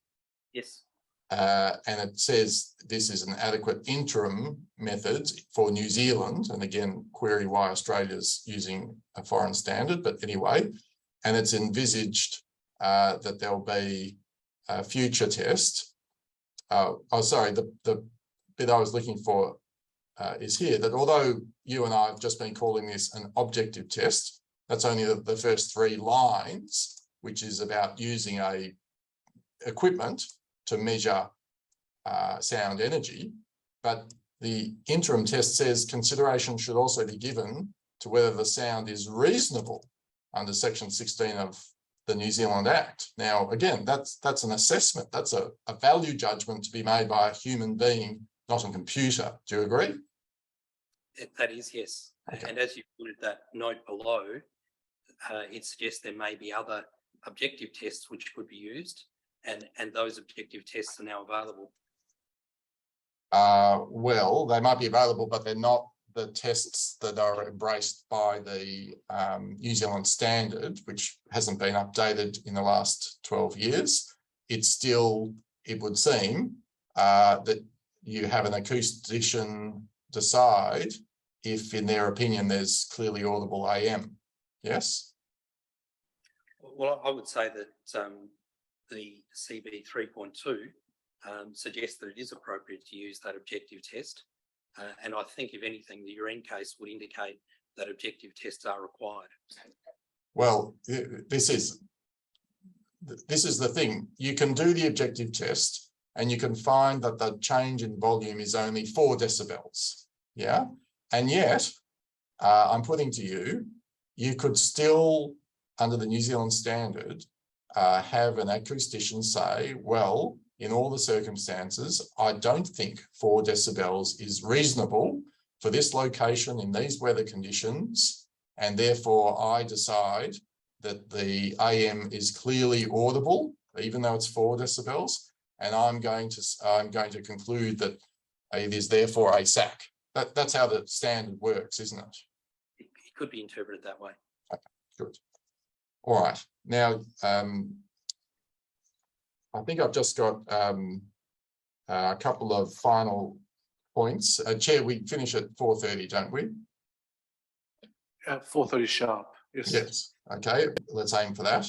Yes. And it says this is an adequate interim method for New Zealand. And again, query why Australia's using a foreign standard, but anyway, and it's envisaged that there'll be a future test. Oh, sorry, the bit I was looking for is here, that although you and I have just been calling this an objective test, that's only the first 3 lines, which is about using a equipment to measure sound energy. But the interim test says consideration should also be given to whether the sound is reasonable under Section 16 of the New Zealand Act. Now, again, that's an assessment. That's a value judgment to be made by a human being, not a computer. Do you agree? That is, yes. Okay. And as you put it, that note below, it suggests there may be other objective tests which could be used, and those objective tests are now available. Well, they might be available, but they're not the tests that are embraced by the New Zealand standard, which hasn't been updated in the last 12 years. It's still, it would seem, that you have an acoustician decide if, in their opinion, there's clearly audible AM. Yes? Well, I would say that the CB 3.2 suggests that it is appropriate to use that objective test. And I think, if anything, the urine case would indicate that objective tests are required. Well, this is the thing. You can do the objective test and you can find that the change in volume is only 4 decibels. Yeah. And yet, I'm putting to you, you could still, under the New Zealand standard, have an acoustician say, well, in all the circumstances, I don't think 4 decibels is reasonable for this location in these weather conditions, and therefore I decide that the AM is clearly audible, even though it's 4 decibels, and I'm going to conclude that it is therefore a SAC. That's how the standard works, isn't it? It could be interpreted that way. Okay, good. All right. Now, I think I've just got a couple of final points. Chair, we finish at 4:30, don't we? 4:30 sharp. Yes. Yes. Okay, let's aim for that.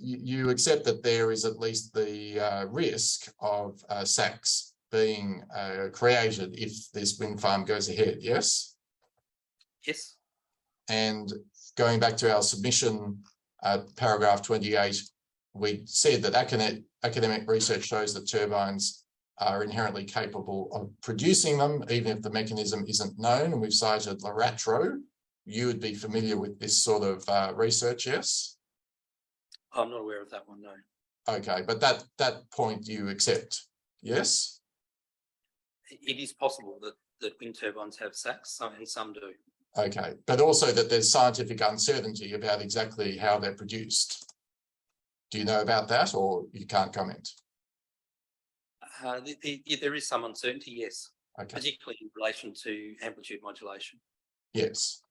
You accept that there is at least the risk of SACs being created if this wind farm goes ahead, yes? Yes. And going back to our submission, paragraph 28, we said that academic research shows that turbines are inherently capable of producing them, even if the mechanism isn't known. And we've cited Laratro. You would be familiar with this sort of research, yes? I'm not aware of that one, no. Okay, but that point you accept, yes? It is possible that wind turbines have SACs, and some do. Okay, but also that there's scientific uncertainty about exactly how they're produced. Do you know about that, or you can't comment? There is some uncertainty, yes, Okay. particularly in relation to amplitude modulation. Yes,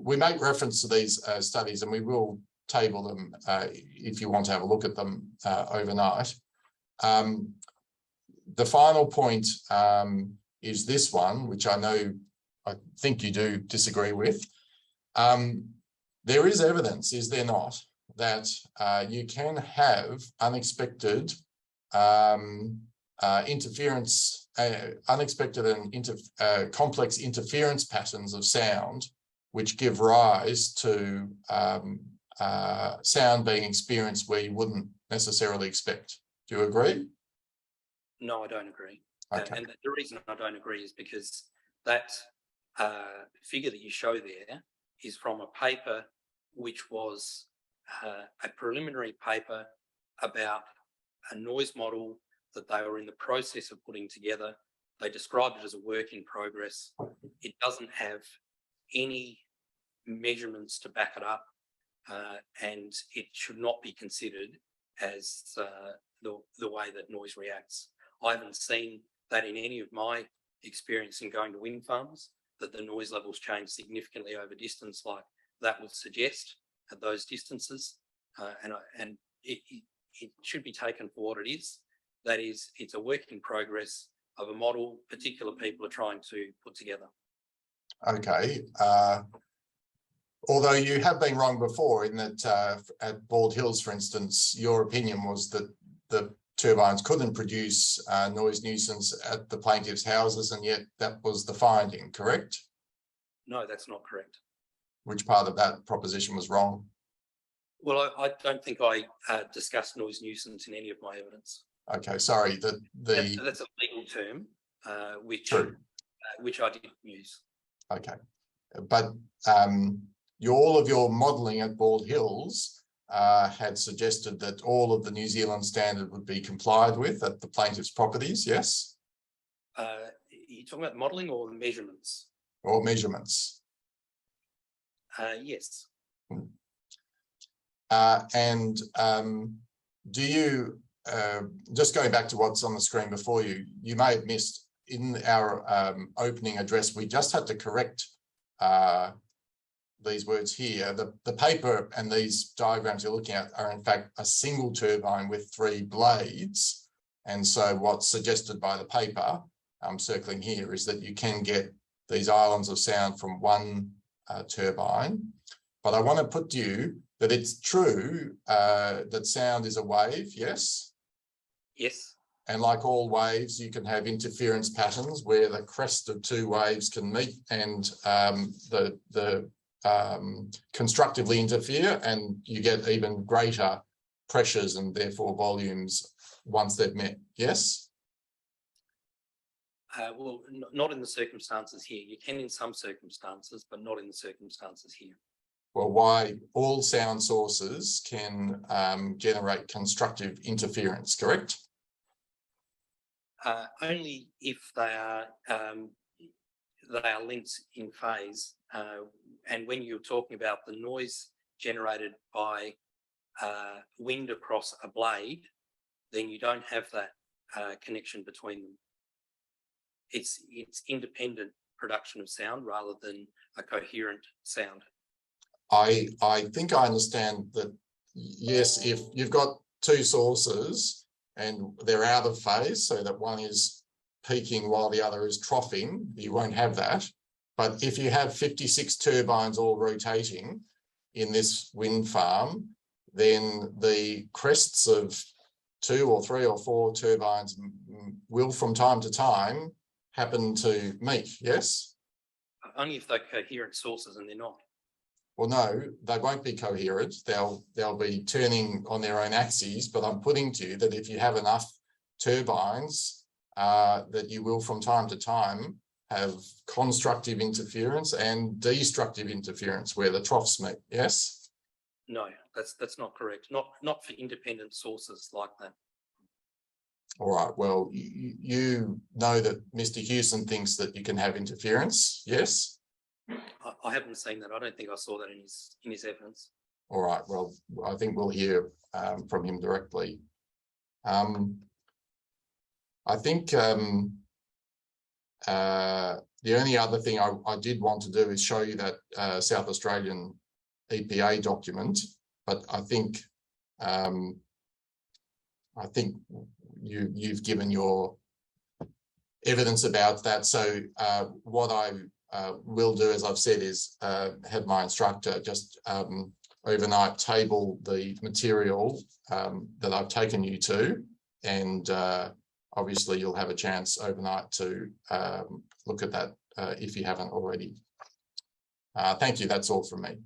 we make reference to these studies, and we will table them if you want to have a look at them overnight. The final point is this one, which I think you do disagree with. There is evidence, is there not, that you can have unexpected interference, unexpected and complex interference patterns of sound, which give rise to sound being experienced where you wouldn't necessarily expect. Do you agree? No, I don't agree. Okay. And the reason I don't agree is because that figure that you show there is from a paper which was a preliminary paper about a noise model that they were in the process of putting together. They described it as a work in progress. It doesn't have any measurements to back it up, and it should not be considered as the way that noise reacts. I haven't seen that in any of my experience in going to wind farms, that the noise levels change significantly over distance like that would suggest at those distances. And it should be taken for what it is. That is, it's a work in progress of a model particular people are trying to put together. Okay. Although you have been wrong before in that at Bald Hills, for instance, your opinion was that the turbines couldn't produce noise nuisance at the plaintiff's houses, and yet that was the finding, correct? No, that's not correct. Which part of that proposition was wrong? Well, I don't think I discussed noise nuisance in any of my evidence. Okay, sorry. That's a legal term, which I didn't use. Okay, but all of your modelling at Bald Hills had suggested that all of the New Zealand standard would be complied with at the plaintiff's properties, yes? Are you talking about modelling or the measurements? Or measurements? Yes. And do you, just going back to what's on the screen before you, you may have missed in our opening address, we just had to correct these words here. The paper and these diagrams you're looking at are in fact a single turbine with 3 blades. And so what's suggested by the paper, I'm circling here, is that you can get these islands of sound from one turbine. But I want to put to you that it's true that sound is a wave, yes? Yes. And like all waves, you can have interference patterns where the crest of 2 waves can meet and constructively interfere, and you get even greater pressures and therefore volumes once they've met, yes? Well, not in the circumstances here. You can in some circumstances, but not in the circumstances here. Well, why all sound sources can generate constructive interference, correct? Only if they are linked in phase. And when you're talking about the noise generated by wind across a blade, then you don't have that connection between them. It's independent production of sound rather than a coherent sound. I think I understand that, yes, if you've got two sources and they're out of phase, so that one is peaking while the other is troughing, you won't have that. But if you have 56 turbines all rotating in this wind farm, then the crests of 2 or 3 or 4 turbines will from time to time happen to meet, yes? Only if they're coherent sources, and they're not. Well, no, they won't be coherent. They'll be turning on their own axes, but I'm putting to you that if you have enough turbines, that you will from time to time have constructive interference and destructive interference where the troughs meet, yes? No, that's not correct. Not for independent sources like that. All right, well, you know that Mr. Hewson thinks that you can have interference, yes? I haven't seen that. I don't think I saw that in his evidence. All right, well, I think we'll hear from him directly. I think the only other thing I did want to do is show you that South Australian EPA document, but I think you've given your evidence about that. So what I will do, as I've said, is have my instructor just overnight table the material that I've taken you to, and obviously you'll have a chance overnight to look at that if you haven't already. Thank you. That's all from me.